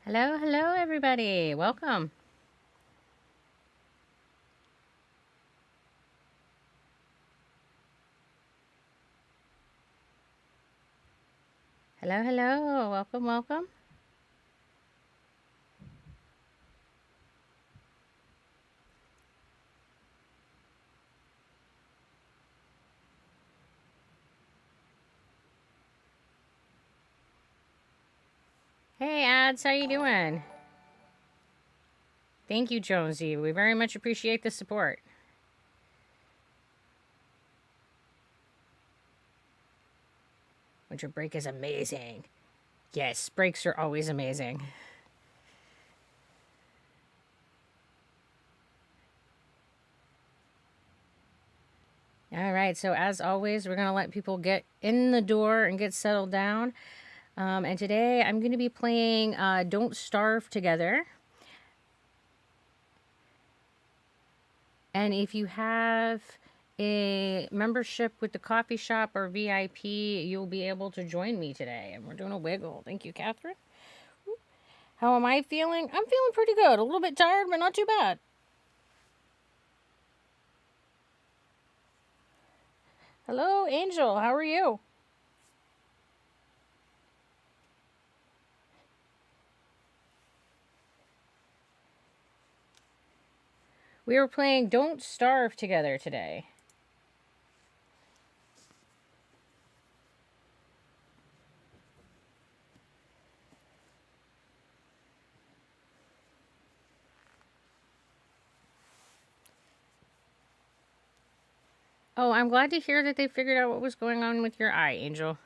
Hello, hello, everybody. Welcome. Hello, hello. Welcome, welcome. Hey, Ads, how you doing? Thank you, Jonesy. We very much appreciate the support. Winter break is amazing. Yes, breaks are always amazing. All right, so as always, we're going to let people get in the door and get settled down. And today I'm going to be playing Don't Starve Together. And if you have a membership with the coffee shop or VIP, you'll be able to join me today. And we're doing a wiggle. Thank you, Catherine. How am I feeling? I'm feeling pretty good. A little bit tired, but not too bad. Hello, Angel. How are you? We were playing Don't Starve together today. Oh, I'm glad to hear that they figured out what was going on with your eye, Angel.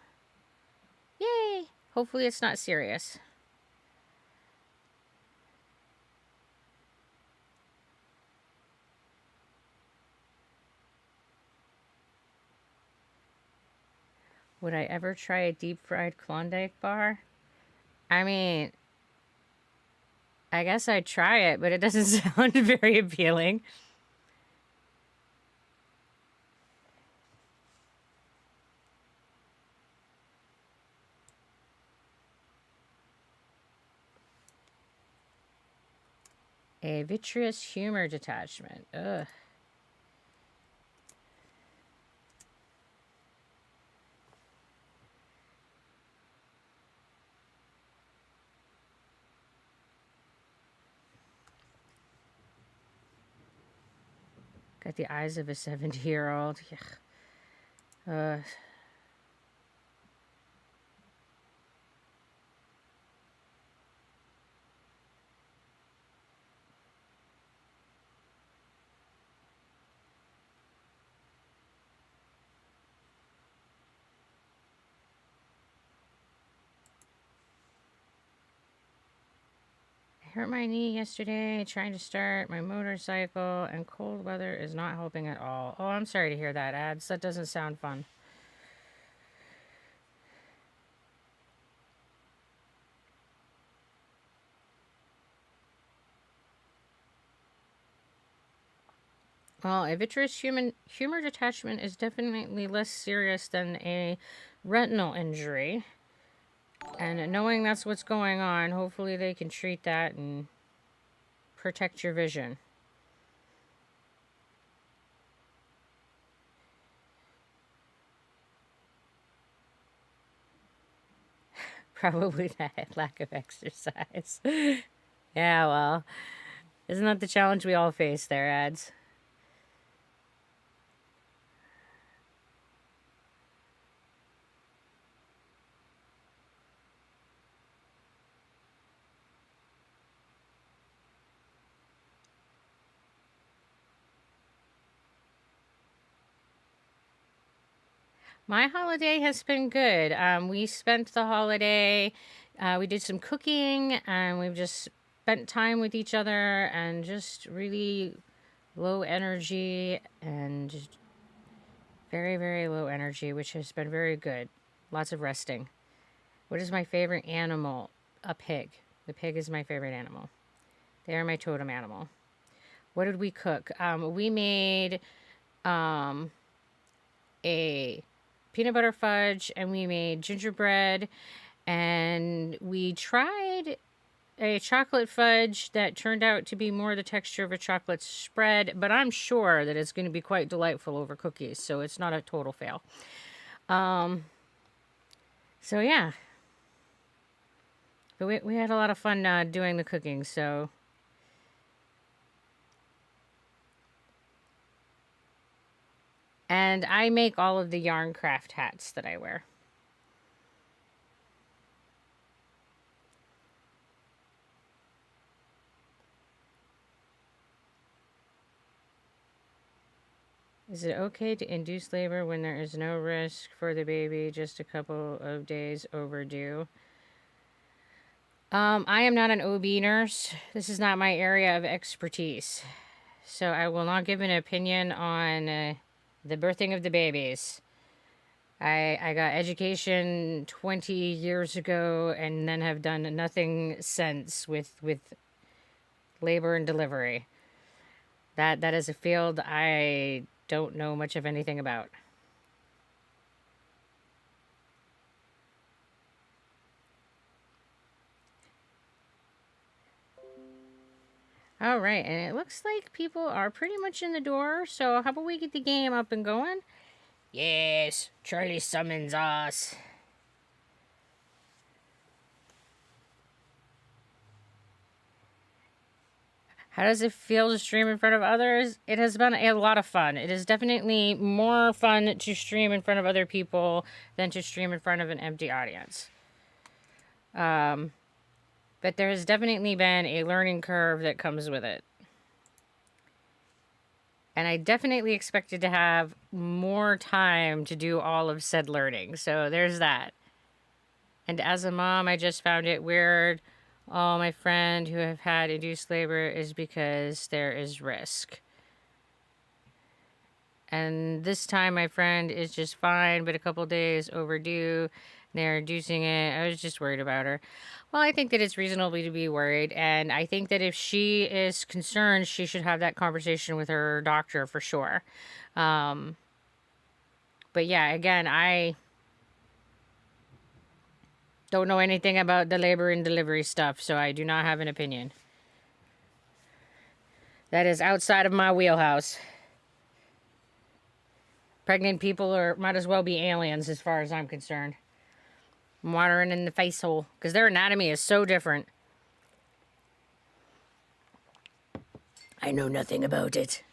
Yay! Hopefully it's not serious. Would I ever try a deep fried Klondike bar? I mean, I guess I'd try it, but it doesn't sound very appealing. A vitreous humor detachment. Ugh. Got the eyes of a 70-year-old. I hurt my knee yesterday trying to start my motorcycle, and cold weather is not helping at all. Oh, I'm sorry to hear that, Ads. That doesn't sound fun. Well, a vitreous humor detachment is definitely less serious than a retinal injury. And knowing that's what's going on, hopefully they can treat that and protect your vision. Probably that lack of exercise. Yeah, well, isn't that the challenge we all face there, Ads? My holiday has been good. We spent the holiday, we did some cooking, and we've just spent time with each other and just really low energy and just very, very low energy, which has been very good. Lots of resting. What is my favorite animal? A pig. The pig is my favorite animal. They are my totem animal. What did we cook? We made um, a peanut butter fudge and we made gingerbread and we tried a chocolate fudge that turned out to be more the texture of a chocolate spread, but I'm sure that it's going to be quite delightful over cookies, so it's not a total fail. So yeah, but we had a lot of fun doing the cooking, so. And I make all of the yarn craft hats that I wear. Is it okay to induce labor when there is no risk for the baby, just a couple of days overdue? I am not an OB nurse. This is not my area of expertise. So I will not give an opinion on the birthing of the babies. I got education 20 years ago and then have done nothing since with labor and delivery. That is a field I don't know much of anything about. All right, and it looks like people are pretty much in the door, so how about we get the game up and going? Yes, Charlie summons us. How does it feel to stream in front of others? It has been a lot of fun. It is definitely more fun to stream in front of other people than to stream in front of an empty audience. But there has definitely been a learning curve that comes with it. And I definitely expected to have more time to do all of said learning. So there's that. And as a mom, I just found it weird. All my friend who have had induced labor is because there is risk. And this time my friend is just fine, but a couple days overdue. They're inducing it. I was just worried about her. Well, I think that it's reasonably to be worried. And I think that if she is concerned, she should have that conversation with her doctor for sure. But yeah, again, I don't know anything about the labor and delivery stuff, so I do not have an opinion. That is outside of my wheelhouse. Pregnant people might as well be aliens as far as I'm concerned. I'm watering in the face hole because their anatomy is so different. I know nothing about it.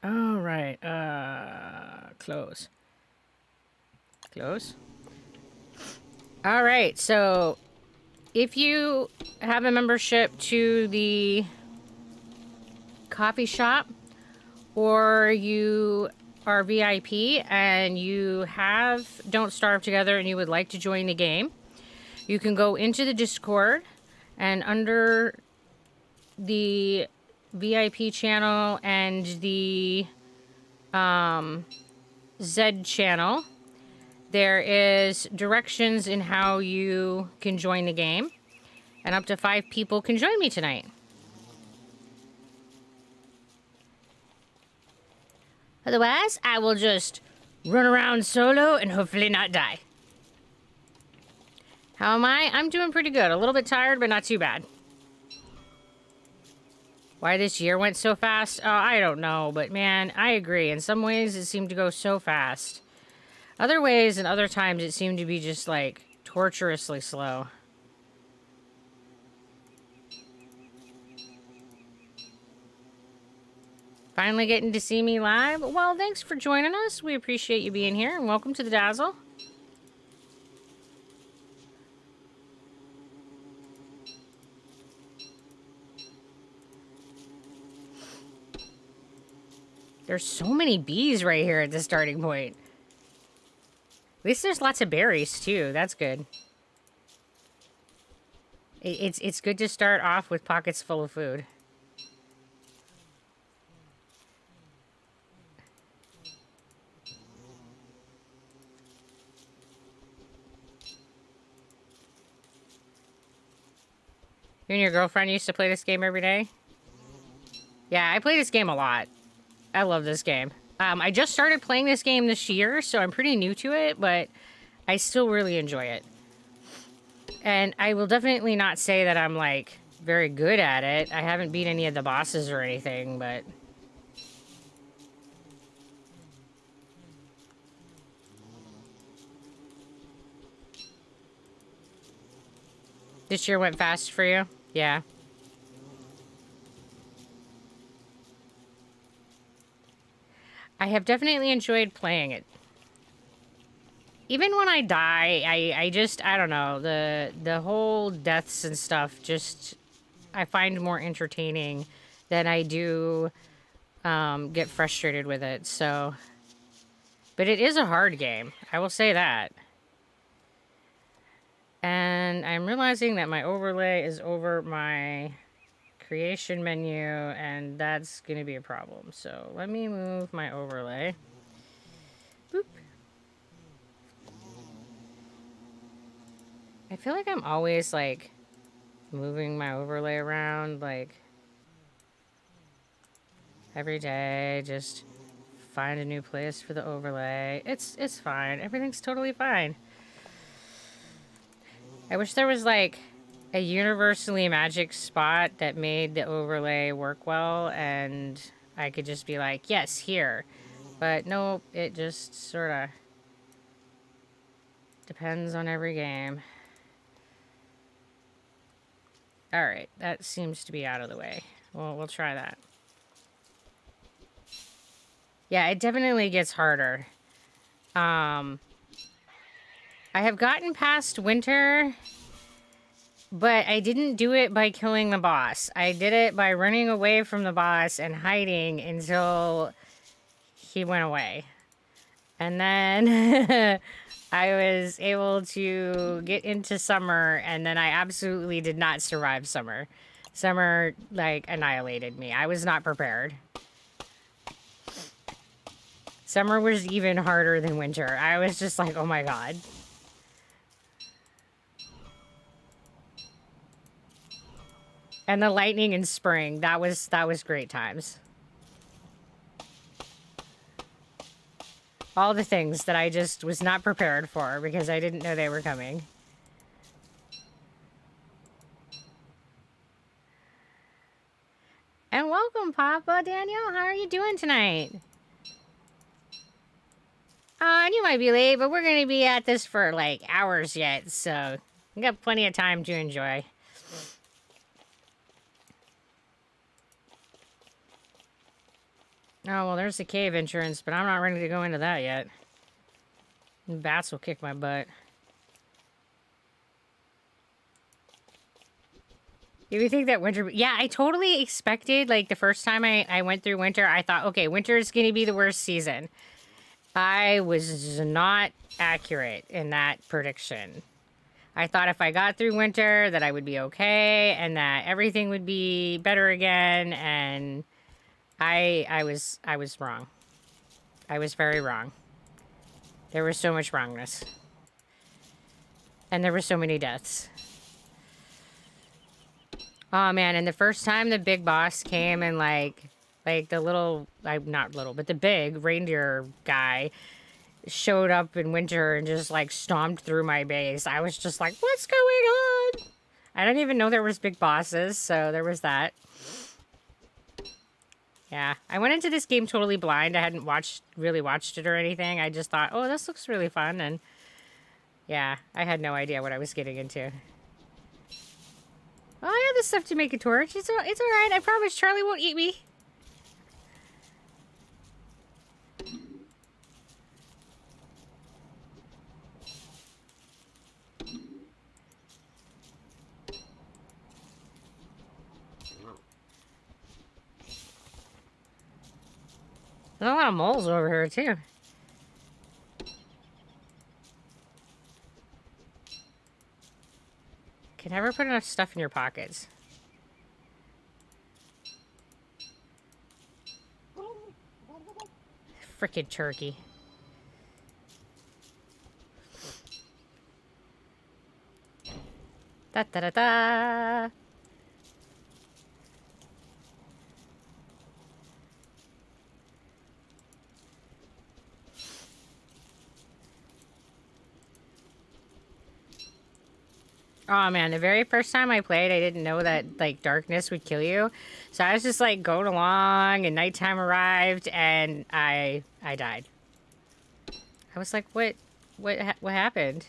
All right. Close. Close. All right. So if you have a membership to the coffee shop, or you are VIP and you have Don't Starve Together and you would like to join the game, you can go into the Discord, and under the VIP channel and the Z channel, there is directions in how you can join the game, and up to 5 people can join me tonight. Otherwise, I will just run around solo and hopefully not die. How am I? I'm doing pretty good. A little bit tired, but not too bad. Why this year went so fast? Oh, I don't know. But man, I agree. In some ways, it seemed to go so fast. Other ways and other times, it seemed to be just like torturously slow. Finally getting to see me live? Well, thanks for joining us. We appreciate you being here, and welcome to the Dazzle. There's so many bees right here at the starting point. At least there's lots of berries, too. That's good. It's good to start off with pockets full of food. You and your girlfriend used to play this game every day? Yeah, I play this game a lot. I love this game. I just started playing this game this year, so I'm pretty new to it, but I still really enjoy it. And I will definitely not say that I'm like very good at it. I haven't beat any of the bosses or anything, but this year went fast for you? Yeah. I have definitely enjoyed playing it. Even when I die, I don't know, the whole deaths and stuff just I find more entertaining than I do get frustrated with it. So, but it is a hard game. I will say that. And I'm realizing that my overlay is over my creation menu, and that's going to be a problem. So let me move my overlay. Boop. I feel like I'm always like moving my overlay around like every day, just find a new place for the overlay. It's fine. Everything's totally fine. I wish there was like a universally magic spot that made the overlay work well and I could just be like, yes, here. But nope, it just sort of depends on every game. All right, that seems to be out of the way. Well, we'll try that. Yeah, it definitely gets harder. I have gotten past winter, but I didn't do it by killing the boss. I did it by running away from the boss and hiding until he went away. And then I was able to get into summer, and then I absolutely did not survive summer. Summer, like, annihilated me. I was not prepared. Summer was even harder than winter. I was just like, oh my god. And the lightning in spring, that was great times. All the things that I just was not prepared for because I didn't know they were coming. And welcome, Papa Daniel. How are you doing tonight? And you might be late, but we're going to be at this for like hours yet, so we got plenty of time to enjoy. Oh, well, there's the cave entrance, but I'm not ready to go into that yet. Bats will kick my butt. Do you think that winter... Yeah, I totally expected, like, the first time I went through winter, I thought, okay, winter is going to be the worst season. I was not accurate in that prediction. I thought if I got through winter that I would be okay and that everything would be better again, and I was wrong. I was very wrong. There was so much wrongness. And there were so many deaths. Oh man, and the first time the big boss came and like the little, not little, but the big reindeer guy showed up in winter and just like stomped through my base. I was just like, what's going on? I didn't even know there was big bosses, so there was that. Yeah, I went into this game totally blind. I hadn't really watched it or anything. I just thought, oh, this looks really fun, and yeah, I had no idea what I was getting into. Oh, I have the stuff to make a torch. It's all right. I promise Charlie won't eat me. There's a lot of moles over here, too. Can never put enough stuff in your pockets. Frickin' turkey. Da da da da. Oh man, the very first time I played, I didn't know that like darkness would kill you. So I was just like going along and nighttime arrived and I died. I was like, what happened?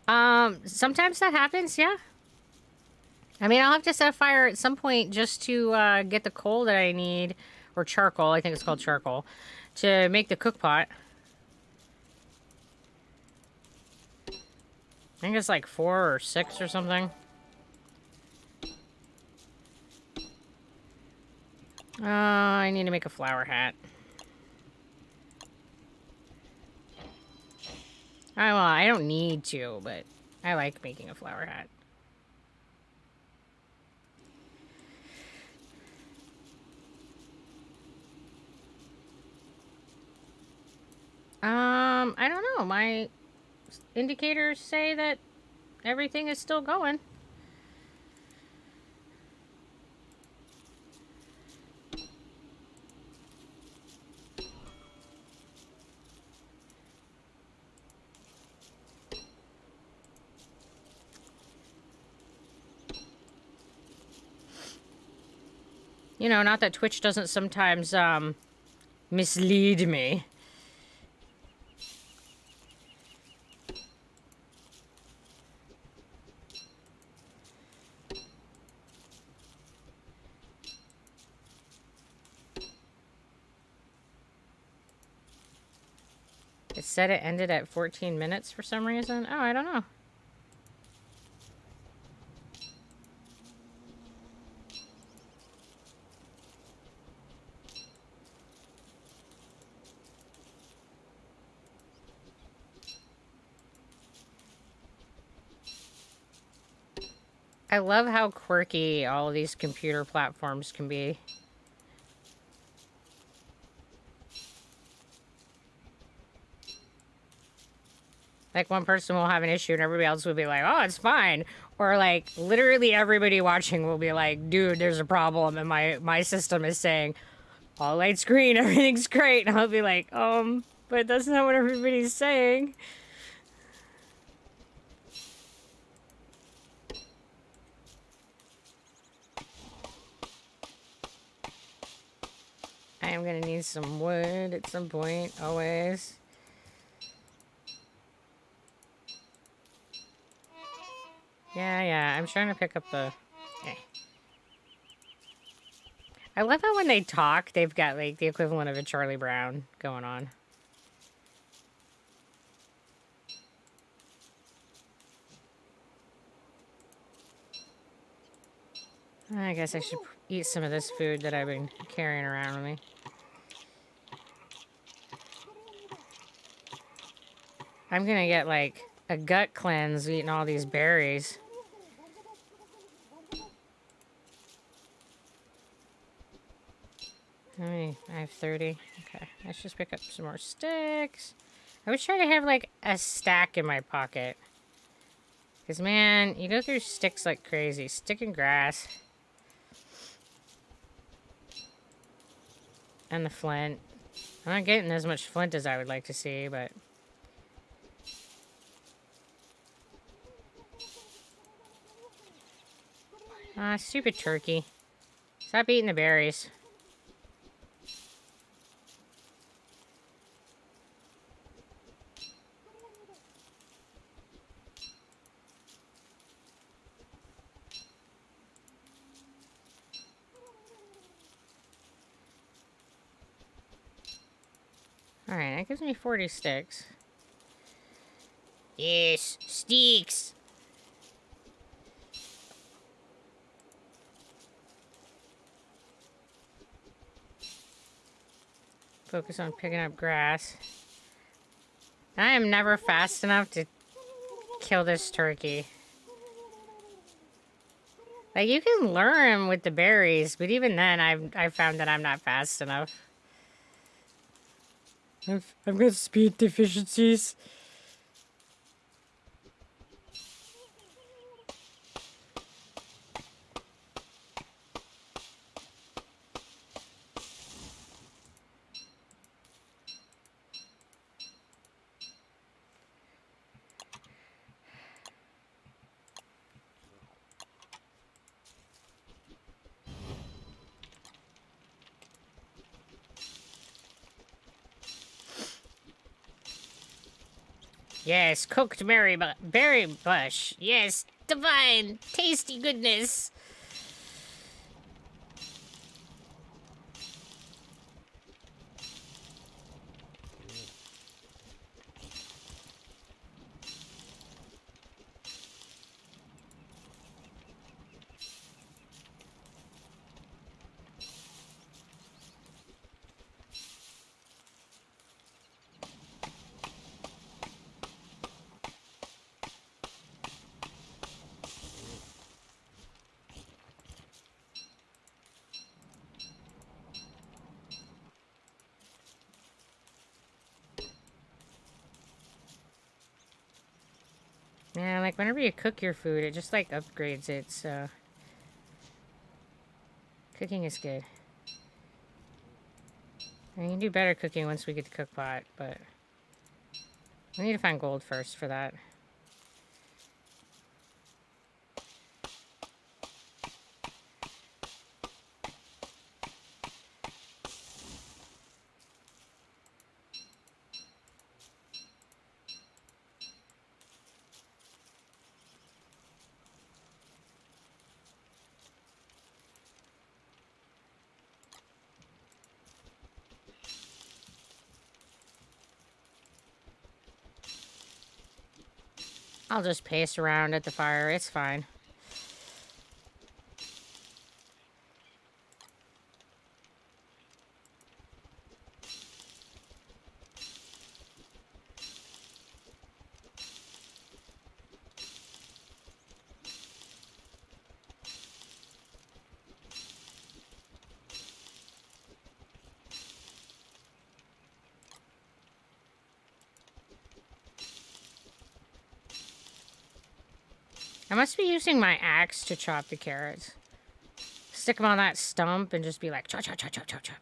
Sometimes that happens, yeah. I mean, I'll have to set a fire at some point just to get the coal that I need, or charcoal, I think it's called charcoal, to make the cook pot. I think it's like 4 or 6 or something. I need to make a flower hat. Well, I don't need to, but I like making a flower hat. I don't know. My indicators say that everything is still going. You know, not that Twitch doesn't sometimes, mislead me. It said it ended at 14 minutes for some reason. Oh, I don't know. I love how quirky all of these computer platforms can be. Like, one person will have an issue and everybody else will be like, oh, it's fine. Or, like, literally everybody watching will be like, dude, there's a problem. And my system is saying, all lights green, everything's great. And I'll be like, but that's not what everybody's saying. I am gonna need some wood at some point, always. Yeah, I'm trying to pick up the... I love how when they talk, they've got, like, the equivalent of a Charlie Brown going on. I guess I should eat some of this food that I've been carrying around with me. I'm gonna get, like, a gut cleanse eating all these berries. I have 30. Okay, let's just pick up some more sticks. I was trying to have, like, a stack in my pocket. Because, man, you go through sticks like crazy. Stick and grass. And the flint. I'm not getting as much flint as I would like to see, but... stupid turkey. Stop eating the berries. Alright, that gives me 40 sticks. Yes, sticks! Focus on picking up grass. I am never fast enough to kill this turkey. Like, you can lure him with the berries, but even then, I've found that I'm not fast enough. I've got speed deficiencies. Yes, cooked berry bush. Yes, divine, tasty goodness. Yeah, like whenever you cook your food, it just like upgrades it, so cooking is good. I mean, you can do better cooking once we get the cook pot, but we need to find gold first for that. I'll just pace around at the fire. It's fine. I must be using my axe to chop the carrots. Stick them on that stump and just be like, chop, chop, chop, chop, chop, chop.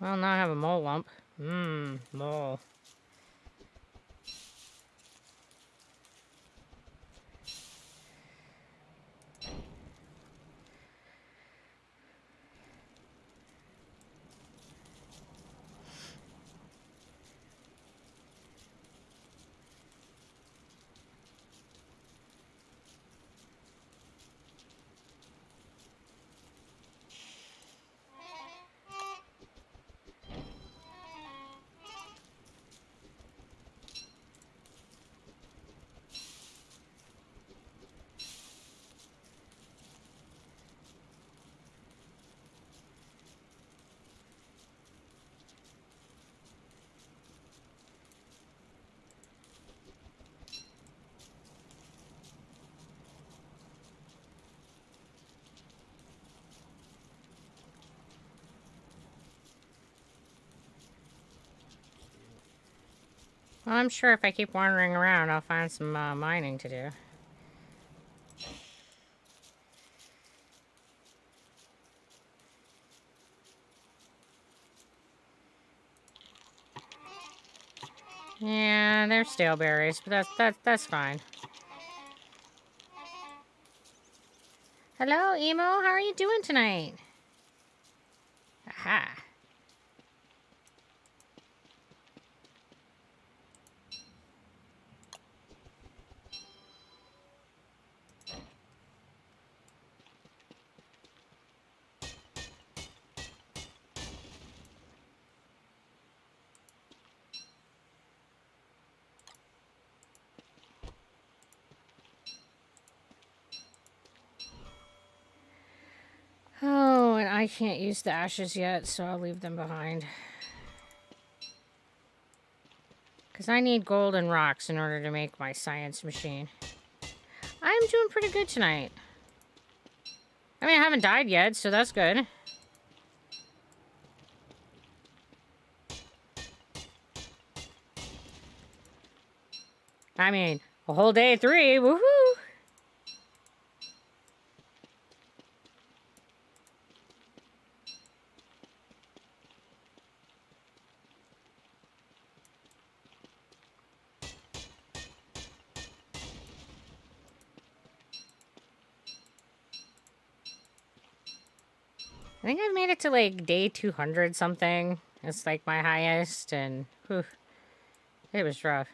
Well, now I have a mole lump. Mmm, mole. Well, I'm sure if I keep wandering around, I'll find some mining to do. Yeah, they're stale berries, but that's fine. Hello, Emo. How are you doing tonight? Aha. Oh, and I can't use the ashes yet, so I'll leave them behind. Because I need gold and rocks in order to make my science machine. I'm doing pretty good tonight. I mean, I haven't died yet, so that's good. I mean, a whole day 3, woohoo! I think I've made it to like day 200 something. It's like my highest, and whew, it was rough.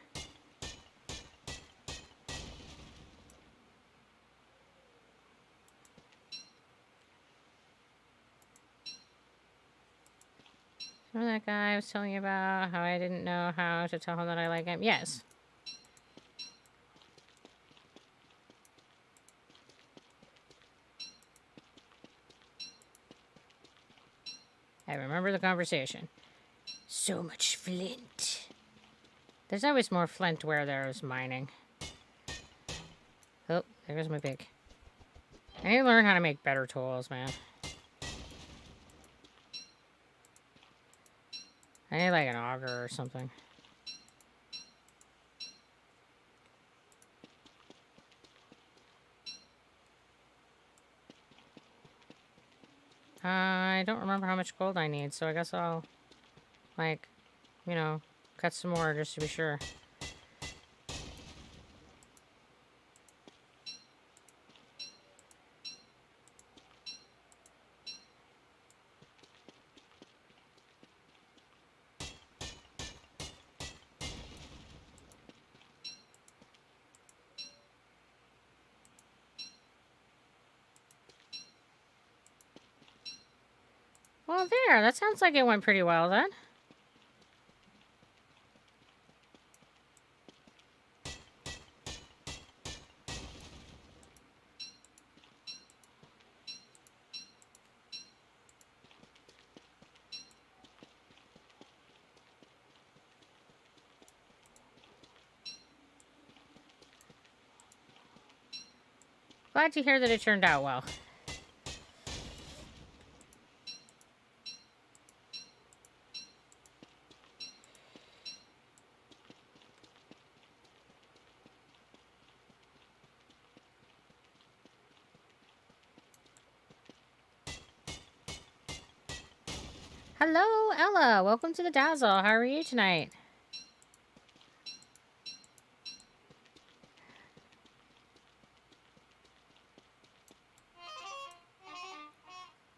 Remember that guy I was telling you about? How I didn't know how to tell him that I like him? Yes. I remember the conversation. So much flint. There's always more flint where there's mining. Oh, there goes my pick. I need to learn how to make better tools, man. I need like an auger or something. I don't remember how much gold I need, so I guess I'll, like, you know, cut some more just to be sure. Well, there. That sounds like it went pretty well, then. Glad to hear that it turned out well. Hello, Ella. Welcome to the Dazzle. How are you tonight?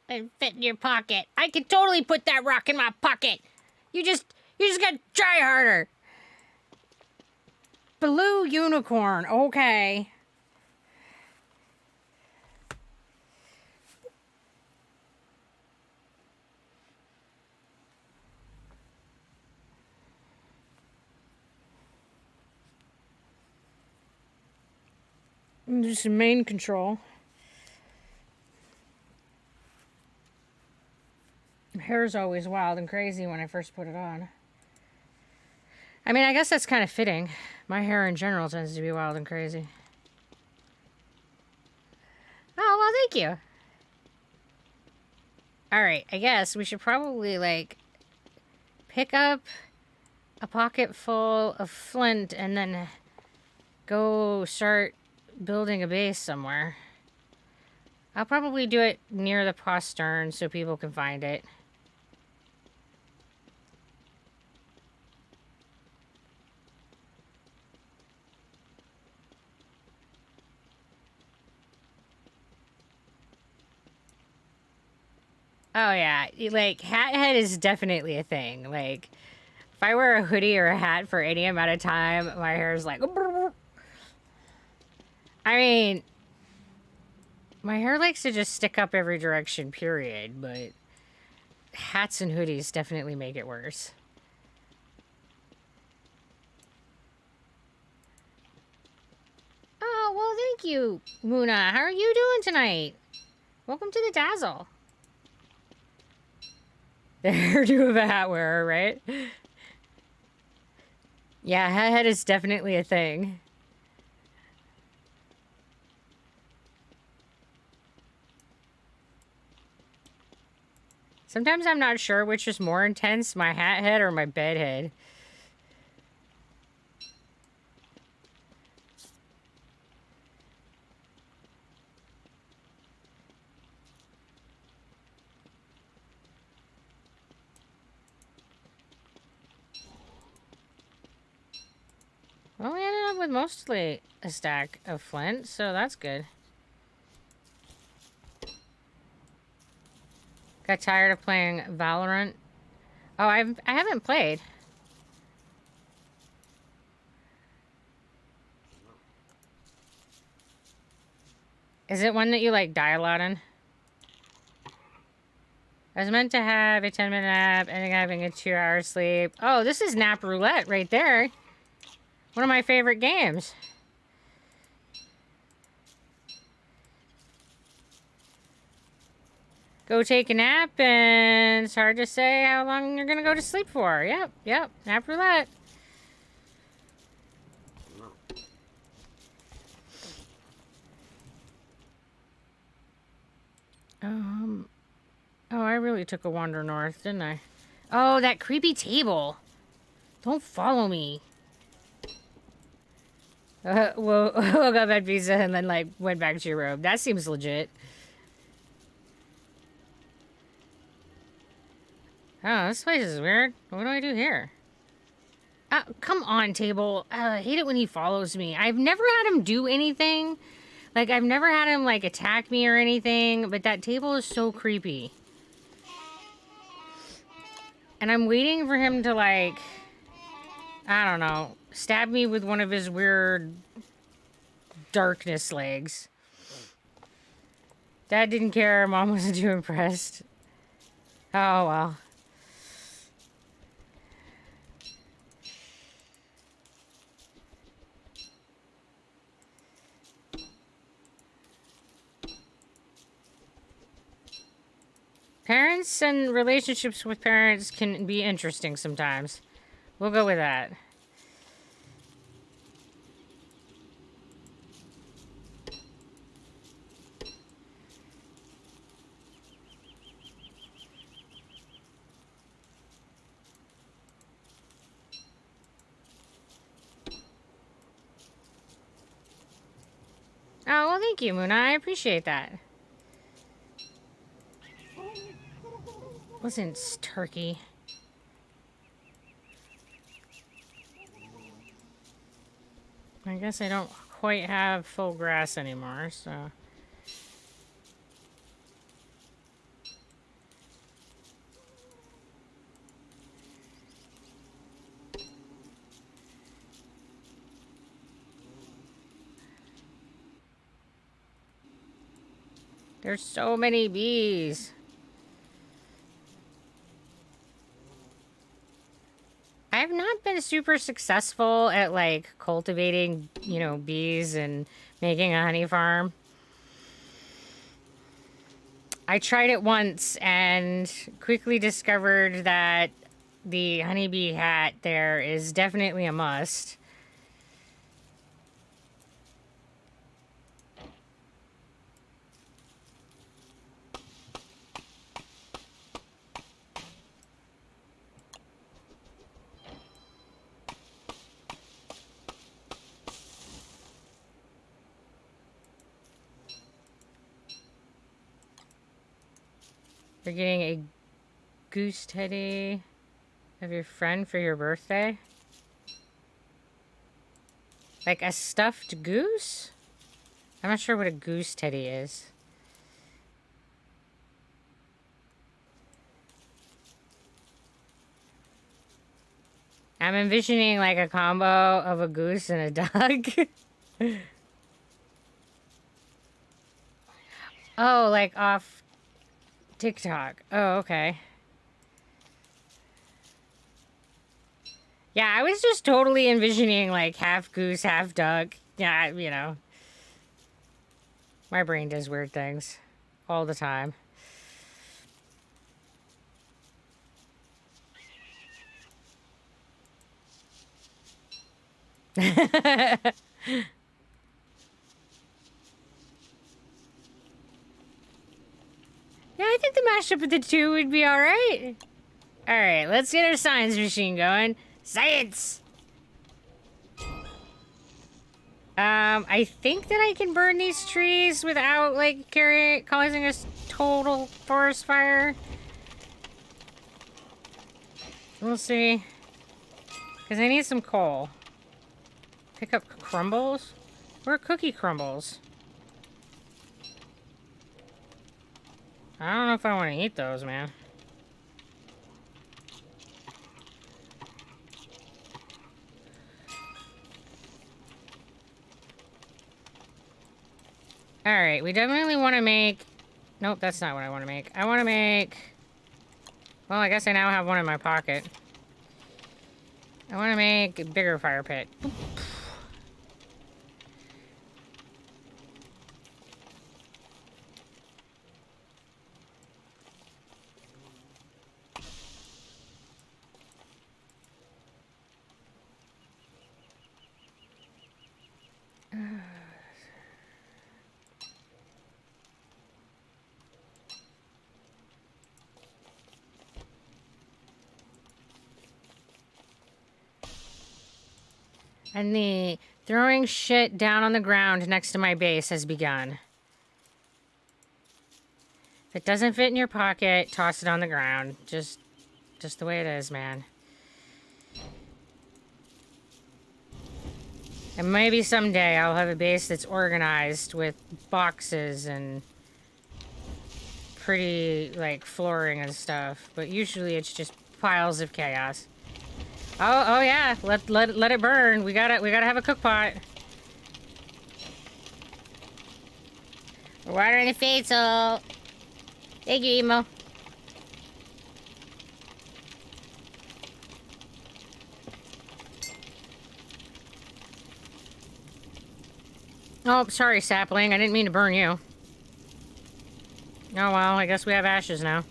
It fit in your pocket. I could totally put that rock in my pocket. You just gotta try harder. Blue unicorn. Okay. Just main control. Hair's always wild and crazy when I first put it on. I mean, I guess that's kind of fitting. My hair in general tends to be wild and crazy. Oh, well, thank you. Alright, I guess we should probably, like, pick up a pocket full of flint and then go start building a base somewhere. I'll probably do it near the postern so people can find it. Oh yeah, like hat head is definitely a thing. Like if I wear a hoodie or a hat for any amount of time, my hair is like. I mean, my hair likes to just stick up every direction, period. But hats and hoodies definitely make it worse. Oh well, thank you, Muna. How are you doing tonight? Welcome to the Dazzle. The hairdo of a hat wearer, right? Yeah, hat head is definitely a thing. Sometimes I'm not sure which is more intense, my hat head or my bed head. Well, we ended up with mostly a stack of flint, so that's good. Got tired of playing Valorant. Oh, I haven't played. Is it one that you like die a lot in? I was meant to have a 10-minute nap, ending up having a 2-hour sleep. Oh, this is Nap Roulette right there. One of my favorite games. Go take a nap, and it's hard to say how long you're gonna go to sleep for. Yep, Nap Roulette. Oh, I really took a wander north, didn't I? Oh, that creepy table. Don't follow me. We'll go that pizza and then, like, went back to your room. That seems legit. Oh, this place is weird. What do I do here? Come on, table. I hate it when he follows me. I've never had him do anything. Like, I've never had him, like, attack me or anything. But that table is so creepy. And I'm waiting for him to, like, I don't know, stab me with one of his weird darkness legs. Dad didn't care. Mom wasn't too impressed. Oh, well. Parents and relationships with parents can be interesting sometimes. We'll go with that. Oh, well, thank you, Muna. I appreciate that. Wasn't turkey. I guess I don't quite have full grass anymore, so... There's so many bees. I've not been super successful at, like, cultivating, you know, bees and making a honey farm. I tried it once and quickly discovered that the honeybee hat there is definitely a must. You're getting a goose teddy of your friend for your birthday? Like a stuffed goose? I'm not sure what a goose teddy is. I'm envisioning like a combo of a goose and a duck. Oh, like off TikTok. Oh, okay. Yeah, I was just totally envisioning like half goose, half duck. Yeah, you know. My brain does weird things all the time. Yeah, I think the mashup of the two would be alright. Alright, let's get our science machine going. Science! I think that I can burn these trees without, like, causing a total forest fire. We'll see. Because I need some coal. Pick up crumbles? Where are cookie crumbles? I don't know if I want to eat those, man. Alright, we definitely want to make... Nope, that's not what I want to make. I want to make... Well, I guess I now have one in my pocket. I want to make a bigger fire pit. And the throwing shit down on the ground next to my base has begun. If it doesn't fit in your pocket, toss it on the ground. Just the way it is, man. And maybe someday I'll have a base that's organized with boxes and pretty, like, flooring and stuff. But usually it's just piles of chaos. Oh yeah. Let it burn. We gotta have a cook pot. We're watering the faisal. Thank you, Emo. Oh, sorry, sapling. I didn't mean to burn you. Oh well, I guess we have ashes now.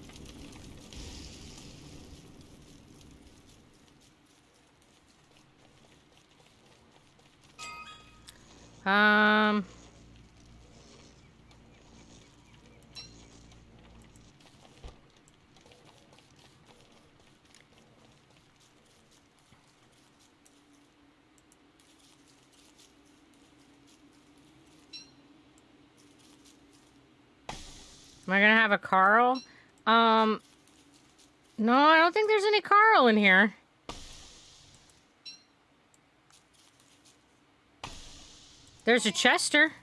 Am I gonna have a Carl? No, I don't think there's any Carl in here. There's a Chester.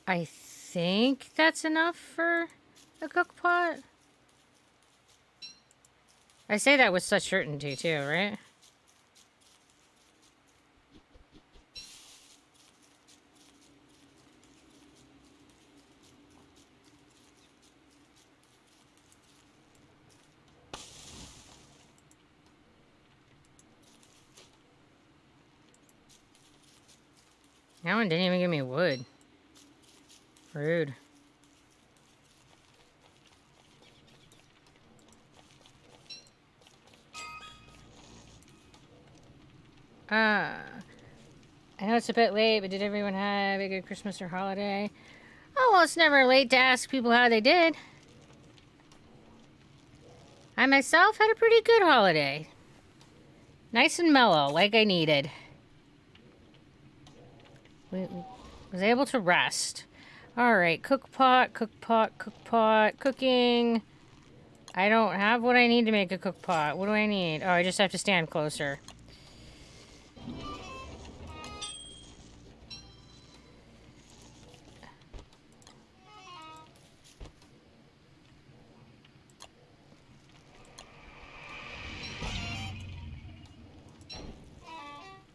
I think that's enough for a cook pot. I say that with such certainty too, right? That one didn't even give me wood. Rude. I know it's a bit late, but did everyone have a good Christmas or holiday? Oh, well, it's never late to ask people how they did. I myself had a pretty good holiday. Nice and mellow, like I needed. Was able to rest. Alright, cook pot, cooking. I don't have what I need to make a cook pot. What do I need? Oh, I just have to stand closer.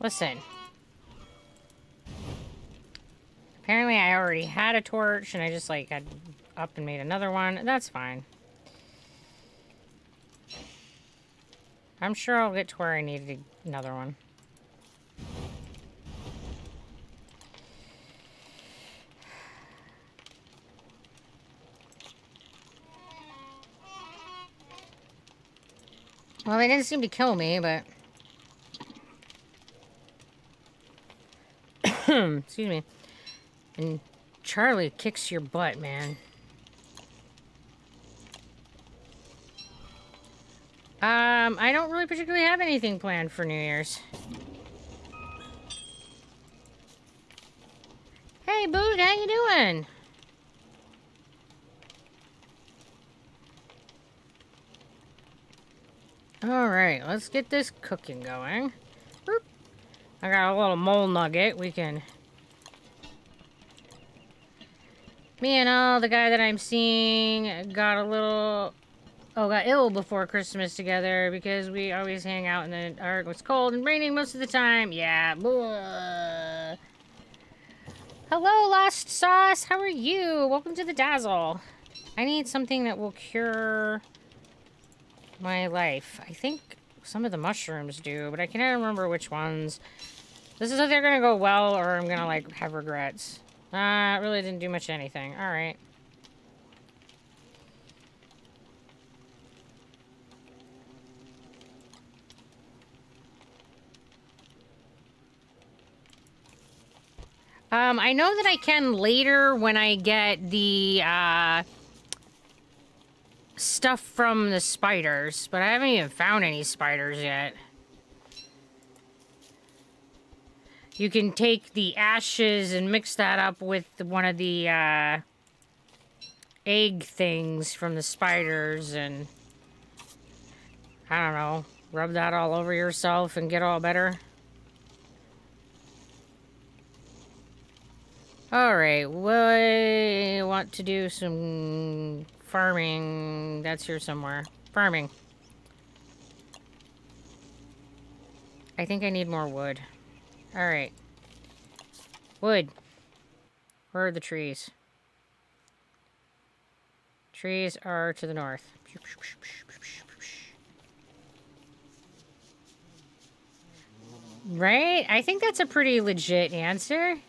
Listen. Apparently I already had a torch and I just like got up and made another one. That's fine. I'm sure I'll get to where I needed another one. Well, they didn't seem to kill me, but... Excuse me. And Charlie kicks your butt, man. I don't really particularly have anything planned for New Year's. Hey, Boot, how you doing? Alright, let's get this cooking going. Boop. I got a little mole nugget. We can... Me and the guy that I'm seeing, got a little... Oh, got ill before Christmas together because we always hang out in the dark. It's cold and raining most of the time. Yeah. Blah. Hello, Lost Sauce. How are you? Welcome to the Dazzle. I need something that will cure my life. I think some of the mushrooms do, but I cannot remember which ones. This is either gonna go well or I'm gonna, like, have regrets. It really didn't do much anything. Alright. I know that I can later when I get the, stuff from the spiders, but I haven't even found any spiders yet. You can take the ashes and mix that up with one of the, egg things from the spiders and, I don't know, rub that all over yourself and get all better. Alright, we want to do some farming. That's here somewhere. Farming. I think I need more wood. Alright. Wood. Where are the trees? Trees are to the north. Right? I think that's a pretty legit answer.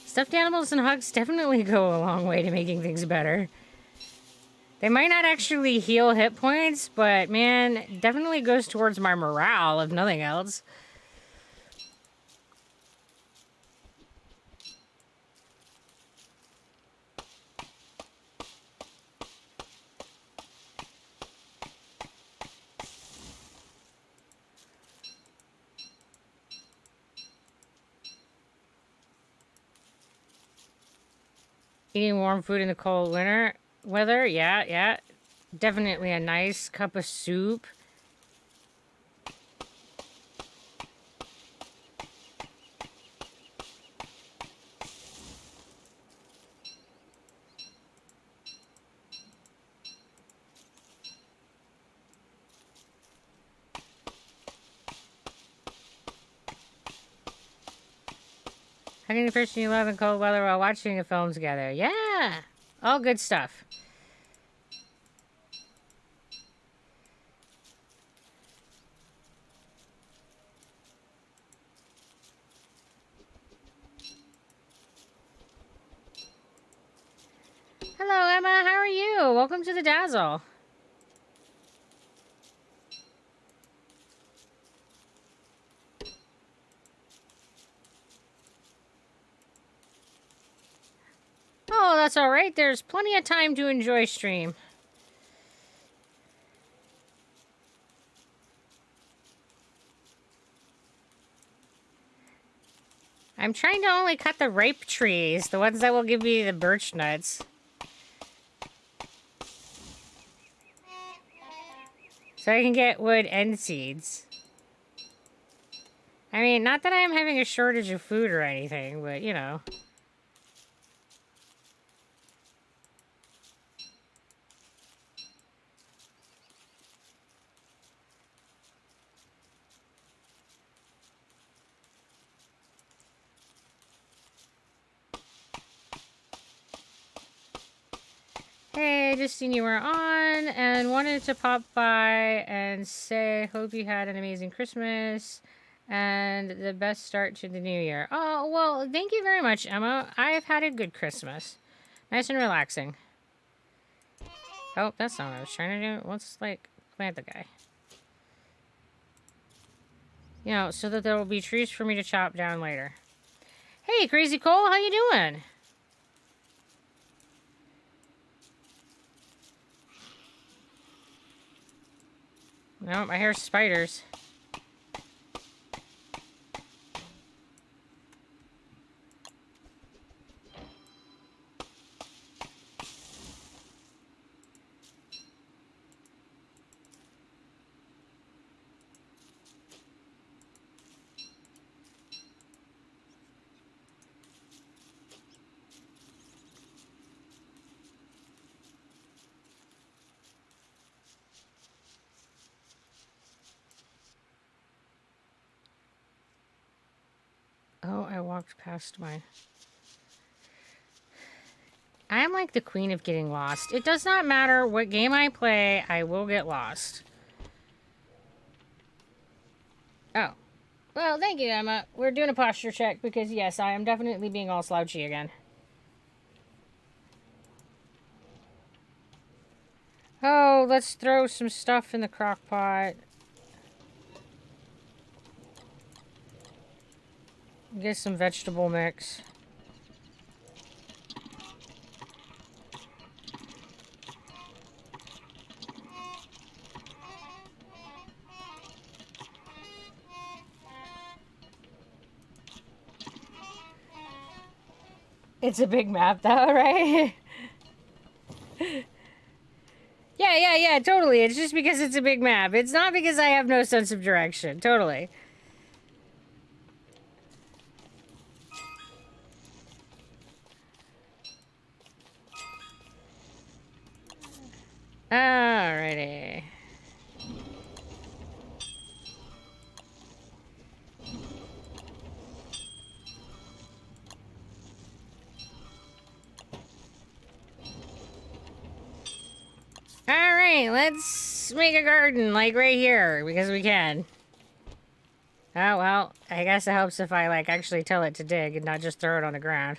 Stuffed animals and hugs definitely go a long way to making things better. They might not actually heal hit points, but man, definitely goes towards my morale, if nothing else. Eating warm food in the cold winter weather, yeah. Definitely a nice cup of soup. Hugging the person you love in cold weather while watching a film together. Yeah! All good stuff. Hello, Emma. How are you? Welcome to the Dazzle. Oh, that's alright. There's plenty of time to enjoy stream. I'm trying to only cut the ripe trees, the ones that will give me the birch nuts. So I can get wood and seeds. I mean, not that I'm having a shortage of food or anything, but, you know. Hey, just seen you were on and wanted to pop by and say hope you had an amazing Christmas and the best start to the new year. Oh, well, thank you very much, Emma. I've had a good Christmas. Nice and relaxing. Oh, that's not what I was trying to do. Let's, like, plant the guy. You know, so that there will be trees for me to chop down later. Hey, Crazy Cole, how you doing? No, I hear spiders. walked past my... I am like the queen of getting lost. It does not matter what game I play, I will get lost. Oh. Well, thank you, Emma. We're doing a posture check because, yes, I am definitely being all slouchy again. Oh, let's throw some stuff in the crock pot. Get some vegetable mix. It's a big map, though, right? Yeah, totally. It's just because it's a big map. It's not because I have no sense of direction. Totally. Alrighty. Alright, let's make a garden, like, right here, because we can. Oh, well, I guess it helps if I, like, actually tell it to dig and not just throw it on the ground.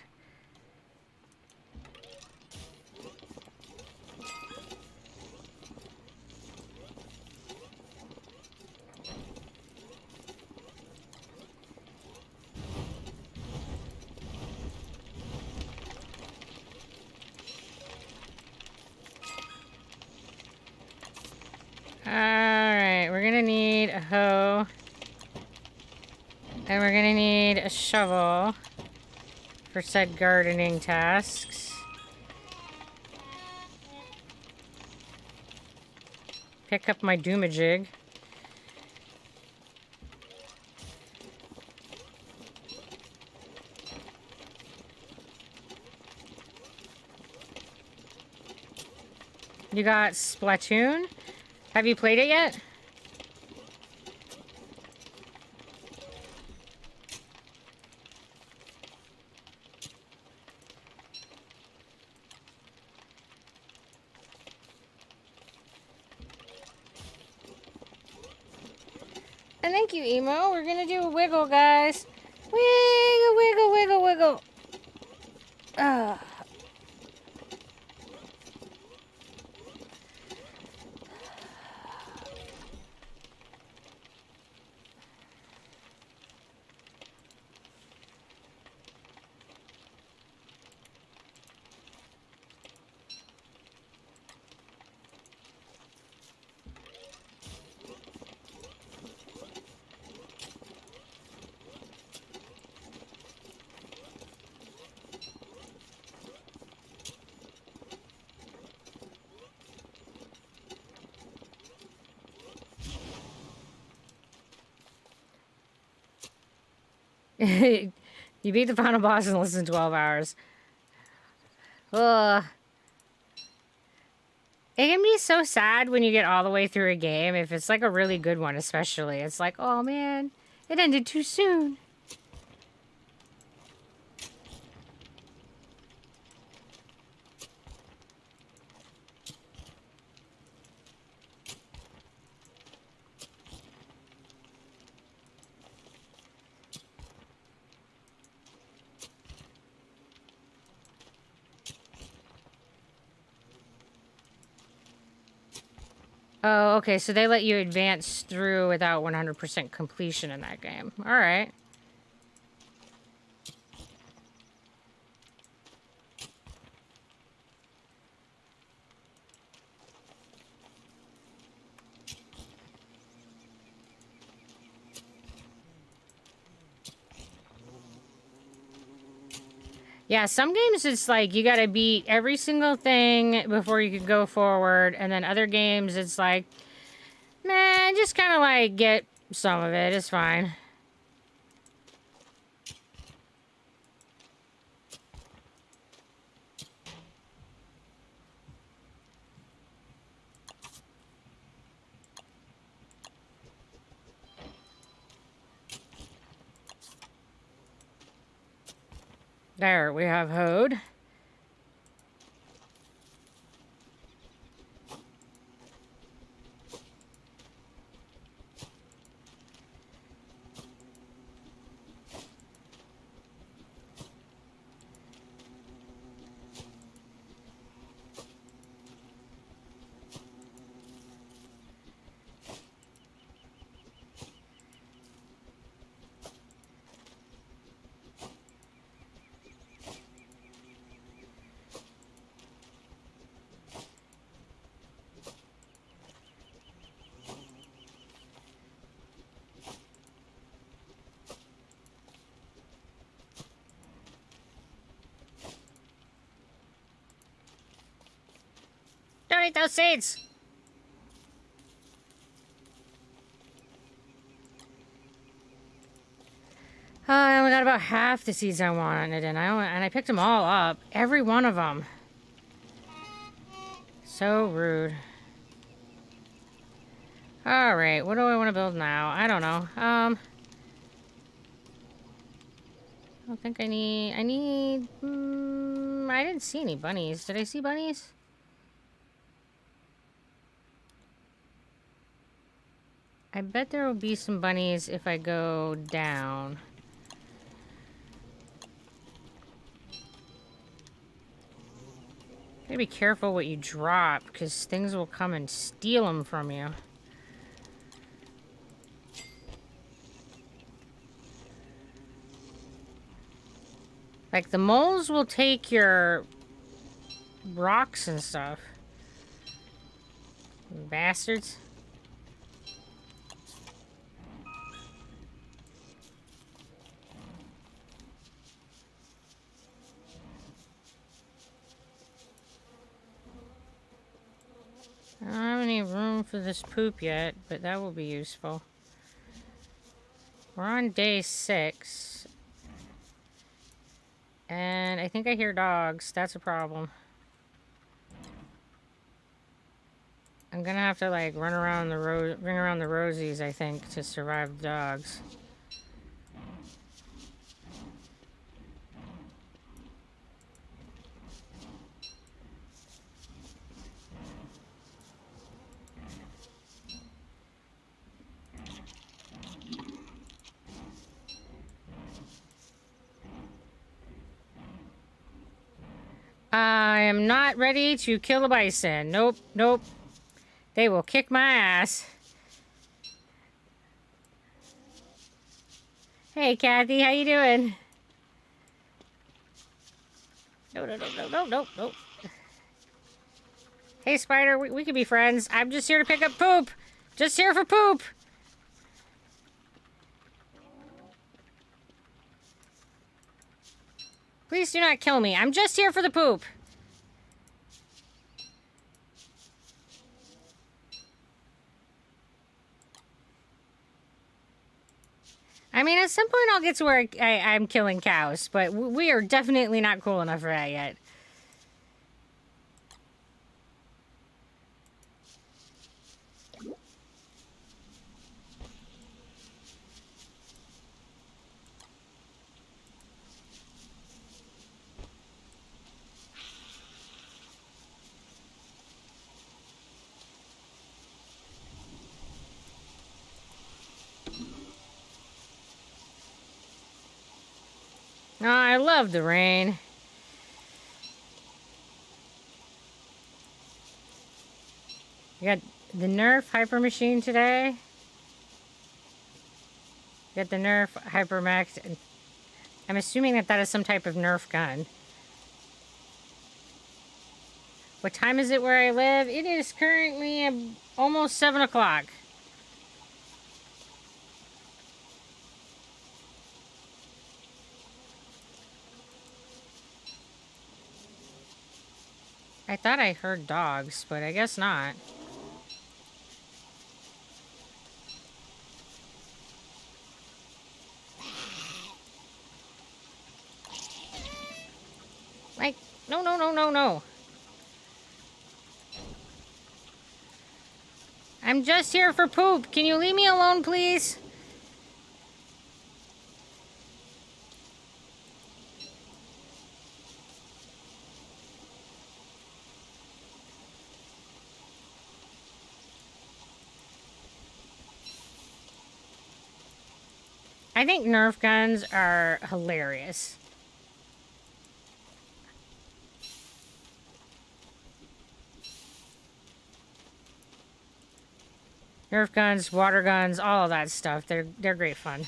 Alright, we're gonna need a hoe. And we're gonna need a shovel for said gardening tasks. Pick up my doomajig. You got Splatoon? Have you played it yet? And thank you, Emo. We're gonna do a wiggle, guys. Wiggle, wiggle, wiggle, wiggle. Ugh. You beat the final boss in less than 12 hours. Ugh. It can be so sad when you get all the way through a game, if it's like a really good one especially. It's like, oh man, it ended too soon. Oh, okay, so they let you advance through without 100% completion in that game. Alright. Yeah, some games it's like you gotta beat every single thing before you can go forward, and then other games it's like, man, just kind of like get some of it. It's fine. There, we have hoed. Don't eat those seeds! I only got about half the seeds I wanted, and I picked them all up. Every one of them. So rude. Alright, what do I want to build now? I don't know. I don't think I need... I didn't see any bunnies. Did I see bunnies? I bet there will be some bunnies if I go down. Gotta be careful what you drop, because things will come and steal them from you. Like, the moles will take your rocks and stuff. Bastards. I don't have any room for this poop yet, but that will be useful. We're on day 6. And I think I hear dogs. That's a problem. I'm gonna have to, like, run around the rosies, I think, to survive the dogs. I am not ready to kill a bison. Nope, nope. They will kick my ass. Hey, Kathy, how you doing? No, no, no, no, no, no, no. Hey, Spider, we could be friends. I'm just here to pick up poop. Just here for poop. Please do not kill me. I'm just here for the poop. I mean, at some point I'll get to where I'm killing cows, but we are definitely not cool enough for that yet. Oh, I love the rain. You got the Nerf Hyper Machine today. You got the Nerf Hyper Max. I'm assuming that is some type of Nerf gun. What time is it where I live? It is currently almost 7 o'clock. I thought I heard dogs, but I guess not. Like, no, no, no, no, no. I'm just here for poop. Can you leave me alone, please? I think Nerf guns are hilarious. Nerf guns, water guns, all of that stuff. They're great fun.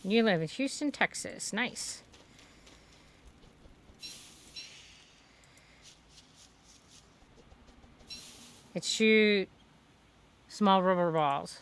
You live in Houston, Texas. Nice. It shoot small rubber balls.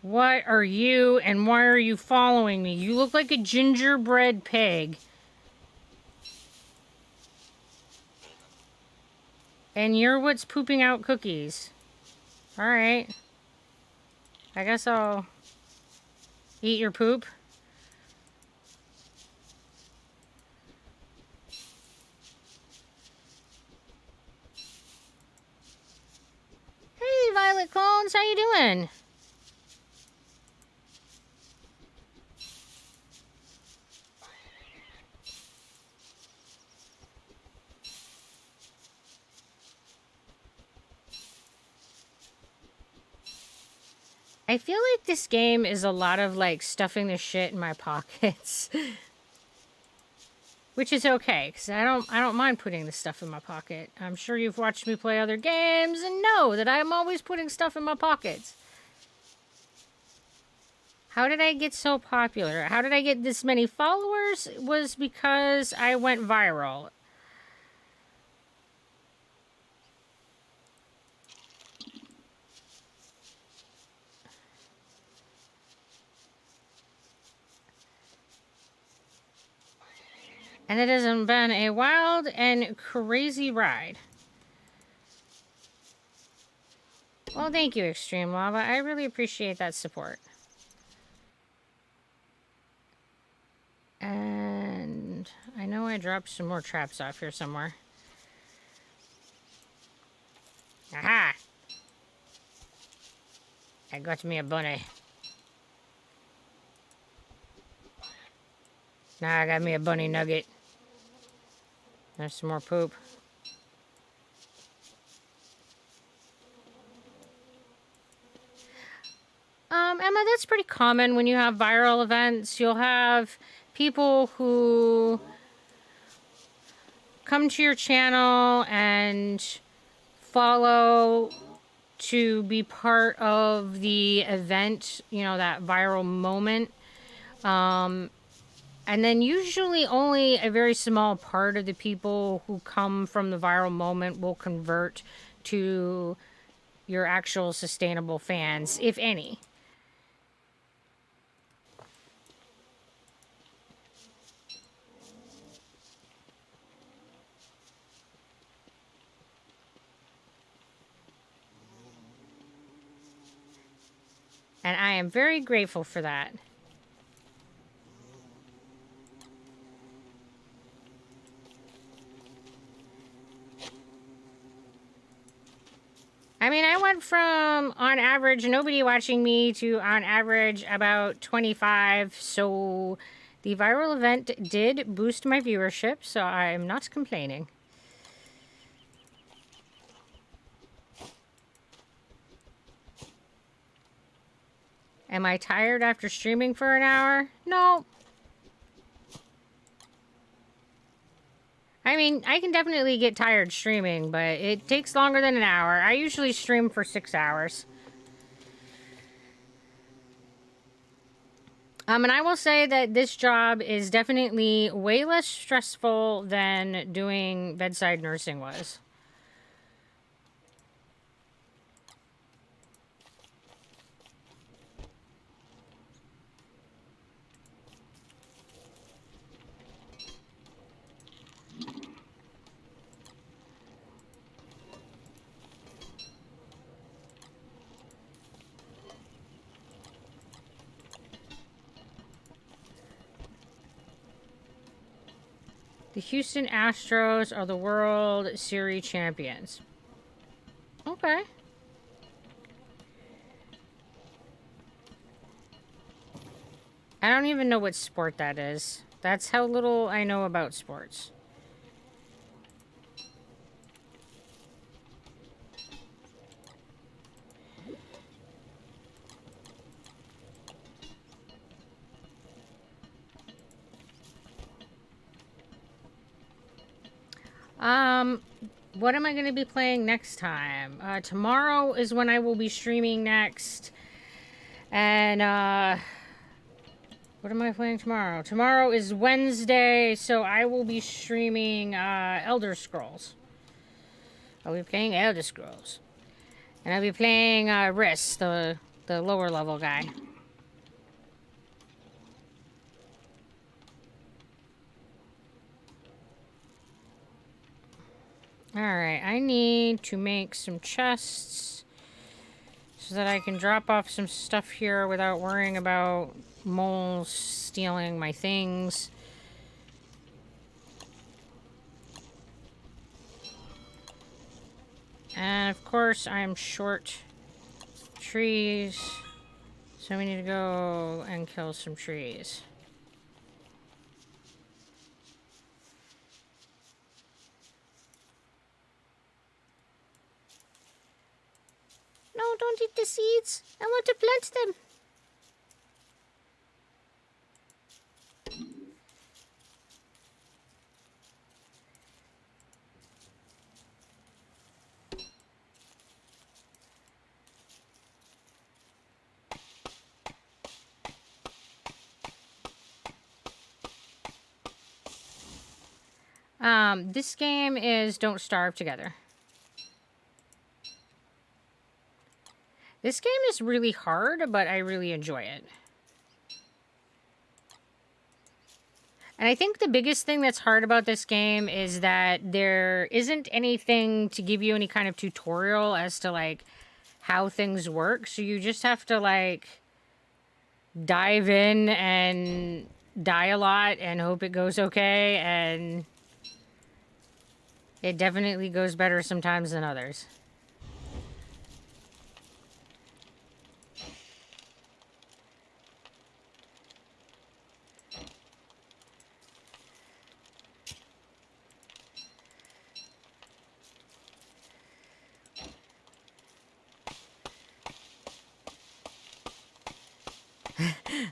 What are you and why are you following me? You look like a gingerbread pig. And you're what's pooping out cookies. Alright. I guess I'll eat your poop. Hey, Violet Clones, how you doing? I feel like this game is a lot of, like, stuffing the shit in my pockets. Which is okay, because I don't mind putting the stuff in my pocket. I'm sure you've watched me play other games and know that I'm always putting stuff in my pockets. How did I get so popular? How did I get this many followers? It was because I went viral. And it has been a wild and crazy ride. Well, thank you, Extreme Lava. I really appreciate that support. And I know I dropped some more traps off here somewhere. Aha! I got me a bunny. Now I got me a bunny nugget. There's some more poop. Emma, that's pretty common when you have viral events. You'll have people who come to your channel and follow to be part of the event, you know, that viral moment. And then usually only a very small part of the people who come from the viral moment will convert to your actual sustainable fans, if any. And I am very grateful for that. I mean, I went from, on average, nobody watching me to, on average, about 25. So the viral event did boost my viewership, so I'm not complaining. Am I tired after streaming for an hour? No. I mean, I can definitely get tired streaming, but it takes longer than an hour. I usually stream for 6 hours. And I will say that this job is definitely way less stressful than doing bedside nursing was. The Houston Astros are the World Series champions. Okay. I don't even know what sport that is. That's how little I know about sports. What am I going to be playing next time? Tomorrow is when I will be streaming next. And, what am I playing tomorrow? Tomorrow is Wednesday, so I will be streaming, Elder Scrolls. I'll be playing Elder Scrolls. And I'll be playing, Riss, the lower level guy. Alright, I need to make some chests so that I can drop off some stuff here without worrying about moles stealing my things. And of course, I'm short trees, so we need to go and kill some trees. No, don't eat the seeds. I want to plant them. This game is Don't Starve Together. This game is really hard, but I really enjoy it. And I think the biggest thing that's hard about this game is that there isn't anything to give you any kind of tutorial as to, like, how things work. So you just have to, like, dive in and die a lot and hope it goes okay. And it definitely goes better sometimes than others.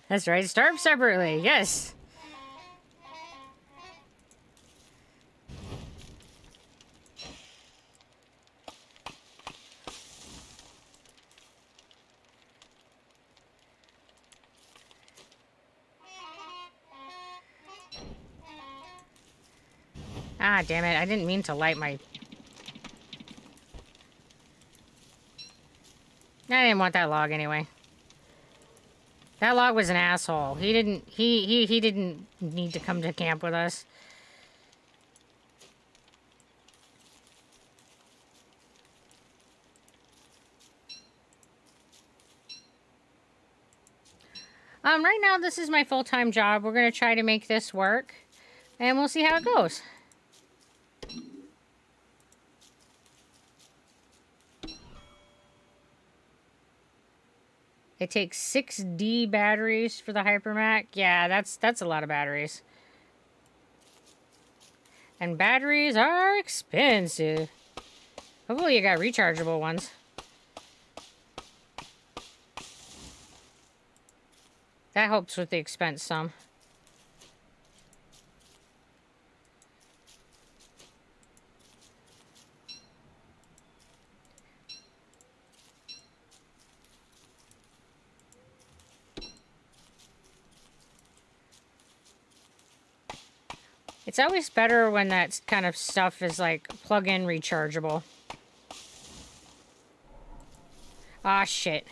That's right, starve separately, yes. Ah, damn it, I didn't mean to light my... I didn't want that log anyway. That log was an asshole. He didn't need to come to camp with us. Right now this is my full-time job. We're gonna try to make this work, and we'll see how it goes. It takes 6D batteries for the Hypermac. Yeah, that's a lot of batteries. And batteries are expensive. Hopefully you got rechargeable ones. That helps with the expense some. It's always better when that kind of stuff is like plug-in rechargeable. Ah, shit.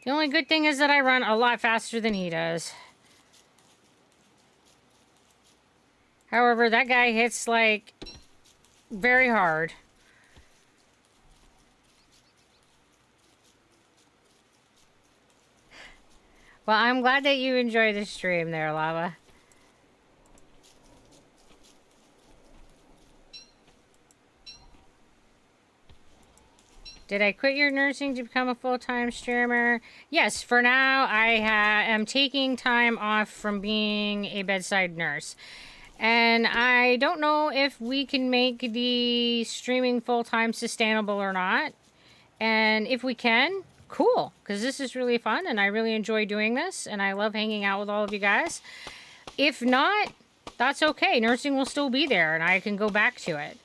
The only good thing is that I run a lot faster than he does. However, that guy hits, like, very hard. Well, I'm glad that you enjoy the stream there, Lava. Did I quit your nursing to become a full-time streamer? Yes, for now I am taking time off from being a bedside nurse. And I don't know if we can make the streaming full-time sustainable or not. And if we can, cool, because this is really fun and I really enjoy doing this and I love hanging out with all of you guys. If not, that's okay. Nursing will still be there and I can go back to it.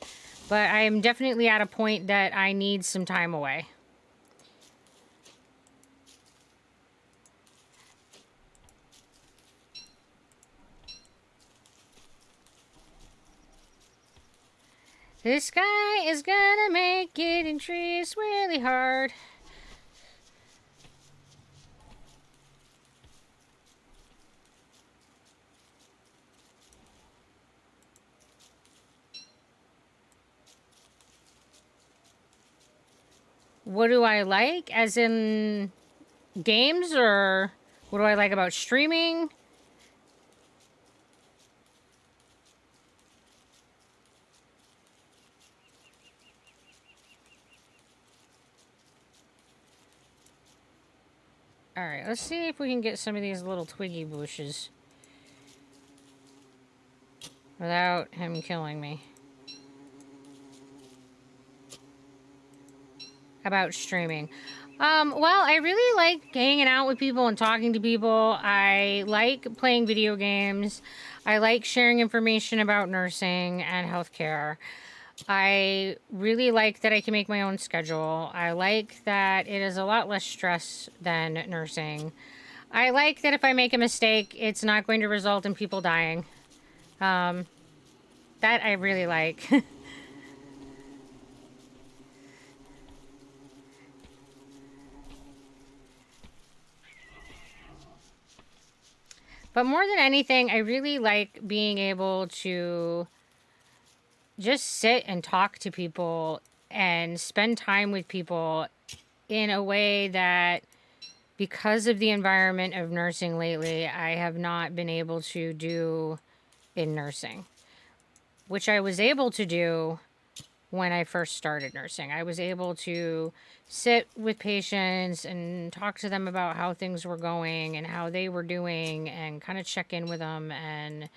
But I am definitely at a point that I need some time away. This guy is gonna make getting trees really hard. What do I like? As in games, or what do I like about streaming? Alright, let's see if we can get some of these little twiggy bushes without him killing me. About streaming. Well, I really like hanging out with people and talking to people. I like playing video games. I like sharing information about nursing and healthcare. I really like that I can make my own schedule. I like that it is a lot less stress than nursing. I like that if I make a mistake, it's not going to result in people dying. That I really like. But more than anything, I really like being able to just sit and talk to people and spend time with people in a way that, because of the environment of nursing lately, I have not been able to do in nursing, which I was able to do when I first started nursing. I was able to sit with patients and talk to them about how things were going and how they were doing and kind of check in with them. And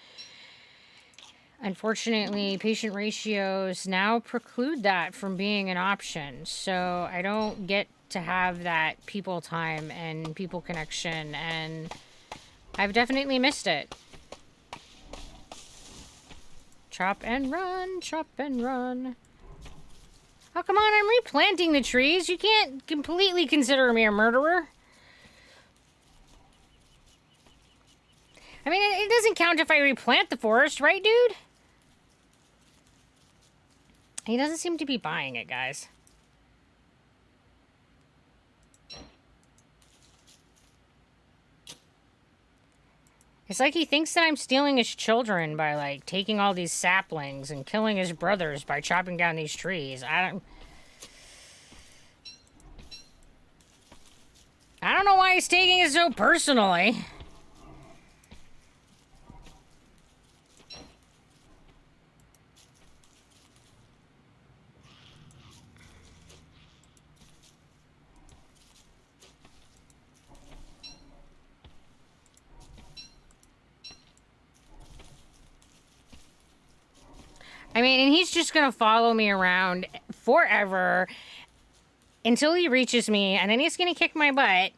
unfortunately, patient ratios now preclude that from being an option. So I don't get to have that people time and people connection, and I've definitely missed it. Chop and run, chop and run. Oh, come on, I'm replanting the trees. You can't completely consider me a murderer. I mean, it doesn't count if I replant the forest, right, dude? He doesn't seem to be buying it, guys. It's like he thinks that I'm stealing his children by, like, taking all these saplings and killing his brothers by chopping down these trees. I don't know why he's taking it so personally. I mean, and he's just gonna follow me around forever until he reaches me, and then he's gonna kick my butt.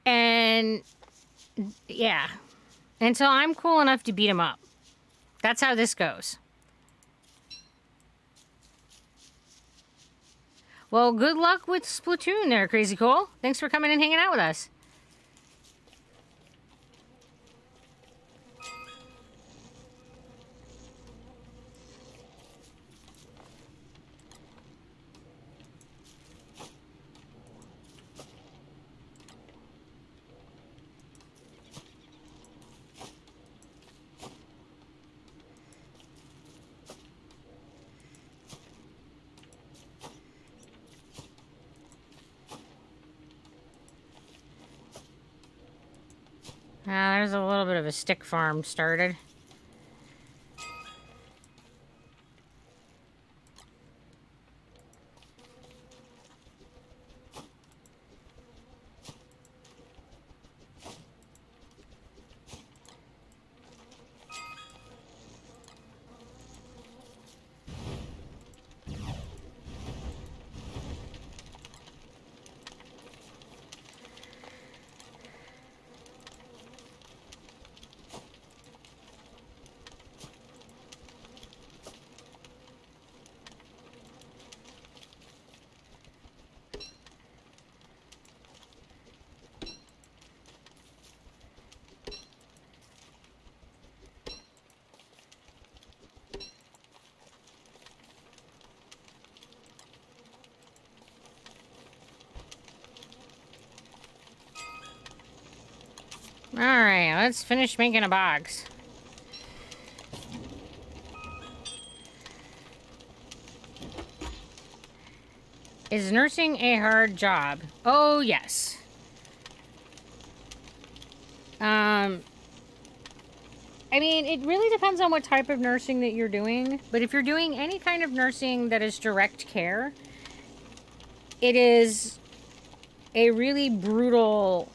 And yeah, until I'm cool enough to beat him up. That's how this goes. Well, good luck with Splatoon there, Crazy Cole. Thanks for coming and hanging out with us. There's a little bit of a stick farm started. Alright, let's finish making a box. Is nursing a hard job? Oh, yes. I mean, it really depends on what type of nursing that you're doing. But if you're doing any kind of nursing that is direct care, it is a really brutal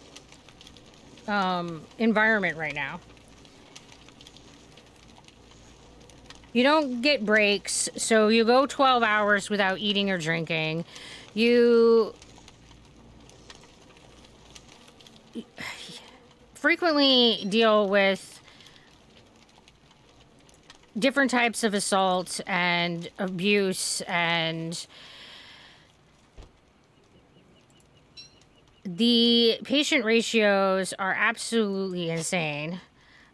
environment right now. You don't get breaks, so you go 12 hours without eating or drinking. You frequently deal with different types of assault and abuse, and the patient ratios are absolutely insane.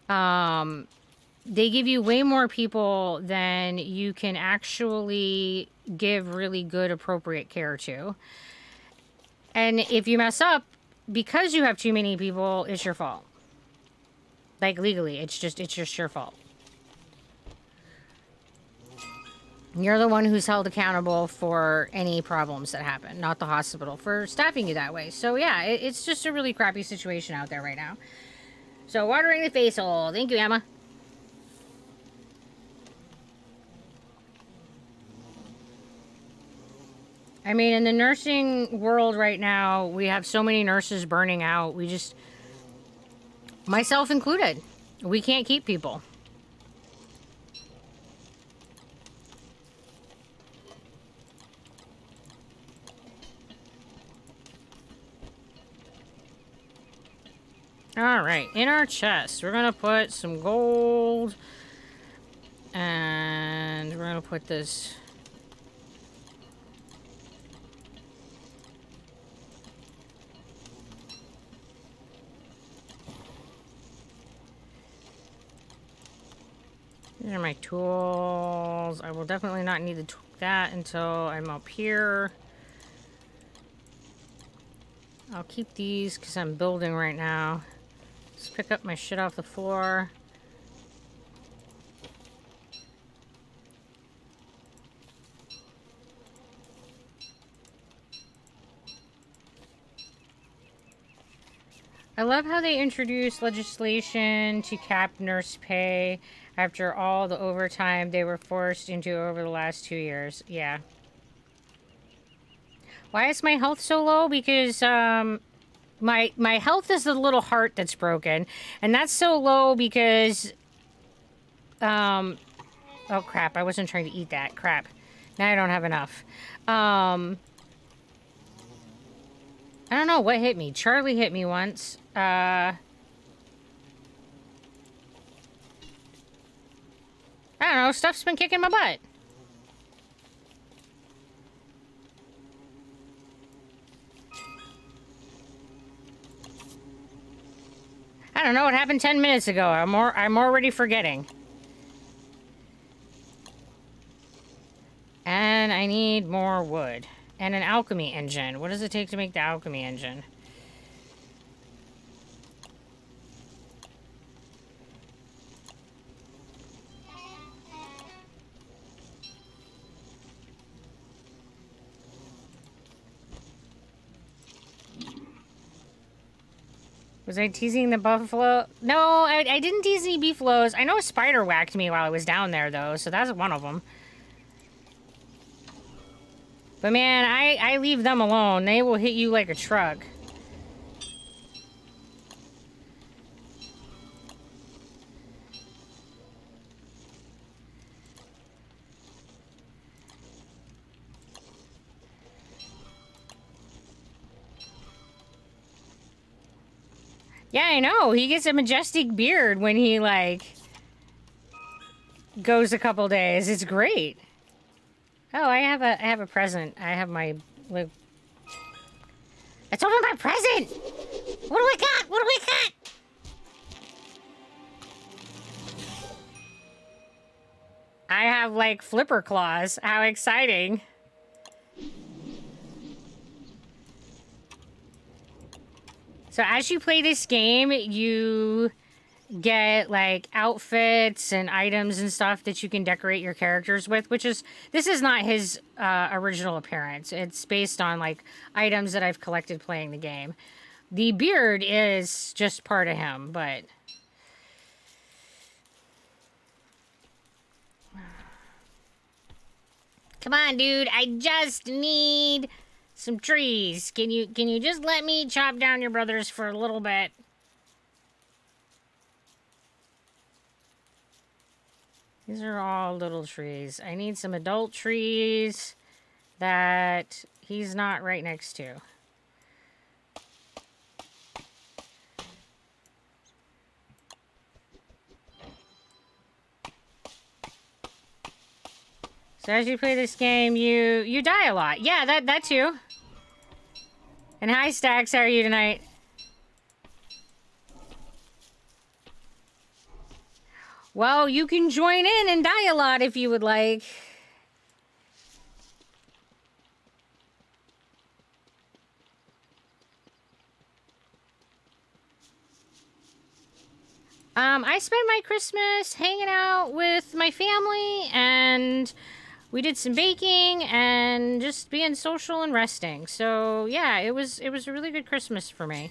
They give you way more people than you can actually give really good, appropriate care to. And if you mess up, because you have too many people, it's your fault. Like, legally, it's just your fault. You're the one who's held accountable for any problems that happen, not the hospital for staffing you that way. So yeah, it's just a really crappy situation out there right now. So watering the face hole. Thank you, Emma. I mean, in the nursing world right now, we have so many nurses burning out. We just, myself included, we can't keep people. All right, in our chest, we're gonna put some gold, and we're gonna put this. These are my tools. I will definitely not need that until I'm up here. I'll keep these because I'm building right now. Just pick up my shit off the floor. I love how they introduced legislation to cap nurse pay after all the overtime they were forced into over the last 2 years. Yeah. Why is my health so low? Because my health is the little heart that's broken, and that's so low because oh crap, I wasn't trying to eat that. Crap. Now I don't have enough. I don't know what hit me. Charlie hit me once. I don't know. Stuff's been kicking my butt. I don't know what happened 10 minutes ago. I'm already forgetting. And I need more wood. And an alchemy engine. What does it take to make the alchemy engine? Was I teasing the buffalo? No, I didn't tease any beefaloes. I know a spider whacked me while I was down there, though, so that's one of them. But man, I leave them alone. They will hit you like a truck. Yeah, I know. He gets a majestic beard when he, like, goes a couple days. It's great. Oh, I have a present. I have my... Like, let's open my present! What do we got? What do we got? I have, like, flipper claws. How exciting. So as you play this game, you get like outfits and items and stuff that you can decorate your characters with, which is, this is not his original appearance. It's based on like items that I've collected playing the game. The beard is just part of him, but... Come on, dude. I just need some trees. Can you just let me chop down your brothers for a little bit? These are all little trees. I need some adult trees that he's not right next to. So as you play this game, you die a lot. Yeah, that too. And hi, Stacks. How are you tonight? Well, you can join in and die a lot if you would like. I spent my Christmas hanging out with my family, and we did some baking and just being social and resting. So yeah, it was a really good Christmas for me.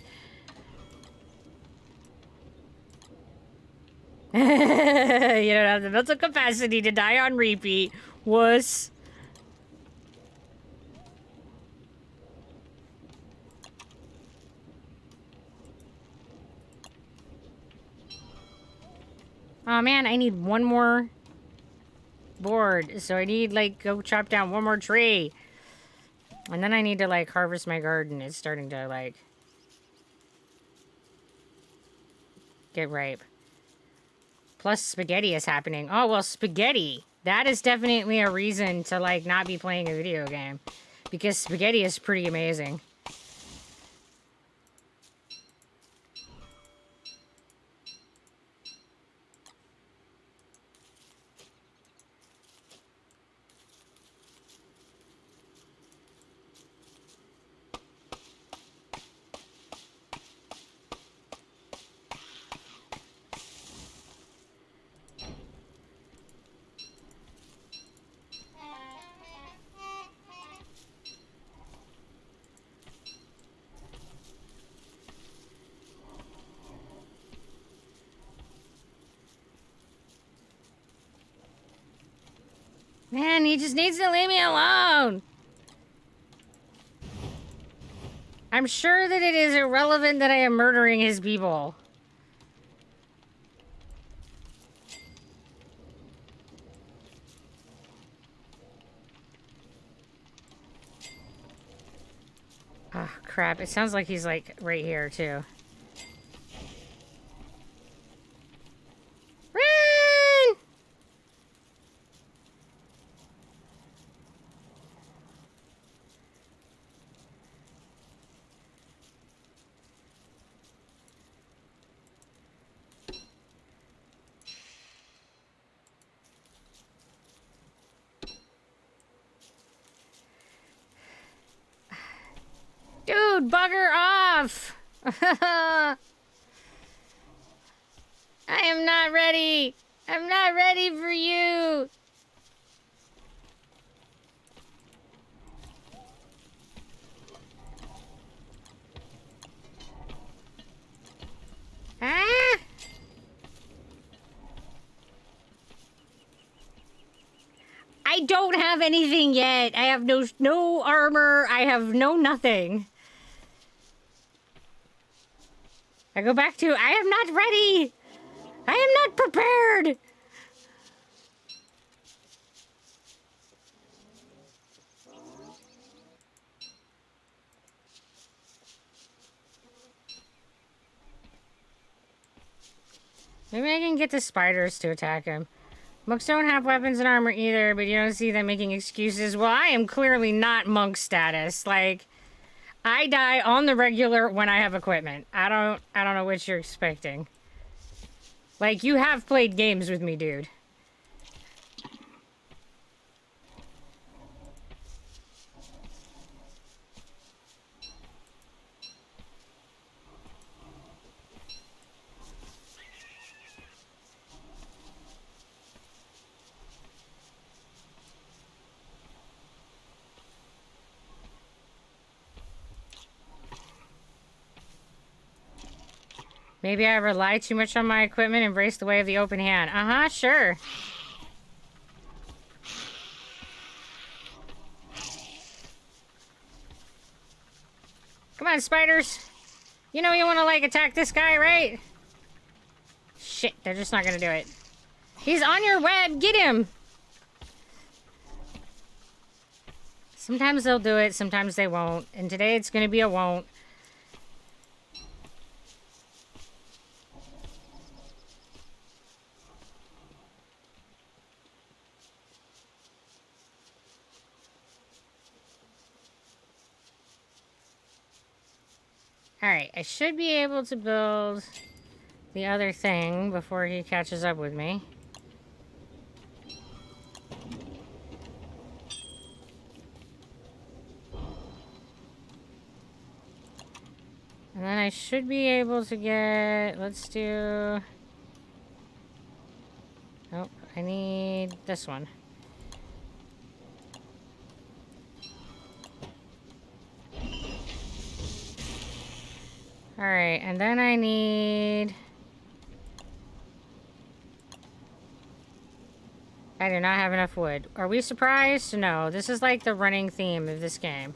You don't have the mental capacity to die on repeat. Wuss. Oh man, I need one more board. So I need, like, go chop down one more tree. And then I need to, like, harvest my garden. It's starting to, like, get ripe. Plus spaghetti is happening. Oh, well, spaghetti. That is definitely a reason to, like, not be playing a video game. Because spaghetti is pretty amazing. Man, he just needs to leave me alone. I'm sure that it is irrelevant that I am murdering his people. Oh, crap. It sounds like he's, like, right here, too. Run! Dude, bugger off! I am not ready! I'm not ready for you! don't have anything yet. I have no armor. I have no nothing. I go back to, I am not ready. I am not prepared. Maybe I can get the spiders to attack him. Monks don't have weapons and armor either, but you don't see them making excuses. Well, I am clearly not monk status. Like, I die on the regular when I have equipment. I don't know what you're expecting. Like, you have played games with me, dude. Maybe I rely too much on my equipment and embrace the way of the open hand. Uh-huh, sure. Come on, spiders. You know you want to, like, attack this guy, right? Shit, they're just not gonna do it. He's on your web! Get him! Sometimes they'll do it, sometimes they won't. And today it's gonna be a won't. Alright, I should be able to build the other thing before he catches up with me. And then I should be able to get... Let's do... Nope, I need this one. Alright, and then I need... I do not have enough wood. Are we surprised? No, this is like the running theme of this game.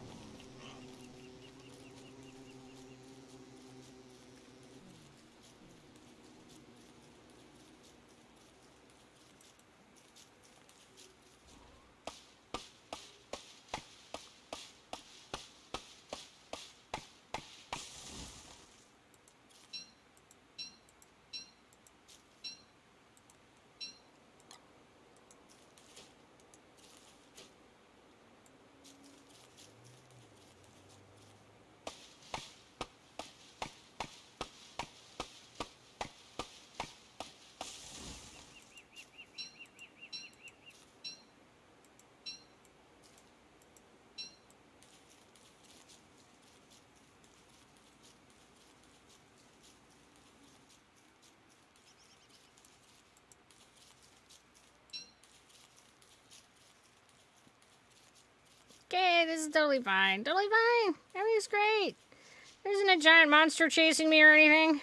Okay, this is totally fine. Totally fine. Everything's great. There isn't a giant monster chasing me or anything.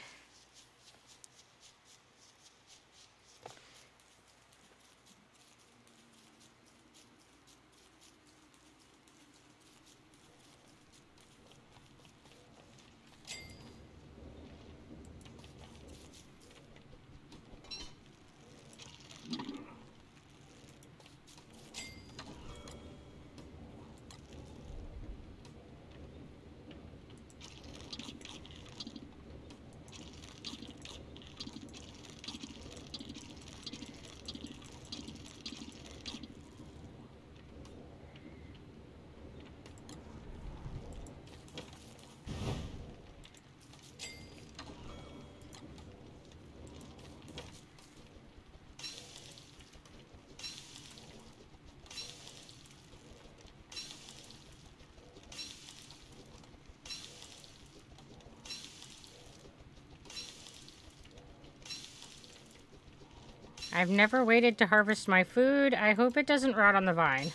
I've never waited to harvest my food. I hope it doesn't rot on the vine.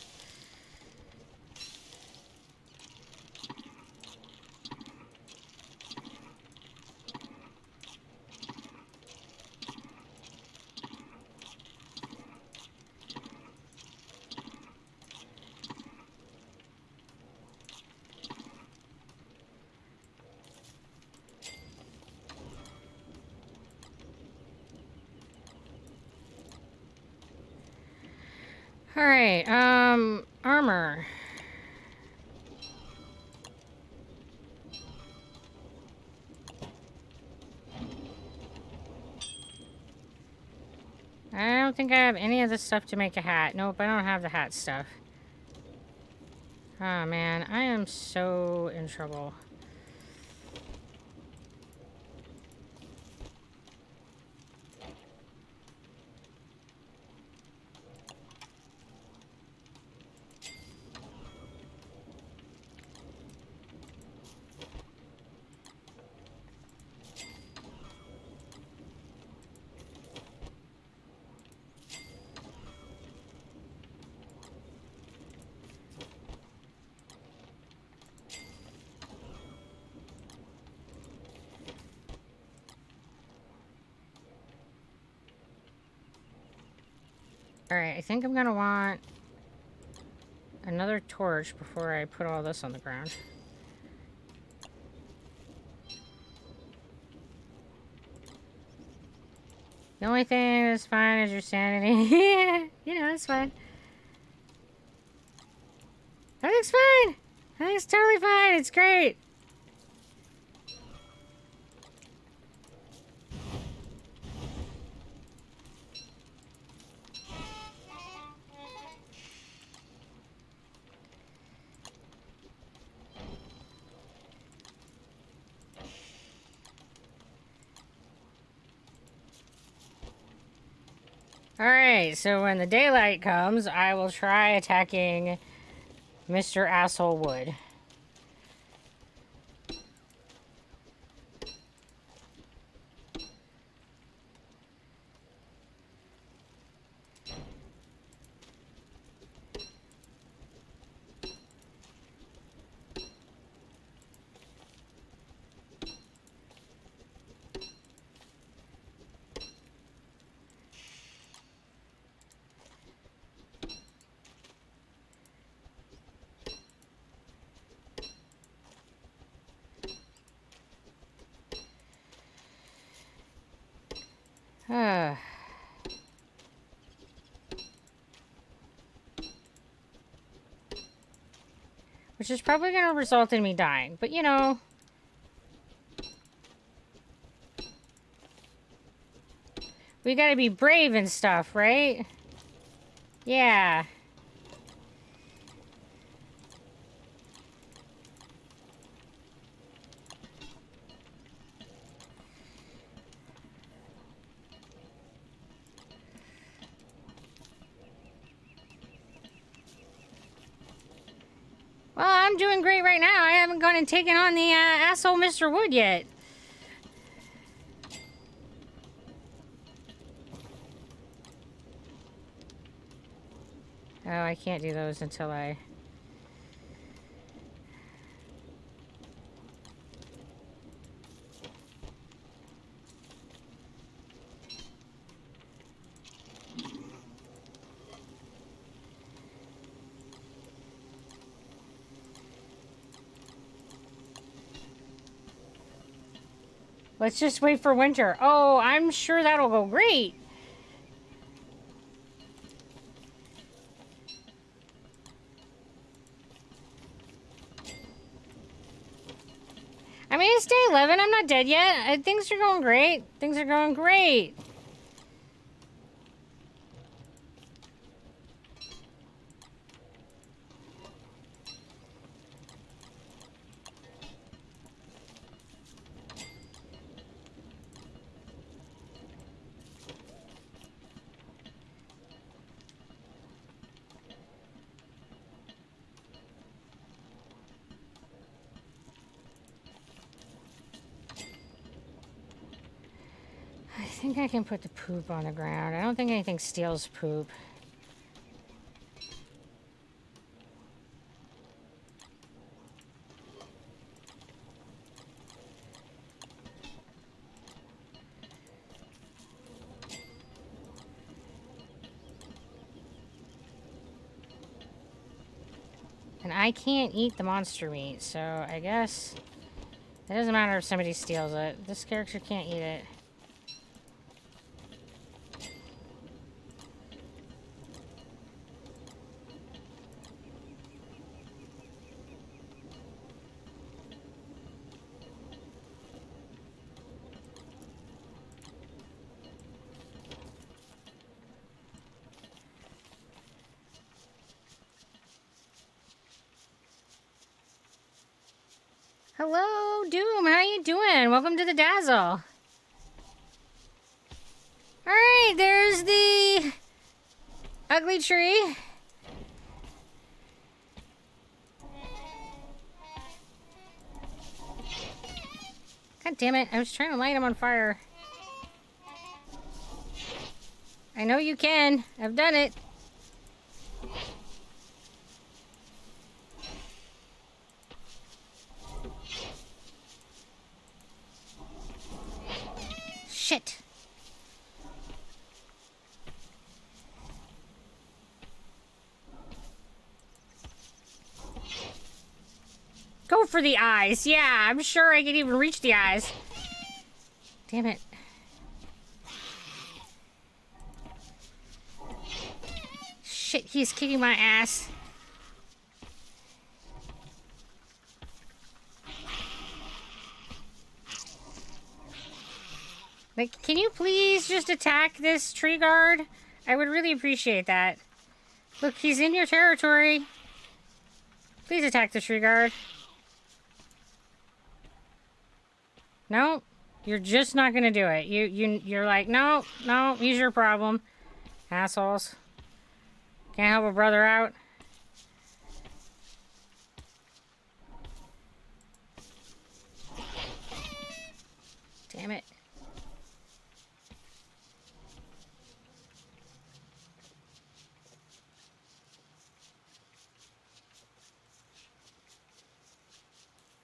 Alright, armor. I don't think I have any of the stuff to make a hat. Nope, I don't have the hat stuff. Oh man, I am so in trouble. Alright, I think I'm gonna want another torch before I put all this on the ground. The only thing that's fine is your sanity. You know, it's fine. Everything's fine. Everything's totally fine. It's great. Alright, so when the daylight comes, I will try attacking Mr. Asshole Wood. Which is probably going to result in me dying. But, you know, we got to be brave and stuff, right? Yeah. Well, I'm doing great right now. I haven't gone and taken on the asshole Mr. Wood yet. Oh, I can't do those until I... Let's just wait for winter. Oh, I'm sure that'll go great. I mean, it's day 11. I'm not dead yet. Things are going great. Things are going great. I think I can put the poop on the ground. I don't think anything steals poop. And I can't eat the monster meat, so I guess it doesn't matter if somebody steals it. This character can't eat it. Hello, Doom. How you doing? Welcome to the Dazzle. Alright, there's the ugly tree. God damn it, I was trying to light him on fire. I know you can. I've done it. Shit. Go for the eyes. Yeah, I'm sure I can even reach the eyes. Damn it. Shit, he's kicking my ass. Like, can you please just attack this tree guard? I would really appreciate that. Look, he's in your territory. Please attack the tree guard. No, you're just not gonna do it. You're like, no, he's your problem. Assholes. Can't help a brother out. Damn it.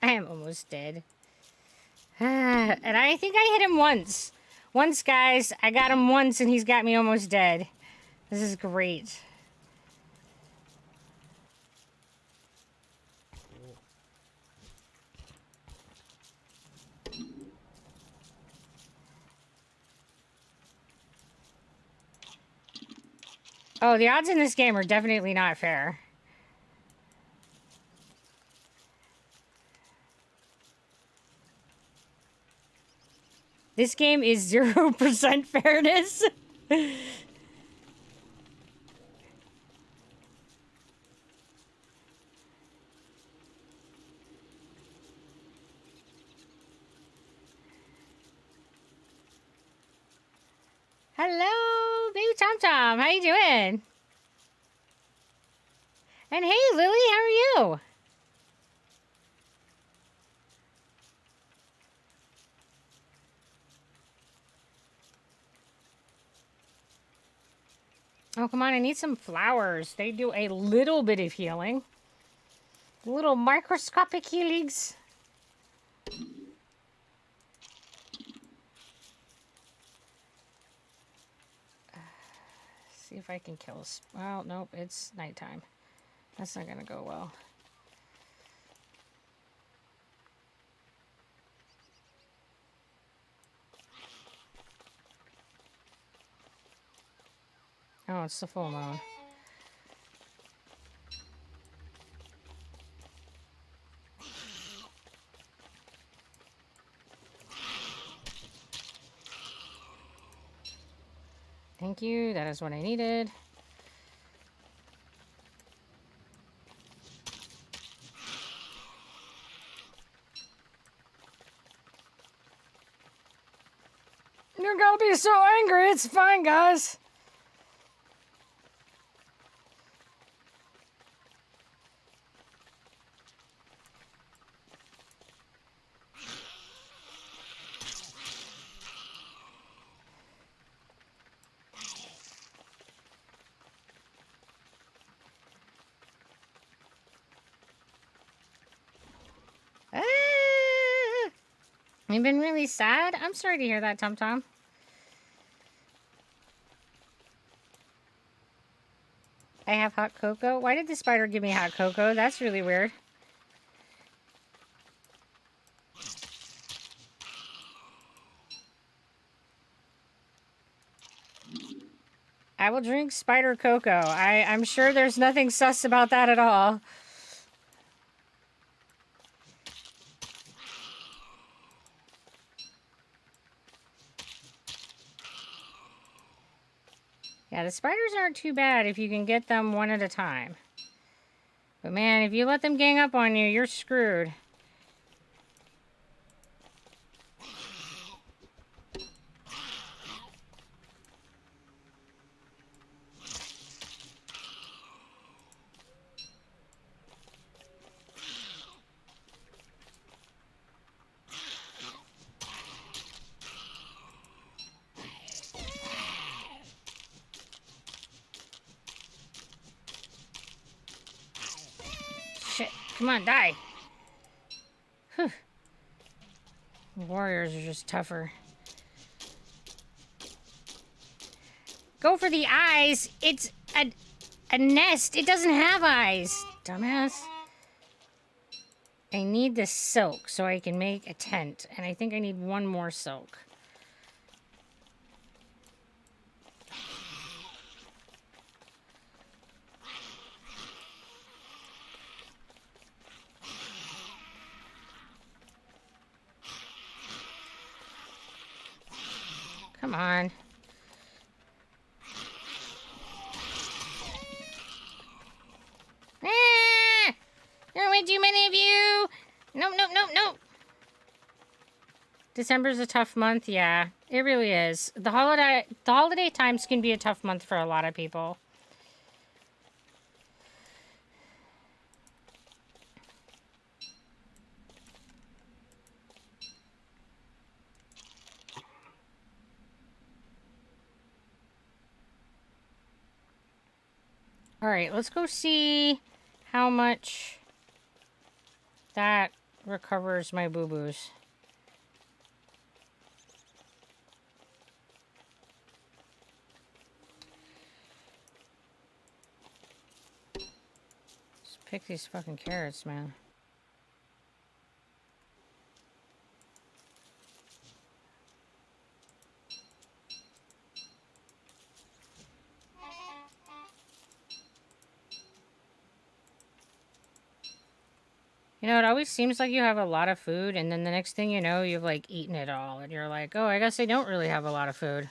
I am almost dead. And I think I hit him once. Once, guys. I got him once and he's got me almost dead. This is great. Oh, the odds in this game are definitely not fair. This game is 0% fairness. Hello, baby Tom Tom. How you doing? And hey, Lily, how are you? Oh, come on. I need some flowers. They do a little bit of healing. Little microscopic healings. See if I can kill us. Well, nope. It's nighttime. That's not going to go well. Oh, it's the full moon. Thank you. That is what I needed. You're gonna be so angry. It's fine, guys. You've been really sad? I'm sorry to hear that, Tom Tom. I have hot cocoa. Why did the spider give me hot cocoa? That's really weird. I will drink spider cocoa. I'm sure there's nothing sus about that at all. Yeah, the spiders aren't too bad if you can get them one at a time. But man, if you let them gang up on you, you're screwed. Come on, die. Whew. Warriors are just tougher. Go for the eyes. It's a nest. It doesn't have eyes. Dumbass. I need the silk so I can make a tent. And I think I need one more silk. Come on. Ah! There are way too many of you. Nope, nope, nope, nope. December's a tough month, yeah. It really is. The holiday times can be a tough month for a lot of people. All right, let's go see how much that recovers my boo-boos. Just pick these fucking carrots, man. You know, it always seems like you have a lot of food, and then the next thing you know, you've, like, eaten it all. And you're like, oh, I guess I don't really have a lot of food.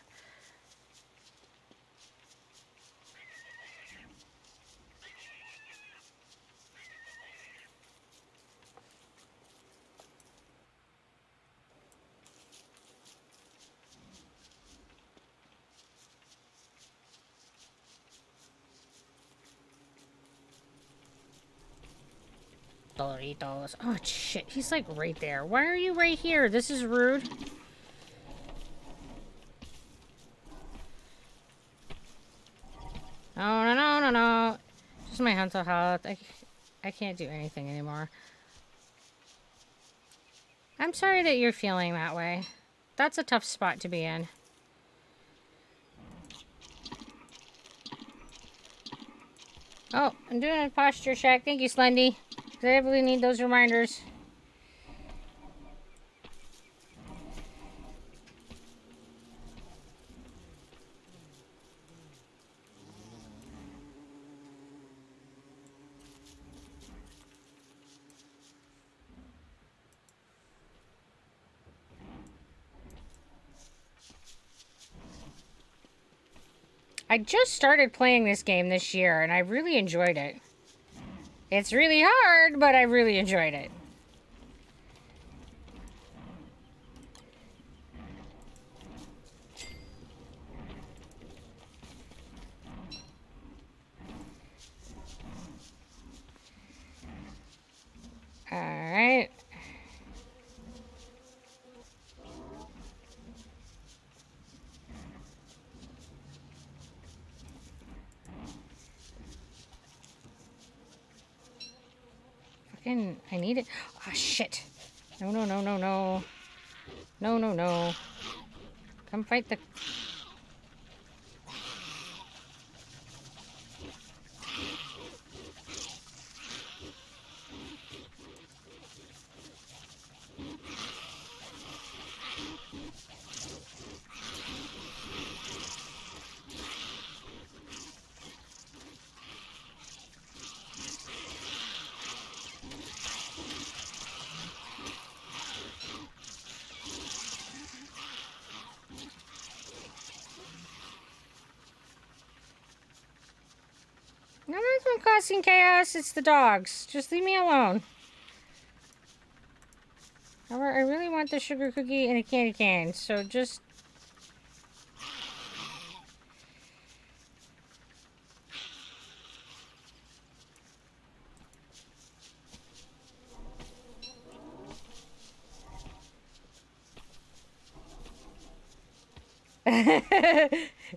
Doritos. Oh, shit. He's, like, right there. Why are you right here? This is rude. No, no, no, no, no. Just my mental health. I can't do anything anymore. I'm sorry that you're feeling that way. That's a tough spot to be in. Oh, I'm doing a posture check. Thank you, Slendy. I really need those reminders. I just started playing this game this year, and I really enjoyed it. It's really hard, but I really enjoyed it. Alright. I need it. Ah, shit. No, no, no, no, no. No, no, no. Come fight the... No one's been causing chaos. It's the dogs. Just leave me alone. However, I really want the sugar cookie and a candy cane, so just...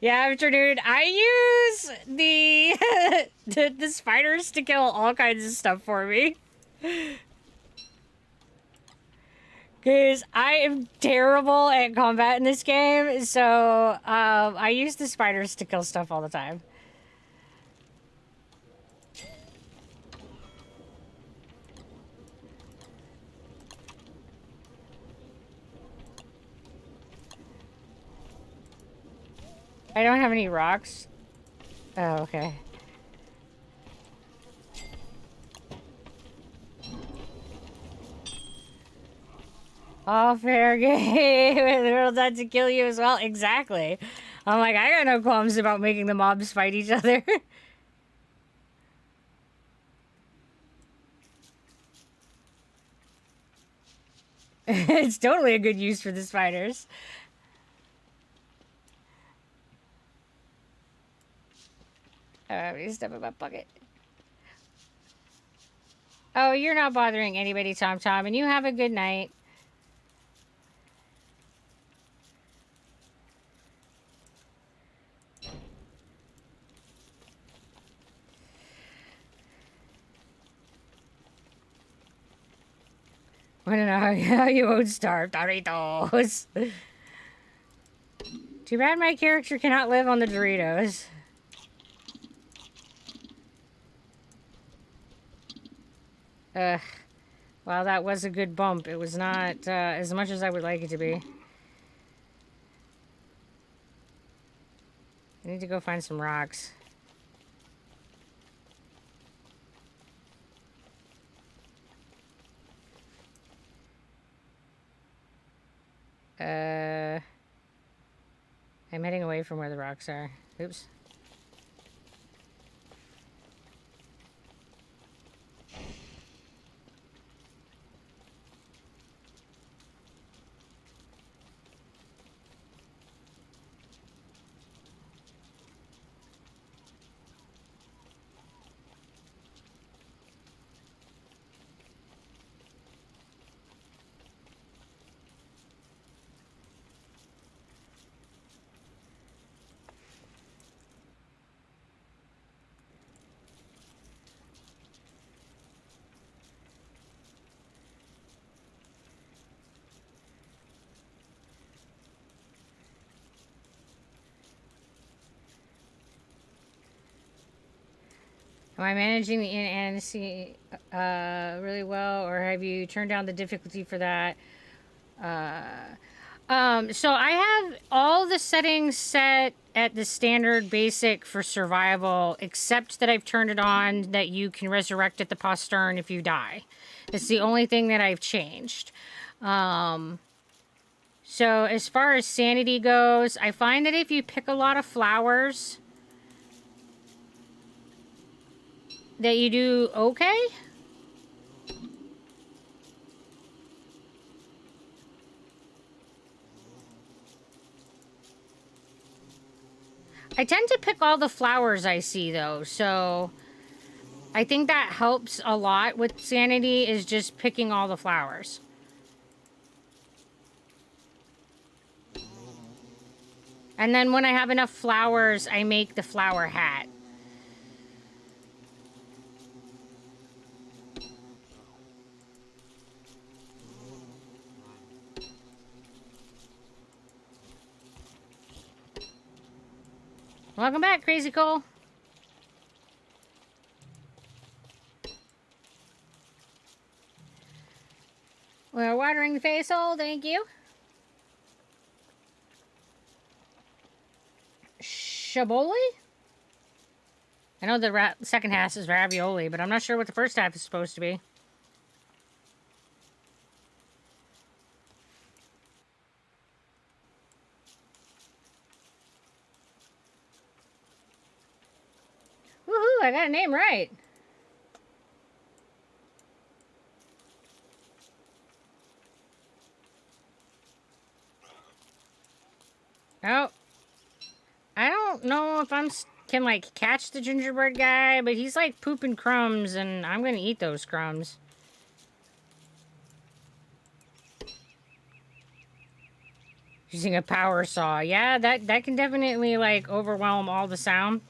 Yeah, afternoon. I use the, the spiders to kill all kinds of stuff for me. Because I am terrible at combat in this game, so I use the spiders to kill stuff all the time. I don't have any rocks. Oh, okay. All fair game. The world's out to kill you as well. Exactly. I'm like, I got no qualms about making the mobs fight each other. It's totally a good use for the spiders. I don't have any stuff in my pocket. Oh, you're not bothering anybody, Tom Tom, and you have a good night. I don't know how you won't starve, Doritos. Too bad my character cannot live on the Doritos. Ugh. Well, that was a good bump. It was not as much as I would like it to be. I need to go find some rocks. I'm heading away from where the rocks are. Oops. Am I managing the fantasy really well, or have you turned down the difficulty for that? So I have all the settings set at the standard basic for survival, except that I've turned it on that you can resurrect at the postern if you die. It's the only thing that I've changed. So as far as sanity goes, I find that if you pick a lot of flowers, that you do okay. I tend to pick all the flowers I see, though, so I think that helps a lot with sanity, is just picking all the flowers. And then when I have enough flowers, I make the flower hat. Welcome back, Crazy Cole. We're watering the face hole, thank you. Shaboli? I know the second half is ravioli, but I'm not sure what the first half is supposed to be. Woohoo, I got a name right. Oh. I don't know if can, like, catch the gingerbread guy, but he's, like, pooping crumbs, and I'm gonna eat those crumbs. Using a power saw. Yeah, that can definitely, like, overwhelm all the sound.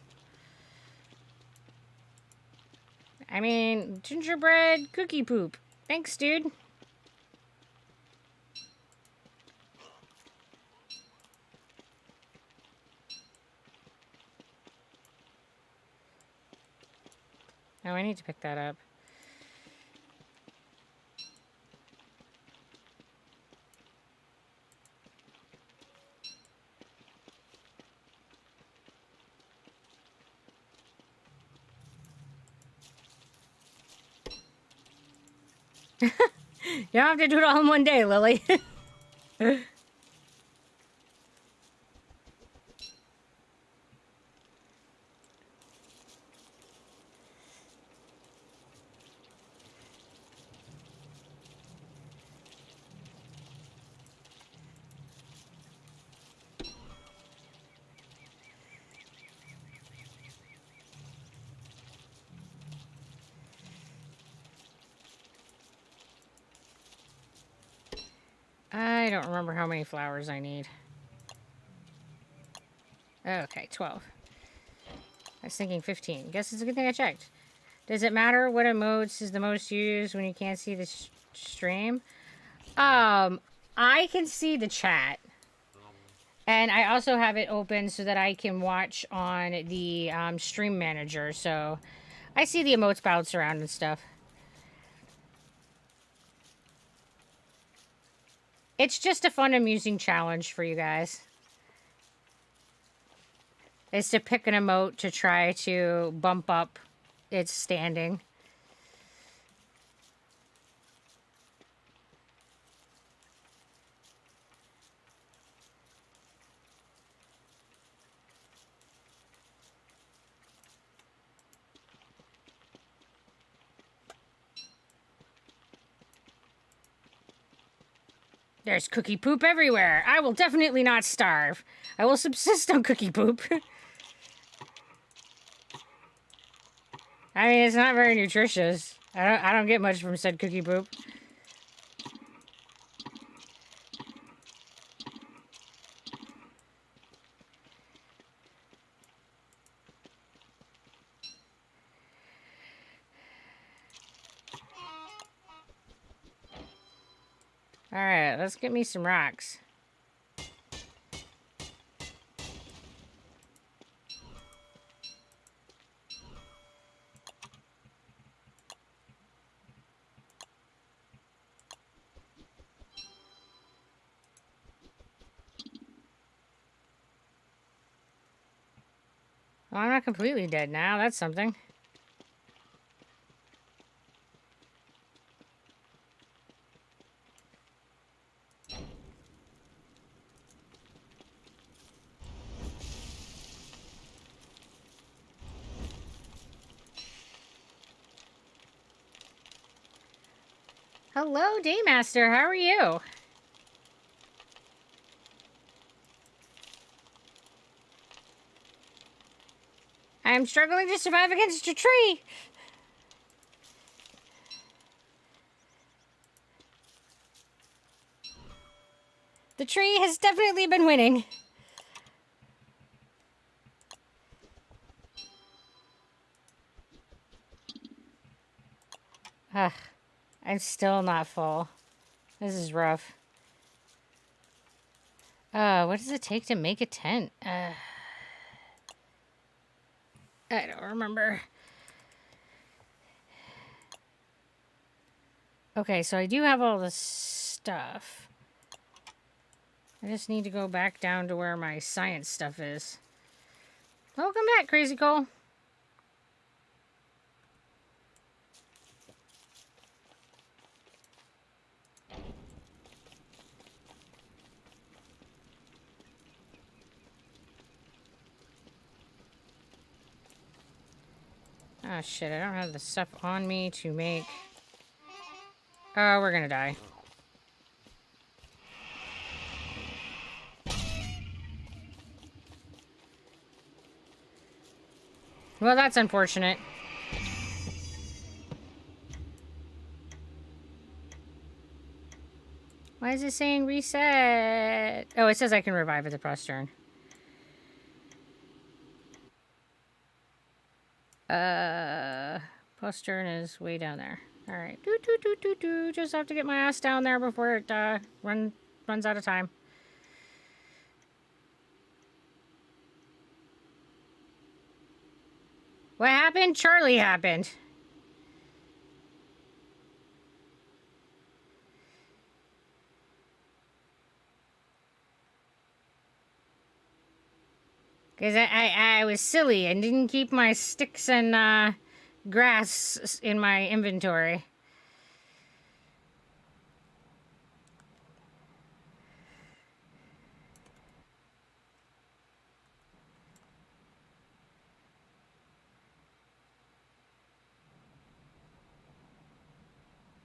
I mean, gingerbread cookie poop. Thanks, dude. Oh, I need to pick that up. You don't have to do it all in one day, Lily. I don't remember how many flowers I need. Okay, 12. I was thinking 15. Guess it's a good thing I checked. Does it matter what emotes is the most used when you can't see the stream? I can see the chat. And I also have it open so that I can watch on the stream manager. So I see the emotes bounce around and stuff. It's just a fun, amusing challenge for you guys. It's to pick an emote to try to bump up its standing. There's cookie poop everywhere. I will definitely not starve. I will subsist on cookie poop. I mean, it's not very nutritious. I don't get much from said cookie poop. Alright, let's get me some rocks. Well, I'm not completely dead now. That's something. Hello, Daymaster. How are you? I'm struggling to survive against a tree. The tree has definitely been winning. Ugh, I'm still not full. This is rough. What does it take to make a tent? I don't remember. Okay, so I do have all this stuff. I just need to go back down to where my science stuff is. Welcome back, Crazy Cole. Ah, shit, I don't have the stuff on me to make... Oh, we're gonna die. Well, that's unfortunate. Why is it saying reset? Oh, it says I can revive at the press turn. Postern is way down there. All right. Do do do do do. Just have to get my ass down there before it runs out of time. What happened? Charlie happened. Because I was silly and didn't keep my sticks and grass in my inventory.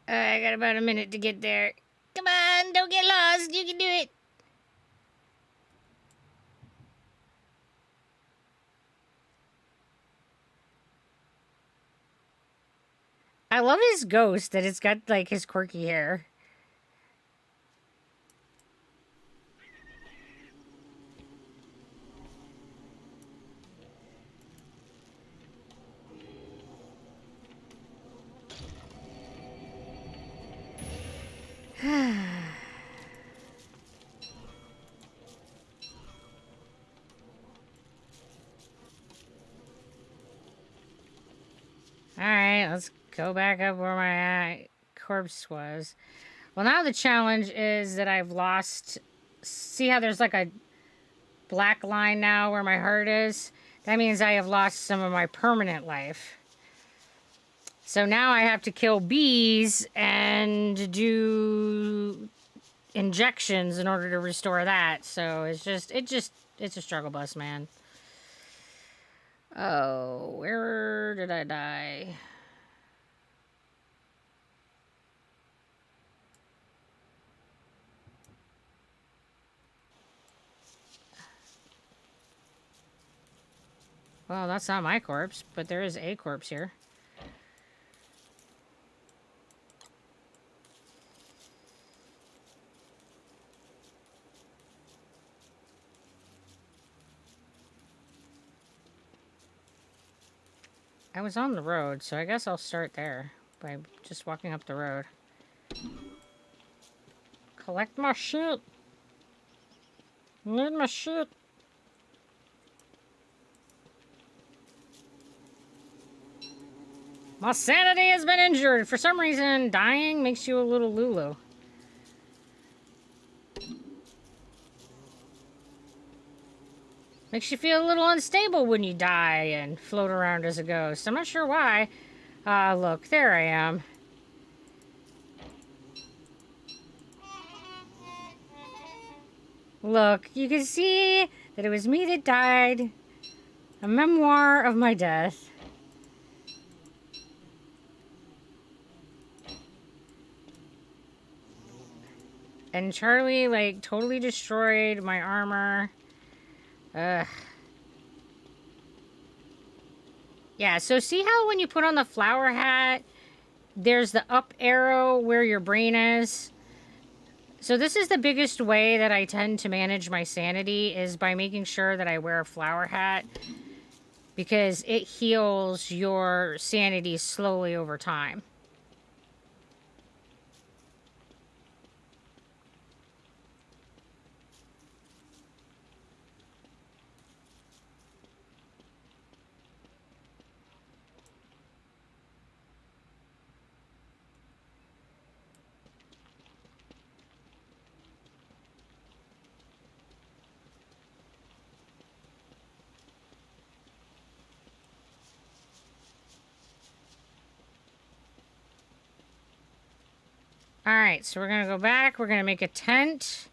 I got about a minute to get there. Come on, don't get lost. You can do it. I love his ghost that it's got like his quirky hair. Alright, let's go back up where my corpse was. Well, now the challenge is that I've lost... See how there's like a black line now where my heart is? That means I have lost some of my permanent life. So now I have to kill bees and do injections in order to restore that. So it's a struggle bus, man. Oh, where did I die? Well, that's not my corpse, but there is a corpse here. I was on the road, so I guess I'll start there by just walking up the road. Collect my shit. Need my shit. My sanity has been injured. For some reason, dying makes you a little Lulu. Makes you feel a little unstable when you die and float around as a ghost. I'm not sure why. Look, there I am. Look, you can see that it was me that died. A memoir of my death. And Charlie, like, totally destroyed my armor. Ugh. Yeah, so see how when you put on the flower hat, there's the up arrow where your brain is? So this is the biggest way that I tend to manage my sanity is by making sure that I wear a flower hat. Because it heals your sanity slowly over time. Alright, so we're going to go back. We're going to make a tent.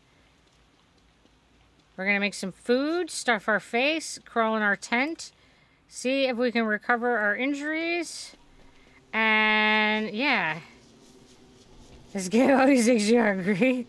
We're going to make some food, stuff our face, crawl in our tent. See if we can recover our injuries. And, yeah. This game always makes you hungry.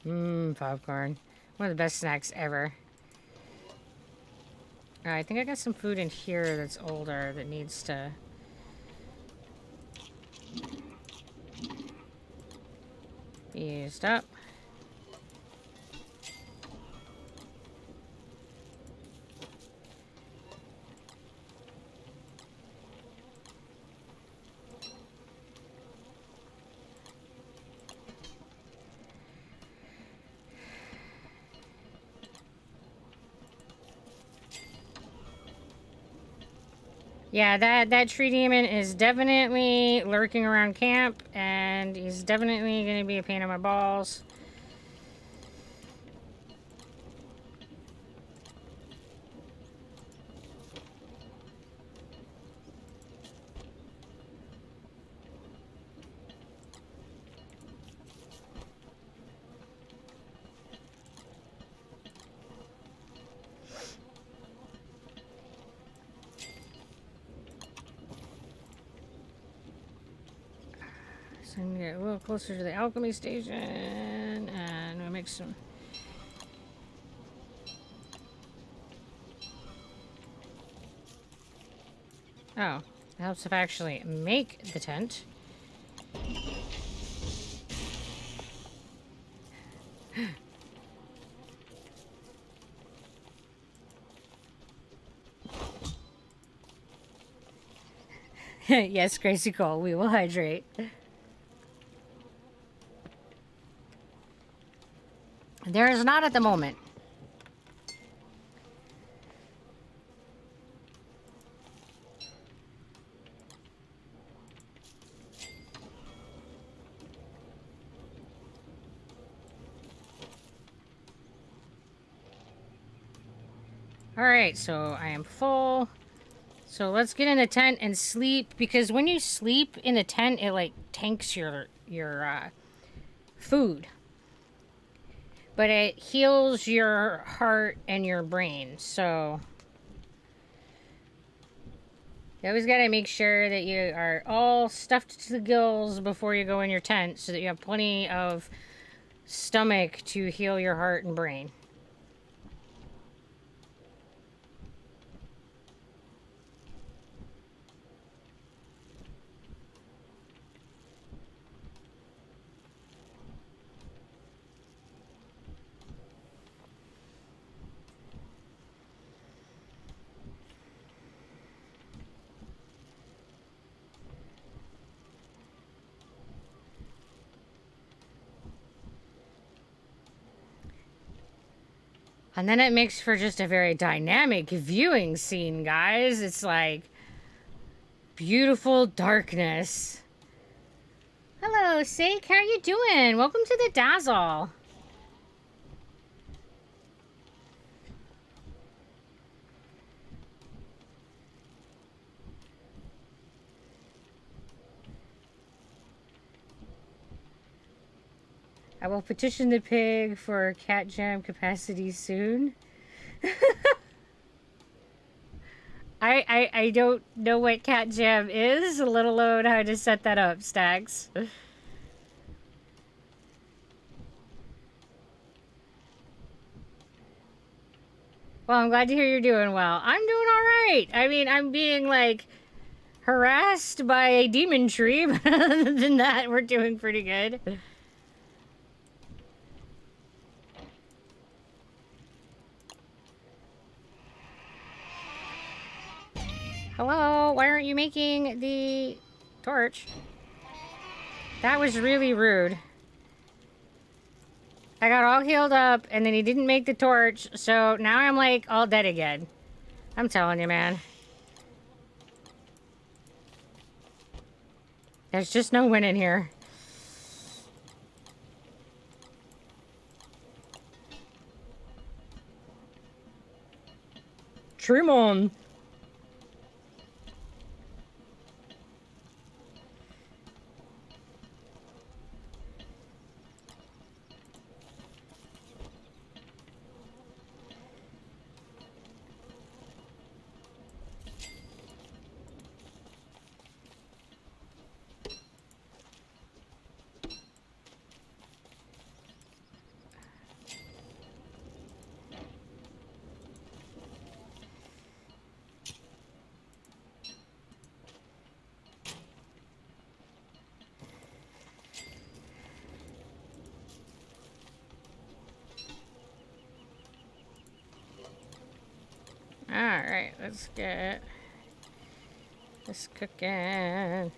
Popcorn. One of the best snacks ever. Alright, I think I got some food in here that's older that needs to... be used up. Yeah, that tree demon is definitely lurking around camp, and he's definitely going to be a pain in my balls. So I'm gonna get a little closer to the alchemy station, and we'll make some... Oh, it helps if I actually make the tent. Yes, Gracie Cole, we will hydrate. There is not at the moment. Alright, so I am full. So let's get in the tent and sleep, because when you sleep in the tent, it like tanks your food. But it heals your heart and your brain, so you always gotta make sure that you are all stuffed to the gills before you go in your tent, so that you have plenty of stomach to heal your heart and brain. And then it makes for just a very dynamic viewing scene, guys. It's like beautiful darkness. Hello, Sake. How are you doing? Welcome to the Dazzle. I will petition the pig for cat jam capacity soon. I don't know what cat jam is, let alone how to set that up, Stacks. Well, I'm glad to hear you're doing well. I'm doing alright. I mean, I'm being, like, harassed by a demon tree, but other than that, we're doing pretty good. Hello, why aren't you making the torch? That was really rude. I got all healed up, and then he didn't make the torch, so now I'm, like, all dead again. I'm telling you, man. There's just no winning here. Tremon. let's get this cooking.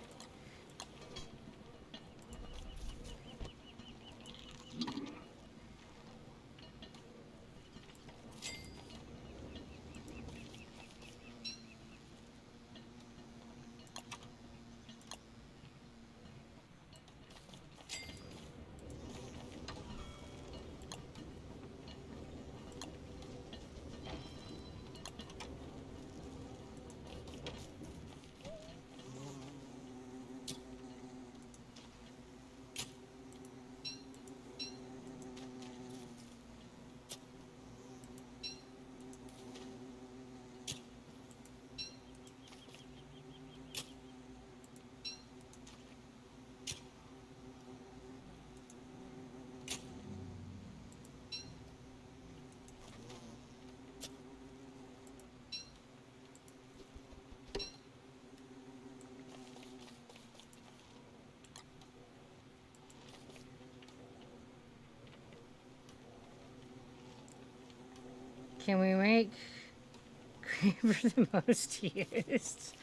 Can we make for the most used?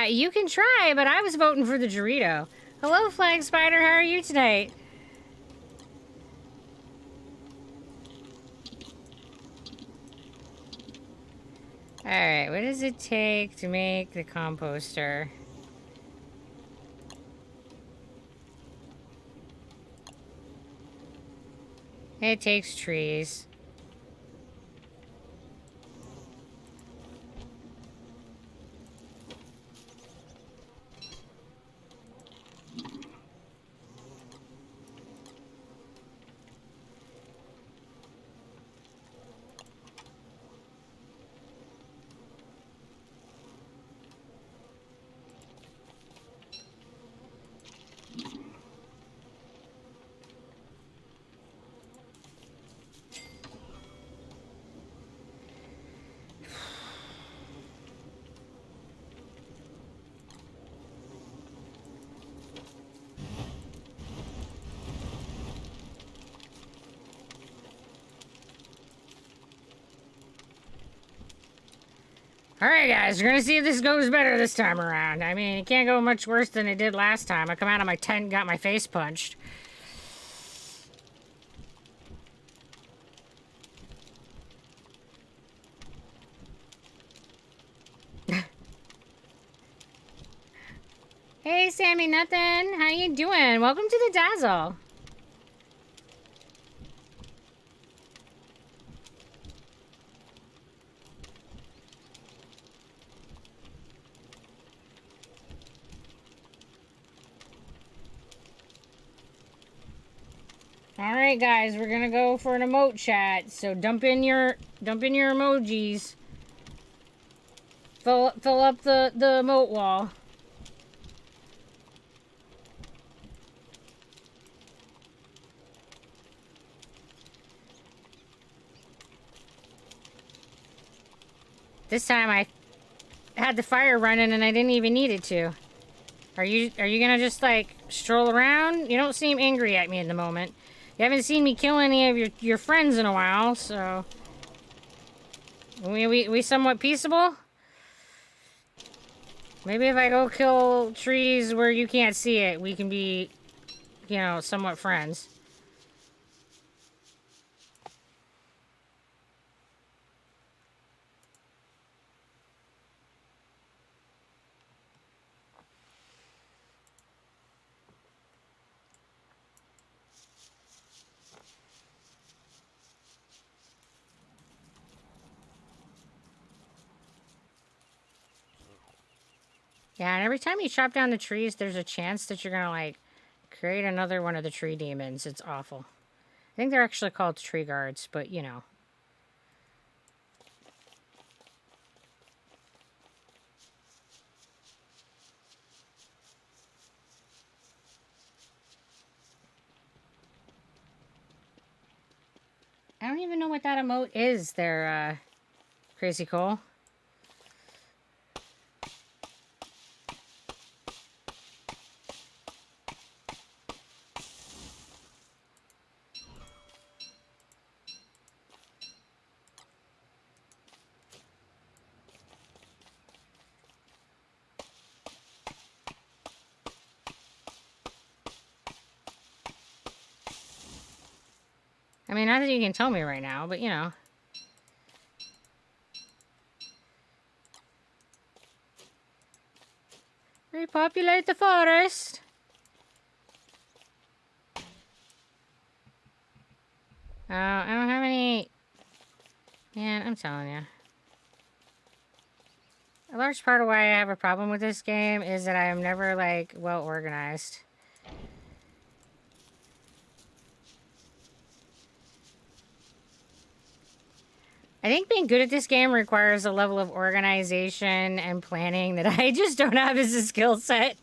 You can try, but I was voting for the Dorito. Hello, Flag Spider. How are you tonight? Alright, what does it take to make the composter? It takes trees. Alright guys, we're gonna see if this goes better this time around. I mean, it can't go much worse than it did last time. I come out of my tent and got my face punched. Hey Sammy Nothing, how you doing? Welcome to the Dazzle. Alright guys, we're gonna go for an emote chat. So dump in your emojis. Fill up the emote wall. This time I had the fire running and I didn't even need it to. Are you gonna just like stroll around? You don't seem angry at me at the moment. You haven't seen me kill any of your friends in a while, so we somewhat peaceable. Maybe if I go kill trees where you can't see it, we can be, you know, somewhat friends. Yeah, and every time you chop down the trees, there's a chance that you're gonna, like, create another one of the tree demons. It's awful. I think they're actually called tree guards, but, you know. I don't even know what that emote is there, Crazy Cole. I mean, not that you can tell me right now, but you know. Repopulate the forest. Oh, I don't have any... Man, I'm telling you. A large part of why I have a problem with this game is that I am never, like, well organized. I think being good at this game requires a level of organization and planning that I just don't have as a skill set.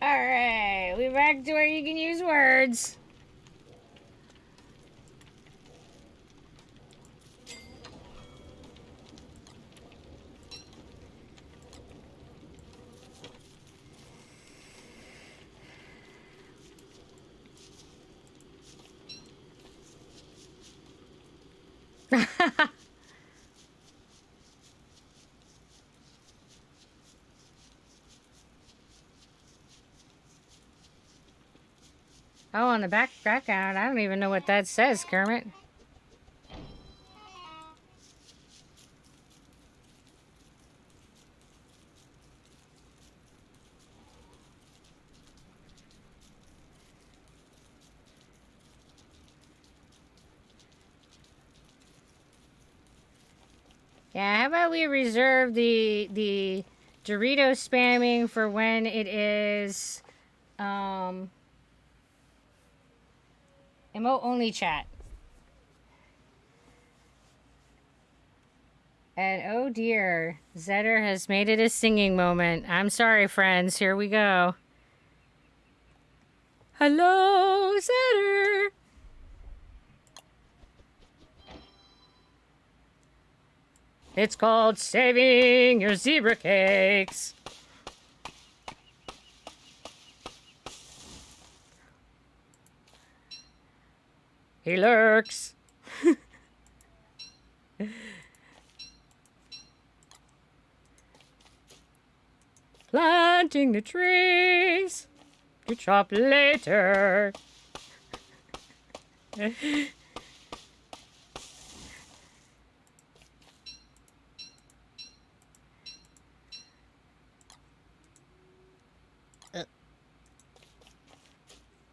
Alright, we're back to where you can use words. Oh, on the background, I don't even know what that says, Kermit. Yeah, how about we reserve the Dorito spamming for when it is emote only chat. And oh dear, Zedder has made it a singing moment. I'm sorry, friends. Here we go. Hello, Zedder. It's called Saving Your Zebra Cakes. He lurks. Planting the trees to chop later.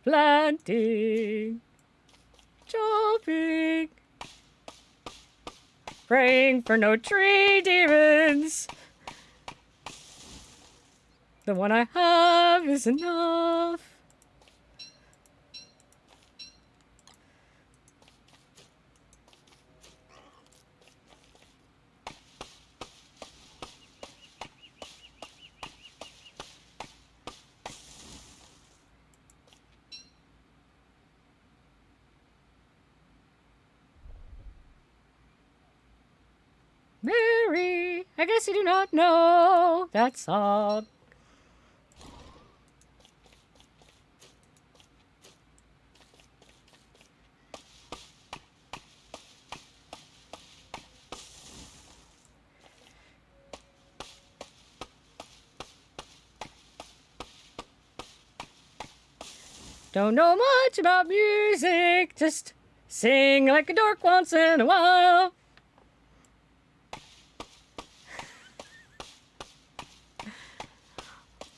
Planting, chopping, praying for no tree demons. The one I have is enough. Mary, I guess you do not know that song. Don't know much about music, just sing like a dork once in a while.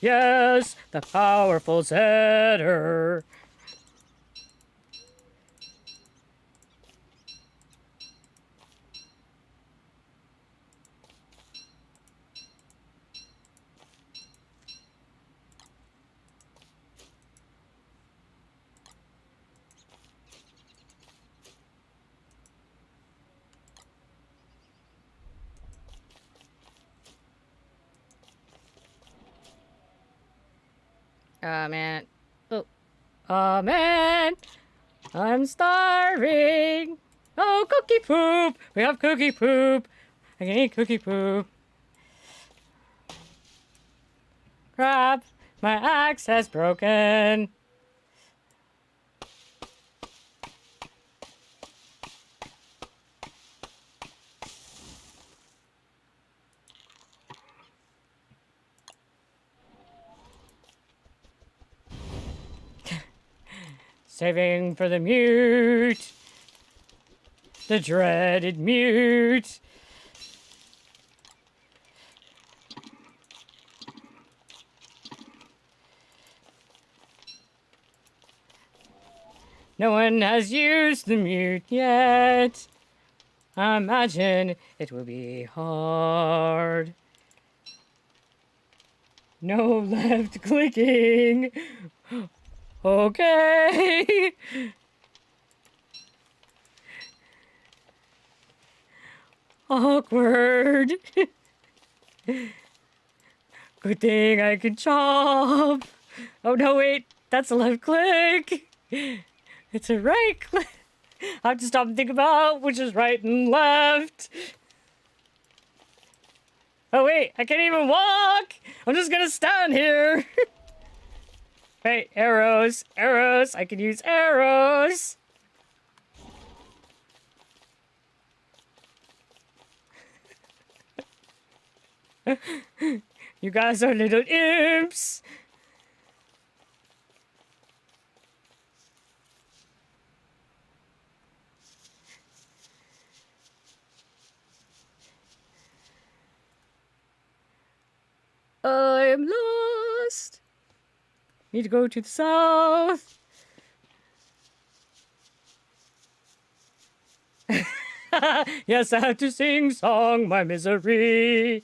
Yes, the powerful Zedder. Man. Oh, man. I'm starving. Oh, cookie poop. We have cookie poop. I can eat cookie poop. Crap. My axe has broken. Saving for the mute. The dreaded mute. No one has used the mute yet. I imagine it will be hard. No left clicking. Okay. Awkward. Good thing I can chop. Oh no, wait. That's a left click. It's a right click. I have to stop and think about which is right and left. Oh wait, I can't even walk. I'm just gonna stand here. Hey, arrows, arrows. I can use arrows. You guys are little imps. I am lost. Need to go to the south. Yes, I have to sing song my misery.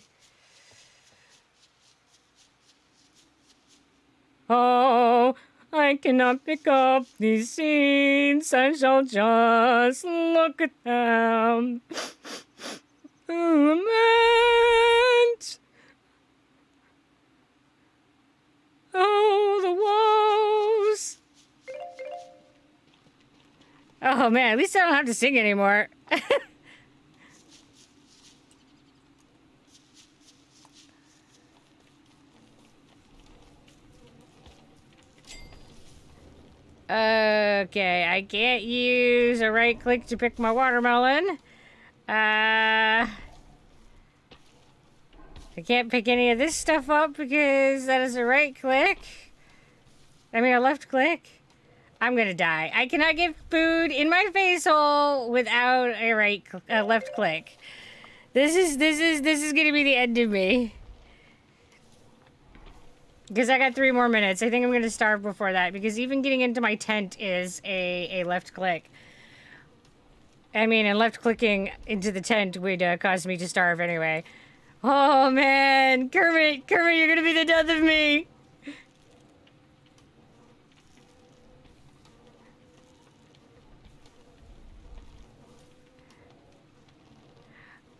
Oh, I cannot pick up these scenes. I shall just look at them. Lament. Oh, the woes. Oh man, at least I don't have to sing anymore. Okay, I can't use a right click to pick my watermelon. I can't pick any of this stuff up because that is a right click. I mean a left click. I'm gonna die. I cannot get food in my face hole without a left click. This is gonna be the end of me. Because I got 3 more minutes. I think I'm gonna starve before that because even getting into my tent is a left click. I mean, and left clicking into the tent would cause me to starve anyway. Oh man, Kermit, you're gonna be the death of me.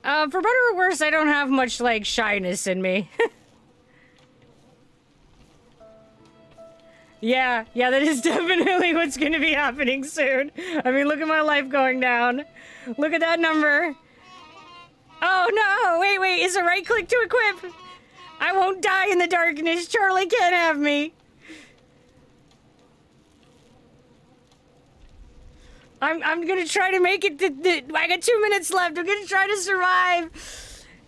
For better or worse, I don't have much like shyness in me. Yeah, that is definitely what's gonna be happening soon. I mean, look at my life going down. Look at that number. Oh no, wait, is a right click to equip? I won't die in the darkness. Charlie can't have me. I'm gonna try to make it. I got 2 minutes left. I'm gonna try to survive.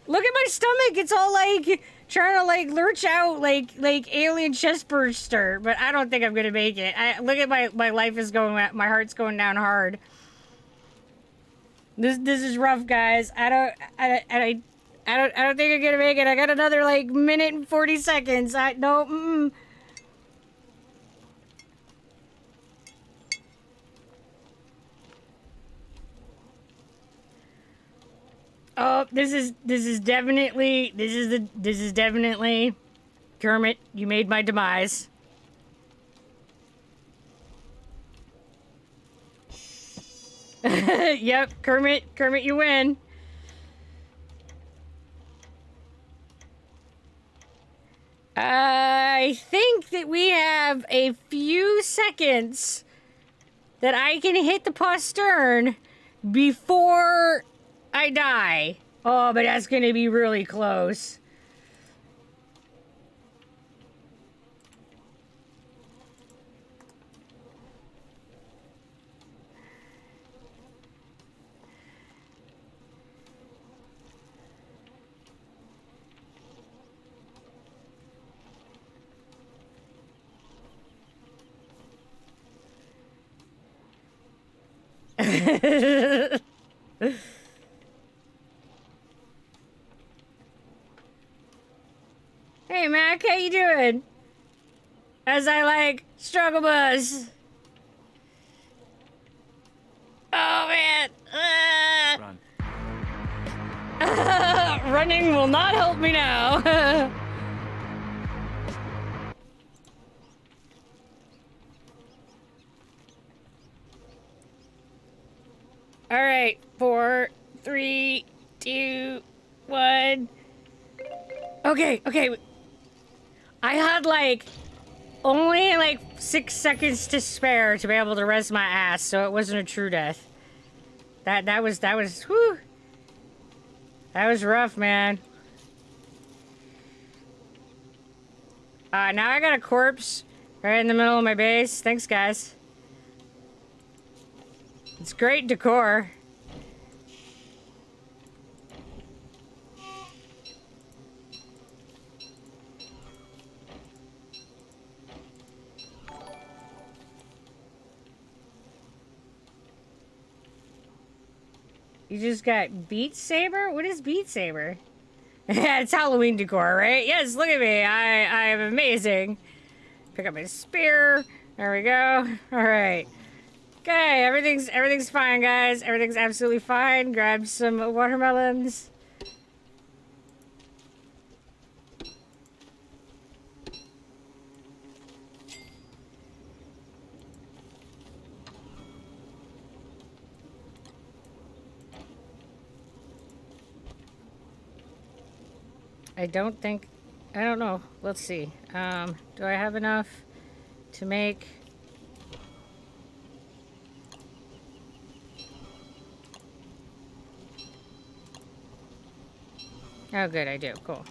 Look at my stomach. It's all like trying to like lurch out like alien chest burster, but I don't think I'm gonna make it. Look at my life is going. My heart's going down hard. This is rough, guys. I don't think I'm gonna make it. I got another like minute and 40 seconds. No. Oh, this is definitely Kermit, you made my demise. Yep, Kermit, you win. I think that we have a few seconds that I can hit the postern before I die. Oh, but that's gonna be really close. Hey, Mac, how you doing? As I like struggle bus. Oh man. Run. Running will not help me now. All right, 4, 3, 2, 1. Okay. I had like only like 6 seconds to spare to be able to res my ass, so it wasn't a true death. That was whew. That was rough, man. Now I got a corpse right in the middle of my base. Thanks, guys. It's great decor. You just got Beat Saber? What is Beat Saber? Yeah, it's Halloween decor, right? Yes, look at me. I am amazing. Pick up my spear. There we go. All right. Okay, everything's fine, guys. Everything's absolutely fine. Grab some watermelons. I don't know. Let's see. Do I have enough to make... Oh, good, I do. Cool.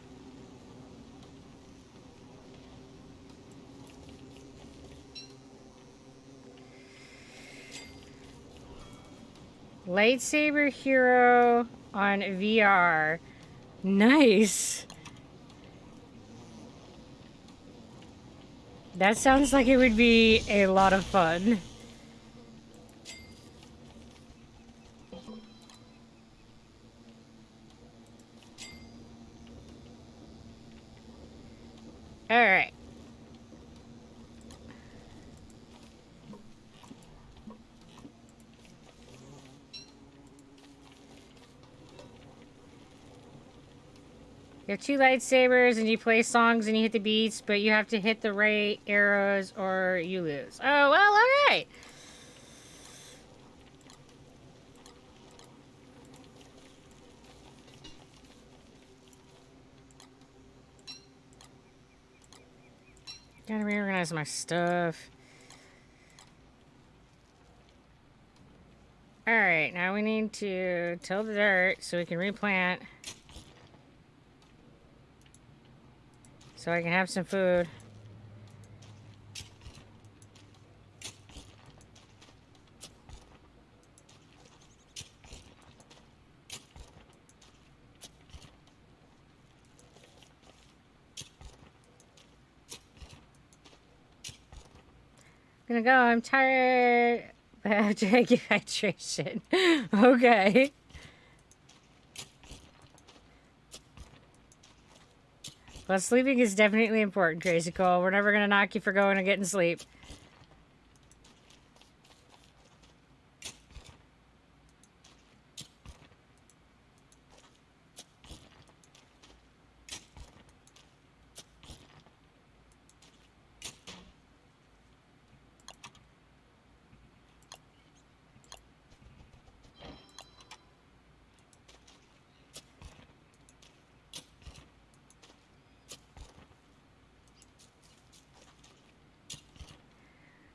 Lightsaber Hero on VR. Nice. That sounds like it would be a lot of fun. All right. You have 2 lightsabers and you play songs and you hit the beats, but you have to hit the right arrows or you lose. Oh, well, all right. Gotta reorganize my stuff. Alright, now we need to till the dirt so we can replant. So I can have some food. Gonna go, I'm tired. I have to get hydration. Okay. Well, sleeping is definitely important, Crazy Cole. We're never gonna knock you for going and getting sleep.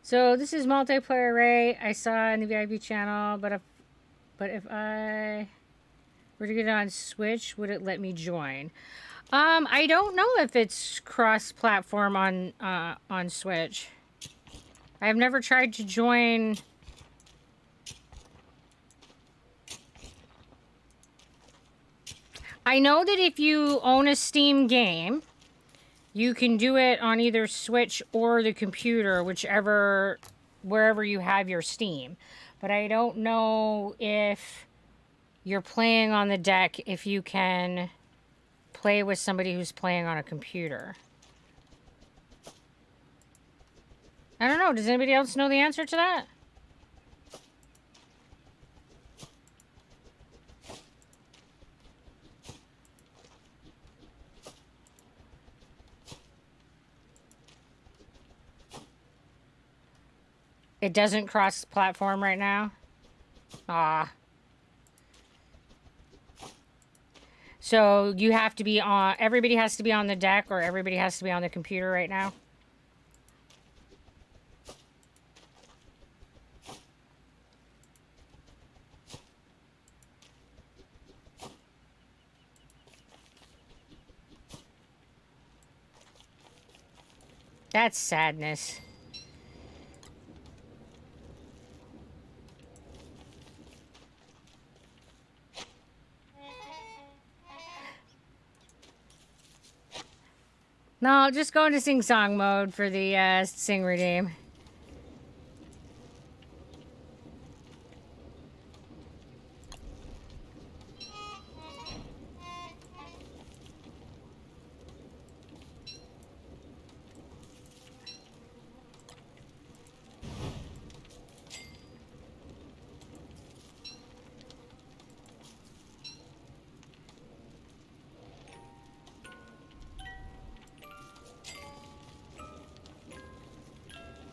So this is multiplayer array I saw in the VIP channel, but if I were to get it on Switch, would it let me join? I don't know if it's cross-platform on Switch. I have never tried to join. I know that if you own a Steam game, you can do it on either Switch or the computer, wherever you have your Steam. but I don't know if you're playing on the deck if you can play with somebody who's playing on a computer. I don't know. Does anybody else know the answer to that? It doesn't cross platform right now? Ah. So you have to be on, everybody has to be on the deck or everybody has to be on the computer right now? That's sadness. No, just go into sing-song mode for the sing redeem.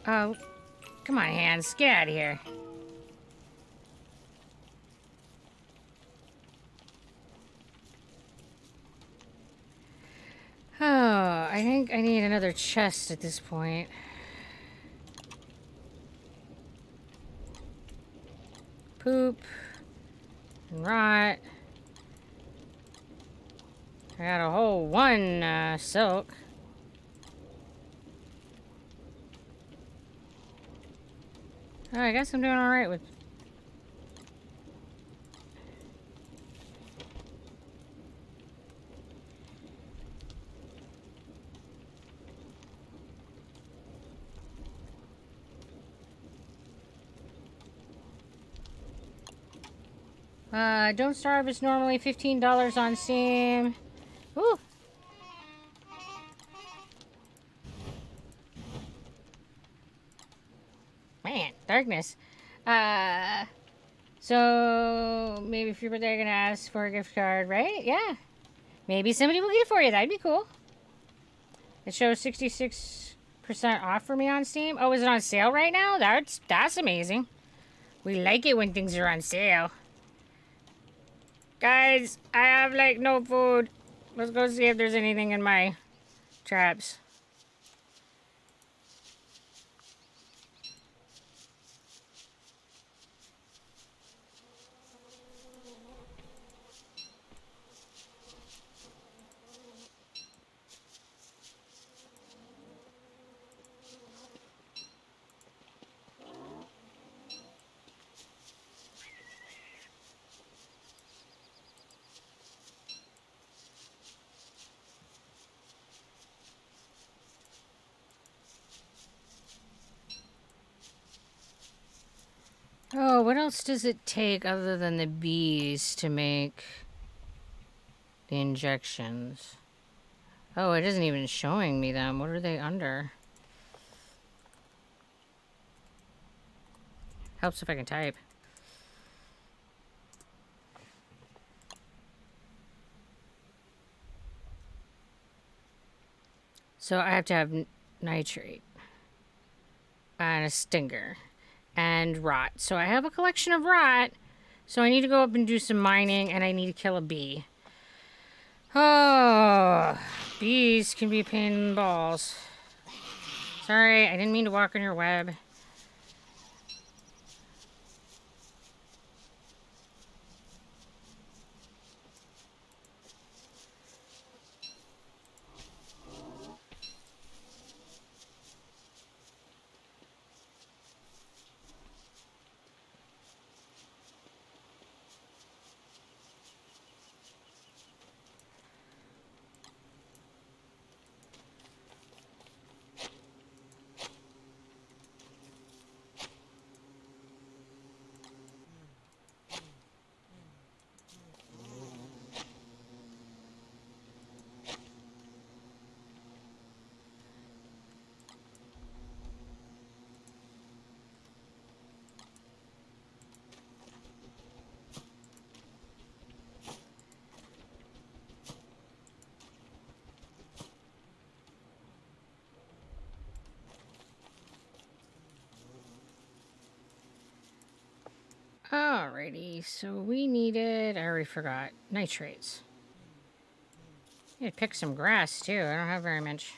Oh, come on, Hans. Get out of here. Oh, I think I need another chest at this point. Poop. And rot. I got a whole one silk. Oh, I guess I'm doing alright with... Don't Starve is normally $15 on Steam. Woo! Man, darkness. So maybe if you're gonna ask for a gift card, right? Yeah. Maybe somebody will get it for you. That'd be cool. It shows 66% off for me on Steam. Oh, is it on sale right now? That's amazing. We like it when things are on sale. Guys, I have like no food. Let's go see if there's anything in my traps. Oh, what else does it take other than the bees to make the injections? Oh, it isn't even showing me them. What are they under? Helps if I can type. So I have to have nitrate and a stinger and rot. So I have a collection of rot. So I need to go up and do some mining and I need to kill a bee. Oh, bees can be a pain in the balls. Sorry, I didn't mean to walk on your web. Alrighty, so we needed, I already forgot, nitrates. I need to pick some grass too. I don't have very much.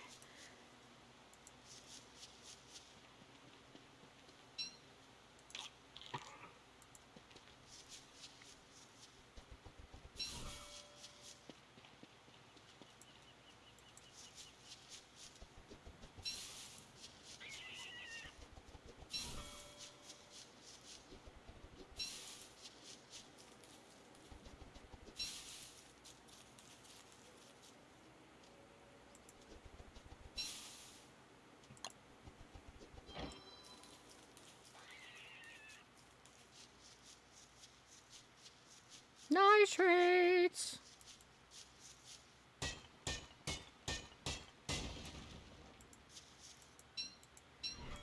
Nitrates!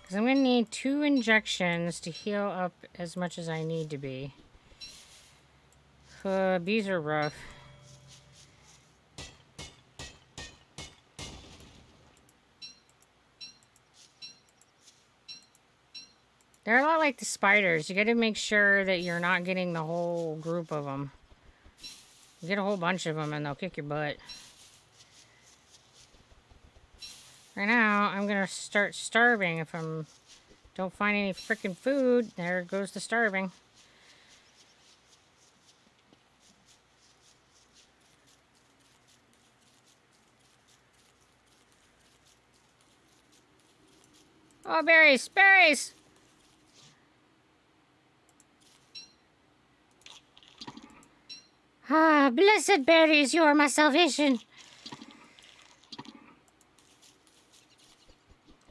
Because I'm going to need 2 injections to heal up as much as I need to be. Bees are rough. They're a lot like the spiders. You got to make sure that you're not getting the whole group of them. You get a whole bunch of them and they'll kick your butt. Right now, I'm going to start starving if I don't find any freaking food. There goes the starving. Oh, berries! Berries! Ah, blessed berries, you are my salvation.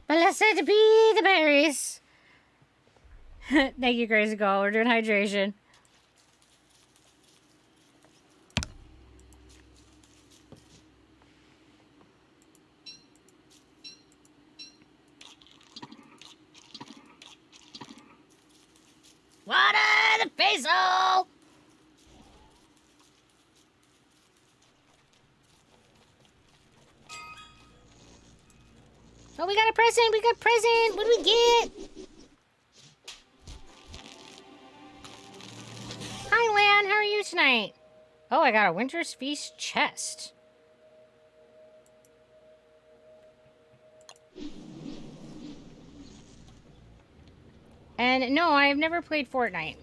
Blessed be the berries. Thank you, Crazy Call. We're doing hydration. Water the face hole! Oh, we got a present! We got a present! What do we get? Hi, Lan. How are you tonight? Oh, I got a Winter's Feast chest. And no, I have never played Fortnite.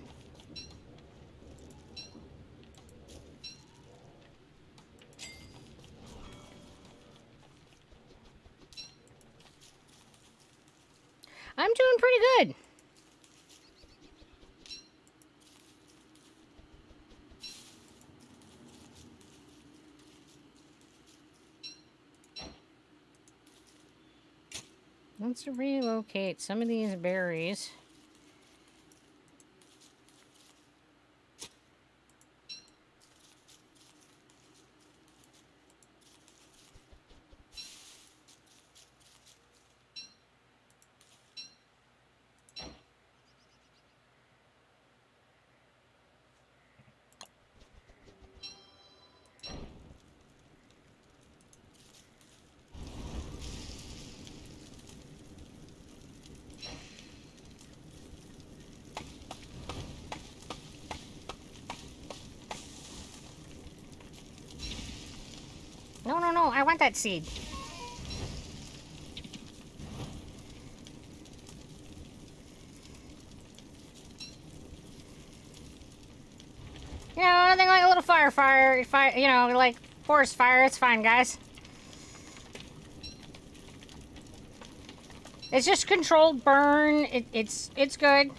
I'm doing pretty good. Let's relocate some of these berries. No, no, no. I want that seed. You know, nothing like a little fire, you know, like forest fire. It's fine, guys. It's just controlled burn. It's good.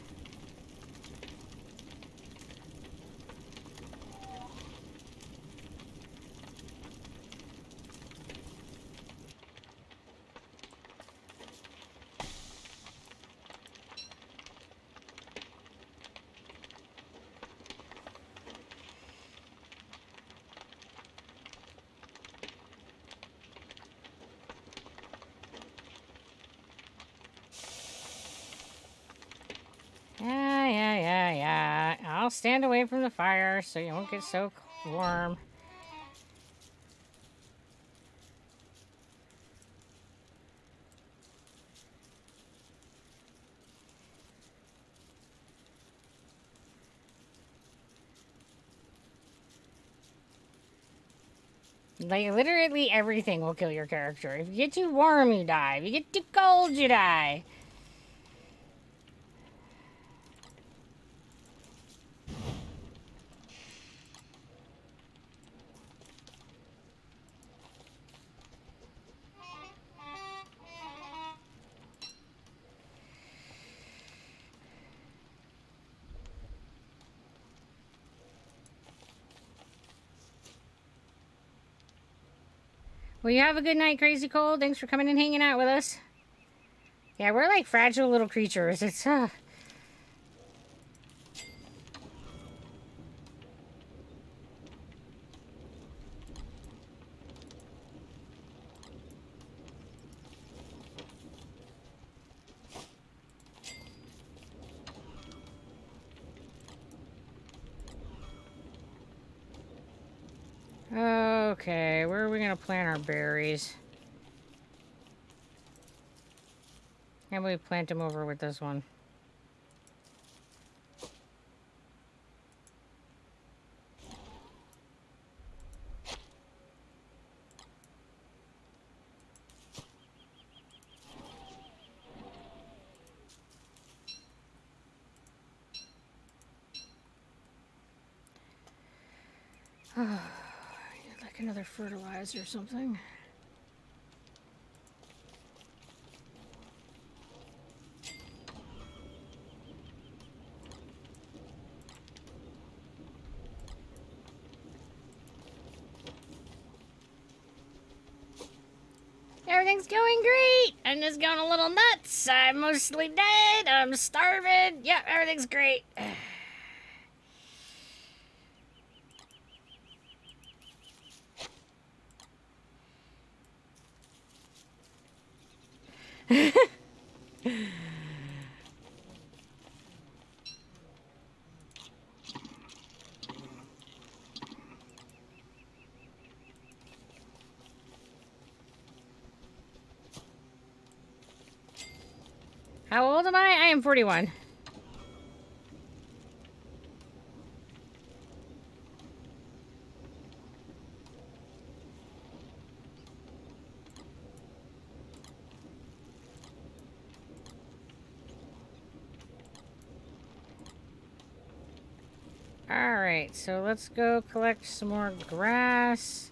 Yeah. I'll stand away from the fire so you won't get so warm. Like, literally everything will kill your character. If you get too warm, you die. If you get too cold, you die. Well, you have a good night, Crazy Cold. Thanks for coming and hanging out with us. Yeah, we're like fragile little creatures. It's, Okay, where are we going to plant our berries? How about we plant them over with this one? Like another fertilizer or something. Everything's going great. I'm just going a little nuts. I'm mostly dead. I'm starving. Yep, everything's great. How old am I? I am 41. Alright, so let's go collect some more grass.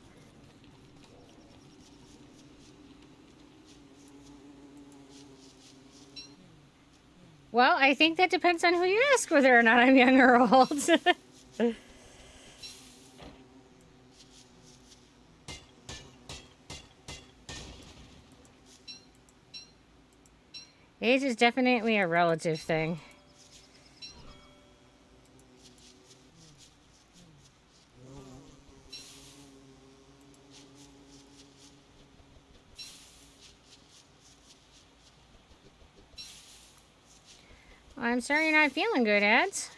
Well, I think that depends on who you ask whether or not I'm young or old. Age is definitely a relative thing. I'm sorry you're not feeling good, Ads.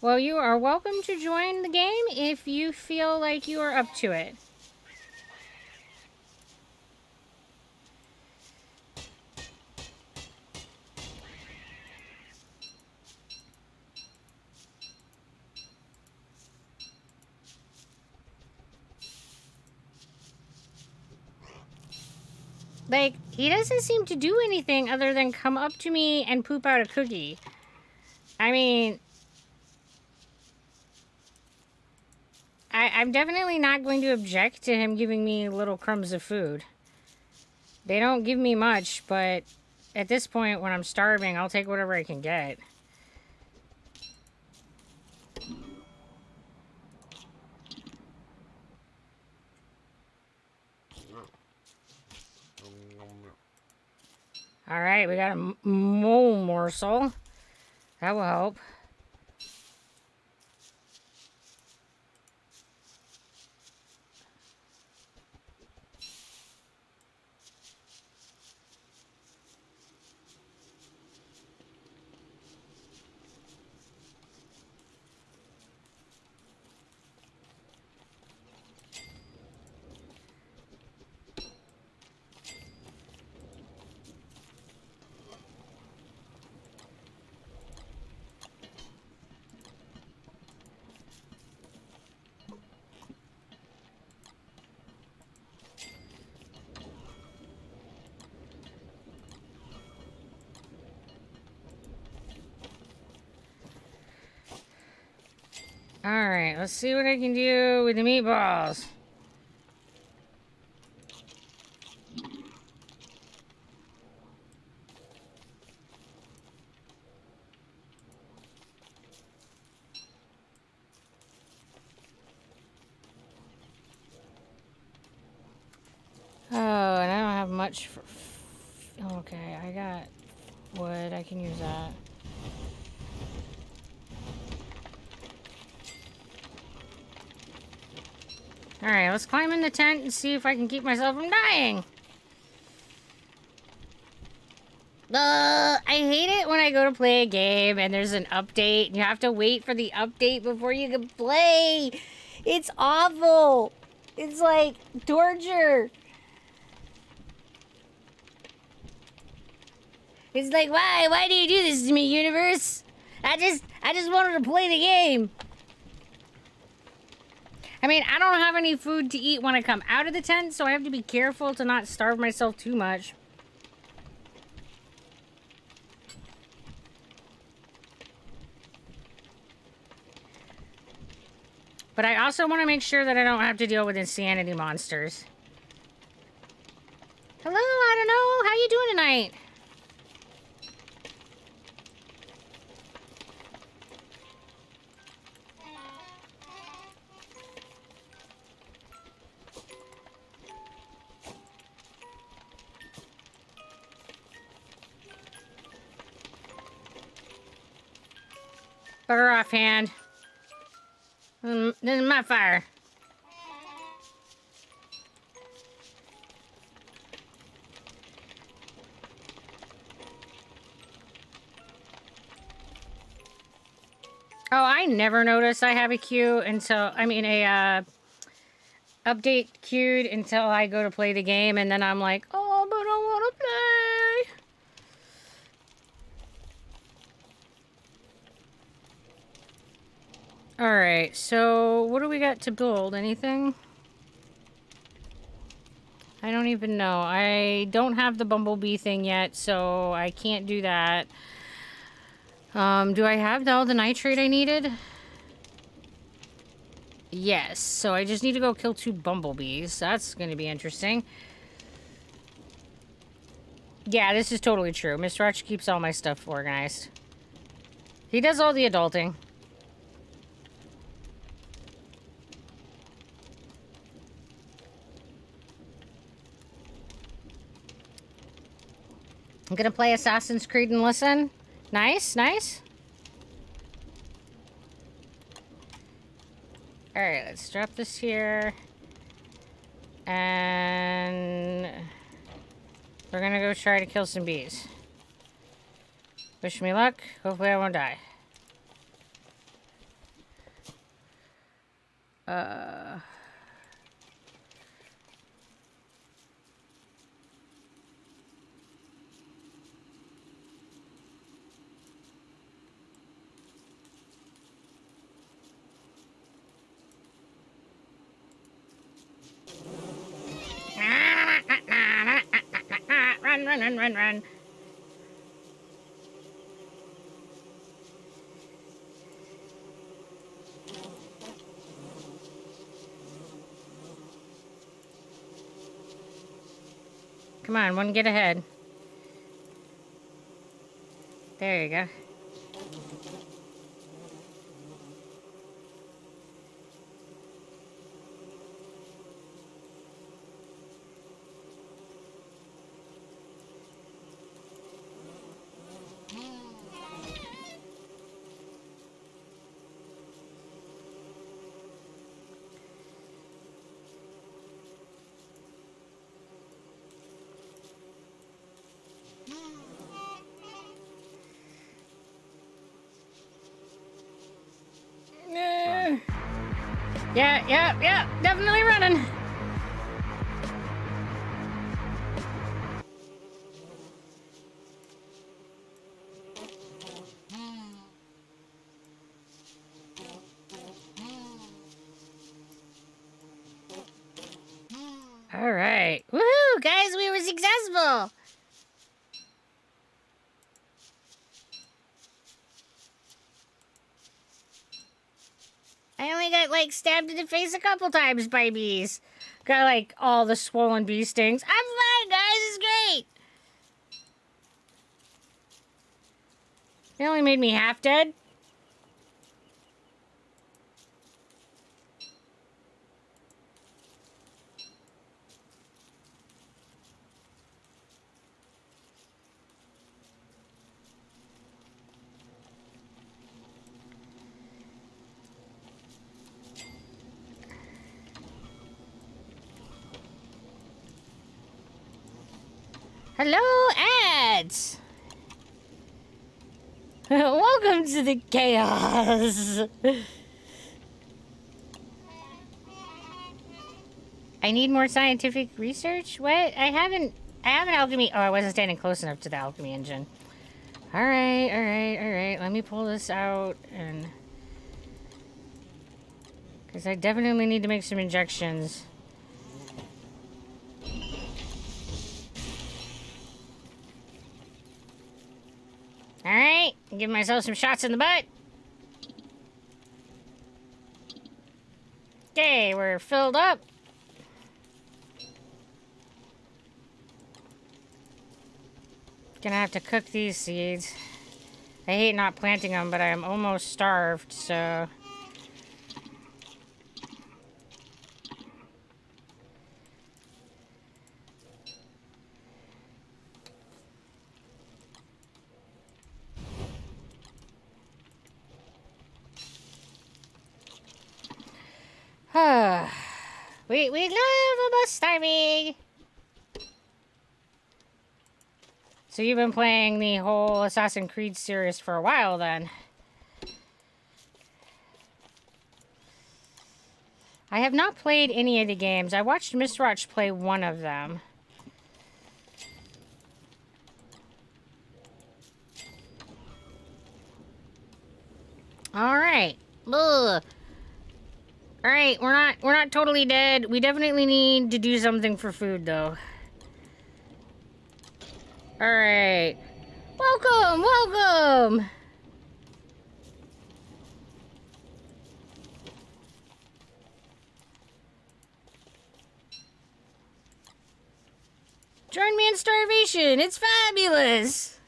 Well, you are welcome to join the game if you feel like you are up to it. Like, he doesn't seem to do anything other than come up to me and poop out a cookie. I mean, I'm definitely not going to object to him giving me little crumbs of food. They don't give me much, but at this point, when I'm starving, I'll take whatever I can get. Alright, we got a mole morsel. That will help. Alright, let's see what I can do with the meatballs. Oh, and I don't have much for... Okay, I got wood. I can use that. Alright, let's climb in the tent and see if I can keep myself from dying. I hate it when I go to play a game and there's an update and you have to wait for the update before you can play. It's awful. It's like torture. It's like, why? Why do you do this to me, universe? I just wanted to play the game. I mean, I don't have any food to eat when I come out of the tent, so I have to be careful to not starve myself too much. But I also want to make sure that I don't have to deal with insanity monsters. Hello, I don't know. How you doing tonight? Bugger off, hand. This is my fire. Oh, I never notice I have a queue until, I mean, a update queued until I go to play the game, and then I'm like, oh, but I want to play. Alright, so what do we got to build? Anything? I don't even know. I don't have the bumblebee thing yet, so I can't do that. Do I have all the nitrate I needed? Yes, so I just need to go kill 2 bumblebees. That's going to be interesting. Yeah, this is totally true. Mr. Arch keeps all my stuff organized. He does all the adulting. I'm gonna play Assassin's Creed and listen. Nice, nice. Alright, let's drop this here. And we're gonna go try to kill some bees. Wish me luck. Hopefully I won't die. Run, run, run, run, run. Come on, one get ahead. There you go. Yeah, definitely running. All right. Woohoo, guys, we were successful. like stabbed in the face a couple times by bees. Got like all the swollen bee stings. I'm fine, guys. It's great. They only made me half dead. Hello, ads. Welcome to the chaos. I need more scientific research? What? I have an alchemy. Oh, I wasn't standing close enough to the alchemy engine. All right. Let me pull this out and... because I definitely need to make some injections. Alright, give myself some shots in the butt. Okay, we're filled up. Gonna have to cook these seeds. I hate not planting them, but I'm almost starved, so... we love a bus starving. So you've been playing the whole Assassin's Creed series for a while, then? I have not played any of the games. I watched Mr. Watch play one of them. All right. Ugh. All right, we're not totally dead. We definitely need to do something for food, though. All right. Welcome. Join me in starvation. It's fabulous.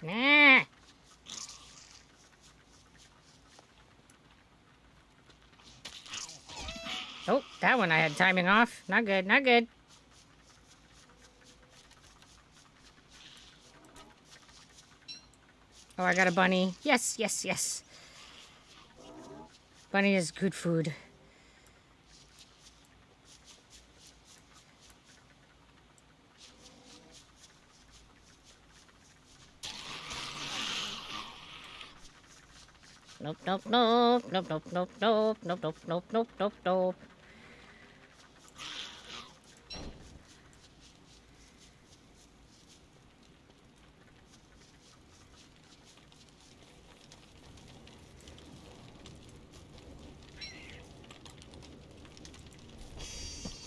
Nah. Oh, that one I had timing off. Not good. Oh, I got a bunny. Yes. Bunny is good food. Nope.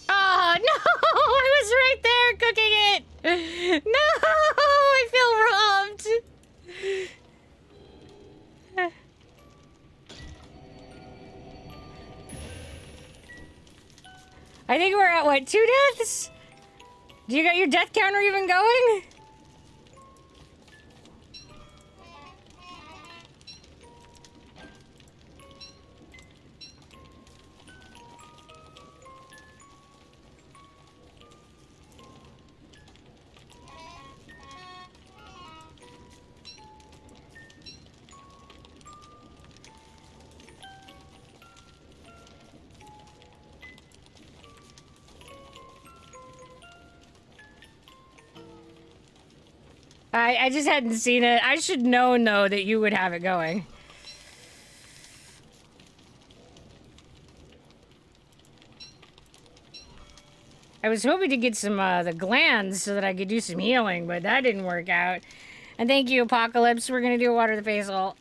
Oh, no! I was right there cooking it! No! I feel robbed! I think we're at, what, 2 deaths? Do you got your death counter even going? I just hadn't seen it. I should know, though, that you would have it going. I was hoping to get some the glands so that I could do some healing, but that didn't work out. And thank you, Apocalypse. We're gonna do a water the basil.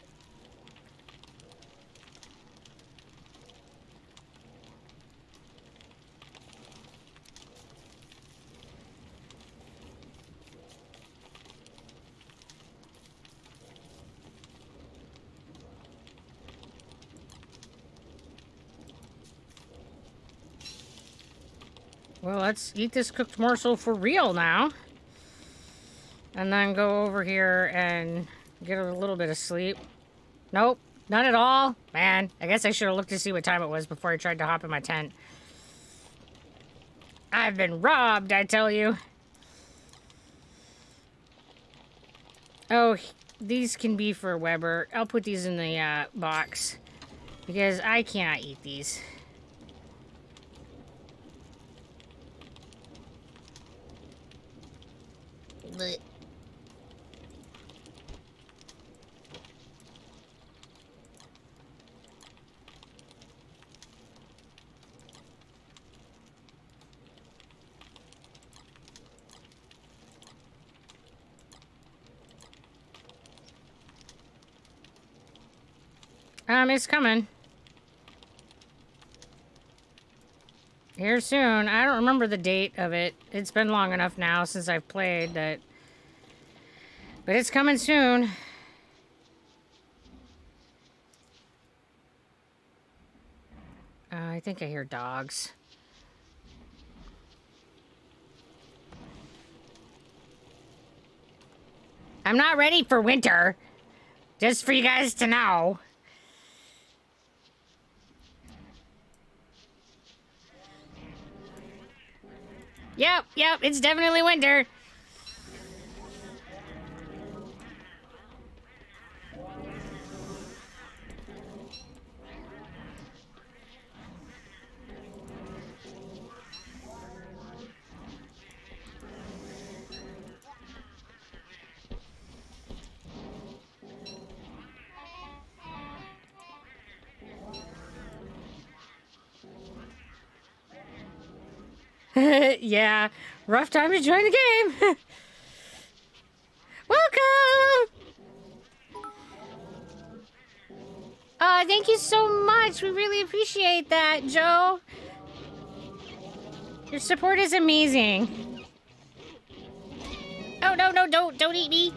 Well, let's eat this cooked morsel for real now. And then go over here and get a little bit of sleep. Nope, not at all. Man, I guess I should have looked to see what time it was before I tried to hop in my tent. I've been robbed, I tell you. Oh, these can be for Weber. I'll put these in the box. Because I cannot eat these. Blech. It's coming. Here soon. I don't remember the date of it. It's been long enough now since I've played that... But it's coming soon. I think I hear dogs. I'm not ready for winter. Just for you guys to know. Yep, it's definitely winter. Yeah, rough time to join the game. Welcome! Thank you so much. We really appreciate that, Joe. Your support is amazing. Oh, no, don't eat me.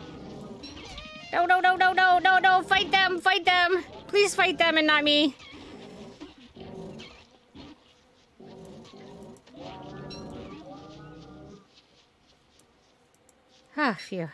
No, fight them. Please fight them and not me. Ah, phew.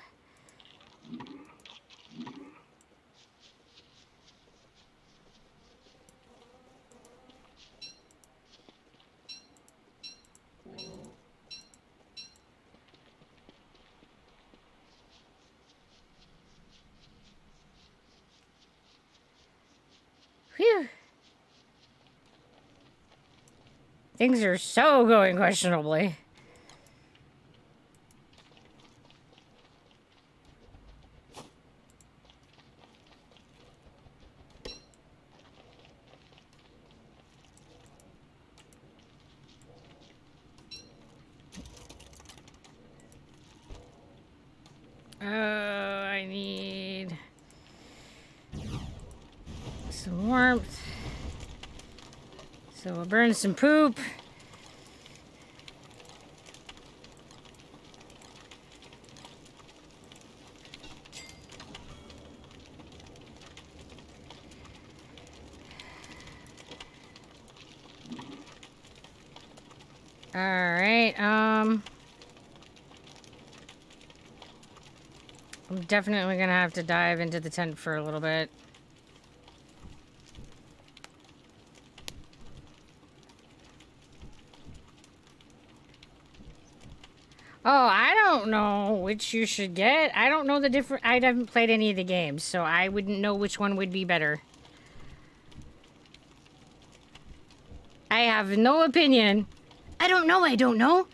Phew. Things are so going questionably. I need some warmth. So we'll burn some poop. All right, I'm definitely gonna have to dive into the tent for a little bit. Oh, I don't know which you should get. I don't know the different... I haven't played any of the games, so I wouldn't know which one would be better. I have no opinion. I don't know.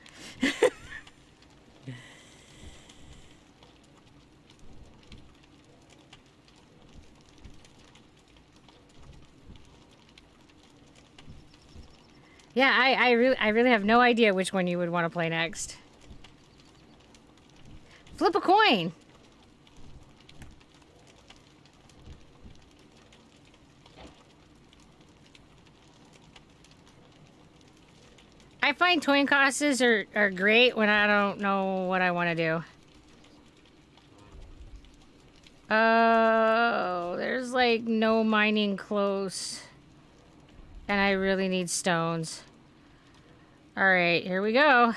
Yeah, I really have no idea which one you would want to play next. Flip a coin. I find coin tosses are great when I don't know what I want to do. Oh, there's like no mining close. And I really need stones. Alright, here we go.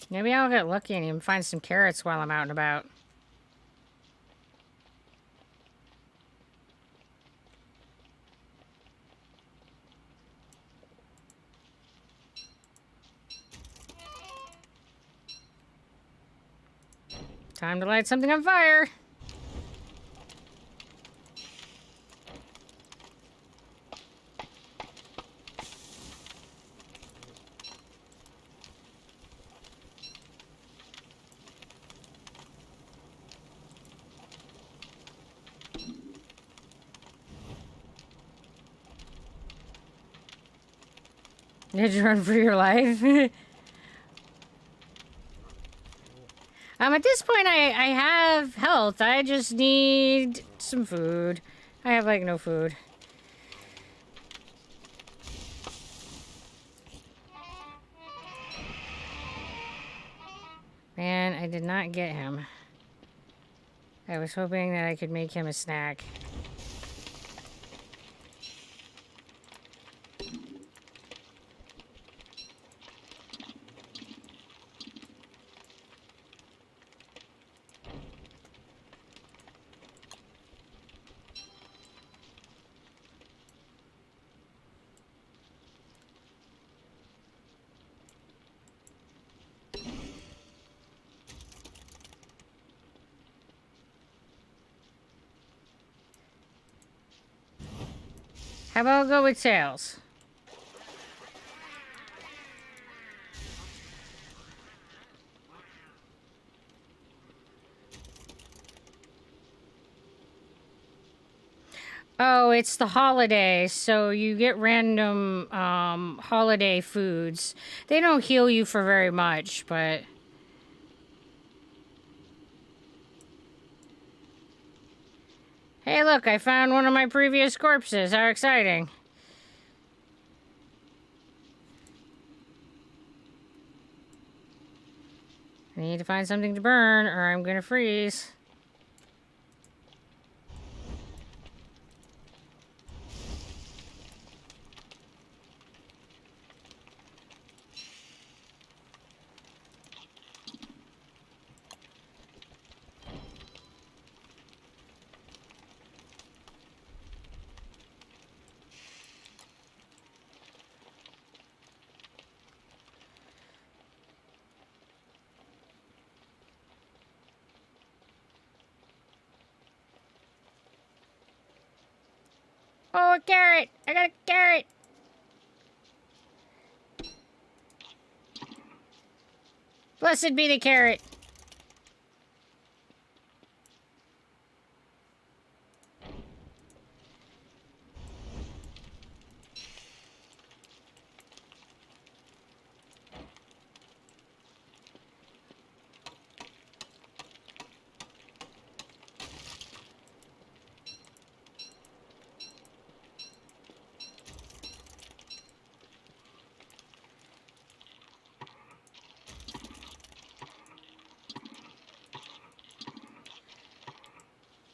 Maybe I'll get lucky and even find some carrots while I'm out and about. Time to light something on fire. Did you run for your life? At this point, I have health. I just need some food. I have, like, no food. Man, I did not get him. I was hoping that I could make him a snack. How about go with tails? Oh, it's the holiday, so you get random holiday foods. They don't heal you for very much, but... Hey, look, I found one of my previous corpses. How exciting. I need to find something to burn, or I'm gonna freeze. Oh, a carrot! I got a carrot! Blessed be the carrot!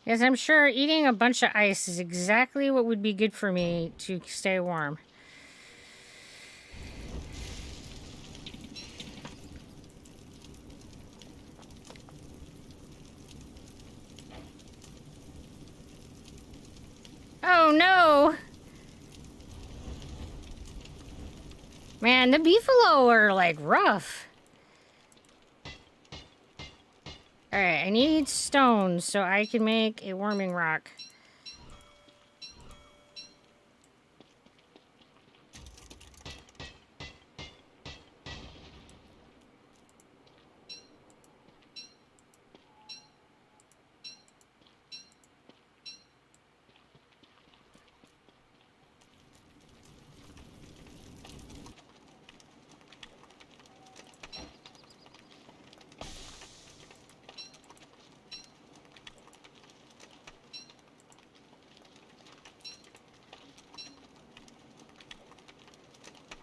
Yes, I'm sure eating a bunch of ice is exactly what would be good for me to stay warm. Oh no! Man, the beefalo are like rough. Alright, I need stones so I can make a warming rock.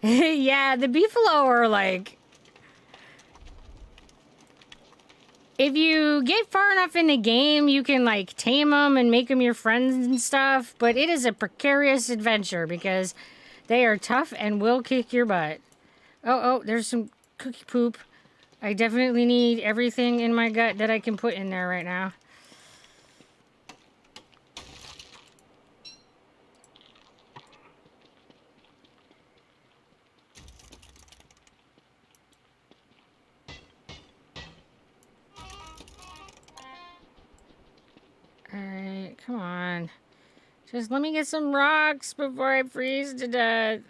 Yeah, the beefalo are like... If you get far enough in the game, you can like tame them and make them your friends and stuff. But it is a precarious adventure because they are tough and will kick your butt. Oh, there's some cookie poop. I definitely need everything in my gut that I can put in there right now. Alright, come on. Just let me get some rocks before I freeze to death.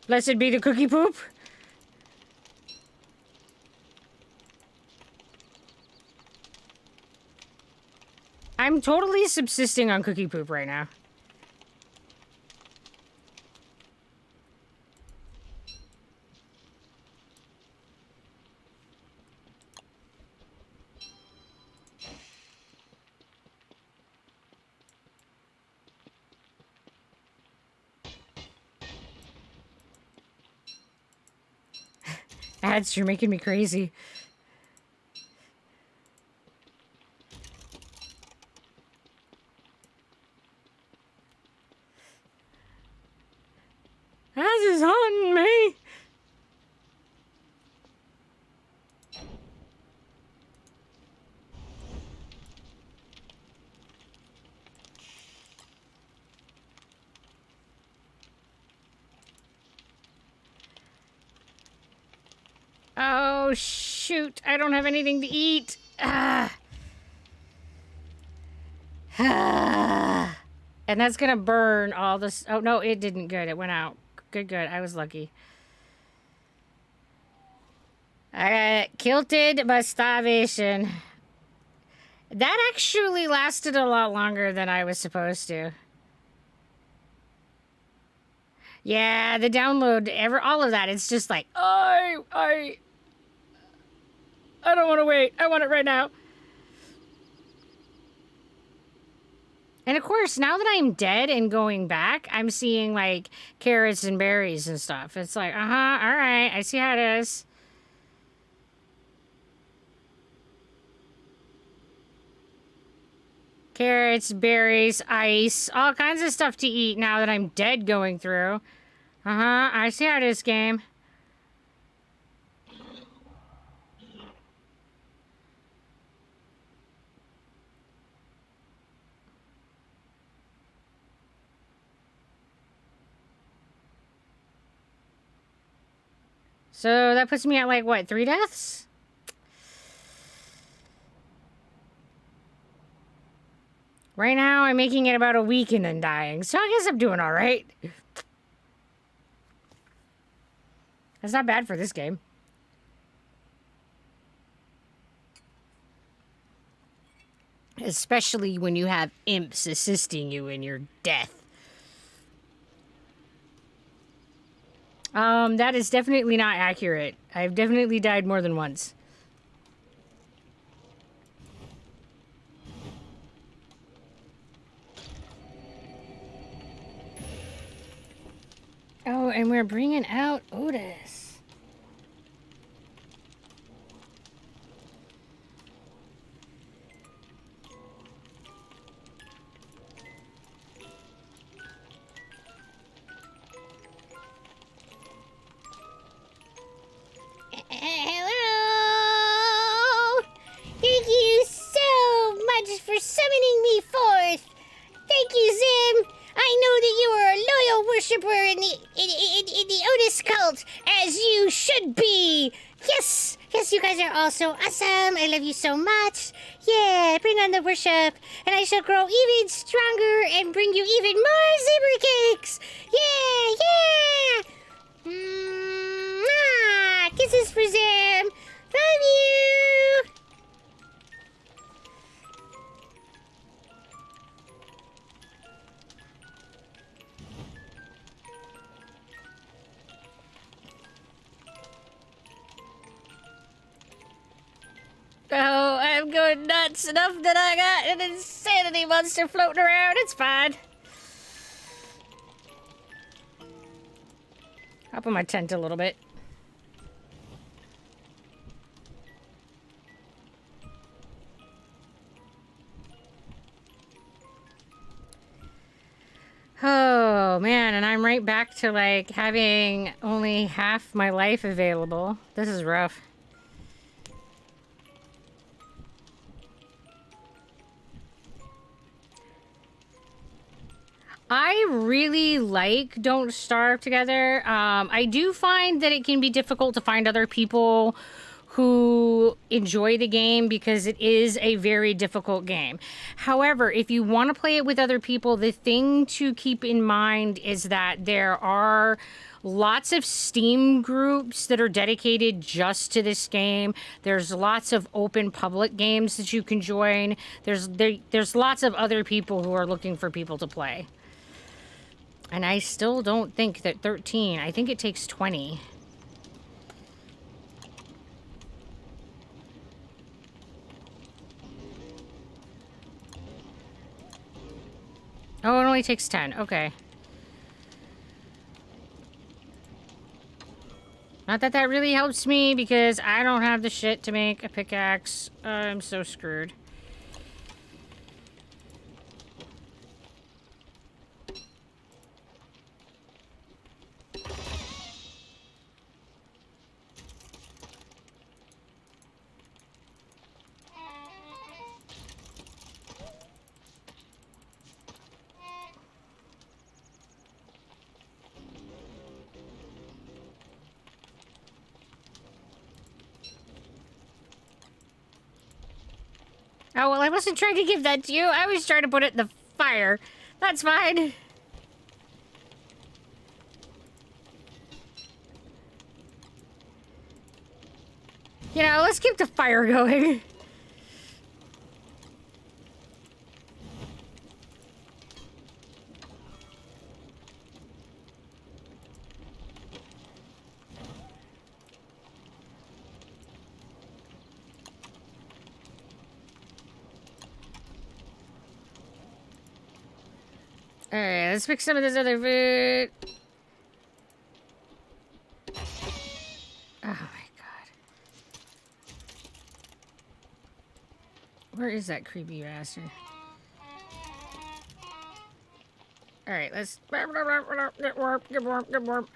Blessed be the cookie poop. I'm totally subsisting on cookie poop right now. Ads, you're making me crazy. Ads is haunting me. Oh, shoot. I don't have anything to eat. Ah. Ah. And that's gonna burn all this. Oh, no, it didn't. Good. It went out. Good. I was lucky. I got kilted by starvation. That actually lasted a lot longer than I was supposed to. Yeah, the download, all of that, it's just like, I don't want to wait. I want it right now. And of course, now that I'm dead and going back, I'm seeing like carrots and berries and stuff. It's like, all right, I see how it is. Carrots, berries, ice, all kinds of stuff to eat now that I'm dead going through. I see how it is, game. So that puts me at like, what, 3 deaths? Right now, I'm making it about a week and then dying. So I guess I'm doing all right. That's not bad for this game. Especially when you have imps assisting you in your death. That is definitely not accurate. I've definitely died more than once. Oh, and we're bringing out Otis. Hello? As you should be. Yes, yes, you guys are all so awesome. I love you so much. Yeah, bring on the worship, and I shall grow even stronger and bring you even more zebra cakes. Yeah, yeah. Kisses for Zim. Love you. Oh, I'm going nuts enough that I got an insanity monster floating around. It's fine. Up in my tent a little bit. Oh, man, and I'm right back to, like, having only half my life available. This is rough. I really like Don't Starve Together. I do find that it can be difficult to find other people who enjoy the game because it is a very difficult game. However, if you want to play it with other people, the thing to keep in mind is that there are lots of Steam groups that are dedicated just to this game. There's lots of open public games that you can join. There's lots of other people who are looking for people to play. And I still don't think that 13, I think it takes 20. Oh, it only takes 10. Okay. Not that that really helps me because I don't have the shit to make a pickaxe. I'm so screwed. Oh, well, I wasn't trying to give that to you. I was trying to put it in the fire. That's fine. You know, let's keep the fire going. Alright, let's pick some of this other food. Oh my god. Where is that creepy bastard? Alright, let's... Get warp, get warp, get warp.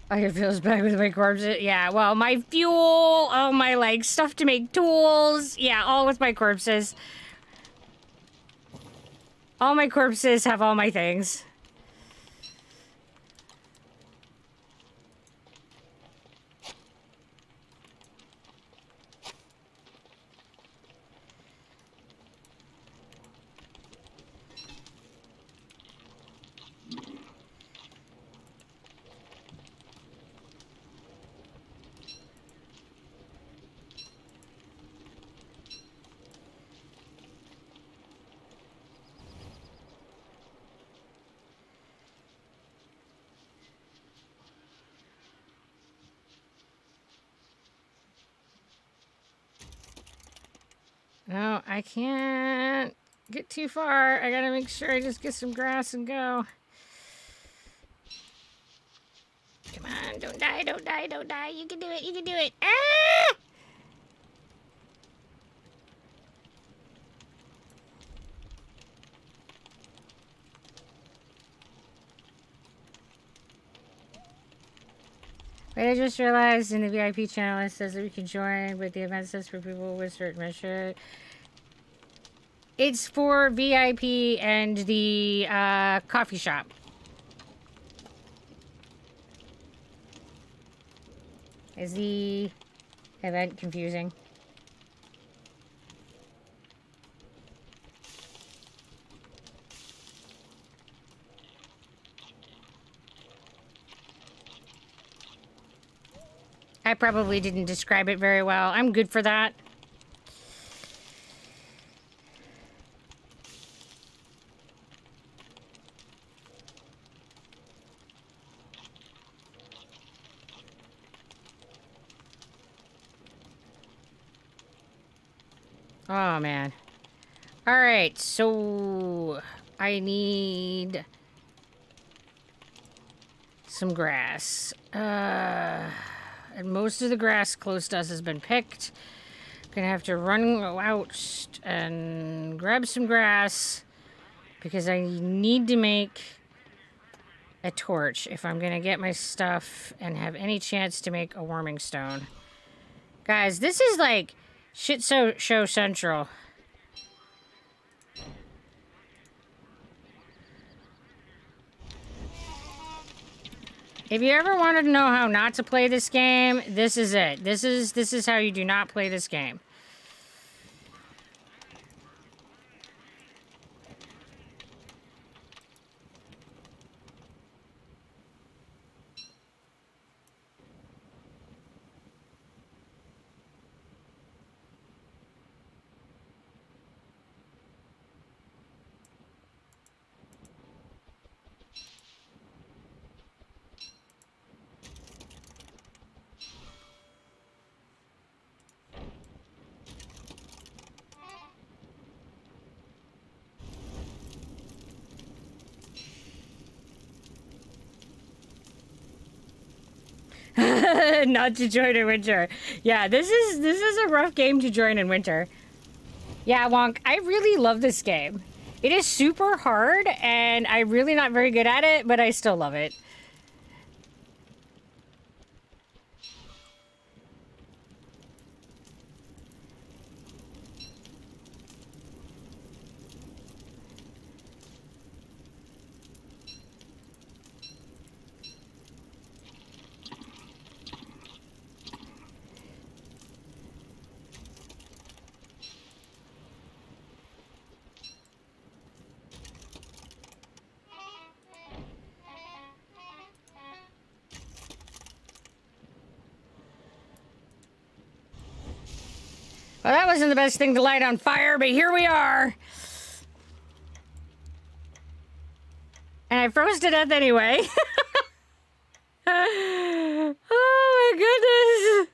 I feels bad with my corpses. Yeah, well, my fuel, all my, like, stuff to make tools. Yeah, all with my corpses. All my corpses have all my things. No, I can't get too far. I gotta make sure I just get some grass and go. Come on, don't die, don't die, don't die. You can do it, you can do it. Ah! Wait, I just realized in the VIP channel it says that we can join, but the event says for people with certain measure. It's for VIP and the coffee shop. Is the event confusing? I probably didn't describe it very well. I'm good for that. Oh, man. All right, so I need some grass. And most of the grass close to us has been picked. Gonna have to run out and grab some grass because I need to make a torch if I'm gonna get my stuff and have any chance to make a warming stone. Guys, this is like shit show central. If you ever wanted to know how not to play this game, this is it. This is how you do not play this game. Not to join in winter. Yeah, this is a rough game to join in winter. Yeah, Wonk, I really love this game. It is super hard, and I'm really not very good at it, but I still love it. Well, that wasn't the best thing to light on fire, but here we are. And I froze to death anyway. Oh my goodness.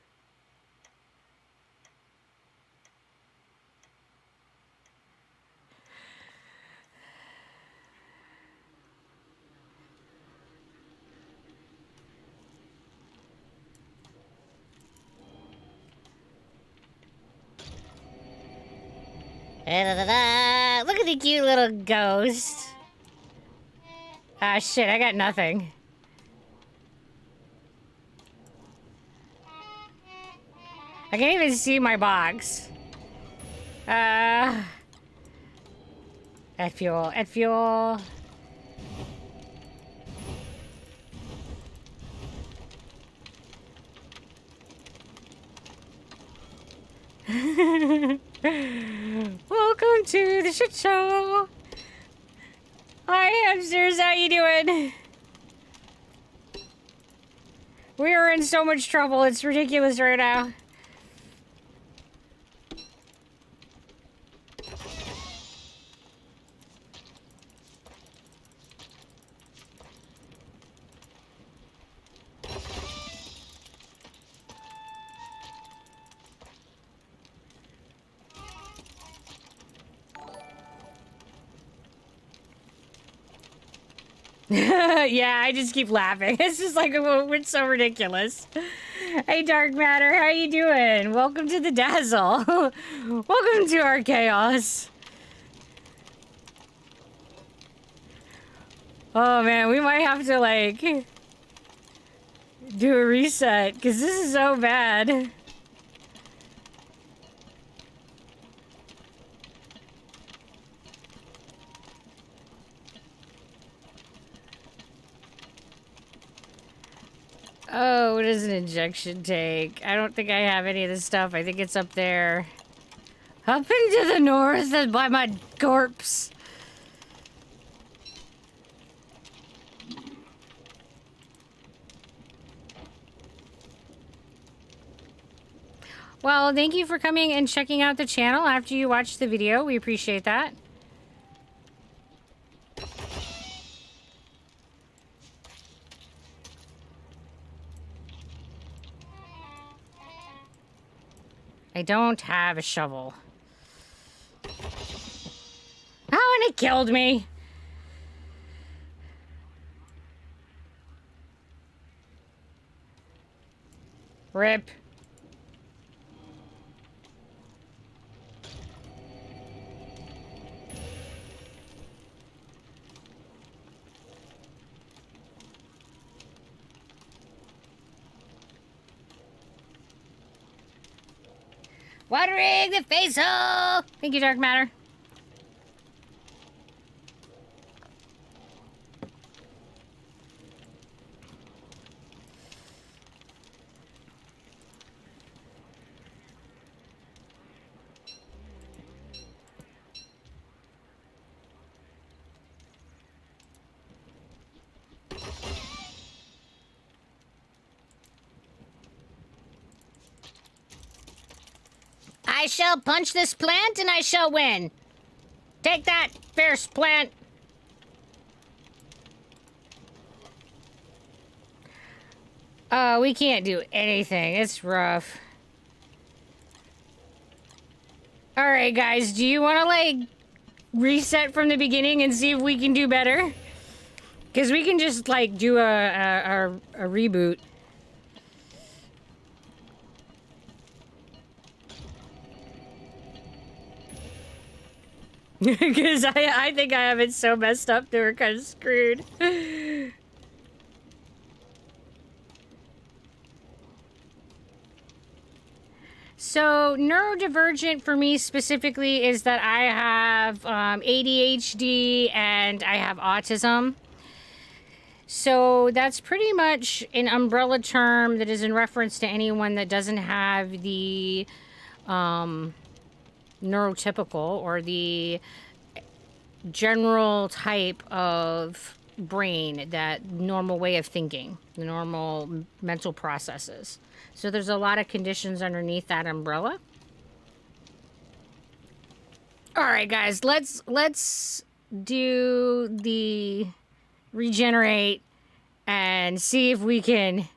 Look at the cute little ghost. Ah, shit, I got nothing. I can't even see my box. Add fuel, add fuel. Welcome to the shit show. Hi, hamsters. How you doing? We are in so much trouble. It's ridiculous right now. Yeah, I just keep laughing. It's just like, it's so ridiculous. Hey, Dark Matter, how you doing? Welcome to the Dazzle. Welcome to our chaos. Oh, man, we might have to, like, do a reset, because this is so bad. Oh, what does an injection take? I don't think I have any of this stuff. I think it's up there. Up into the north and by my corpse. Well, thank you for coming and checking out the channel after you watched the video. We appreciate that. I don't have a shovel. Oh, and it killed me. Rip. Watering the face hole! Thank you, Dark Matter. I shall punch this plant and I shall win. Take that, fierce plant. Oh, we can't do anything. It's rough. Alright, guys. Do you want to, like, reset from the beginning and see if we can do better? Because we can just, like, do a reboot. Because I think I have it so messed up that we're kind of screwed. So, neurodivergent for me specifically is that I have ADHD and I have autism. So, that's pretty much an umbrella term that is in reference to anyone that doesn't have the neurotypical or the general type of brain, that normal way of thinking, the normal mental processes. So there's a lot of conditions underneath that umbrella. All right, guys, let's do the regenerate and see if we can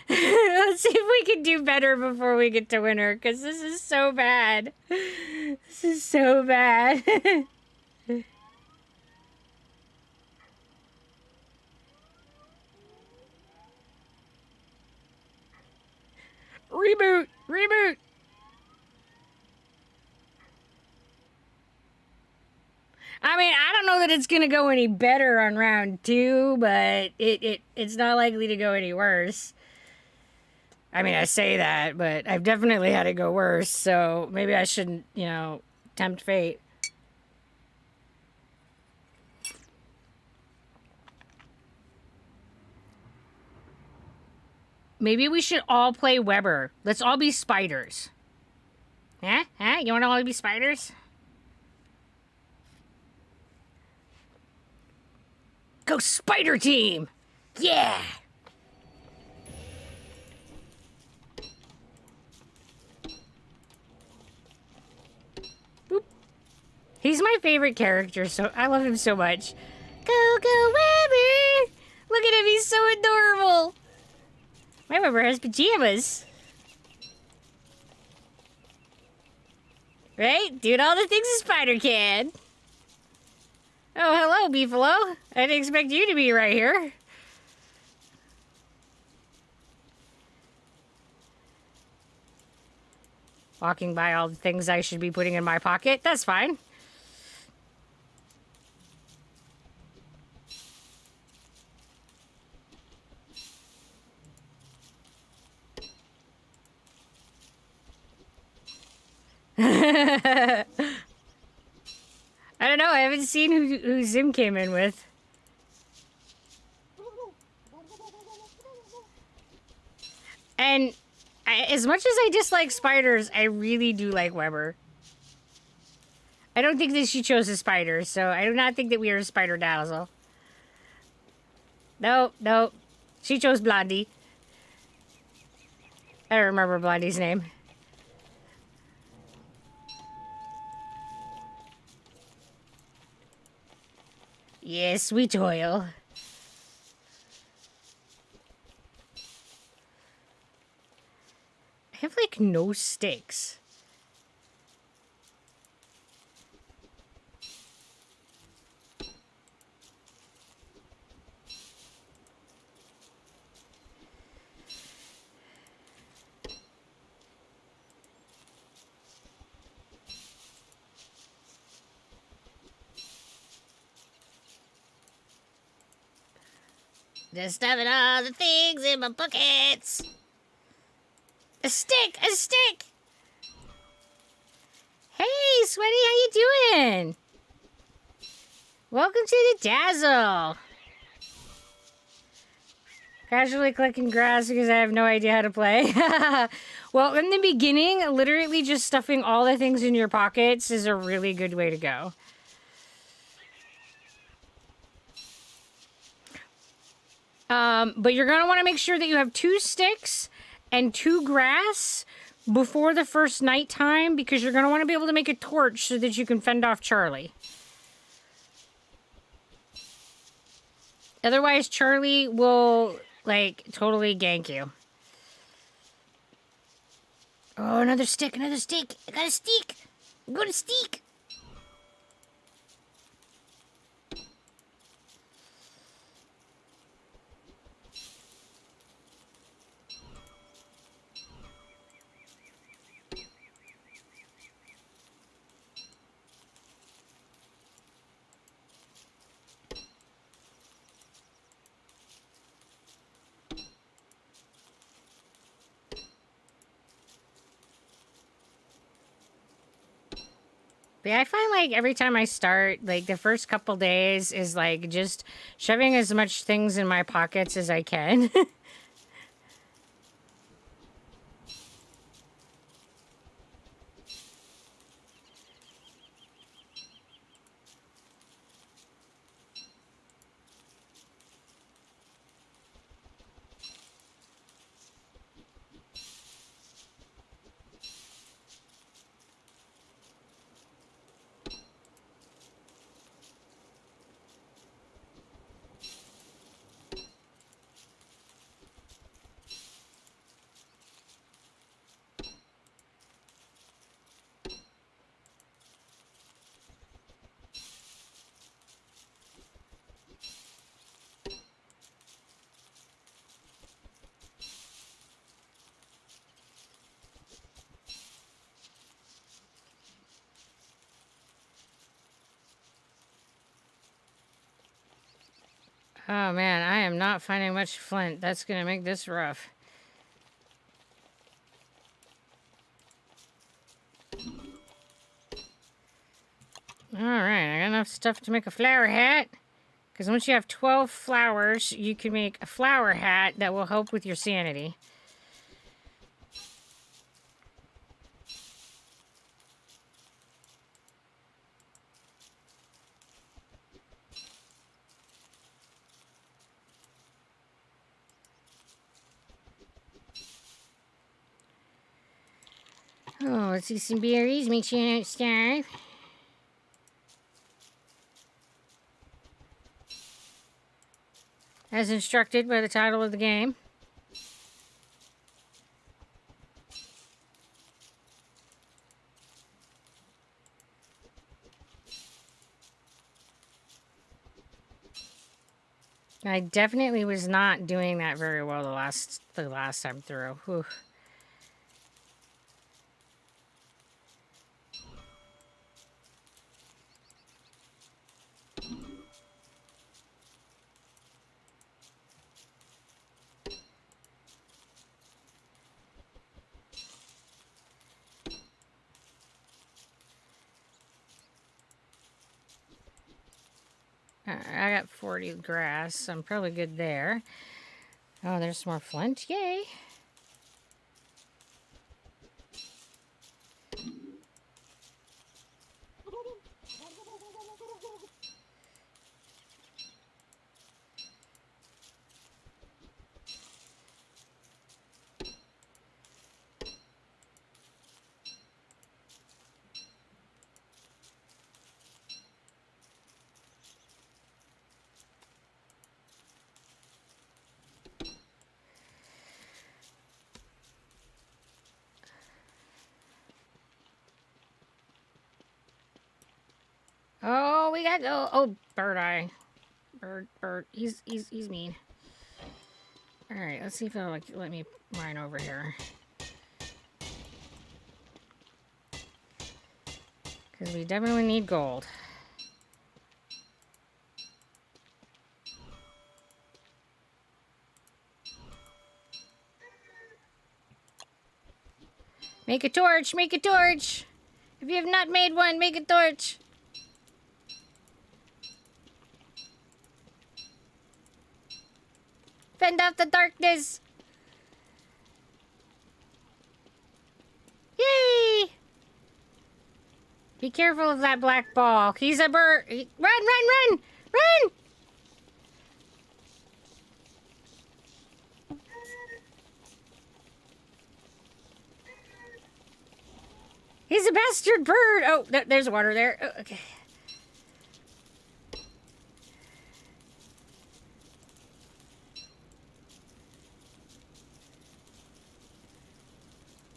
let's see if we can do better before we get to winter, because this is so bad. This is so bad. Reboot! Reboot! I mean, I don't know that it's gonna go any better on round 2, but it's not likely to go any worse. I mean, I say that, but I've definitely had it go worse, so maybe I shouldn't, you know, tempt fate. Maybe we should all play Weber. Let's all be spiders. Huh? Huh? You want to all be spiders? Go Spider Team! Yeah! Boop. He's my favorite character, so I love him so much. Go, go, Weber! Look at him, he's so adorable! My Weber has pajamas. Right? Doing all the things a spider can. Oh, hello, Beefalo. I didn't expect you to be right here. Walking by all the things I should be putting in my pocket. That's fine. I don't know. I haven't seen who Zim came in with. And as much as I dislike spiders, I really do like Weber. I don't think that she chose a spider, so I do not think that we are a spider dazzle. No, no. She chose Blondie. I don't remember Blondie's name. Yes, we toil. I have like no sticks. Just stuffing all the things in my buckets. A stick! A stick! Hey, Sweaty, how you doing? Welcome to the Dazzle. Casually clicking grass because I have no idea how to play. Well, in the beginning, literally just stuffing all the things in your pockets is a really good way to go. But you're going to want to make sure that you have 2 sticks and 2 grass before the first nighttime, because you're going to want to be able to make a torch so that you can fend off Charlie. Otherwise, Charlie will, like, totally gank you. Oh, another stick, another stick. I got a stick. I'm going to stick. But yeah, I find like every time I start, like the first couple days is like just shoving as much things in my pockets as I can. Oh man, I am not finding much flint. That's gonna make this rough. Alright, I got enough stuff to make a flower hat. Because once you have 12 flowers, you can make a flower hat that will help with your sanity. Oh, let's see some berries. Make sure you don't starve. As instructed by the title of the game. I definitely was not doing that very well the last time through. Whew. I got 40 grass. So I'm probably good there. Oh, there's more flint. Yay. Oh, we got go. Oh, bird eye. Bird. He's mean. All right, let's see if it'll let me mine over here. Because we definitely need gold. Make a torch! Make a torch! If you have not made one, make a torch! Fend off the darkness! Yay! Be careful of that black ball. He's a bird. Run, run, run! Run! He's a bastard bird! Oh, there's water there. Oh, okay.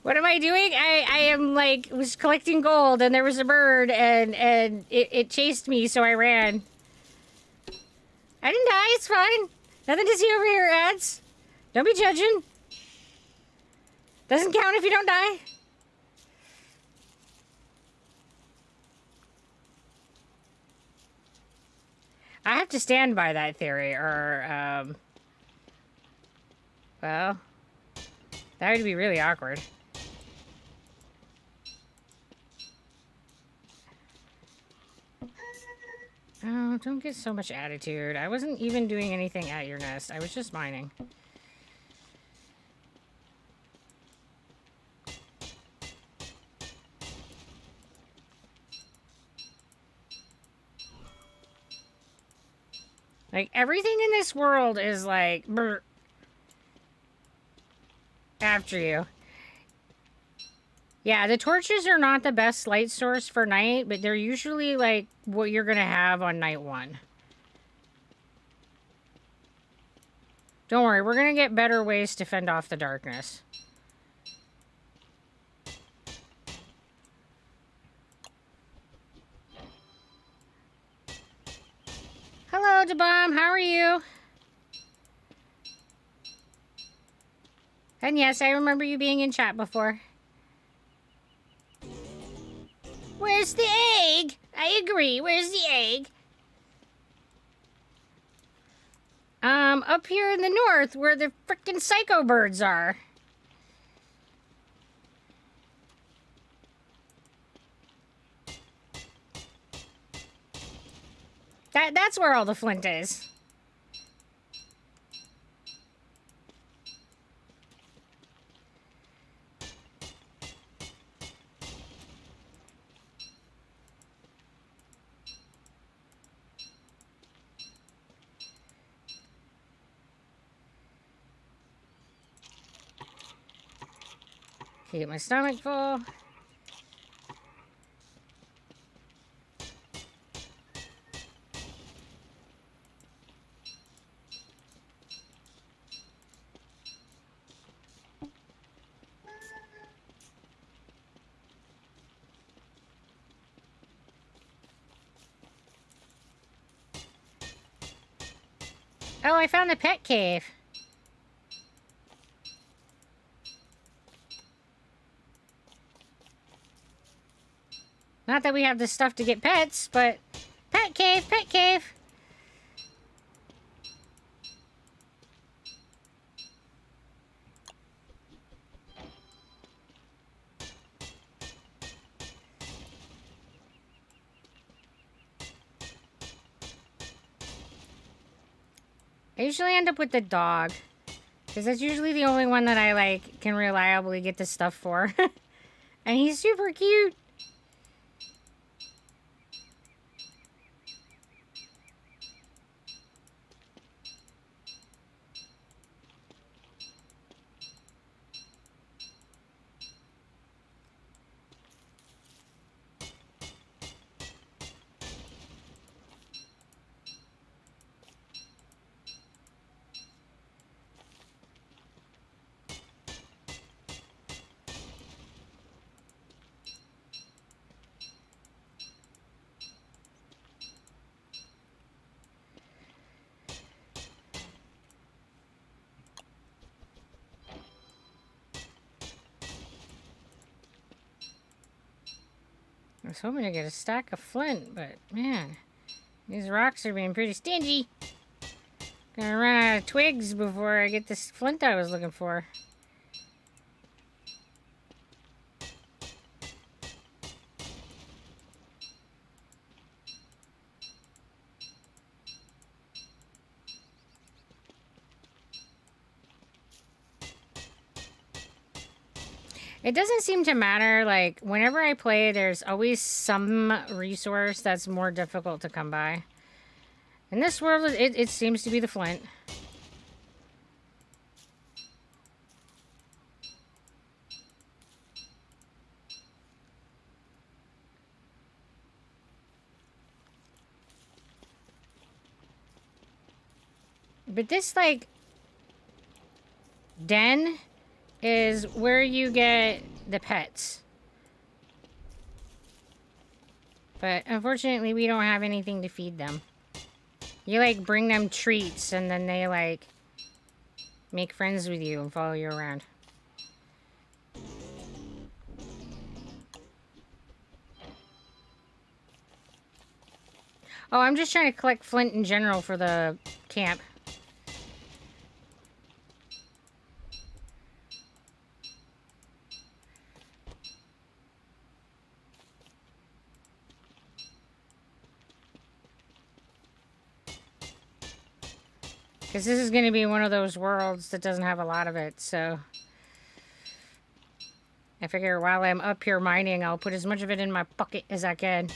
What am I doing? I am like was collecting gold and there was a bird and it chased me, so I ran. I didn't die, it's fine. Nothing to see over here, ads. Don't be judging. Doesn't count if you don't die. I have to stand by that theory, or well, that would be really awkward. Oh, don't get so much attitude. I wasn't even doing anything at your nest. I was just mining. Like, everything in this world is like, brr, after you. Yeah, the torches are not the best light source for night, but they're usually like what you're gonna have on night one. Don't worry, we're gonna get better ways to fend off the darkness. Hello, Dabom, how are you? And yes, I remember you being in chat before. Where's the egg? I agree, where's the egg? Up here in the north, where the frickin' psycho birds are. That's where all the flint is. Get my stomach full. Oh, I found the pet cave. Not that we have the stuff to get pets, but pet cave, pet cave. I usually end up with the dog. Because that's usually the only one that I, like, can reliably get the stuff for. And he's super cute. I was hoping to get a stack of flint, but man, these rocks are being pretty stingy. Gonna run out of twigs before I get this flint I was looking for. It doesn't seem to matter. Like, whenever I play, there's always some resource that's more difficult to come by. In this world, it seems to be the flint. But this, like, den is where you get the pets. But unfortunately, we don't have anything to feed them. You, like, bring them treats, and then they, like, make friends with you and follow you around. Oh, I'm just trying to collect flint in general for the camp. Because this is going to be one of those worlds that doesn't have a lot of it, so... I figure while I'm up here mining, I'll put as much of it in my bucket as I can.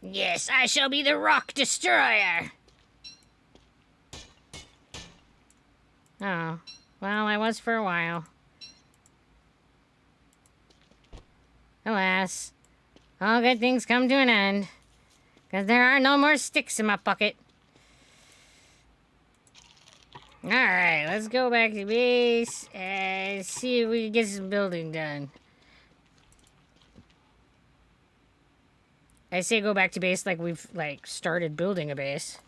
Yes, I shall be the rock destroyer! Oh, well, I was for a while. Alas, all good things come to an end. Because there are no more sticks in my bucket. Alright, let's go back to base and see if we can get some building done. I say go back to base like we've, like, started building a base.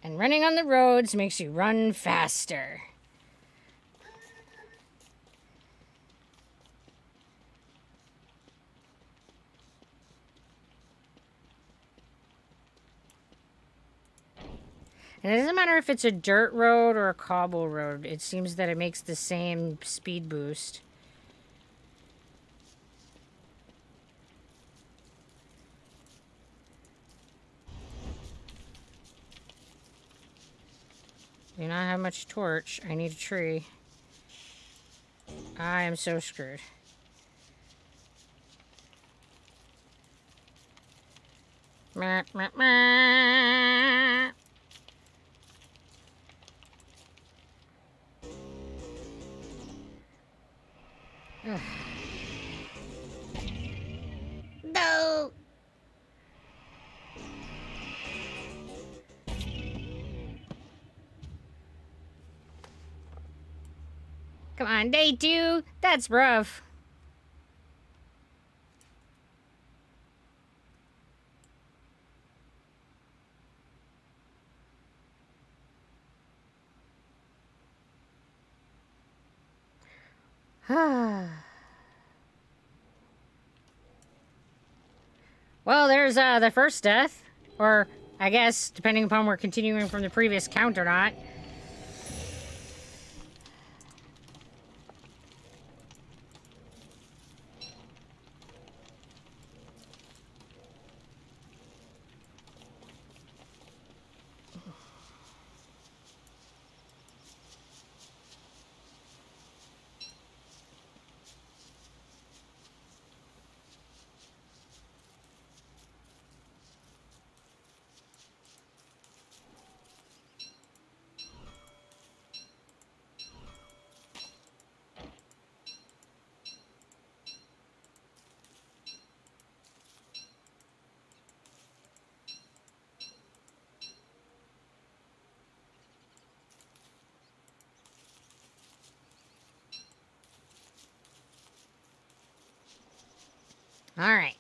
And running on the roads makes you run faster. And it doesn't matter if it's a dirt road or a cobble road. It seems that it makes the same speed boost. Do not have much torch. I need a tree. I am so screwed. Meh, meh, meh. No! Come on, day 2. That's rough. Well, there's the first death. Or, I guess, depending upon we're continuing from the previous count or not. Alright.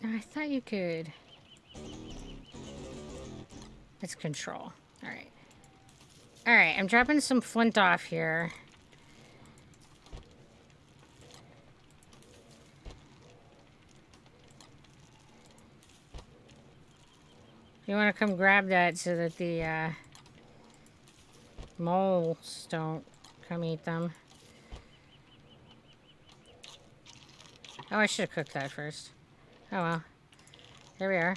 I thought you could... It's control. Alright. Alright, I'm dropping some flint off here. You want to come grab that so that the moles don't come eat them. Oh, I should have cooked that first. Oh well. Here we are.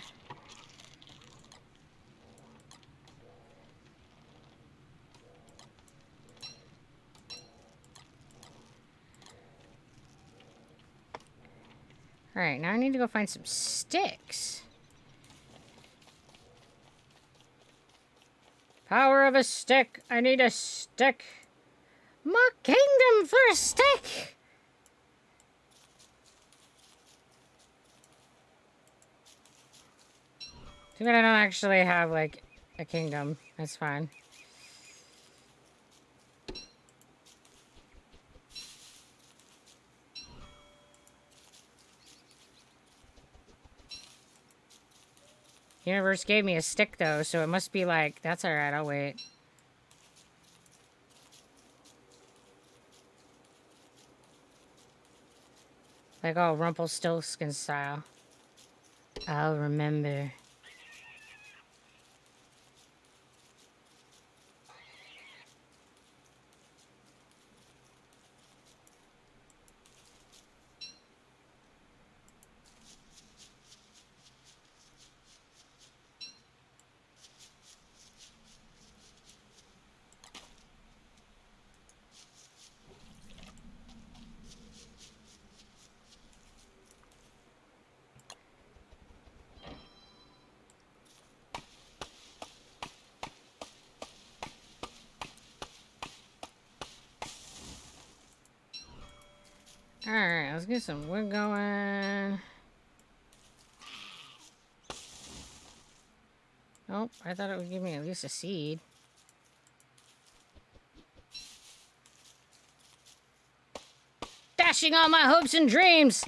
Alright, now I need to go find some sticks. Power of a stick. I need a stick. My kingdom for a stick. Too bad I don't actually have, like, a kingdom. That's fine. Universe gave me a stick, though, so it must be like... That's alright, I'll wait. Like, oh, Rumpelstiltskin style. I'll remember. Alright, let's get some wood going. Nope, I thought it would give me at least a seed. Dashing all my hopes and dreams!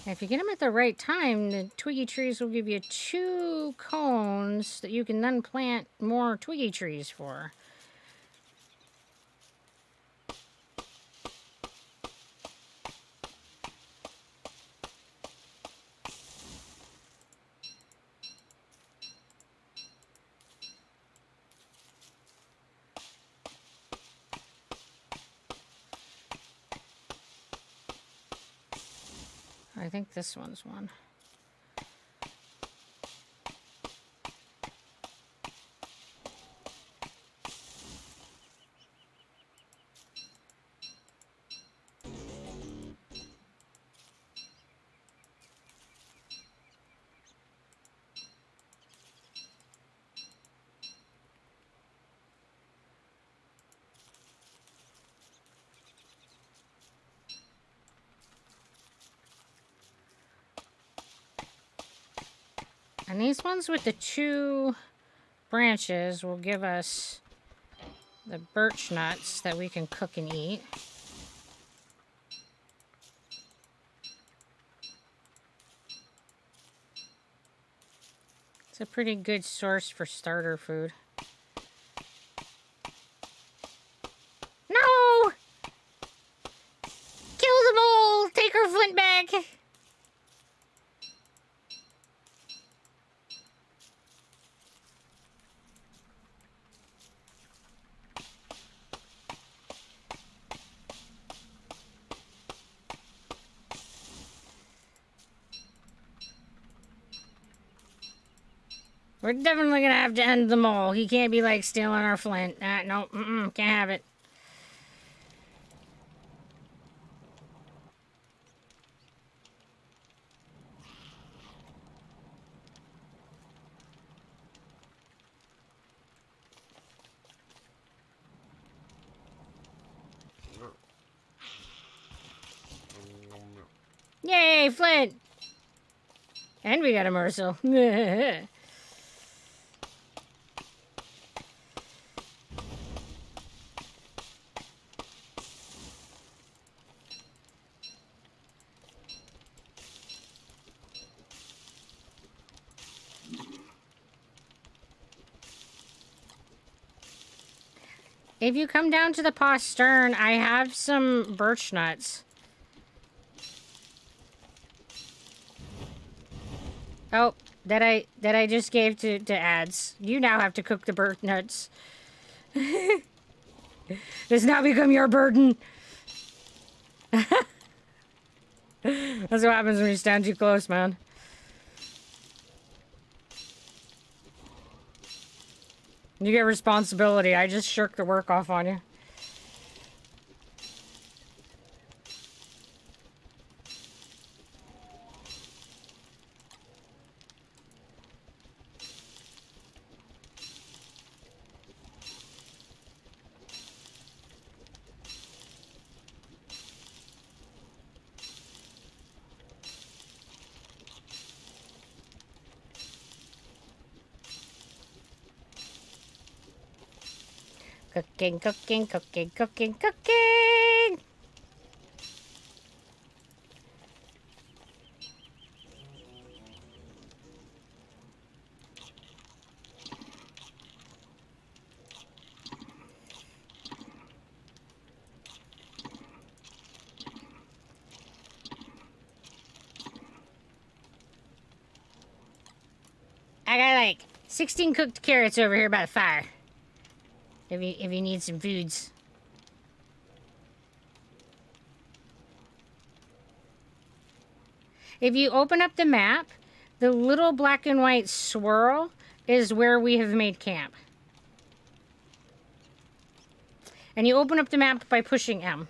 If you get them at the right time, the twiggy trees will give you 2 cones that you can then plant more twiggy trees for. I think this one's one. And these ones with the 2 branches will give us the birch nuts that we can cook and eat. It's a pretty good source for starter food. No! Kill them all! Take her flint back! We're definitely gonna have to end them all. He can't be like stealing our flint. No, can't have it. Yay, flint! And we got a morsel. If you come down to the postern, I have some birch nuts. Oh, that I just gave to ads. You now have to cook the birch nuts. This now become your burden. That's what happens when you stand too close, man. You get responsibility. I just shirk the work off on you. Cooking, cooking, cooking, cooking, cooking! I got like 16 cooked carrots over here by the fire. If you need some foods. If you open up the map, the little black and white swirl is where we have made camp. And you open up the map by pushing M.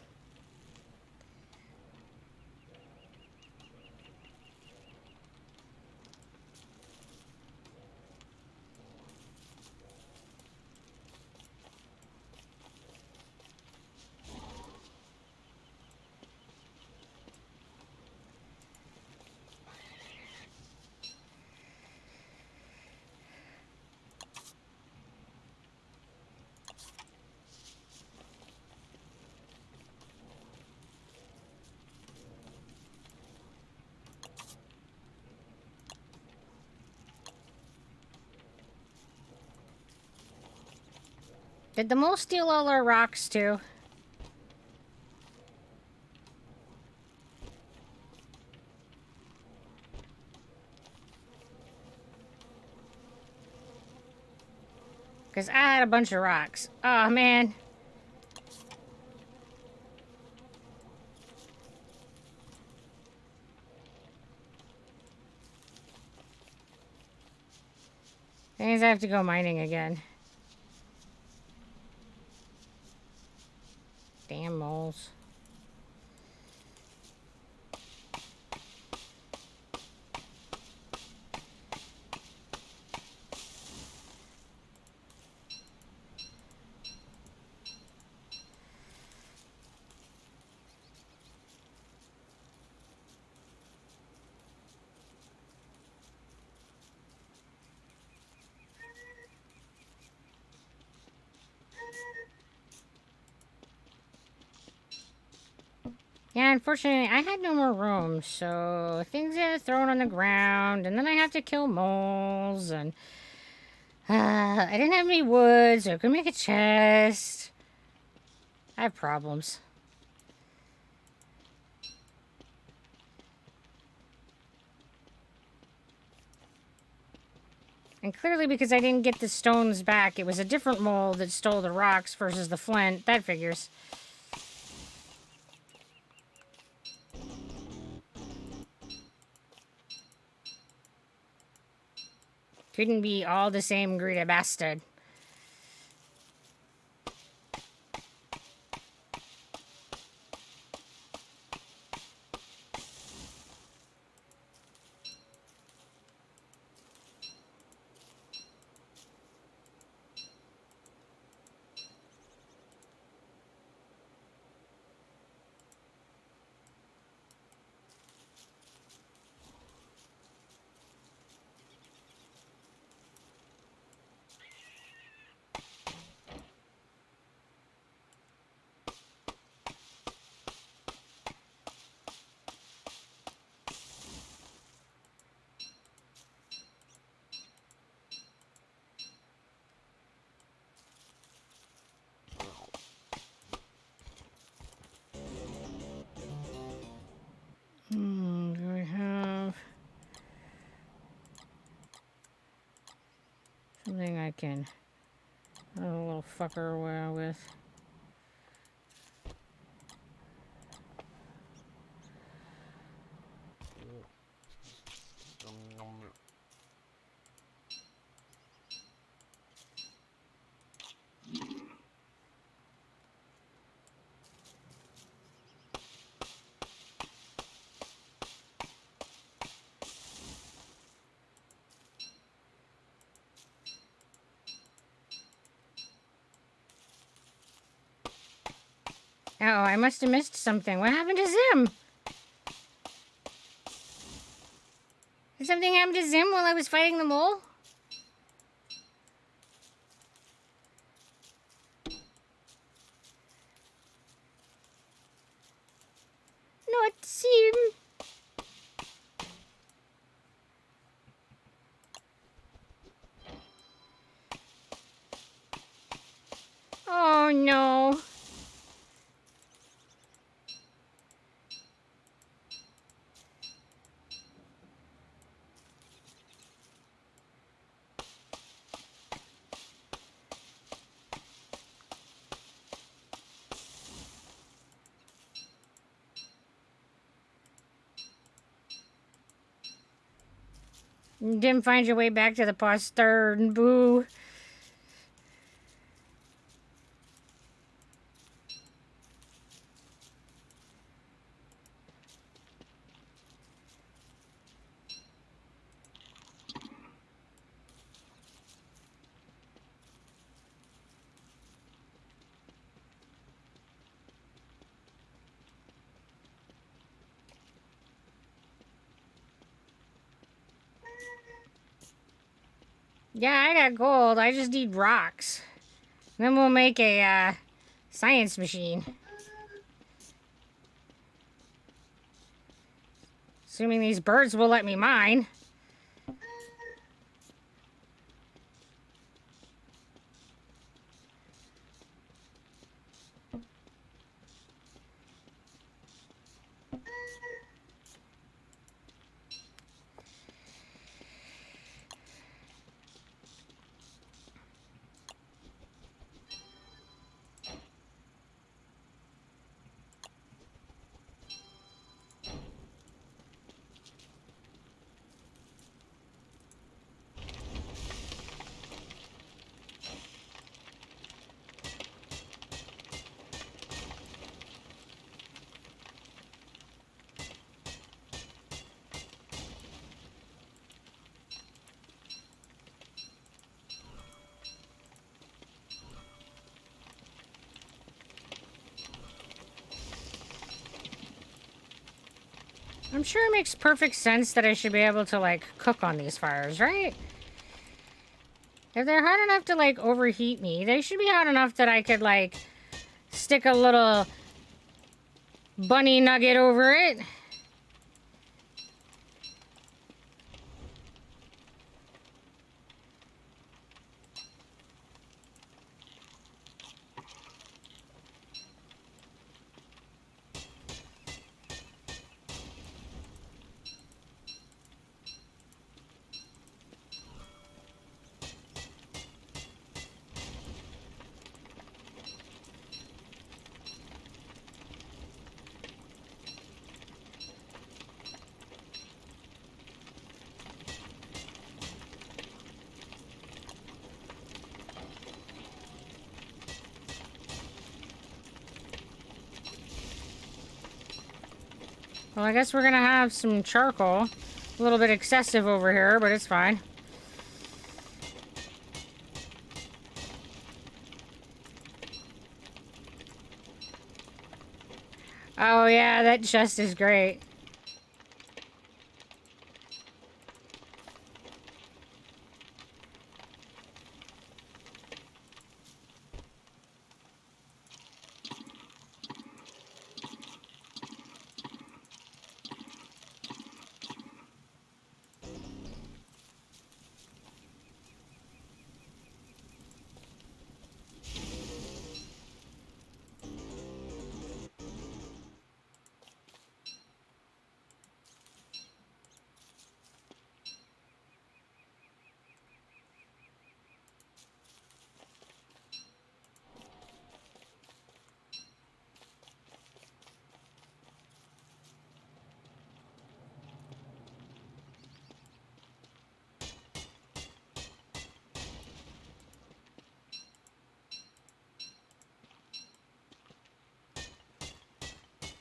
Did the mole steal all our rocks too? Because I had a bunch of rocks. Oh, man. That means I have to go mining again. Damn moles. Yeah, unfortunately, I had no more room, so things get thrown on the ground, and then I have to kill moles, and I didn't have any wood, so I couldn't make a chest. I have problems. And clearly, because I didn't get the stones back, it was a different mole that stole the rocks versus the flint. That figures. Couldn't be all the same greedy bastard. Do I have something I can a little fucker away with? Uh oh, I must have missed something. What happened to Zim? Did something happen to Zim while I was fighting the mole? Not Zim. Oh no. You didn't find your way back to the postern, boo. Yeah, I got gold. I just need rocks. Then we'll make a science machine. Assuming these birds will let me mine. I'm sure it makes perfect sense that I should be able to, like, cook on these fires, right? If they're hot enough to, like, overheat me, they should be hot enough that I could, like, stick a little bunny nugget over it. Well, I guess we're gonna have some charcoal. A little bit excessive over here, but it's fine. Oh yeah, that chest is great.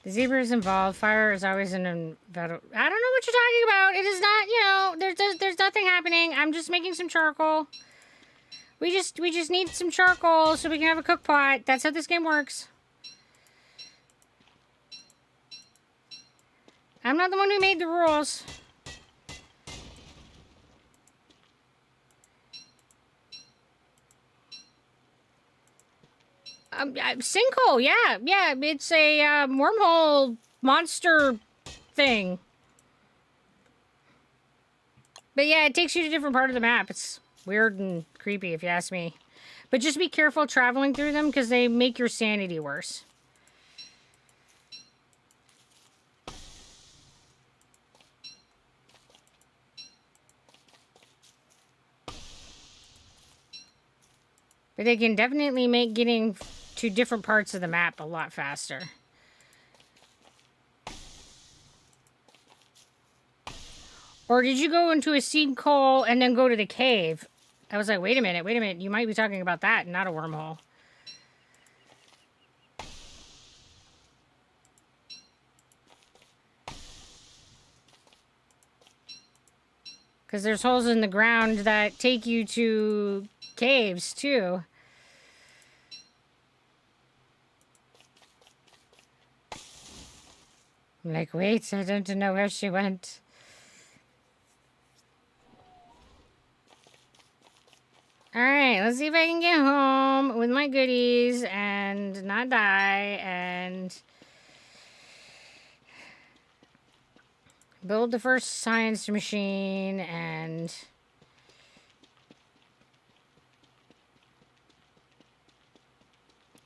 The zebra is involved. Fire is always an inevitable. I don't know what you're talking about. It is not, you know, there's nothing happening. I'm just making some charcoal. We just need some charcoal so we can have a cook pot. That's how this game works. I'm not the one who made the rules. Sinkhole, yeah. It's a wormhole monster thing. But yeah, it takes you to a different part of the map. It's weird and creepy, if you ask me. But just be careful traveling through them, because they make your sanity worse. But they can definitely make getting to different parts of the map a lot faster. Or did you go into a sinkhole and then go to the cave? I was like, wait a minute. You might be talking about that, not a wormhole. Because there's holes in the ground that take you to caves, too. I'm like, wait, I don't know where she went. Alright, let's see if I can get home with my goodies and not die and build the first science machine and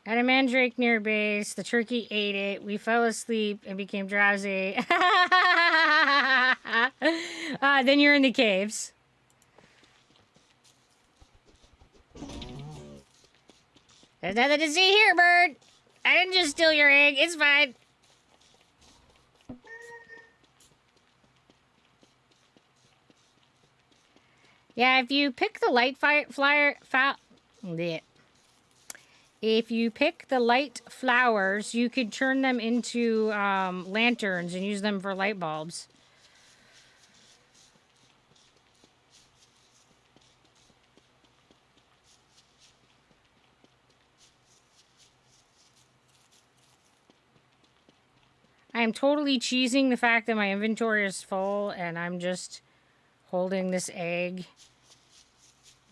had a mandrake near base. The turkey ate it. We fell asleep and became drowsy. Then you're in the caves. There's nothing to see here, bird. I didn't just steal your egg. It's fine. Yeah, if you pick the light if you pick the light flowers, you could turn them into lanterns and use them for light bulbs. I'm totally cheesing the fact that my inventory is full and I'm just holding this egg,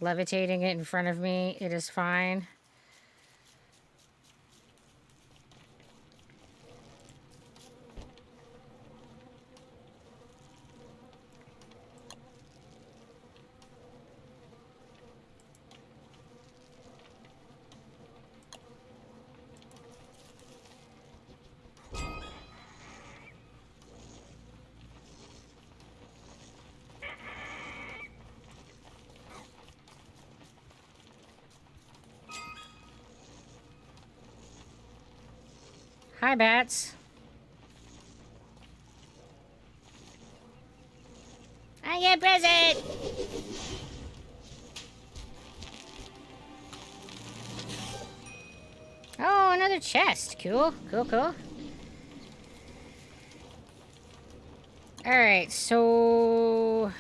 levitating it in front of me. It is fine. Hi, bats. I get a present! Oh, another chest. Cool, cool, cool. Alright, so...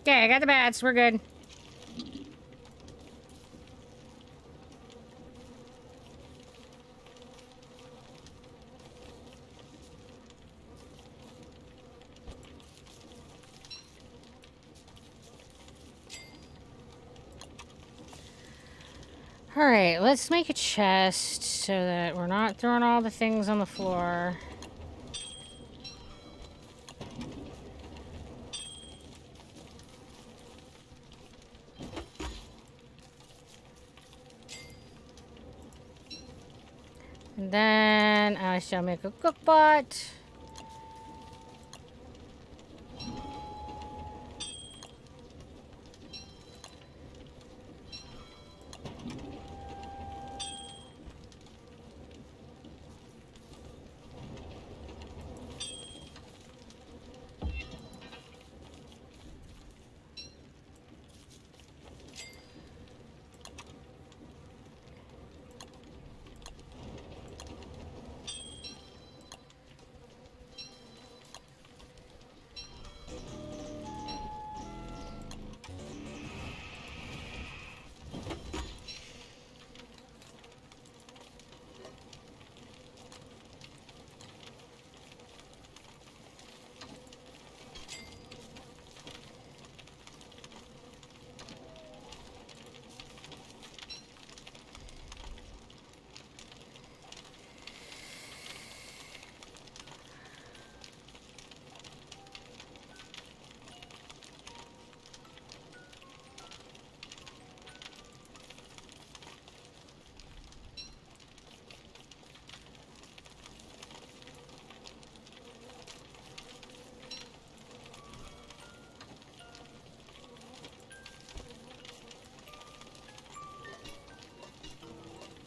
Okay, I got the bats. We're good. Alright, let's make a chest so that we're not throwing all the things on the floor. And then I shall make a cookpot.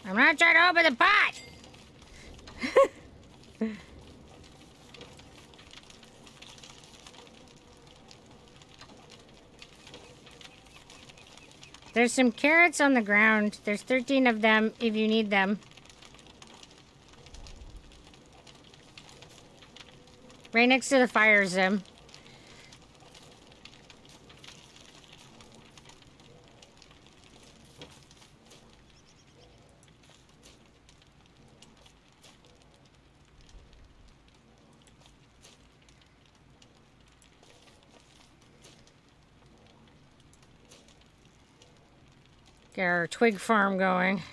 I'm not trying to open the pot! There's some carrots on the ground. There's 13 of them if you need them. Right next to the fire, Zim. Get our twig farm going.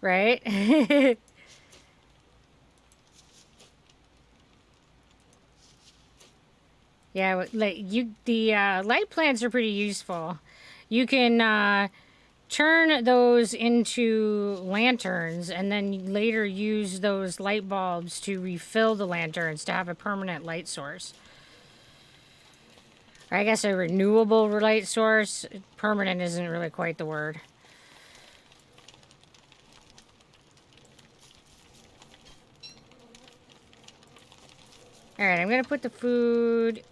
Right? Yeah, like the light plants are pretty useful. You can turn those into lanterns and then later use those light bulbs to refill the lanterns to have a permanent light source. Or I guess a renewable light source. Permanent isn't really quite the word. Alright, I'm gonna put the food...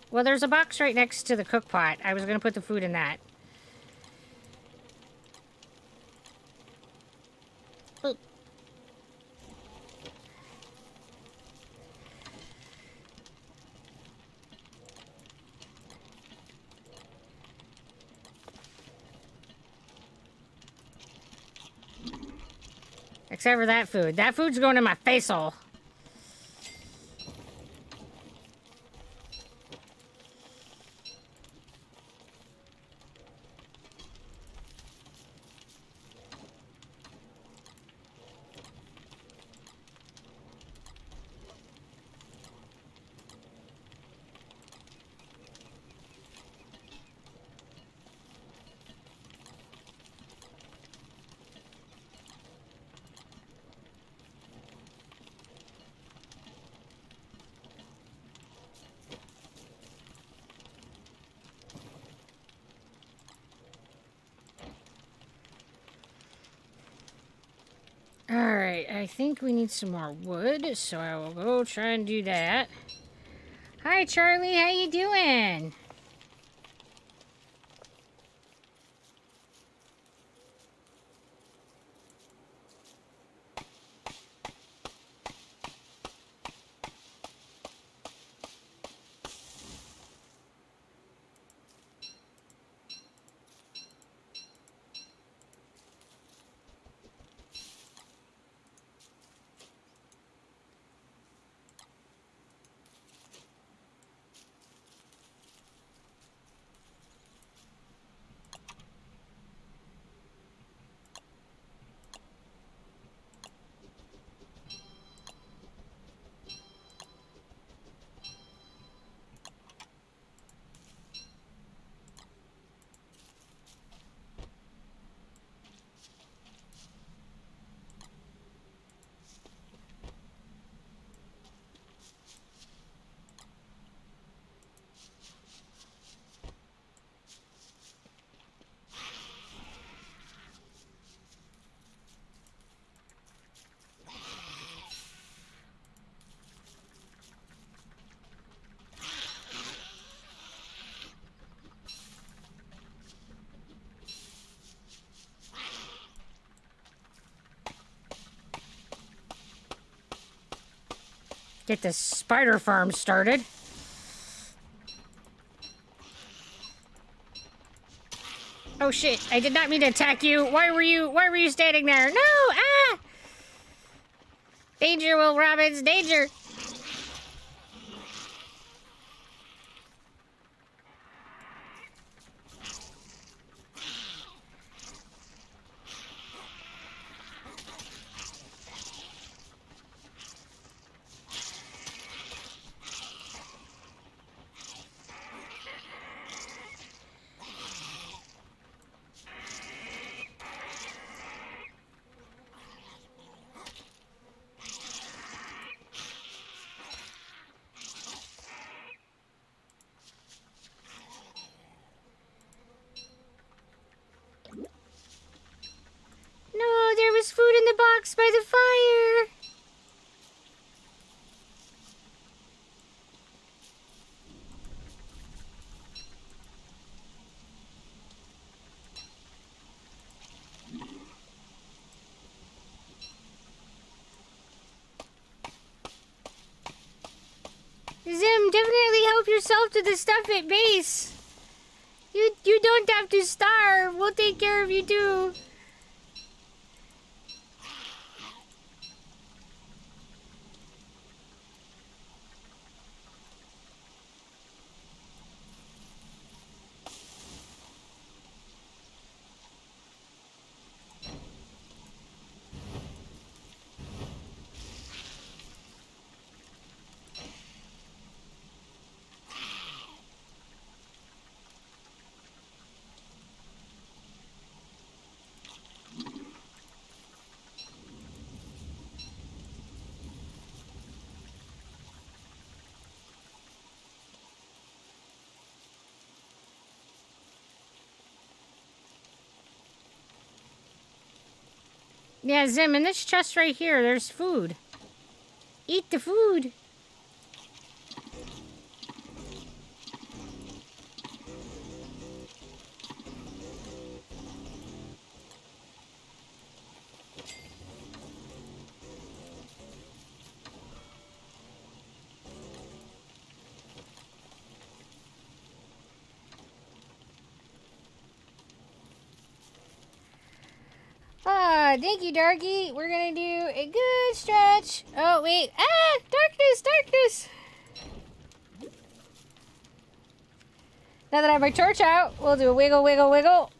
Well, there's a box right next to the cook pot. I was gonna put the food in that. Oop. Except for that food. That food's going in my face hole. Alright, I think we need some more wood, so I will go try and do that. Hi, Charlie, how you doing? Get this spider farm started. Oh shit, I did not mean to attack you. Why were you standing there? No! Ah! Danger, Will Robbins, danger! No, there was food in the box by the fire. Zim, definitely help yourself to the stuff at base. You don't have to starve. We'll take care of you too. Yeah, Zim, in this chest right here, there's food. Eat the food. Thank you, Darky. We're gonna do a good stretch. Oh, wait. Ah! Darkness, darkness! Now that I have my torch out, we'll do a wiggle, wiggle, wiggle.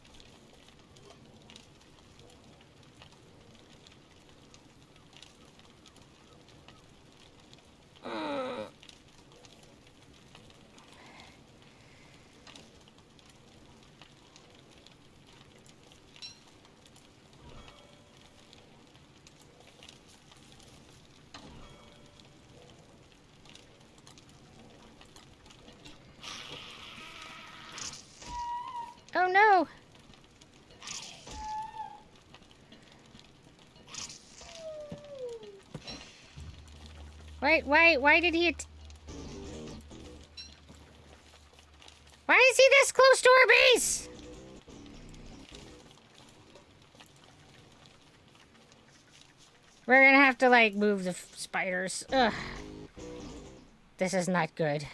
Oh no! Why did he... Why is he this close to our base? We're gonna have to, like, move the spiders. Ugh. This is not good.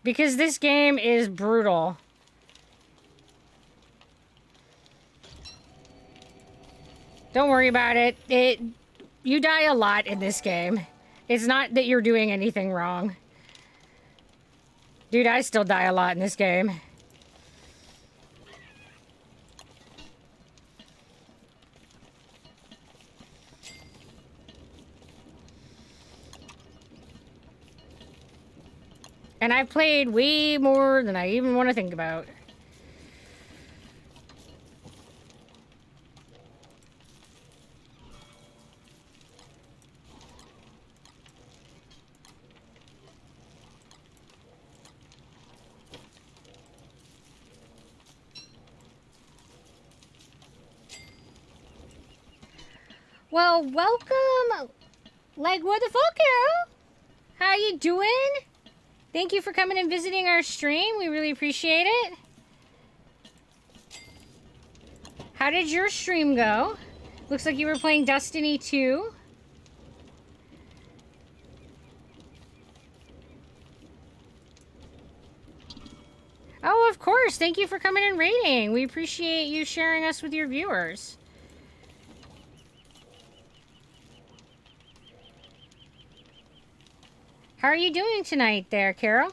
Because this game is brutal. Don't worry about it. You die a lot in this game. It's not that you're doing anything wrong. Dude, I still die a lot in this game. And I've played way more than I even want to think about. Well, welcome. Like, what the fuck, Carol? How you doing? Thank you for coming and visiting our stream. We really appreciate it. How did your stream go? Looks like you were playing Destiny 2. Oh, of course. Thank you for coming and rating. We appreciate you sharing us with your viewers. How are you doing tonight there, Carol?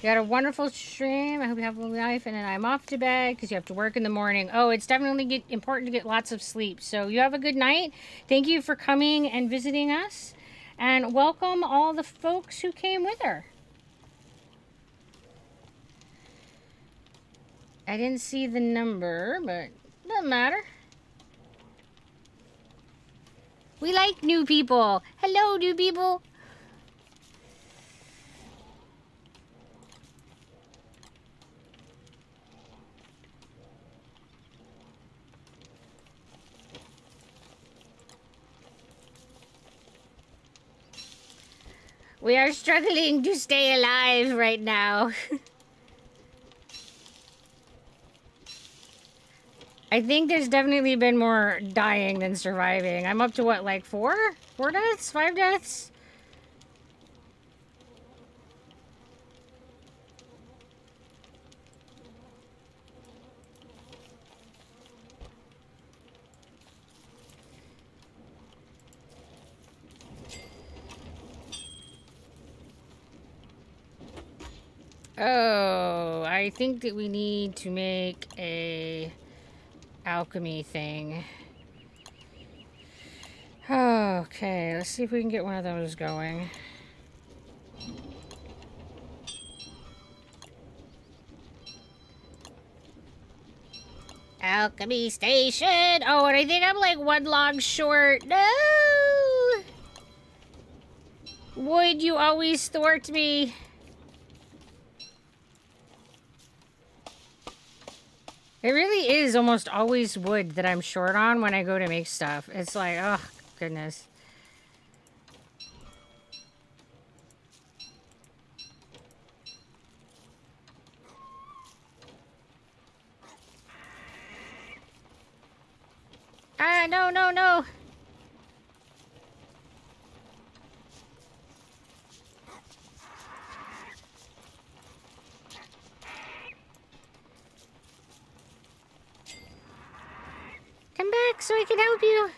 You had a wonderful stream. I hope you have a life. And then I'm off to bed because you have to work in the morning. Oh, it's definitely important to get lots of sleep. So you have a good night. Thank you for coming and visiting us. And welcome all the folks who came with her. I didn't see the number, but doesn't matter. We like new people. Hello, new people. We are struggling to stay alive right now. I think there's definitely been more dying than surviving. I'm up to what, like 4? 4 deaths? 5 deaths? Oh, I think that we need to make a alchemy thing. Okay, let's see if we can get one of those going. Alchemy station! Oh, and I think I'm like 1 log short. No! Would you always thwart me? It really is almost always wood that I'm short on when I go to make stuff. It's like, oh, goodness. Ah, no, no, no. Come back so I can help you.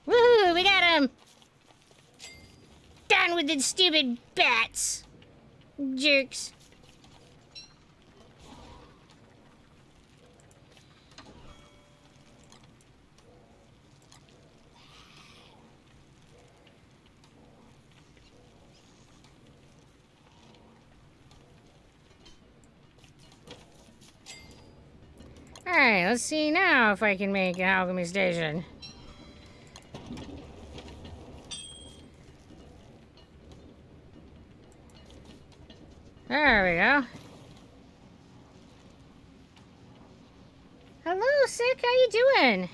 Woohoo, we got him. Down with the stupid bats. Jerks. Alright, let's see now if I can make an alchemy station. There we go. Hello, Sick. How you doing?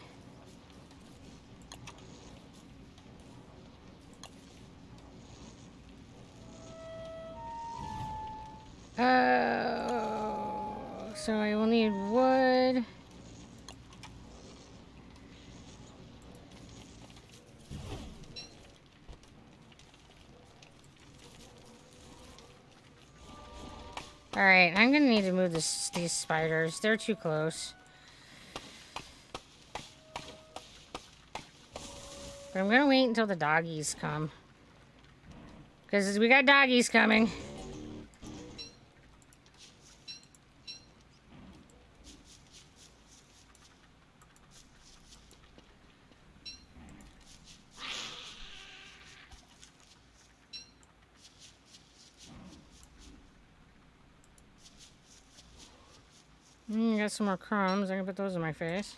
So I will need wood. Alright, I'm gonna need to move these spiders. They're too close. But I'm gonna wait until the doggies come. Because we got doggies coming. Got some more crumbs. I'm gonna put those in my face.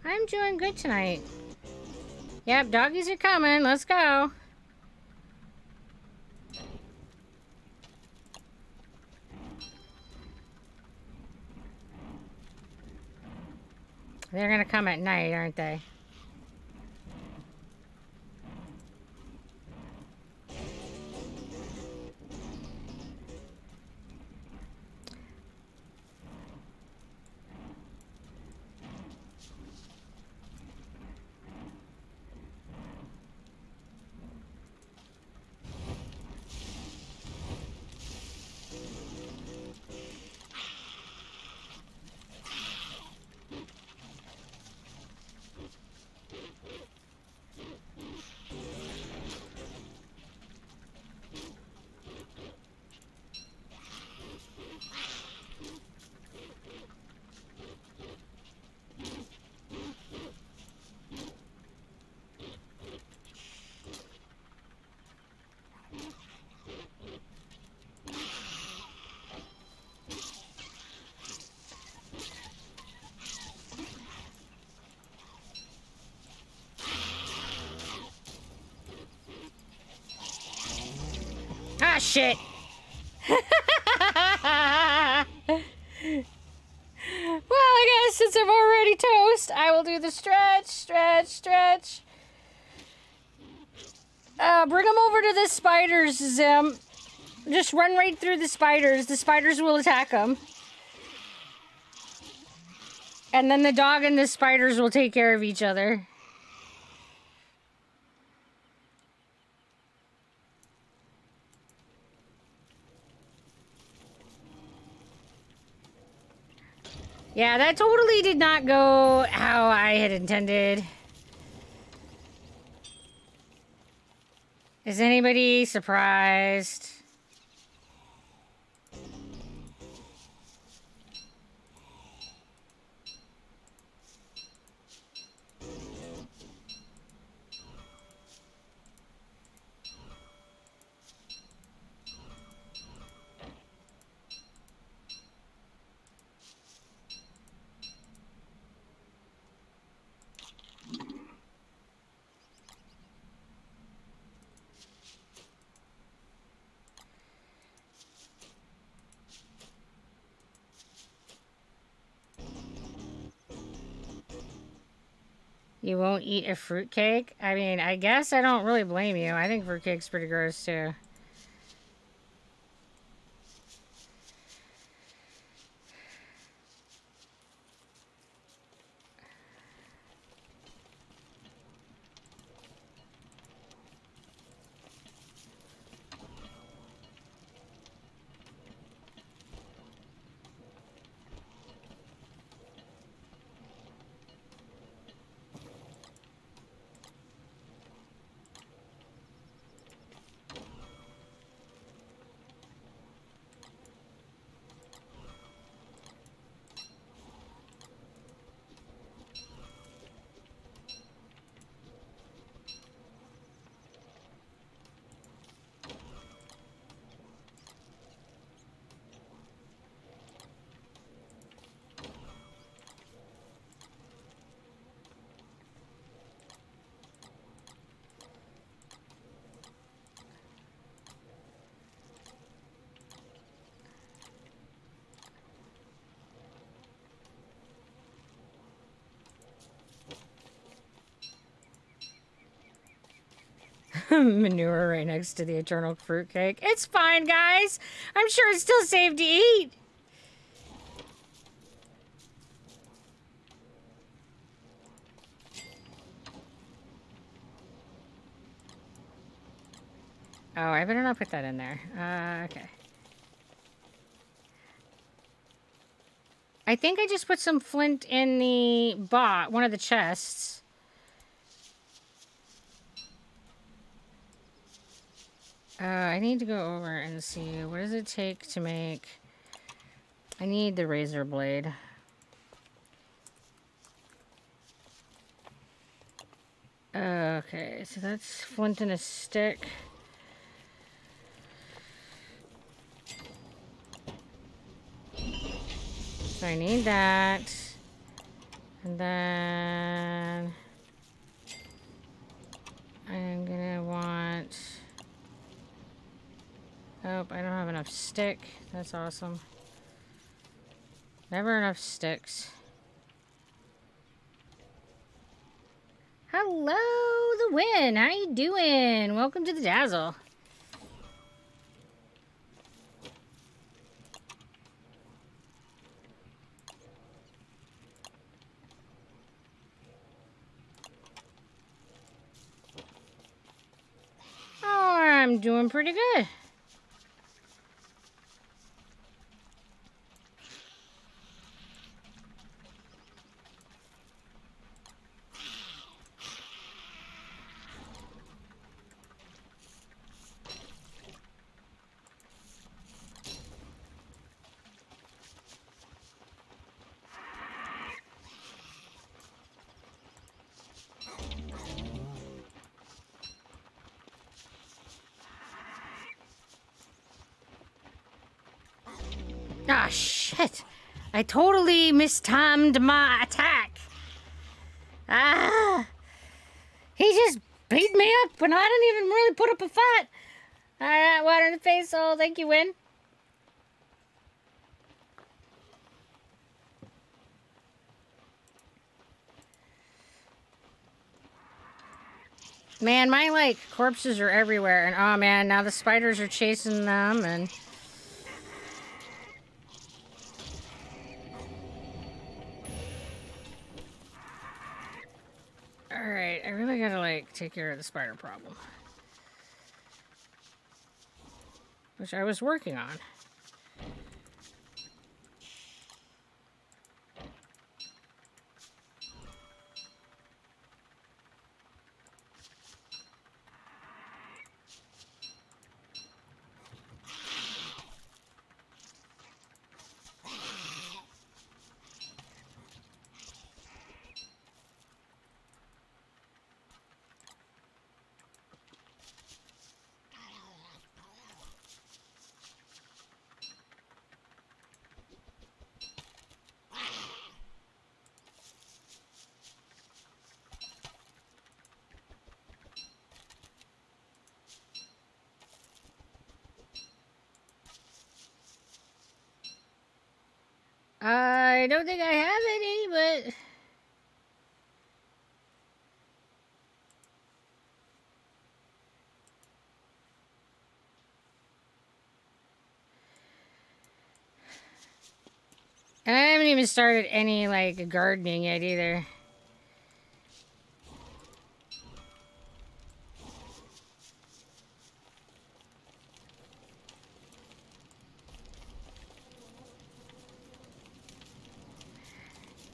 I'm doing good tonight. Yep, doggies are coming. Let's go. They're gonna come at night, aren't they? Ah, shit. Well, I guess since I'm already toast, I will do the stretch, stretch, stretch. Bring them over to the spiders, Zim. Just run right through the spiders. The spiders will attack them. And then the dog and the spiders will take care of each other. Yeah, that totally did not go how I had intended. Is anybody surprised? You won't eat a fruitcake? I mean, I guess I don't really blame you. I think fruitcake's pretty gross too. Manure right next to the eternal fruitcake. It's fine, guys. I'm sure it's still safe to eat. Oh, I better not put that in there. Okay. I think I just put some flint in the one of the chests. I need to go over and see, what does it take to make... I need the razor blade. Okay, so that's flint and a stick. So I need that. And then... I'm gonna want... Oh, I don't have enough stick. That's awesome. Never enough sticks. Hello, the Win. How you doing? Welcome to the Dazzle. Oh, I'm doing pretty good. Ah, shit. I totally mistimed my attack. Ah. He just beat me up when I didn't even really put up a fight. Alright, water in the face, oh, thank you, Win. Man, my, like, corpses are everywhere, and oh man, now the spiders are chasing them, and... Alright, I really gotta, like, take care of the spider problem. Which I was working on. I don't think I have any, but... And I haven't even started any, like, gardening yet either.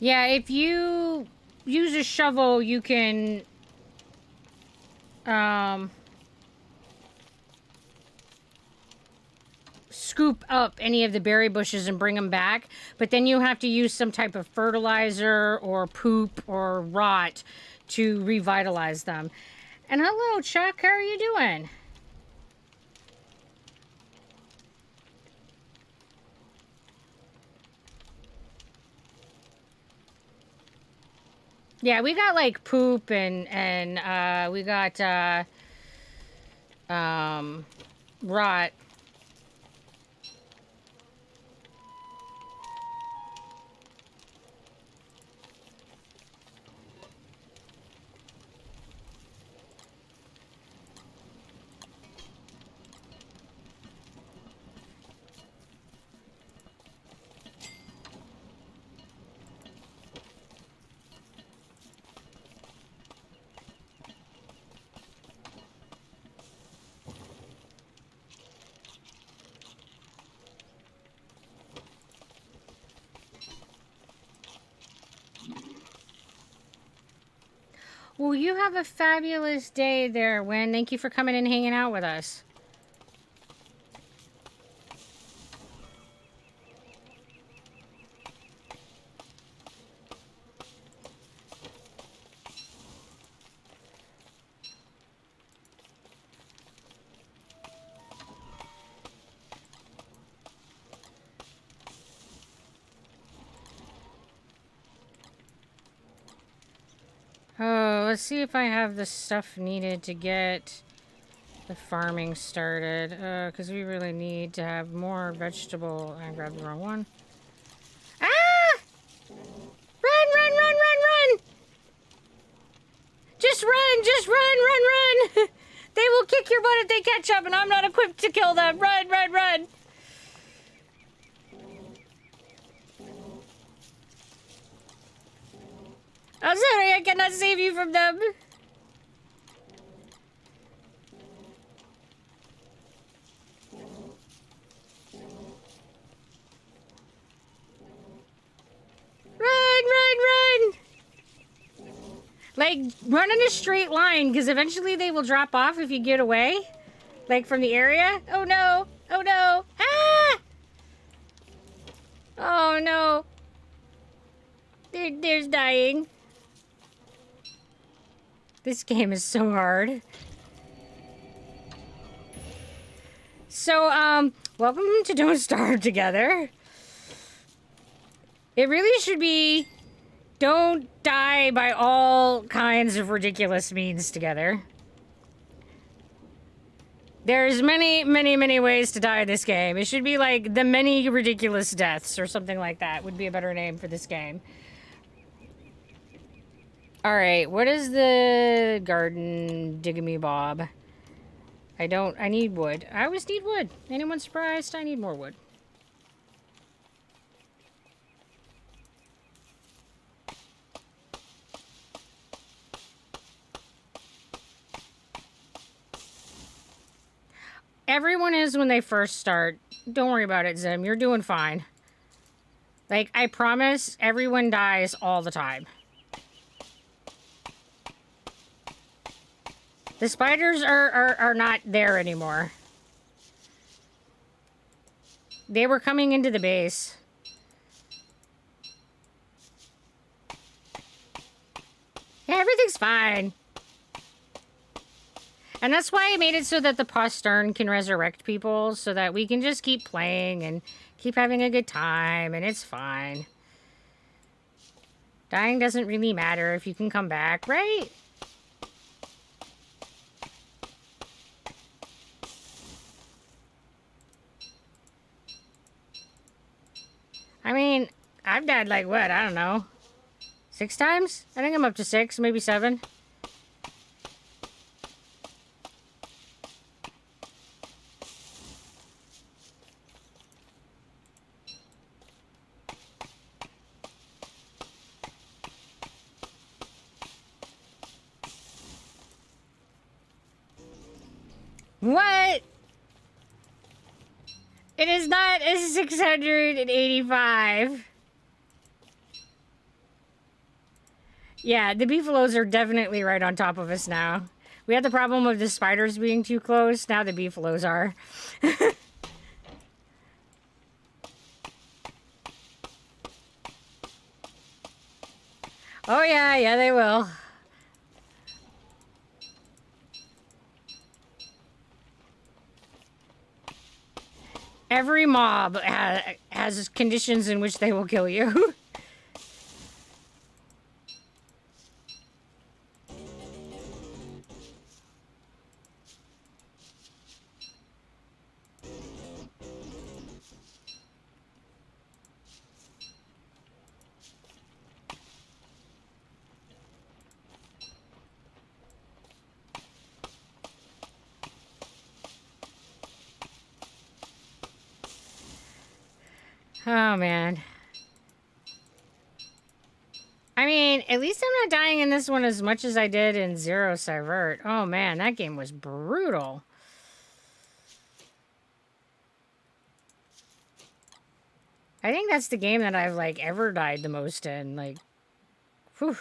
Yeah, if you use a shovel, you can, scoop up any of the berry bushes and bring them back. But then you have to use some type of fertilizer or poop or rot to revitalize them. And hello, Chuck. How are you doing? Yeah, we got like poop and we got rot. Well, you have a fabulous day there, Win. Thank you for coming and hanging out with us. Oh, let's see if I have the stuff needed to get the farming started. Because we really need to have more vegetable. I grabbed the wrong one. Ah! Run, run, run, run, run! Just run, run, run! They will kick your butt if they catch up, and I'm not equipped to kill them. Run, run, run! I'm sorry, I cannot save you from them. Run, run, run! Like, run in a straight line, because eventually they will drop off if you get away. Like, from the area. Oh, no. Oh, no. Ah! Oh, no. There's dying. This game is so hard. So, welcome to Don't Starve Together. It really should be don't die by all kinds of ridiculous means together. There's many, many, many ways to die in this game. It should be like the many ridiculous deaths or something like that would be a better name for this game. Alright, what is the garden digamy bob? I need wood. I always need wood. Anyone surprised? I need more wood. Everyone is when they first start. Don't worry about it, Zim. You're doing fine. Like, I promise everyone dies all the time. The spiders are not there anymore. They were coming into the base. Yeah, everything's fine. And that's why I made it so that the postern can resurrect people, so that we can just keep playing and keep having a good time, and it's fine. Dying doesn't really matter if you can come back, right? I mean, I I've died like what? I don't know. 6 times? I think I'm up to 6, maybe 7. What? It is not a 685. Yeah, the beefaloes are definitely right on top of us now. We had the problem of the spiders being too close. Now the beefaloes are. Oh, yeah, yeah, they will. Every mob has conditions in which they will kill you. Oh, man. I mean, at least I'm not dying in this one as much as I did in Zero Subvert. Oh, man, that game was brutal. I think that's the game that I've, like, ever died the most in. Like, whew.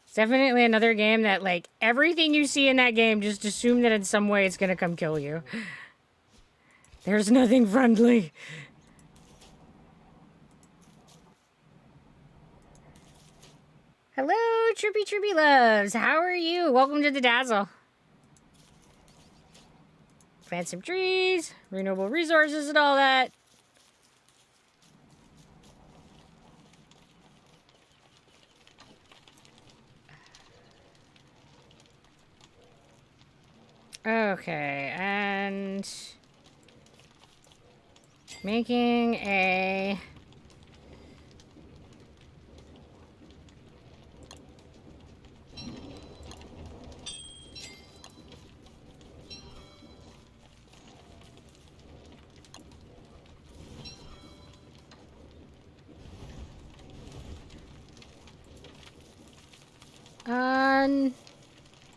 It's definitely another game that, like, everything you see in that game, just assume that in some way it's gonna come kill you. There's nothing friendly. Hello, Trippy Loves. How are you? Welcome to the Dazzle. Plant some trees, renewable resources and all that. Okay, and making a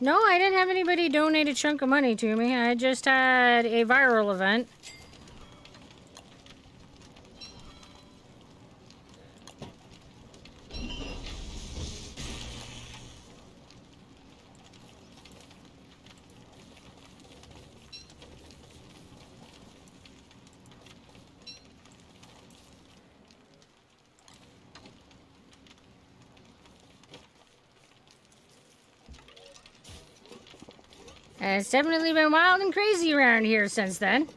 no, I didn't have anybody donate a chunk of money to me. I just had a viral event. And it's definitely been wild and crazy around here since then.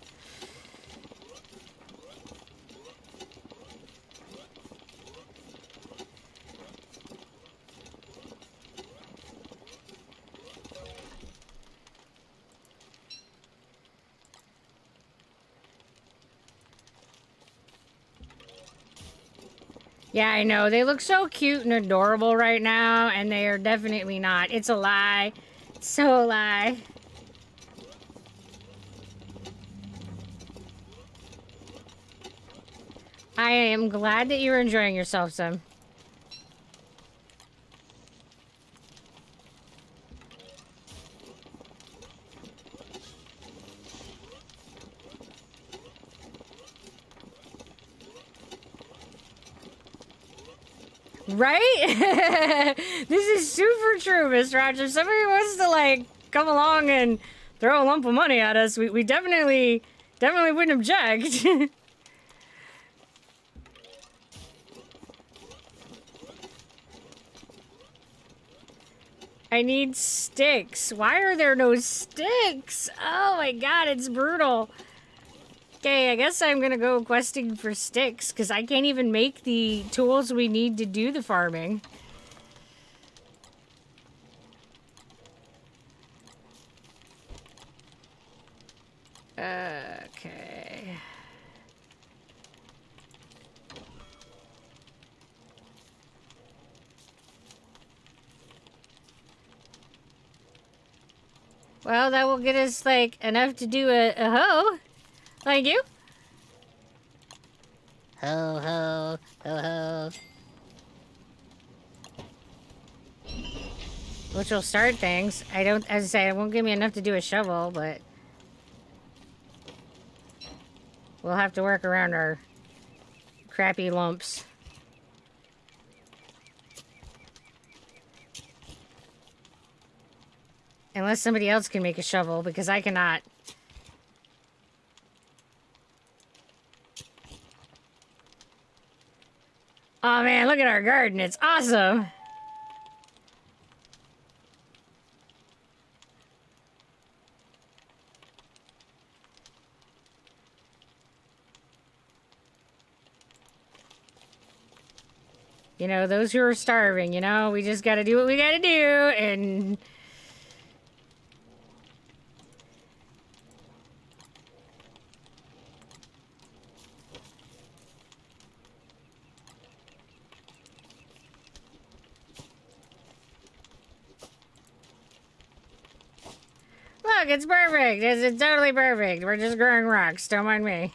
Yeah, I know. They look so cute and adorable right now, and they are definitely not. It's a lie. It's so a lie. I am glad that you're enjoying yourself, Sim. Right? This is super true, Mr. Roger. If somebody wants to, like, come along and throw a lump of money at us, we definitely wouldn't object. I need sticks. Why are there no sticks? Oh my god, it's brutal. Okay, I guess I'm gonna go questing for sticks, because I can't even make the tools we need to do the farming. Okay. Well, that will get us, like, enough to do a hoe. Thank you. Ho, ho, ho, ho. Which will start things. I don't, as I say, it won't give me enough to do a shovel, but we'll have to work around our crappy lumps. Unless somebody else can make a shovel, because I cannot. Oh man, look at our garden. It's awesome. You know, those who are starving, you know, we just gotta do what we gotta do, and... Look, it's perfect. It's totally perfect. We're just growing rocks. Don't mind me.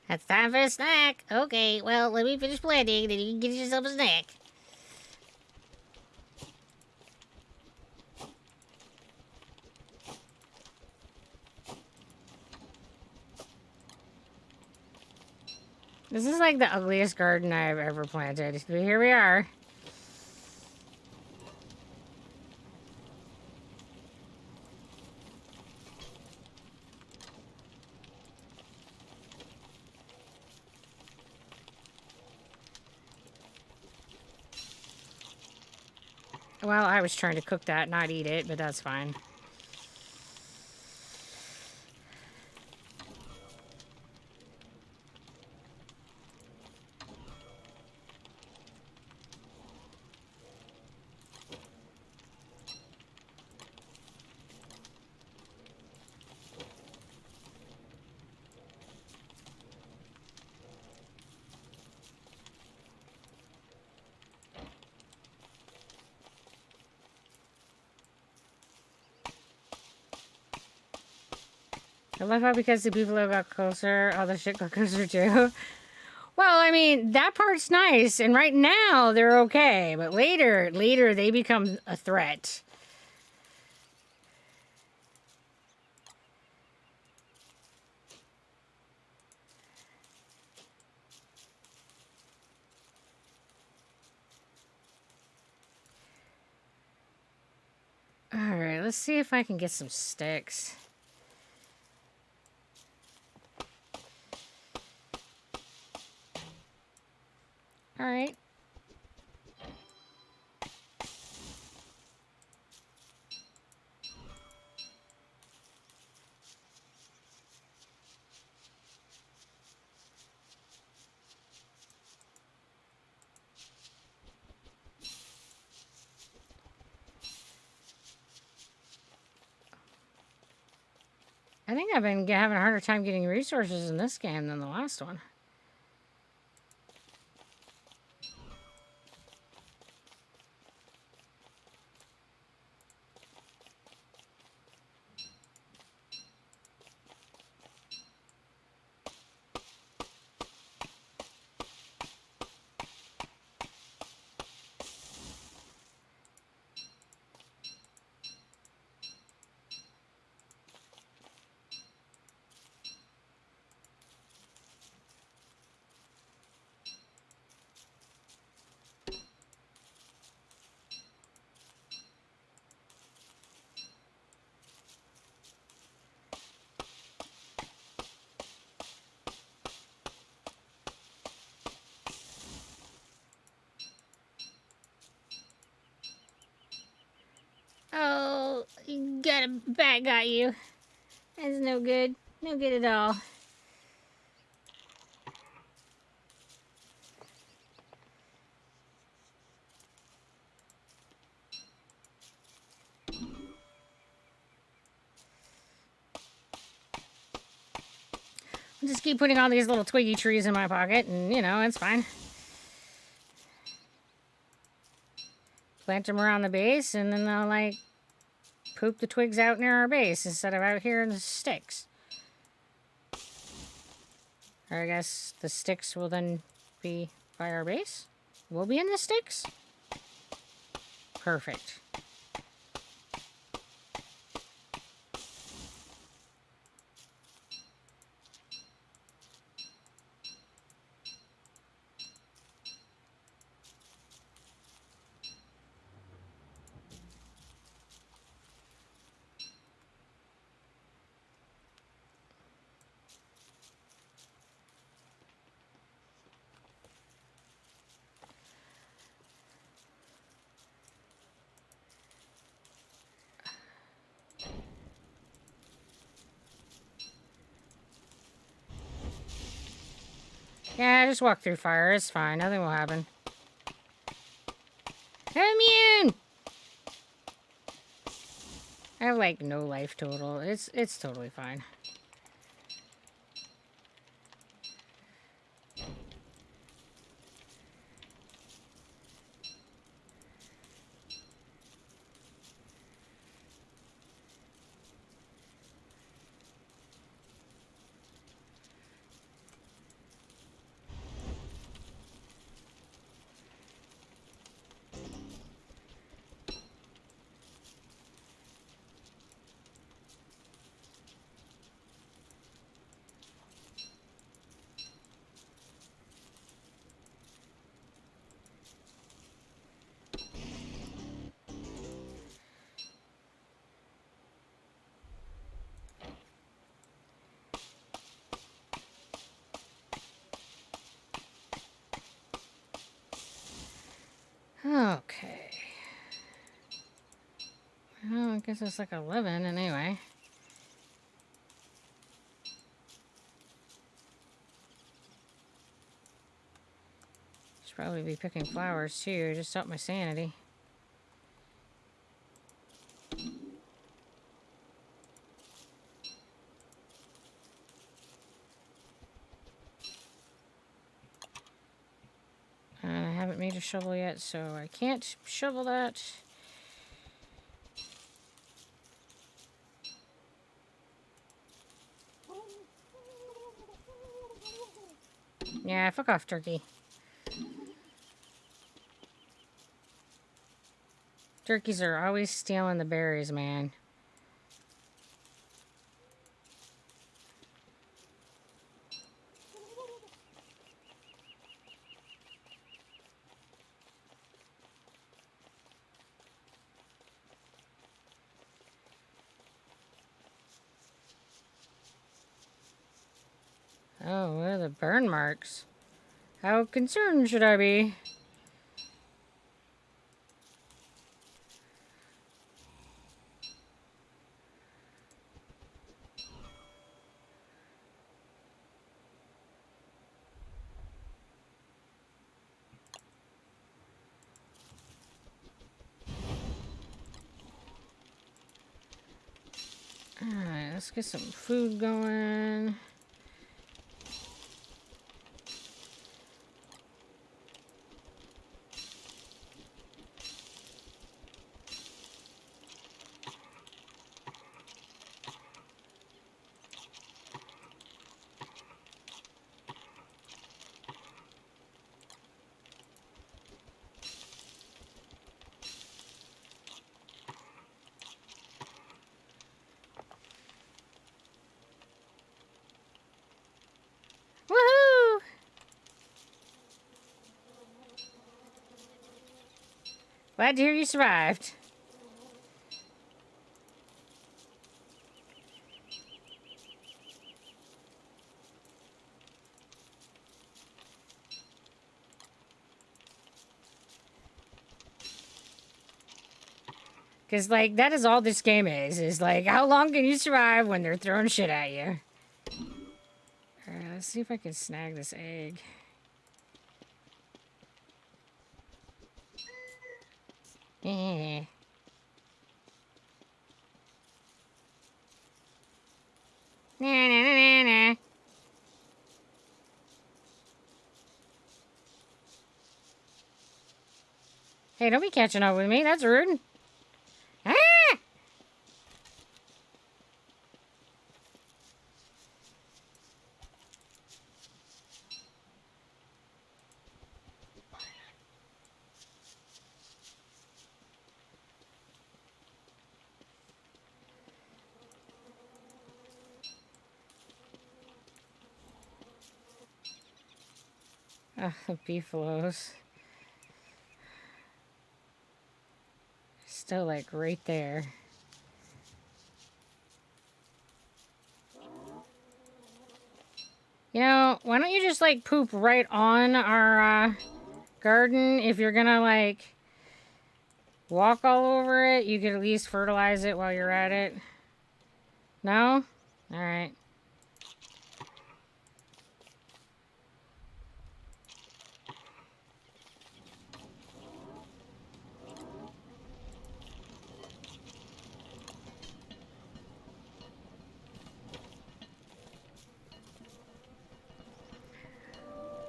It's time for a snack. Okay, well, let me finish planting, then you can get yourself a snack. This is like the ugliest garden I've ever planted. But here we are. Well, I was trying to cook that, not eat it, but that's fine. I love how because the people who got closer, all the shit got closer too. Well, I mean, that part's nice, and right now they're okay, but later they become a threat. Alright, let's see if I can get some sticks. Alright. I think I've been having a harder time getting resources in this game than the last one. the bat got you. That's no good. No good at all. I'll just keep putting all these little twiggy trees in my pocket, and you know, it's fine. Plant them around the base, and then they'll like poop the twigs out near our base instead of out here in the sticks. Or I guess the sticks will then be by our base. We'll be in the sticks. Perfect. Yeah, just walk through fire. It's fine. Nothing will happen. I'm immune! I have like no life total. It's totally fine. Okay. Well, I guess it's like 11 anyway. Should probably be picking flowers too, just up my sanity. And I haven't made a shovel yet, so I can't shovel that. Yeah, fuck off, turkey. Turkeys are always stealing the berries, man. Oh, what are the burn marks? How concerned should I be? Alright, let's get some food going. Woohoo! Glad to hear you survived. Because, like, that is all this game is like, how long can you survive when they're throwing shit at you? Alright, let's see if I can snag this egg. Eh. Nah, nah, nah, nah, nah. Hey, don't be catching up with me. That's rude. Ah! Oh, the beefaloes. Still, like, right there. You know, why don't you just, like, poop right on our, garden? If you're gonna, like, walk all over it, you could at least fertilize it while you're at it. No? Alright.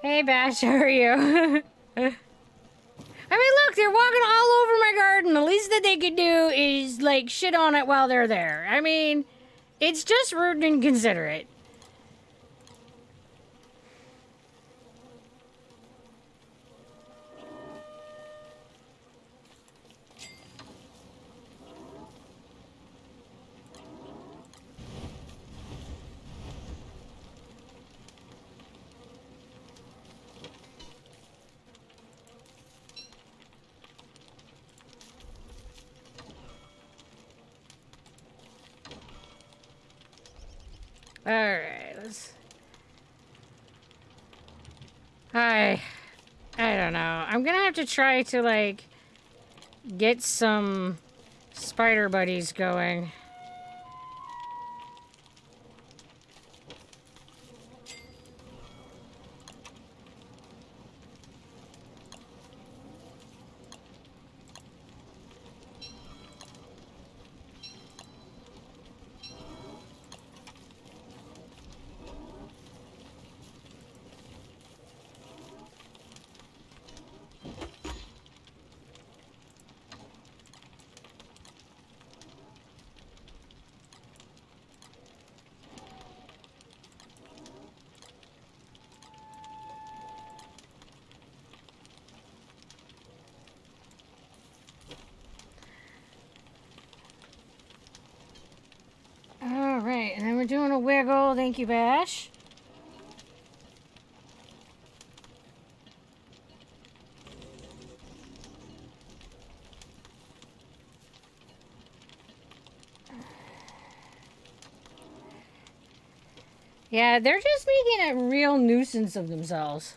Hey, Bash, how are you? I mean, look, they're walking all over my garden. The least that they could do is, like, shit on it while they're there. I mean, it's just rude and inconsiderate. Alright, let's... I don't know. I'm gonna have to try to, like, get some spider buddies going. Alright, and then we're doing a wiggle. Thank you, Bash. Yeah, they're just making a real nuisance of themselves.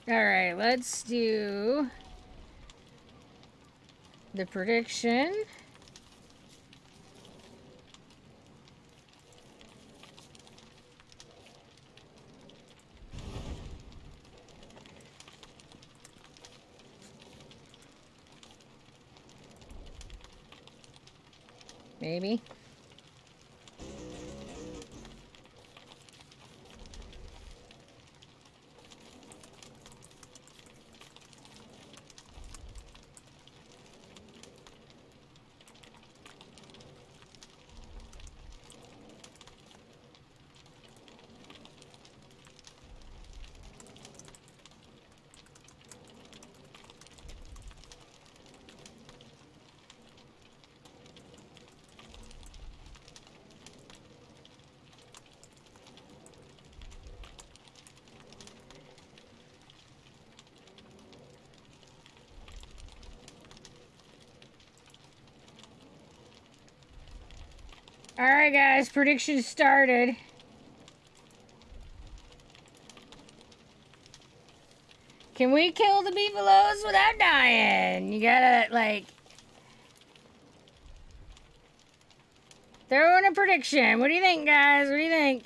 Alright, let's do the prediction. Maybe. Alright, guys, prediction started. Can we kill the beefaloes without dying? You gotta, like... Throw in a prediction. What do you think, guys? What do you think?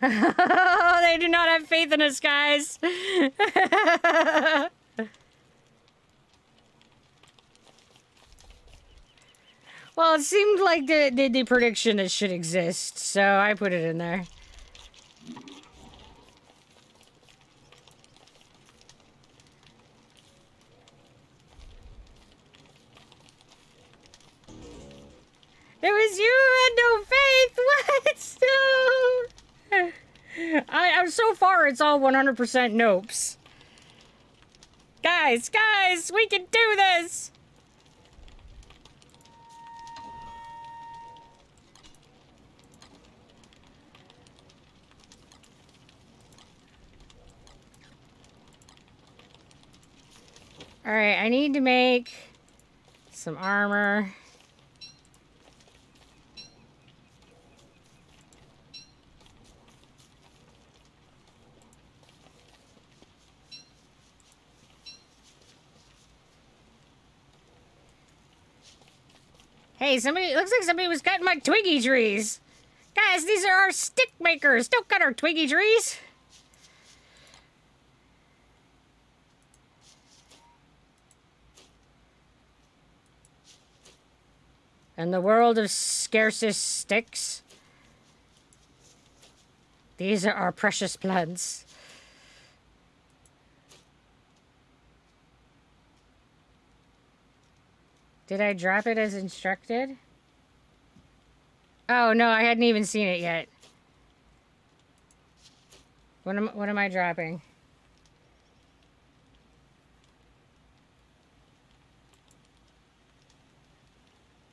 They do not have faith in us, guys. Well, it seemed like the prediction that should exist, so I put it in there. It was you who had no faith. What? No. I'm so far. It's all 100% nopes. Guys, we can do this. All right, I need to make some armor. Hey, it looks like somebody was cutting my Twiggy trees. Guys, these are our stick makers. Don't cut our Twiggy trees. In the world of scarcest sticks, these are our precious plants. Did I drop it as instructed? Oh, no, I hadn't even seen it yet. What am I dropping?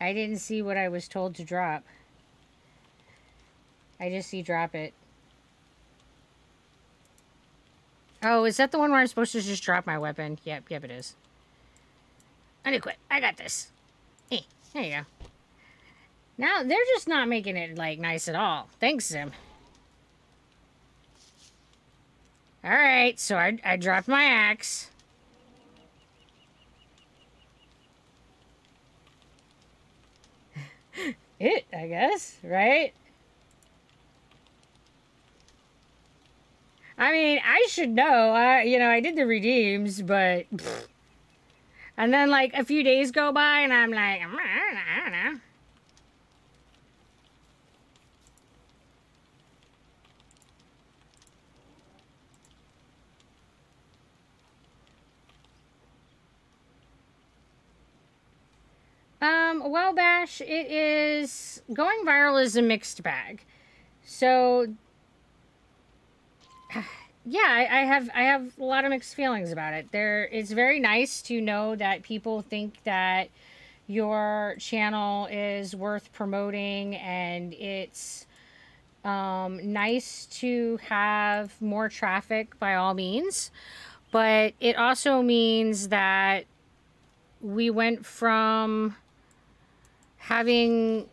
I didn't see what I was told to drop. I just see drop it. Oh, is that the one where I'm supposed to just drop my weapon? Yep, it is. I need to quit. I got this. Hey, there you go. Now, they're just not making it, like, nice at all. Thanks, Zim. Alright, so I dropped my axe. I guess, right? I mean, I should know. I did the redeems, but... Pfft. And then, like, a few days go by, and I'm like, I don't know. Well, Bash, it is... Going viral is a mixed bag. So... Yeah, I have a lot of mixed feelings about it. It's very nice to know that people think that your channel is worth promoting, and it's nice to have more traffic by all means. But it also means that we went from having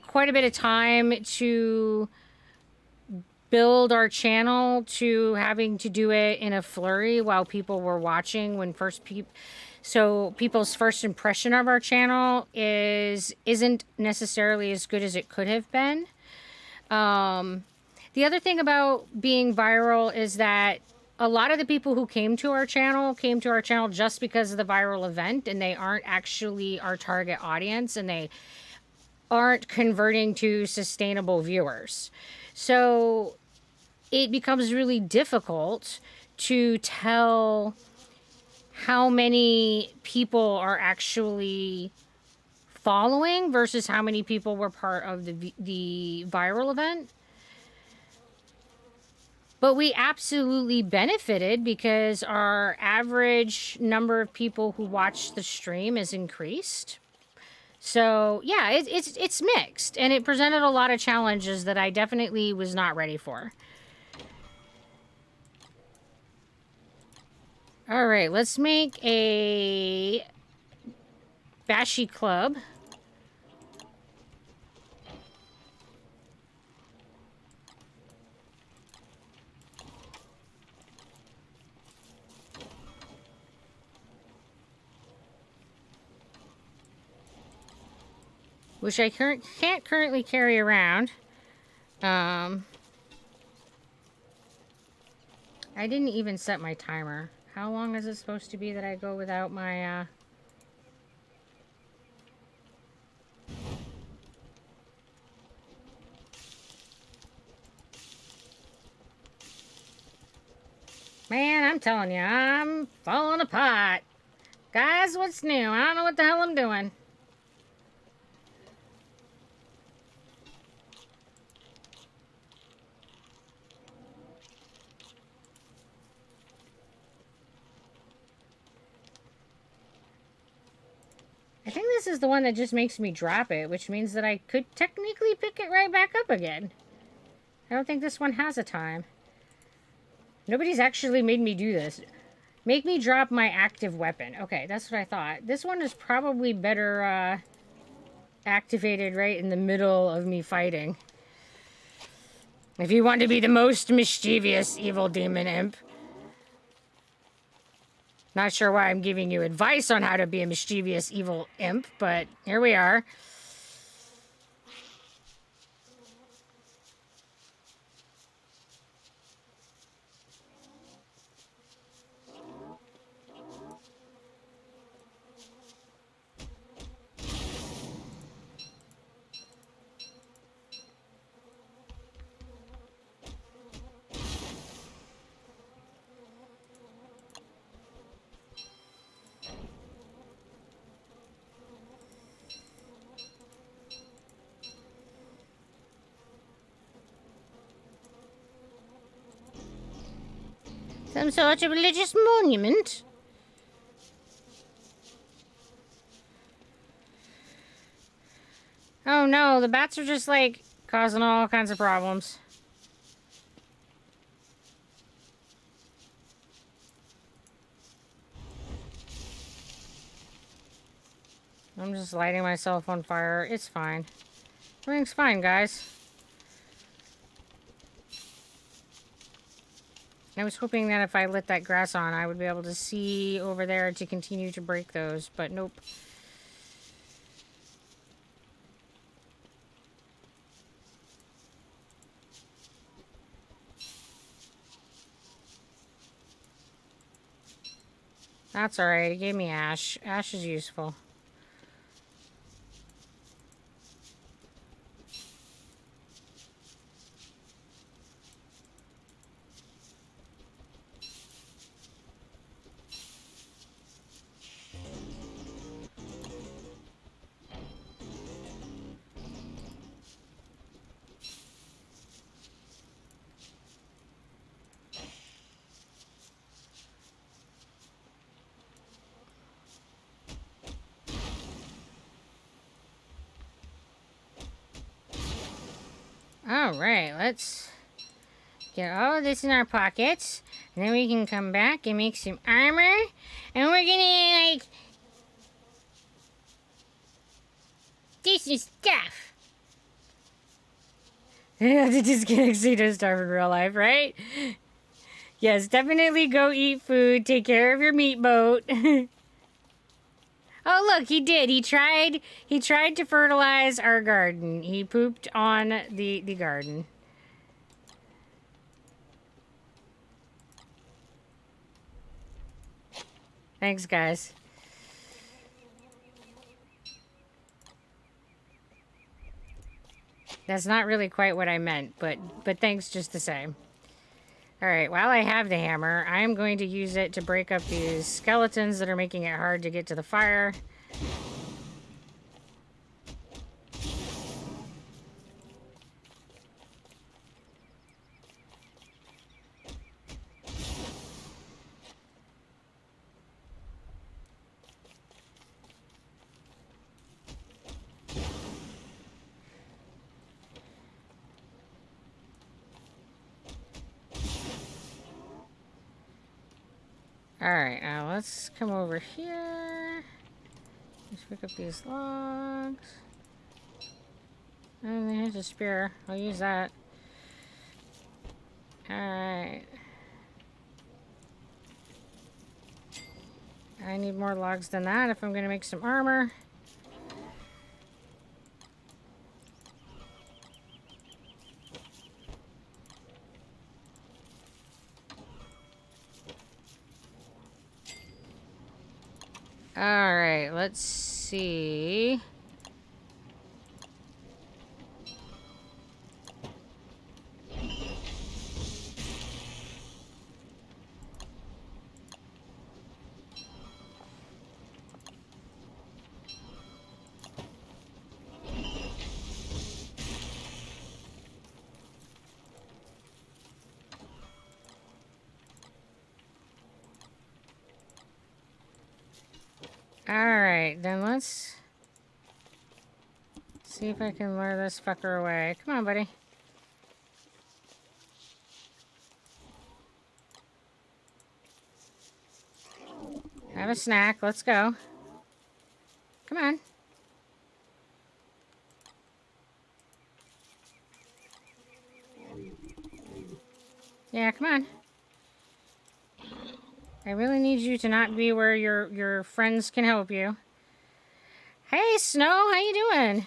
quite a bit of time to build our channel to having to do it in a flurry while people were watching so people's first impression of our channel isn't necessarily as good as it could have been. The other thing about being viral is that a lot of the people who came to our channel just because of the viral event, and they aren't actually our target audience, and they aren't converting to sustainable viewers. So it becomes really difficult to tell how many people are actually following versus how many people were part of the viral event. But we absolutely benefited because our average number of people who watched the stream is increased. So yeah, it's mixed, and it presented a lot of challenges that I definitely was not ready for. All right, let's make a Bashy Club. which I can't currently carry around. I didn't even set my timer. How long is it supposed to be that I go without my, Man, I'm telling you, I'm falling apart. Guys, what's new? I don't know what the hell I'm doing. I think this is the one that just makes me drop it, which means that I could technically pick it right back up again. I don't think this one has a time. Nobody's actually made me do this. Make me drop my active weapon. Okay, that's what I thought. This one is probably better activated right in the middle of me fighting. If you want to be the most mischievous evil demon imp. Not sure why I'm giving you advice on how to be a mischievous evil imp, but here we are. Some sort of religious monument? Oh no, the bats are just like causing all kinds of problems. I'm just lighting myself on fire. It's fine. Everything's fine, guys. I was hoping that if I lit that grass on, I would be able to see over there to continue to break those, but nope. That's alright. It gave me ash. Ash is useful. Alright, let's get all of this in our pockets. And then we can come back and make some armor. And we're gonna, like, do some stuff. The disconnect to starve in real life, right? Yes, definitely go eat food. Take care of your meat boat. Oh, look, he did. He tried to fertilize our garden. He pooped on the garden. Thanks, guys. That's not really quite what I meant, but thanks just the same. Alright, while I have the hammer, I am going to use it to break up these skeletons that are making it hard to get to the fire. Alright, now let's come over here. Let's pick up these logs. And here's a spear. I'll use that. Alright. I need more logs than that if I'm going to make some armor. Alright, let's see. Alright, then let's see if I can lure this fucker away. Come on, buddy. Have a snack. Let's go. Come on. Yeah, come on. I really need you to not be where your friends can help you. Hey, Snow, how you doing?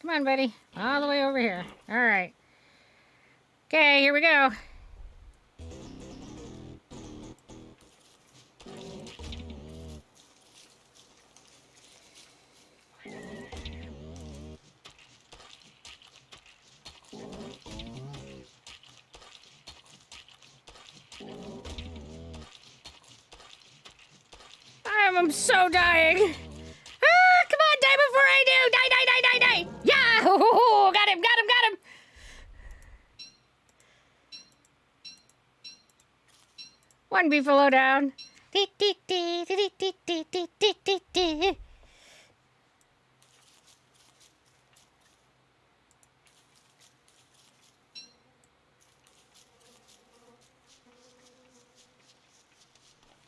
Come on, buddy. All the way over here. All right. Okay, here we go. I'm so dying. Ah, come on, die before I do. Die, die, die, die, die. Yeah, got him, got him, got him. One beefalo down.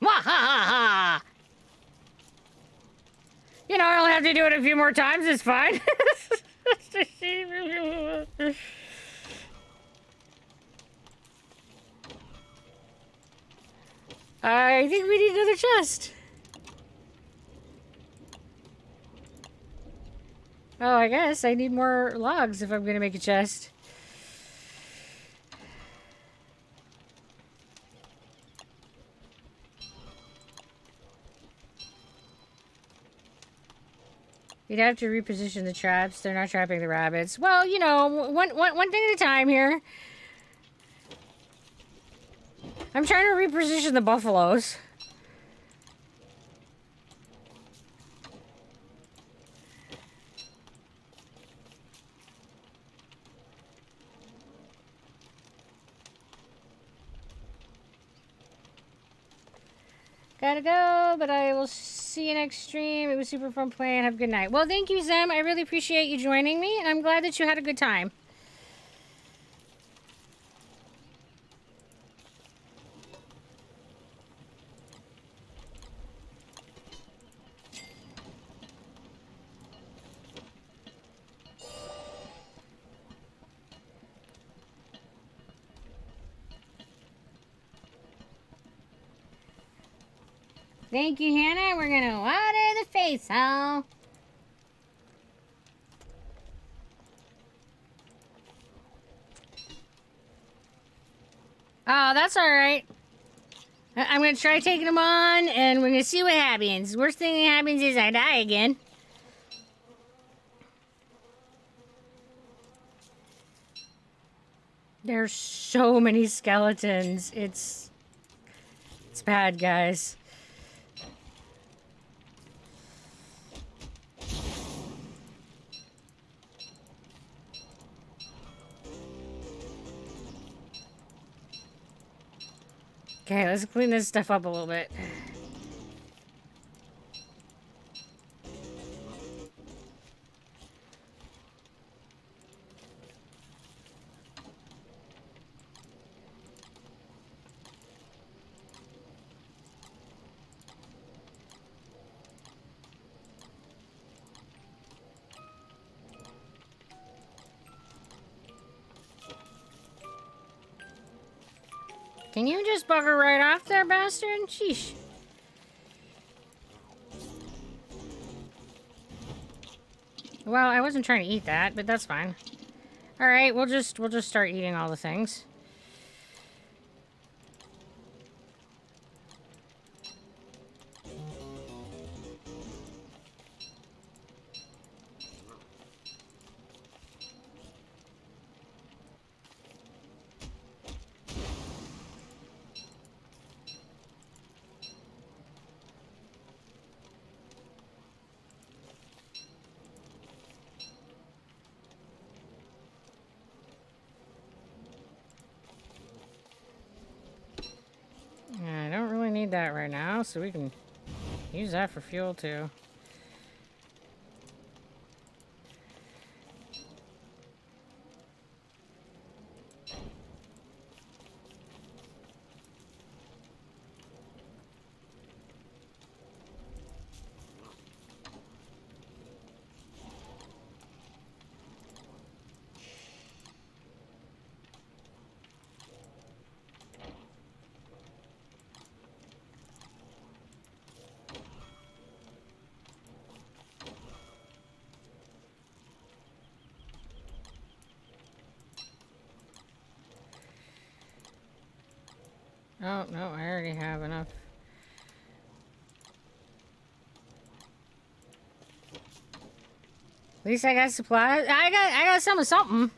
Wahaha! You know, I only have to do it a few more times. It's fine. I think we need another chest. Oh, I guess I need more logs if I'm going to make a chest. You'd have to reposition the traps. They're not trapping the rabbits. Well, you know, one thing at a time here. I'm trying to reposition the buffaloes. Gotta go, but I will see you next stream. It was super fun playing. Have a good night. Well, thank you, Zem. I really appreciate you joining me, and I'm glad that you had a good time. Thank you, Hannah. We're gonna water the face hole. Oh, that's all right. I'm gonna try taking them on, and we're gonna see what happens. Worst thing that happens is I die again. There's so many skeletons. It's bad, guys. Okay, let's clean this stuff up a little bit. Can you just bugger right off there, bastard? Sheesh. Well, I wasn't trying to eat that, but that's fine. All right, we'll just start eating all the things. that right now, so we can use that for fuel too. Oh, no, I already have enough. At least I got supplies. I got some of something.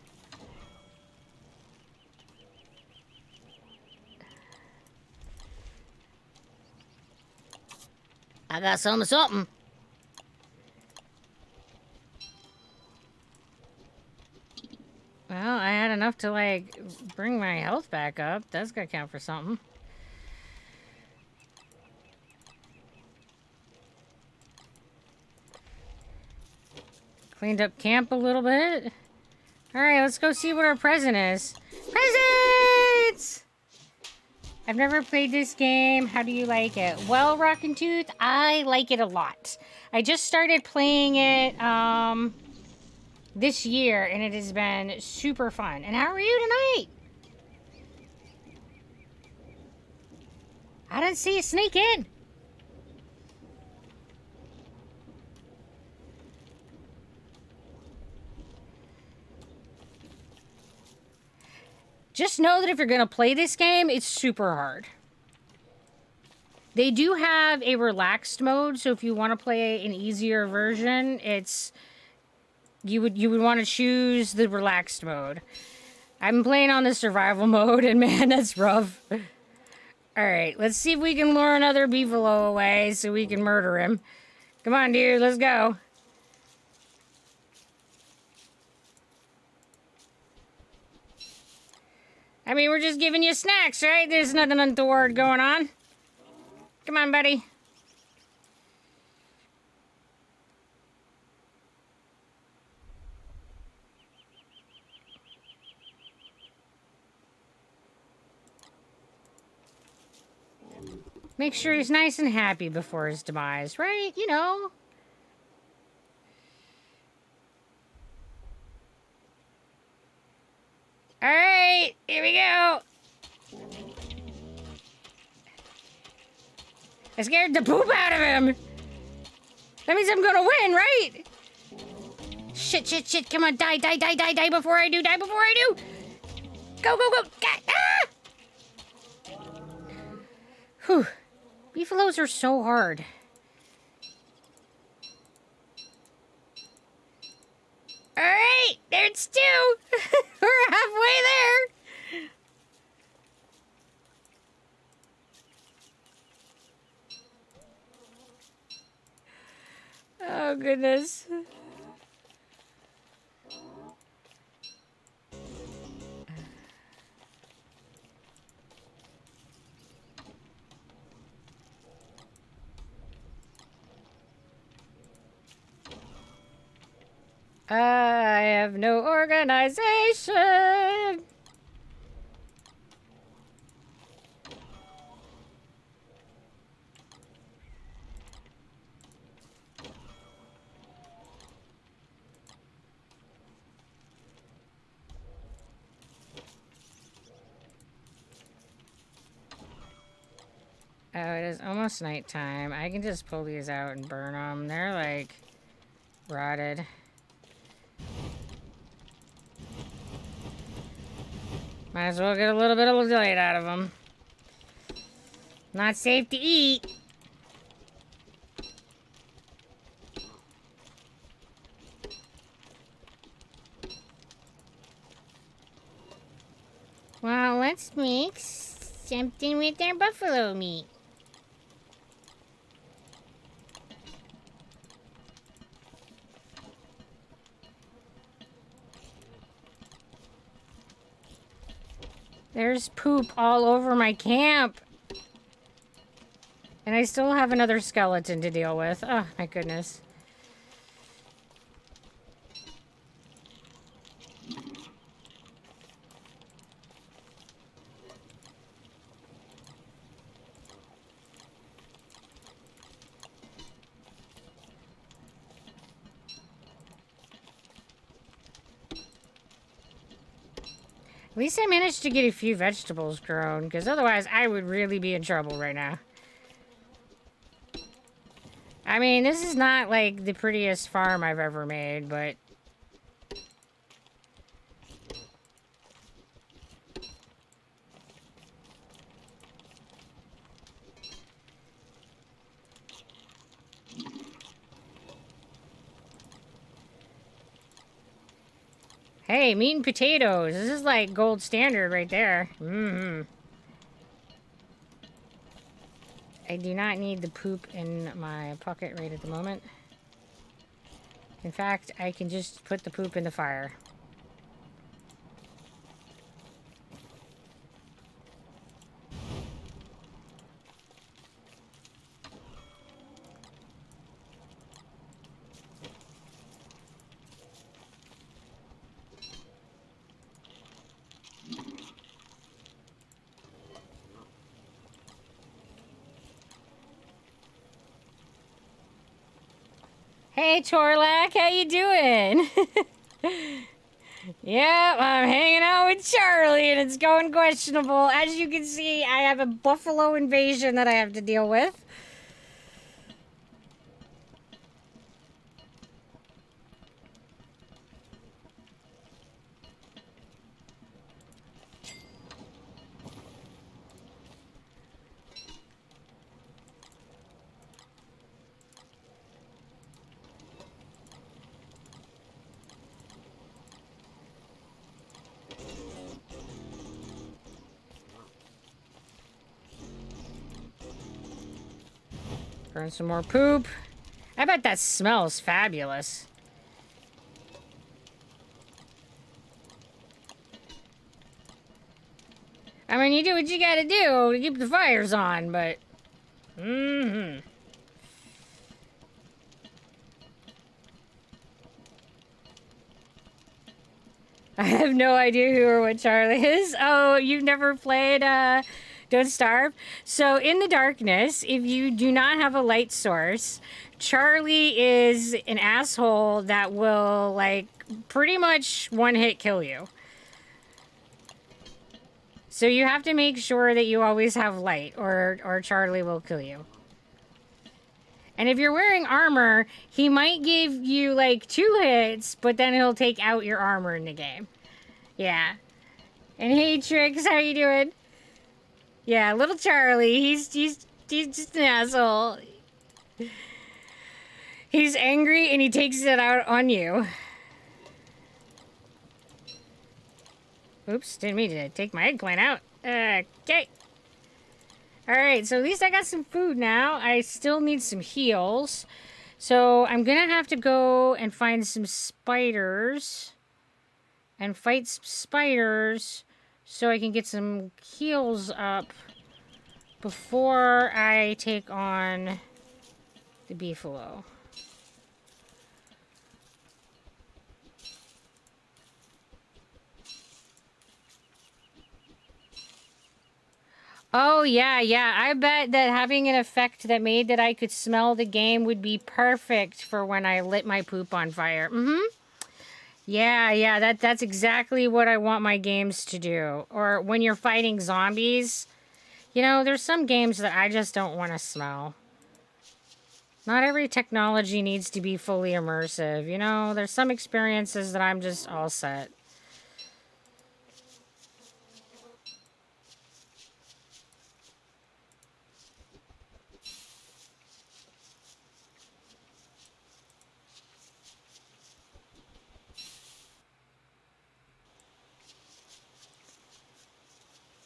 I got some of something. Well, I had enough to, like, bring my health back up. That's gotta count for something. Cleaned up camp a little bit. Alright, let's go see what our present is. Presents! I've never played this game. How do you like it? Well, Rockin' Tooth, I like it a lot. I just started playing it this year, and it has been super fun. And how are you tonight? I didn't see you sneak in. Just know that if you're going to play this game, it's super hard. They do have a relaxed mode, so if you want to play an easier version, it's you would want to choose the relaxed mode. I'm playing on the survival mode, and man, that's rough. Alright, let's see if we can lure another beefalo away so we can murder him. Come on, dude, let's go. I mean, we're just giving you snacks, right? There's nothing untoward going on. Come on, buddy. Make sure he's nice and happy before his demise, right? You know. Alright, here we go. I scared the poop out of him. That means I'm gonna win, right? Shit, shit, shit. Come on, die, die, die, die, die before I do, die before I do. Go, go, go. Ah! Whew. Beefalos are so hard. Alright, there's two. We're halfway there. Oh, goodness. I have no organization. Oh, it is almost nighttime. I can just pull these out and burn them. They're like rotted. Might as well get a little bit of light out of them. Not safe to eat. Well, let's make something with our buffalo meat. There's poop all over my camp. And I still have another skeleton to deal with. Oh, my goodness. At least I managed to get a few vegetables grown, because otherwise I would really be in trouble right now. I mean, this is not like the prettiest farm I've ever made, but... Hey, meat and potatoes. This is like gold standard right there. Mm-hmm. I do not need the poop in my pocket right at the moment. In fact, I can just put the poop in the fire. Hey, Torlak, how you doing? Yep, I'm hanging out with Charlie, and it's going questionable. As you can see, I have a buffalo invasion that I have to deal with. Burn some more poop. I bet that smells fabulous. I mean, you do what you gotta do to keep the fires on, but... Mm-hmm. I have no idea who or what Charlie is. Oh, you've never played Don't Starve? So in the darkness, if you do not have a light source, Charlie is an asshole that will, like, pretty much one-hit kill you. So you have to make sure that you always have light, or Charlie will kill you. And if you're wearing armor, he might give you, like, 2 hits, but then he'll take out your armor in the game. Yeah. And hey, Trix, how you doing? Yeah, little Charlie, he's just an asshole. He's angry and he takes it out on you. Oops, didn't mean to take my eggplant out. Okay. Alright, so at least I got some food now. I still need some heals. So I'm gonna have to go and find some spiders. And fight some spiders so I can get some heals up before I take on the beefalo. Oh, yeah. I bet that having an effect that made that I could smell the game would be perfect for when I lit my poop on fire. Mm-hmm. Yeah, that's exactly what I want my games to do. Or when you're fighting zombies, you know, there's some games that I just don't want to smell. Not every technology needs to be fully immersive, you know? There's some experiences that I'm just all set.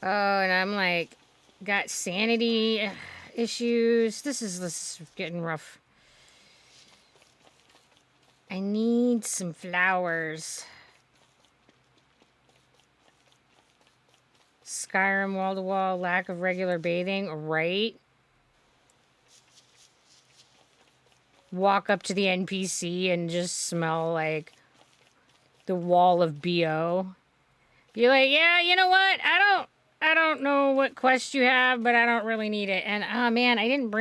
Oh, and I'm like, got sanity issues. This is getting rough. I need some flowers. Skyrim wall-to-wall, lack of regular bathing, right? walk up to the NPC and just smell like the wall of BO. Be like, yeah, you know what? I don't know what quest you have, but I don't really need it. And oh man, I did not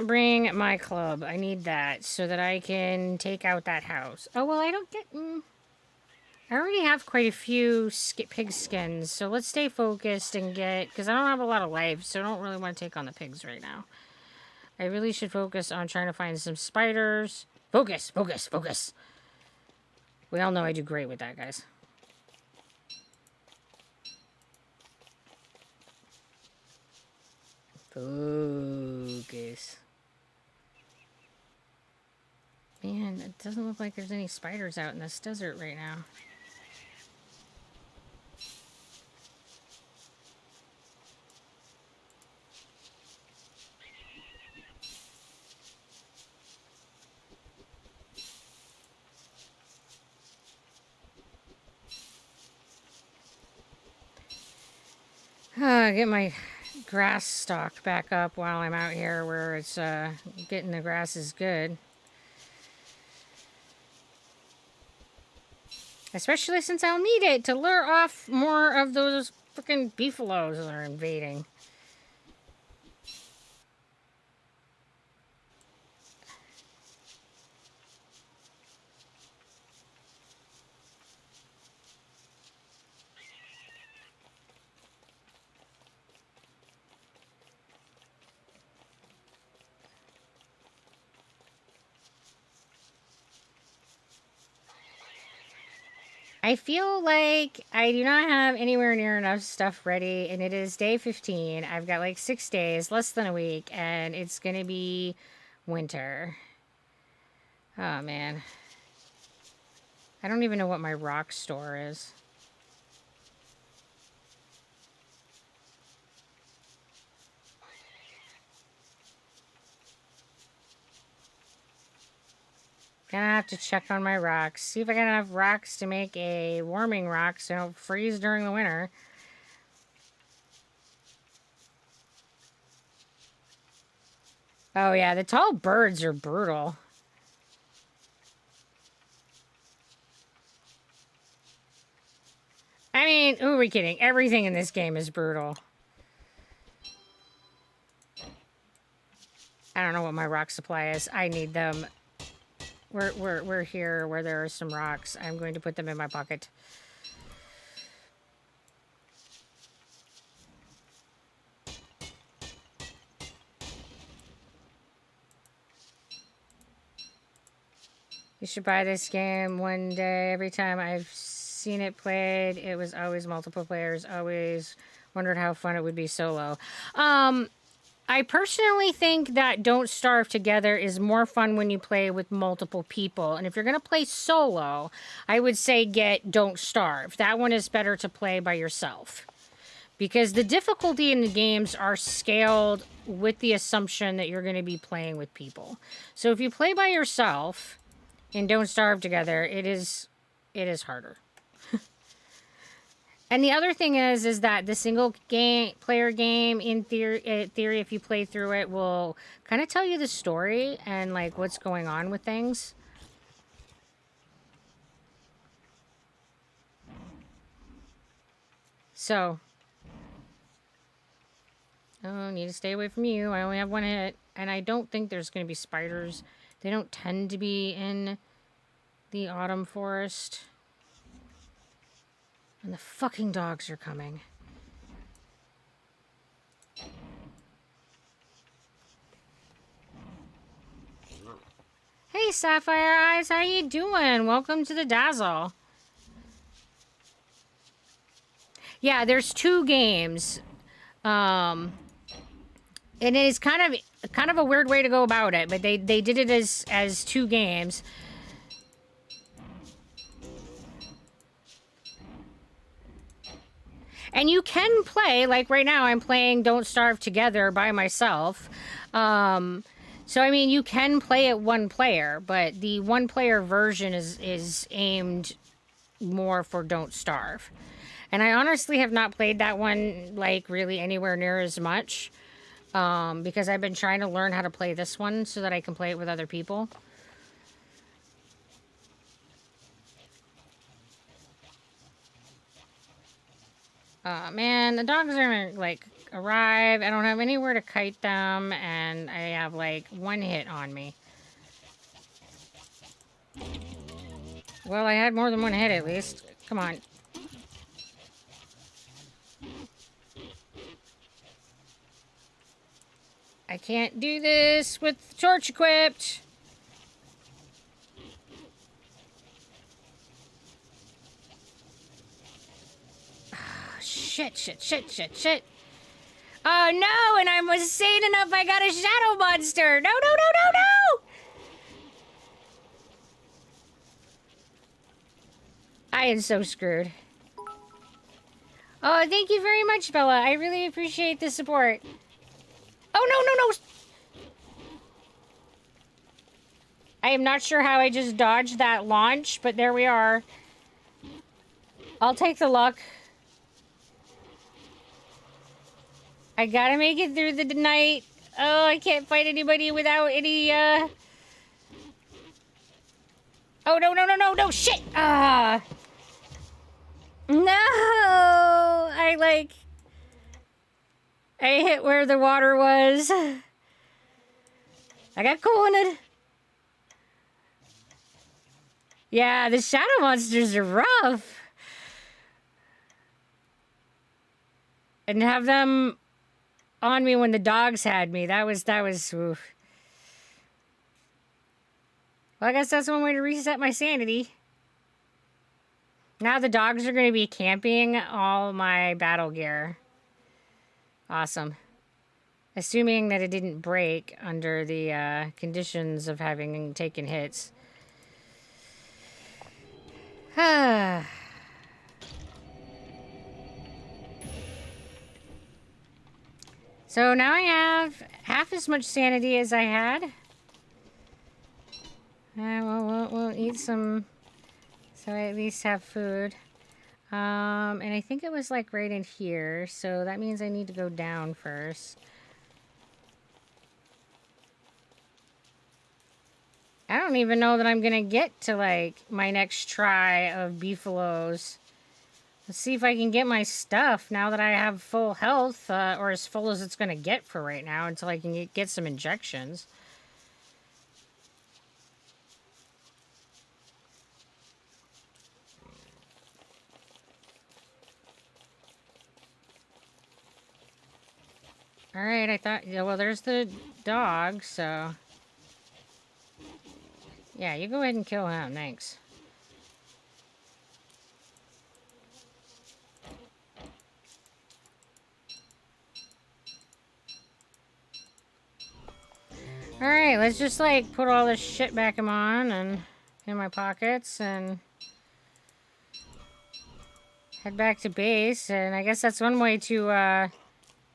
bring my club. I need that so that I can take out that house. Oh well, I don't get. I already have quite a few pig skins, so let's stay focused and get, because I don't have a lot of life, so I don't really want to take on the pigs right now. I really should focus on trying to find some spiders. Focus, focus, focus. We all know I do great with that, guys. Focus. Man, it doesn't look like there's any spiders out in this desert right now. Get my grass stalk back up while I'm out here where it's getting the grass is good. Especially since I'll need it to lure off more of those freaking beefaloes that are invading. I feel like I do not have anywhere near enough stuff ready, and it is day 15. I've got like 6 days, less than a week, and it's going to be winter. Oh, man. I don't even know what my rock store is. Gonna have to check on my rocks. See if I got enough rocks to make a warming rock so I don't freeze during the winter. Oh yeah, the tall birds are brutal. I mean, who are we kidding? Everything in this game is brutal. I don't know what my rock supply is. I need them. We're here where there are some rocks. I'm going to put them in my pocket. You should buy this game one day. Every time I've seen it played, it was always multiple players. Always wondered how fun it would be solo. I personally think that Don't Starve Together is more fun when you play with multiple people. And if you're going to play solo, I would say get Don't Starve. That one is better to play by yourself. Because the difficulty in the games are scaled with the assumption that you're going to be playing with people. So if you play by yourself and Don't Starve Together, it is harder. And the other thing is that the single player game, in theory, if you play through it, will kind of tell you the story and like what's going on with things. So, oh, need to stay away from you. I only have one hit, and I don't think there's going to be spiders. They don't tend to be in the autumn forest. And the fucking dogs are coming. Hey, Sapphire Eyes, how you doing? Welcome to the Dazzle. Yeah, there's 2 games. And it is kind of a weird way to go about it, but they did it as 2 games. And you can play, like right now I'm playing Don't Starve Together by myself. So, I mean, you can play it one player, but the one player version is aimed more for Don't Starve. And I honestly have not played that one, like, really anywhere near as much. because I've been trying to learn how to play this one so that I can play it with other people. Man, the dogs are like arrive. I don't have anywhere to kite them, and I have like one hit on me. Well, I had more than one hit at least. Come on. I can't do this with the torch equipped. Shit, shit, shit, shit, shit. Oh no, and I was sane enough I got a shadow monster. No, no, no, no, no! I am so screwed. Oh, thank you very much, Bella. I really appreciate the support. Oh, no, no, no! I am not sure how I just dodged that launch, but there we are. I'll take the luck. I gotta make it through the night. Oh, I can't fight anybody without any, Oh, no, no, no, no, no, shit! Ah! No! I hit where the water was. I got cornered. Yeah, the shadow monsters are rough. And have them on me when the dogs had me. That was, oof. Well, I guess that's one way to reset my sanity. Now the dogs are going to be camping all my battle gear. Awesome. Assuming that it didn't break under the conditions of having taken hits. So now I have half as much sanity as I had. We'll eat some, so I at least have food. And I think it was like right in here, so that means I need to go down first. I don't even know that I'm gonna get to like my next try of beefaloes. Let's see if I can get my stuff now that I have full health, or as full as it's gonna get for right now until I can get some injections. Alright, I thought, yeah, well, there's the dog, so. Yeah, you go ahead and kill him, thanks. Alright, let's just like put all this shit back on and in my pockets and head back to base. And I guess that's one way to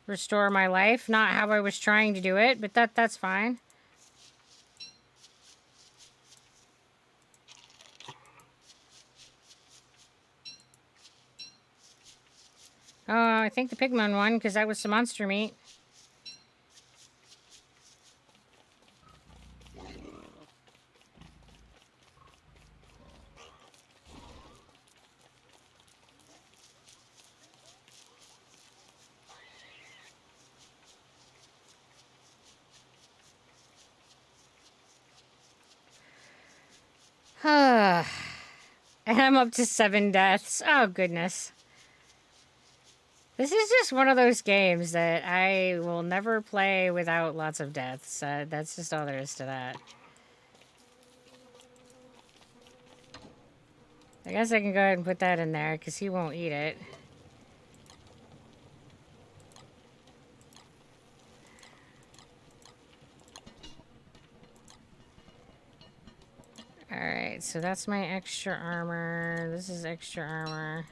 restore my life. Not how I was trying to do it, but that's fine. Oh, I think the Pigman won because that was some monster meat. And I'm up to 7 deaths. Oh, goodness. This is just one of those games that I will never play without lots of deaths. That's just all there is to that. I guess I can go ahead and put that in there because he won't eat it. Alright, so that's my extra armor. This is extra armor.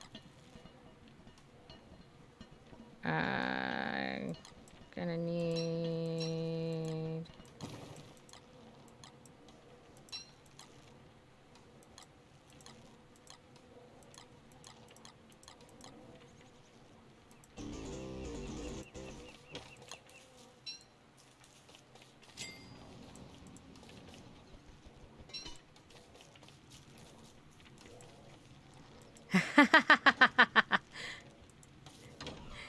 Gonna need...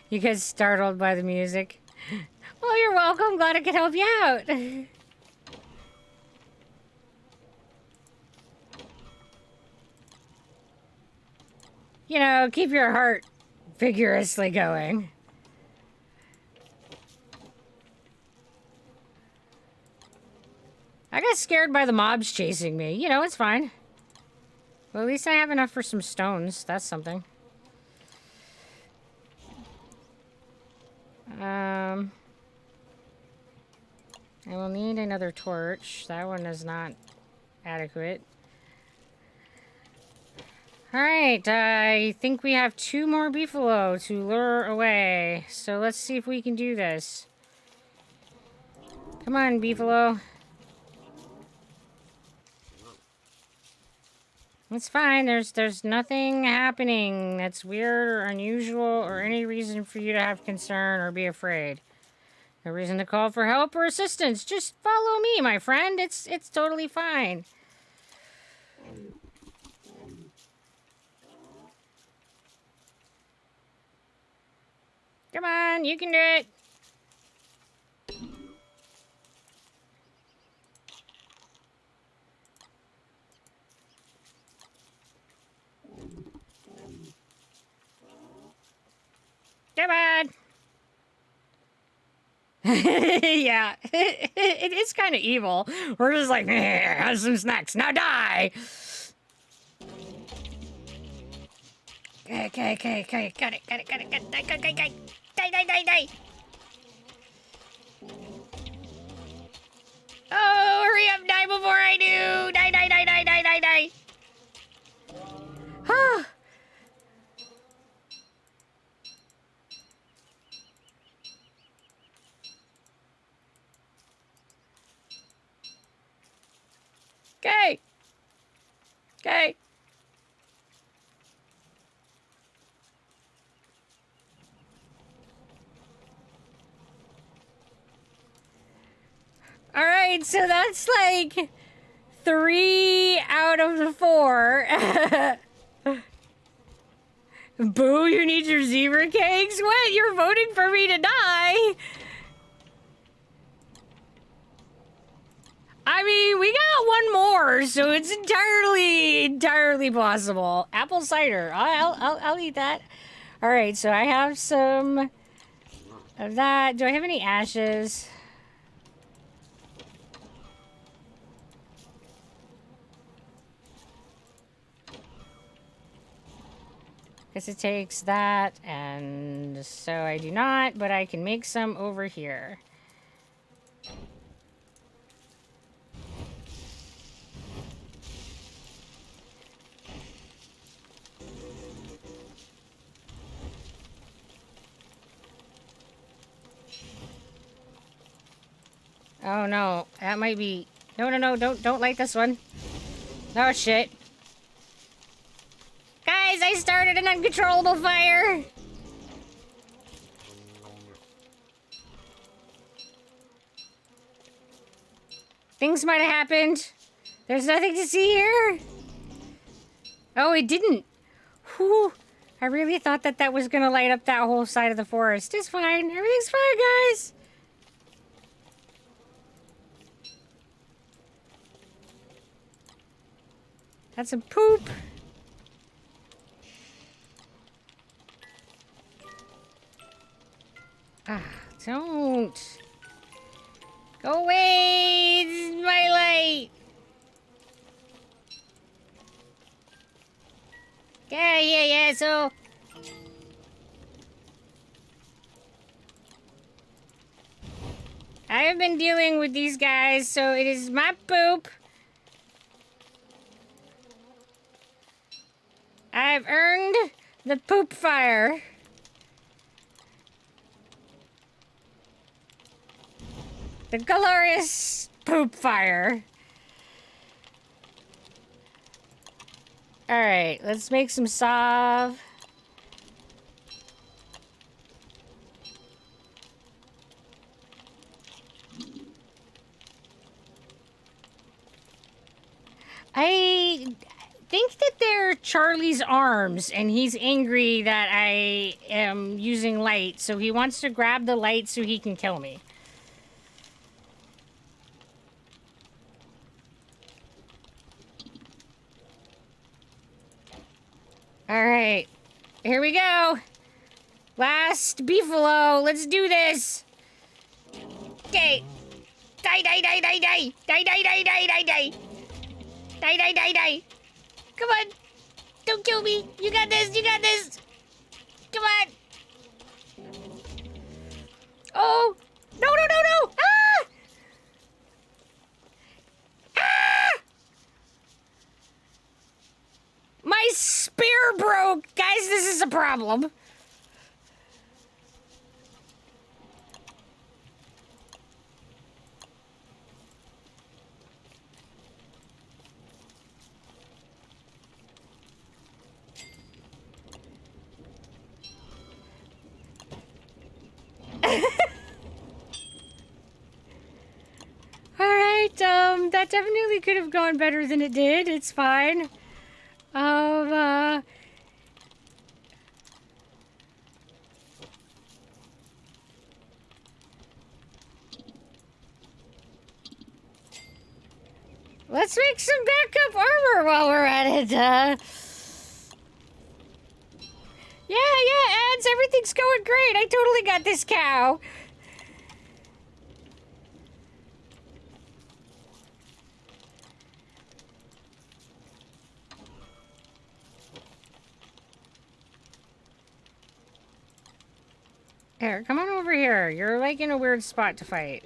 You get startled by the music. Well, you're welcome. Glad I could help you out. You know, keep your heart vigorously going. I got scared by the mobs chasing me. You know, it's fine. Well, at least I have enough for some stones. That's something. I will need another torch. That one is not adequate. Alright, I think we have 2 more beefalo to lure away. So let's see if we can do this. Come on, beefalo. It's fine. There's nothing happening that's weird or unusual or any reason for you to have concern or be afraid. No reason to call for help or assistance. Just follow me, my friend. It's totally fine. Come on, you can do it. Come on. Yeah, it is kind of evil. We're just like, have some snacks. Now die. Okay. Got it. Die. Oh, hurry up, die before I do. Die. Ah. Okay. All right, so that's like 3 out of the 4. Boo, you need your zebra cakes? What? You're voting for me to die? I mean, we got 1 more, so it's entirely possible. Apple cider. I'll eat that. All right, so I have some of that. Do I have any ashes? Guess it takes that, and so I do not, but I can make some over here. Oh no, that might be... No, don't light this one. Oh shit. Guys, I started an uncontrollable fire! Things might have happened. There's nothing to see here. Oh, it didn't. Whew. I really thought that was gonna light up that whole side of the forest. It's fine. Everything's fine, guys. That's some poop. Ah, don't. Go away! This is my light! Yeah, so... I have been dealing with these guys, so it is my poop. I've earned the poop fire. The glorious poop fire. Alright, let's make some salve. think that they're Charlie's arms, and he's angry that I am using light, so he wants to grab the light so he can kill me. Alright, here we go. Last beefalo, let's do this. Okay. Die, die, die, die, die. Die, die, die, die, die, die. Die, die, die, die. Come on. Don't kill me. You got this, you got this. Come on. Oh. No, no, no, no. Ah! Ah! My spear broke. Guys, this is a problem. Alright, that definitely could have gone better than it did. It's fine. Let's make some backup armor while we're at it. Yeah, ads, everything's going great. I totally got this cow. Here, come on over here. You're like in a weird spot to fight.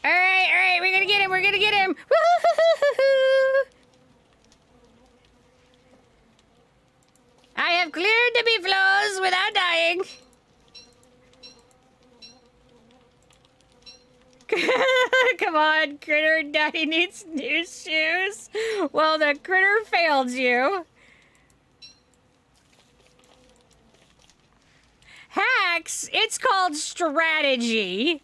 Alright, we're gonna get him, we're gonna get him! Woo-hoo-hoo-hoo-hoo! I have cleared the beeflos without dying. Come on, Critter, Daddy needs new shoes. Well, the Critter failed you. Hacks, it's called strategy.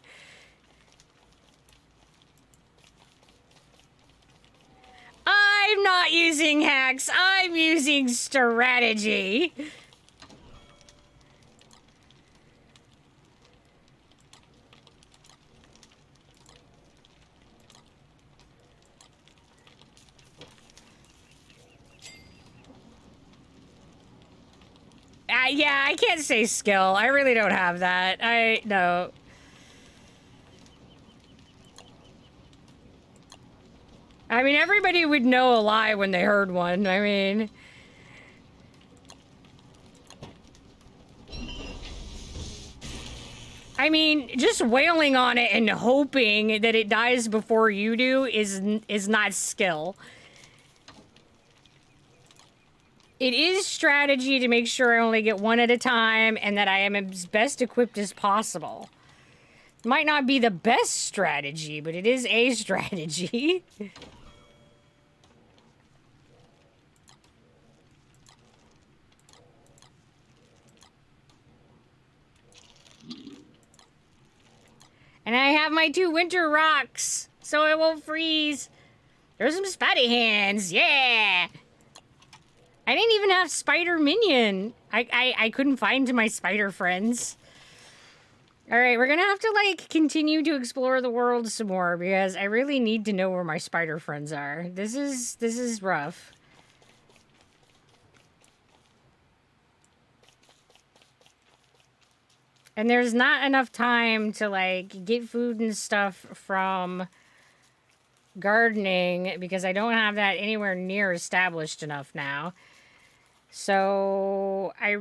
I'm not using hacks, I'm using strategy. Yeah, I can't say skill. I really don't have that. No. I mean, everybody would know a lie when they heard one. I mean... just wailing on it and hoping that it dies before you do is not skill. It is strategy to make sure I only get one at a time and that I am as best equipped as possible. Might not be the best strategy, but it is a strategy. And I have my 2 winter rocks, so it won't freeze. There's some spidey hands, yeah! I didn't even have spider minion. I couldn't find my spider friends. Alright, we're gonna have to, like, continue to explore the world some more, because I really need to know where my spider friends are. This is rough. And there's not enough time to, like, get food and stuff from gardening, because I don't have that anywhere near established enough now. So, I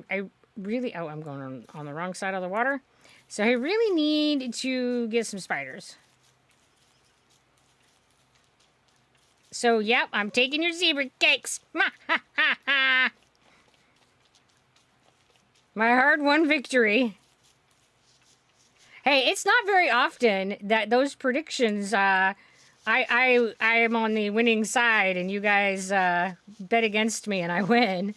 really... Oh, I'm going on the wrong side of the water. So, I really need to get some spiders. So, yep, I'm taking your zebra cakes. My hard-won victory. Hey, it's not very often that those predictions, I am on the winning side and you guys bet against me and I win.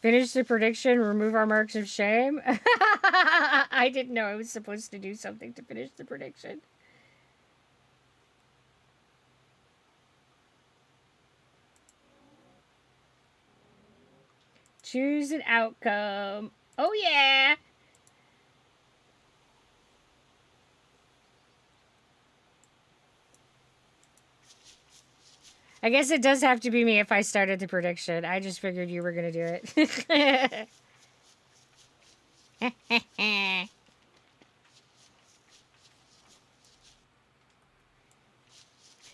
Finish the prediction, remove our marks of shame. I didn't know I was supposed to do something to finish the prediction. Choose an outcome. Oh, yeah. I guess it does have to be me if I started the prediction. I just figured you were going to do it. You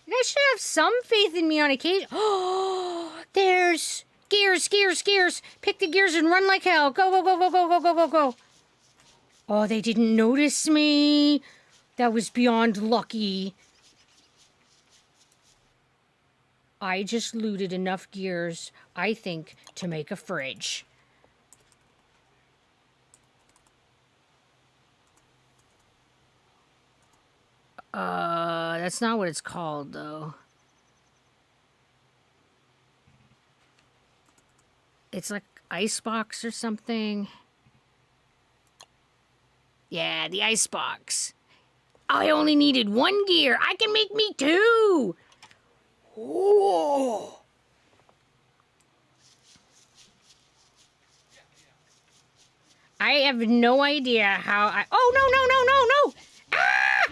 guys should have some faith in me on occasion. Oh, there's gears, gears, gears. Pick the gears and run like hell. Go, go, go, go, go, go, go, go, go. Oh, they didn't notice me. That was beyond lucky. I just looted enough gears, I think, to make a fridge. That's not what it's called, though. It's like icebox or something. Yeah, the icebox. I only needed one gear. I can make me two. Oh. I have no idea how I... Oh, no, no, no, no, no! Ah!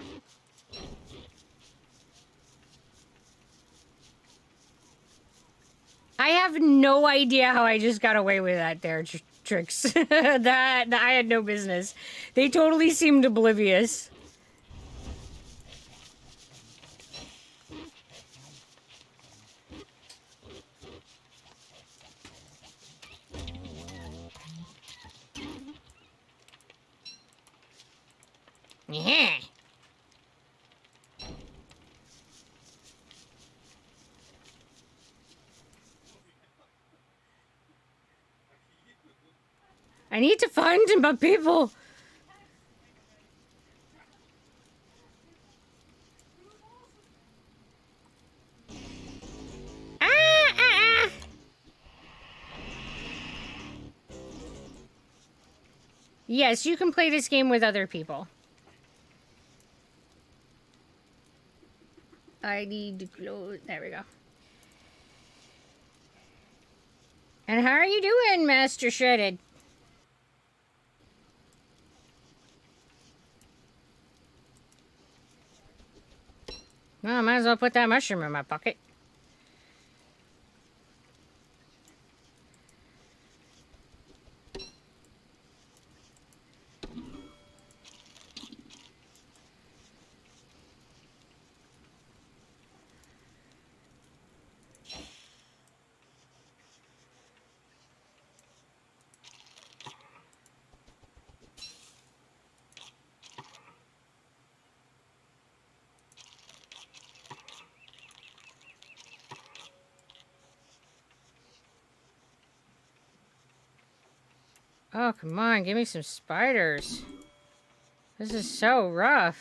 I have no idea how I just got away with that there, Tricks. that I had no business. They totally seemed oblivious. Yeah. I need to find my people. Ah, ah, ah. Yes, you can play this game with other people. I need to close. There we go. And how are you doing, Master Shredded? Well, I might as well put that mushroom in my pocket. Oh, come on, give me some spiders. This is so rough.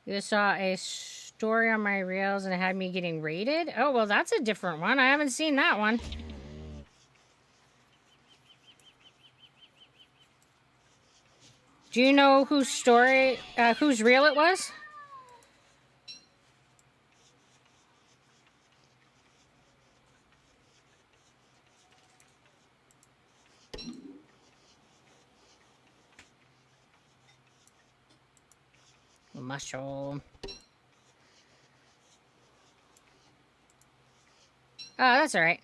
You saw a story on my reels and it had me getting raided? Oh, well, that's a different one. I haven't seen that one. Do you know whose story, whose reel it was? Mushroom. Oh, that's all right.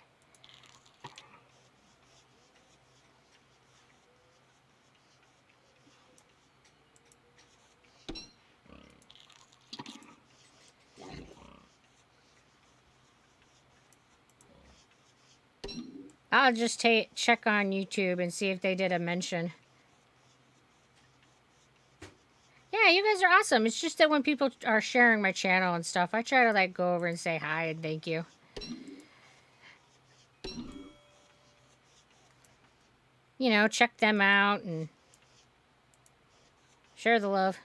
I'll just check on YouTube and see if they did a mention. Yeah, you guys are awesome. It's just that when people are sharing my channel and stuff, I try to like go over and say hi and thank you. you know, check them out and share the love.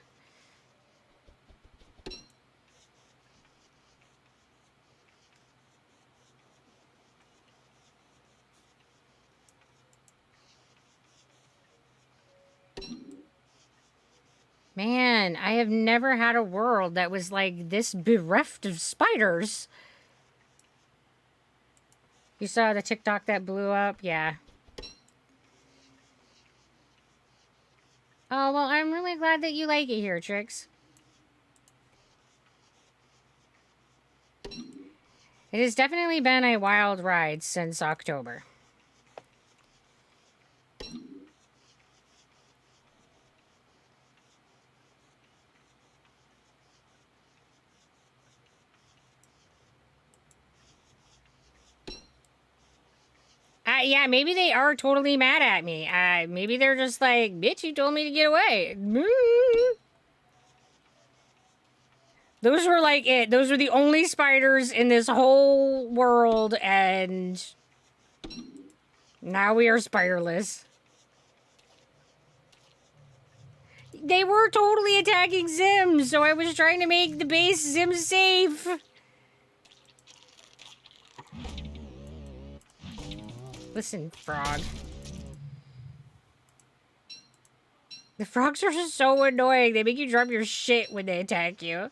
Man, I have never had a world that was like this bereft of spiders. You saw the TikTok that blew up? Yeah. Oh, well, I'm really glad that you like it here, Trix. It has definitely been a wild ride since October. Yeah, maybe they are totally mad at me. Maybe they're just like, bitch, you told me to get away. Those were like it. Those were the only spiders in this whole world, and now we are spiderless. They were totally attacking Zim, so I was trying to make the base Zim safe. Listen, frog. The frogs are just so annoying. They make you drop your shit when they attack you.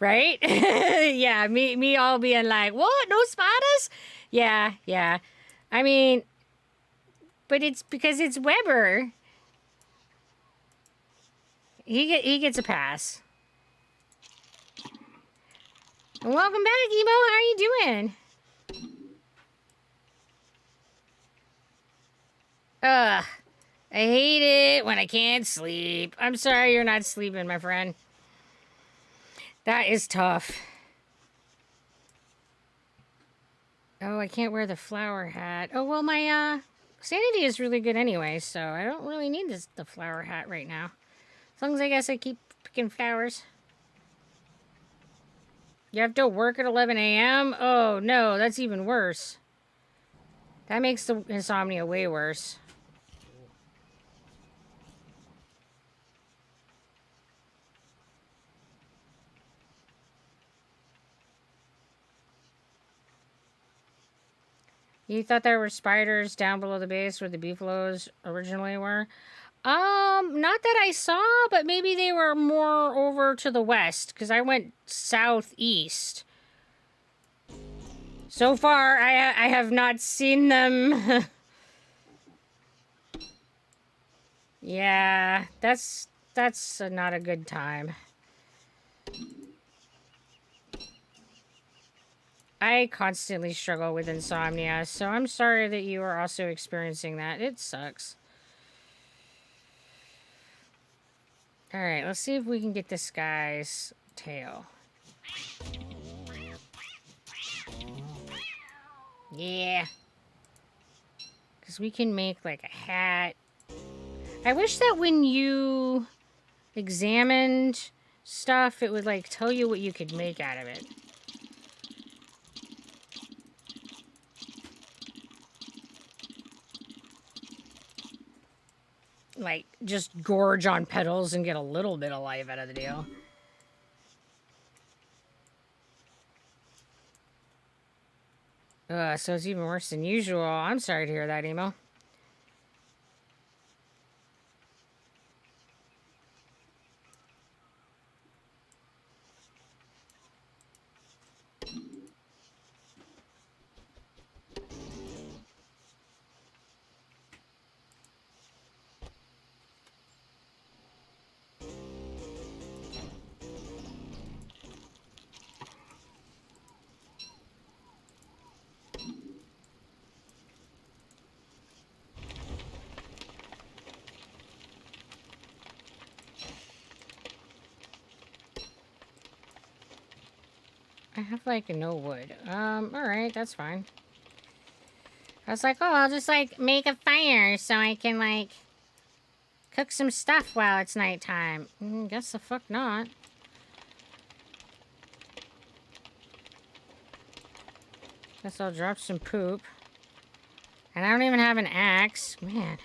Right? Yeah, me all being like, what? No spiders? Yeah, yeah. I mean, but it's because it's Weber. He gets a pass. Welcome back, Emo. How are you doing? Ugh. I hate it when I can't sleep. I'm sorry you're not sleeping, my friend. That is tough. Oh, I can't wear the flower hat. Oh, well, my, sanity is really good anyway, so I don't really need the flower hat right now. As long as I guess I keep picking flowers. You have to work at 11 a.m.? Oh, no, that's even worse. That makes the insomnia way worse. You thought there were spiders down below the base where the beefaloes originally were? Not that I saw, but maybe they were more over to the west, because I went southeast. So far, I have not seen them. Yeah, that's not a good time. I constantly struggle with insomnia, so I'm sorry that you are also experiencing that. It sucks. Alright, let's see if we can get this guy's tail. Yeah. Because we can make, like, a hat. I wish that when you examined stuff, it would, like, tell you what you could make out of it. Like, just gorge on petals and get a little bit of life out of the deal. So it's even worse than usual. I'm sorry to hear that, Emo. I have, like, no wood. Alright, that's fine. I was like, oh, I'll just, like, make a fire so I can, like, cook some stuff while it's nighttime. Guess the fuck not. Guess I'll drop some poop. And I don't even have an axe. Man.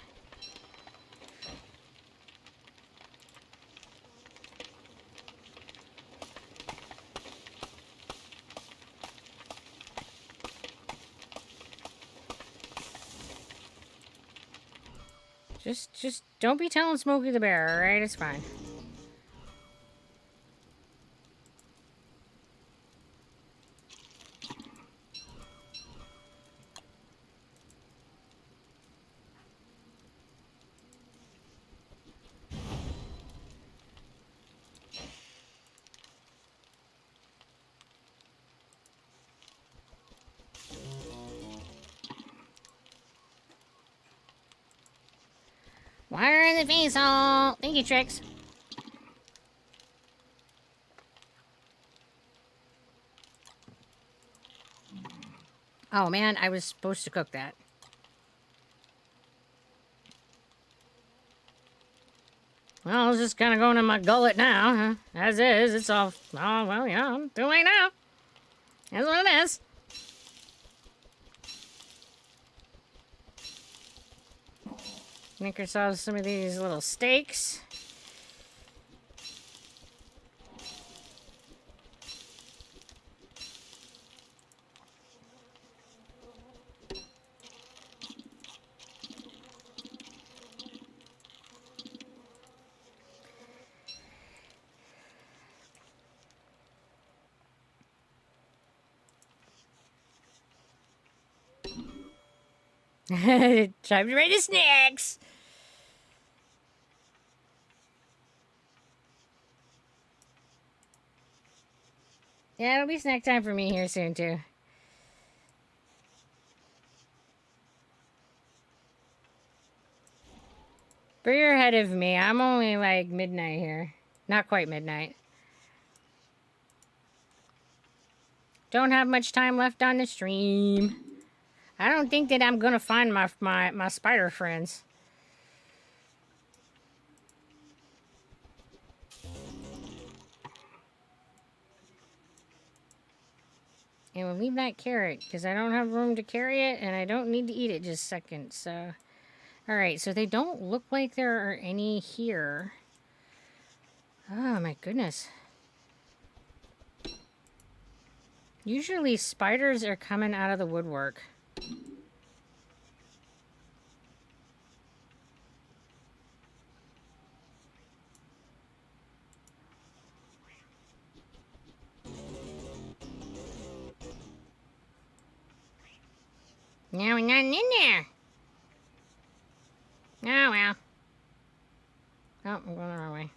Just don't be telling Smokey the Bear, alright? It's fine. Water in the face hole. Thank you, Trix. Oh man, I was supposed to cook that. Well, I was just kind of going in my gullet now. Huh? As is, it's all... Oh, well, yeah, I'm too late now. That's what it is. Make ourselves some of these little steaks. Time to ready the snacks. Yeah, it'll be snack time for me here soon, too. But you're ahead of me. I'm only like midnight here. Not quite midnight. Don't have much time left on the stream. I don't think that I'm gonna find my spider friends. And we'll leave that carrot because I don't have room to carry it and I don't need to eat it just a second. So, alright, so they don't look like there are any here. Oh my goodness. Usually spiders are coming out of the woodwork. Now we're not in there. Oh well. Oh, I'm going the wrong way.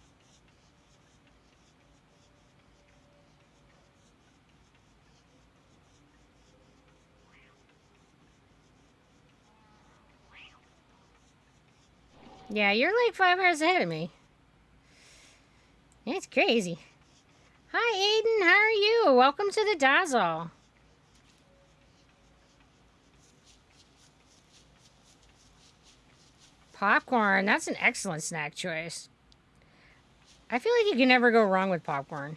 Yeah, you're like 5 hours ahead of me. It's crazy. Hi, Aiden. How are you? Welcome to the Dazzle. Popcorn. That's an excellent snack choice. I feel like you can never go wrong with popcorn.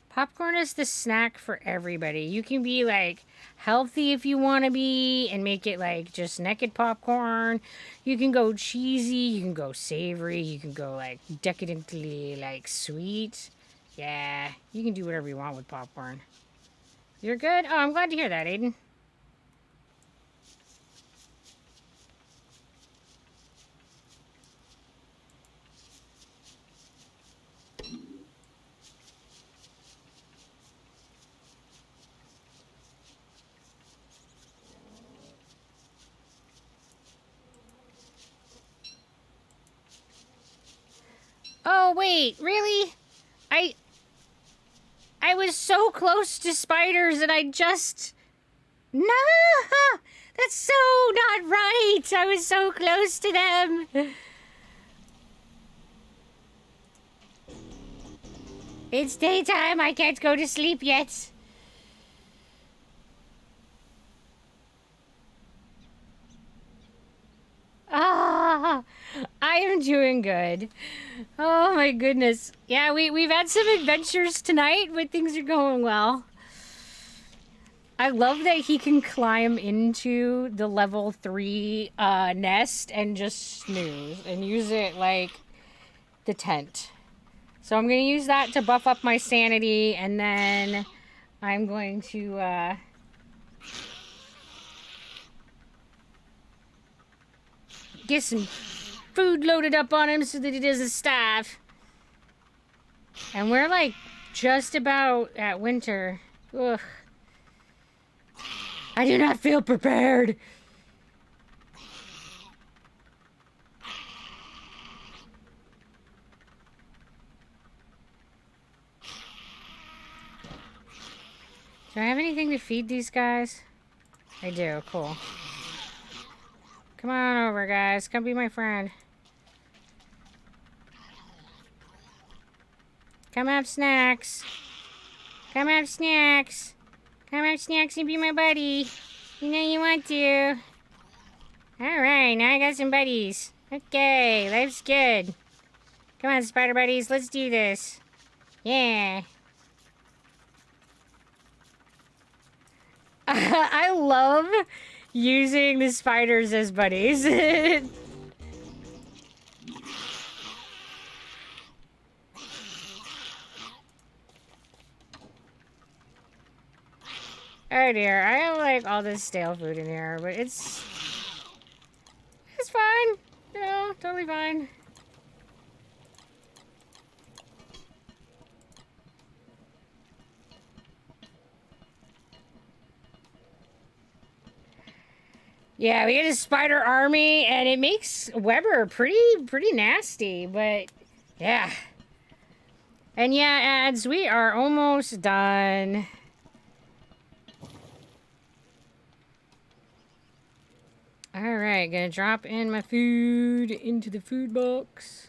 Popcorn is the snack for everybody. You can be like healthy if you want to be and make it like just naked popcorn. You can go cheesy, you can go savory, you can go like decadently like sweet. Yeah, you can do whatever you want with popcorn. You're good? Oh, I'm glad to hear that, Aiden. Oh, wait, really? I was so close to spiders and I just... No! That's so not right! I was so close to them! It's daytime, I can't go to sleep yet. Ah, I am I'm doing good. Oh my goodness. Yeah, we've had some adventures tonight, but things are going well. I love that he can climb into the level 3 nest and just snooze and use it like the tent. So I'm going to use that to buff up my sanity, and then I'm going to get some food loaded up on him so that he doesn't starve. And we're like just about at winter. Ugh. I do not feel prepared. Do I have anything to feed these guys? I do. Cool. Come on over, guys. Come be my friend. Come have snacks. Come have snacks. Come have snacks and be my buddy. You know you want to. Alright, now I got some buddies. Okay, life's good. Come on, spider buddies, let's do this. Yeah. I love using the spiders as buddies. Oh dear, I have like all this stale food in here, but it's fine. You know, totally fine. Yeah, we get a spider army, and it makes Weber pretty nasty, but yeah. And yeah, ads, we are almost done. Alright, gonna drop in my food into the food box.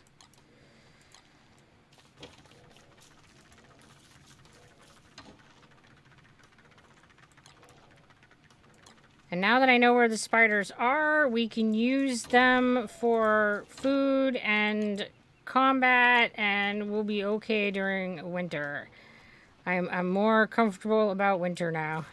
And now that I know where the spiders are, we can use them for food and combat, and we'll be okay during winter. I'm more comfortable about winter now.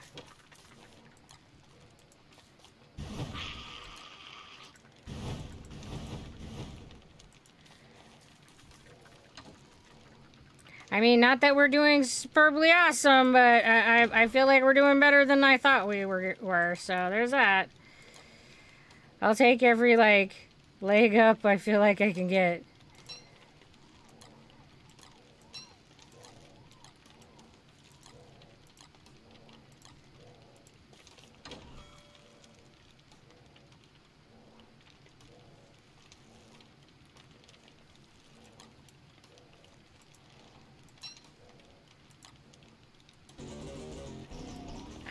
I mean, not that we're doing superbly awesome, but I feel like we're doing better than I thought we were. So there's that. I'll take every, like, leg up I feel like I can get.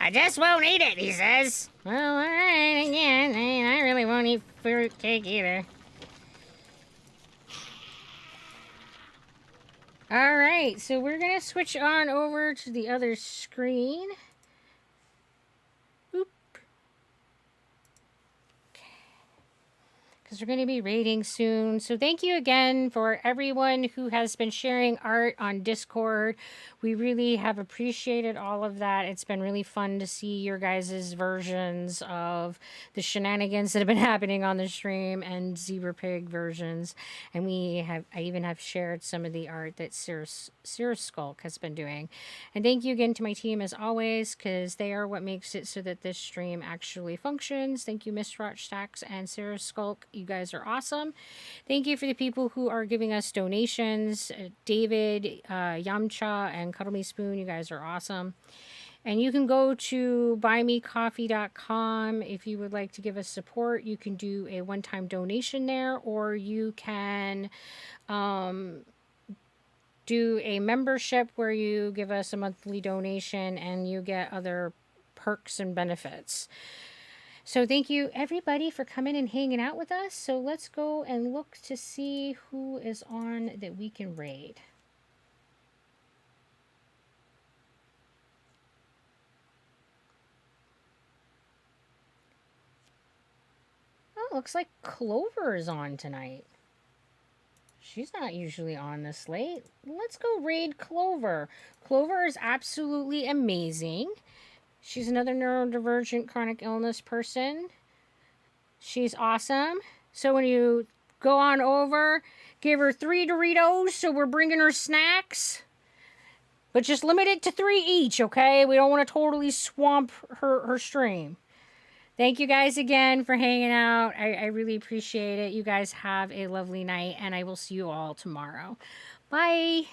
I just won't eat it, he says. Well, alright, again. I really won't eat fruit cake either. Alright, so we're gonna switch on over to the other screen. Boop. Because we're going to be raiding soon. So thank you again for everyone who has been sharing art on Discord. We really have appreciated all of that. It's been really fun to see your guys' versions of the shenanigans that have been happening on the stream and Zebra Pig versions. And I even have shared some of the art that Cirrus Skulk has been doing. And thank you again to my team as always, because they are what makes it so that this stream actually functions. Thank you, Miss Rochstax and Cirrus Skulk. You guys are awesome. Thank you for the people who are giving us donations. David, Yamcha, and Cuddle Me Spoon, you guys are awesome. And you can go to buymecoffee.com if you would like to give us support. You can do a one-time donation there, or you can do a membership where you give us a monthly donation and you get other perks and benefits. So thank you everybody for coming and hanging out with us. So let's go and look to see who is on that we can raid. Oh, looks like Clover is on tonight. She's not usually on this late. Let's go raid Clover. Clover is absolutely amazing. She's another neurodivergent chronic illness person. She's awesome. So when you go on over, give her 3 Doritos, so we're bringing her snacks. But just limit it to 3 each, okay? We don't want to totally swamp her stream. Thank you guys again for hanging out. I really appreciate it. You guys have a lovely night, and I will see you all tomorrow. Bye.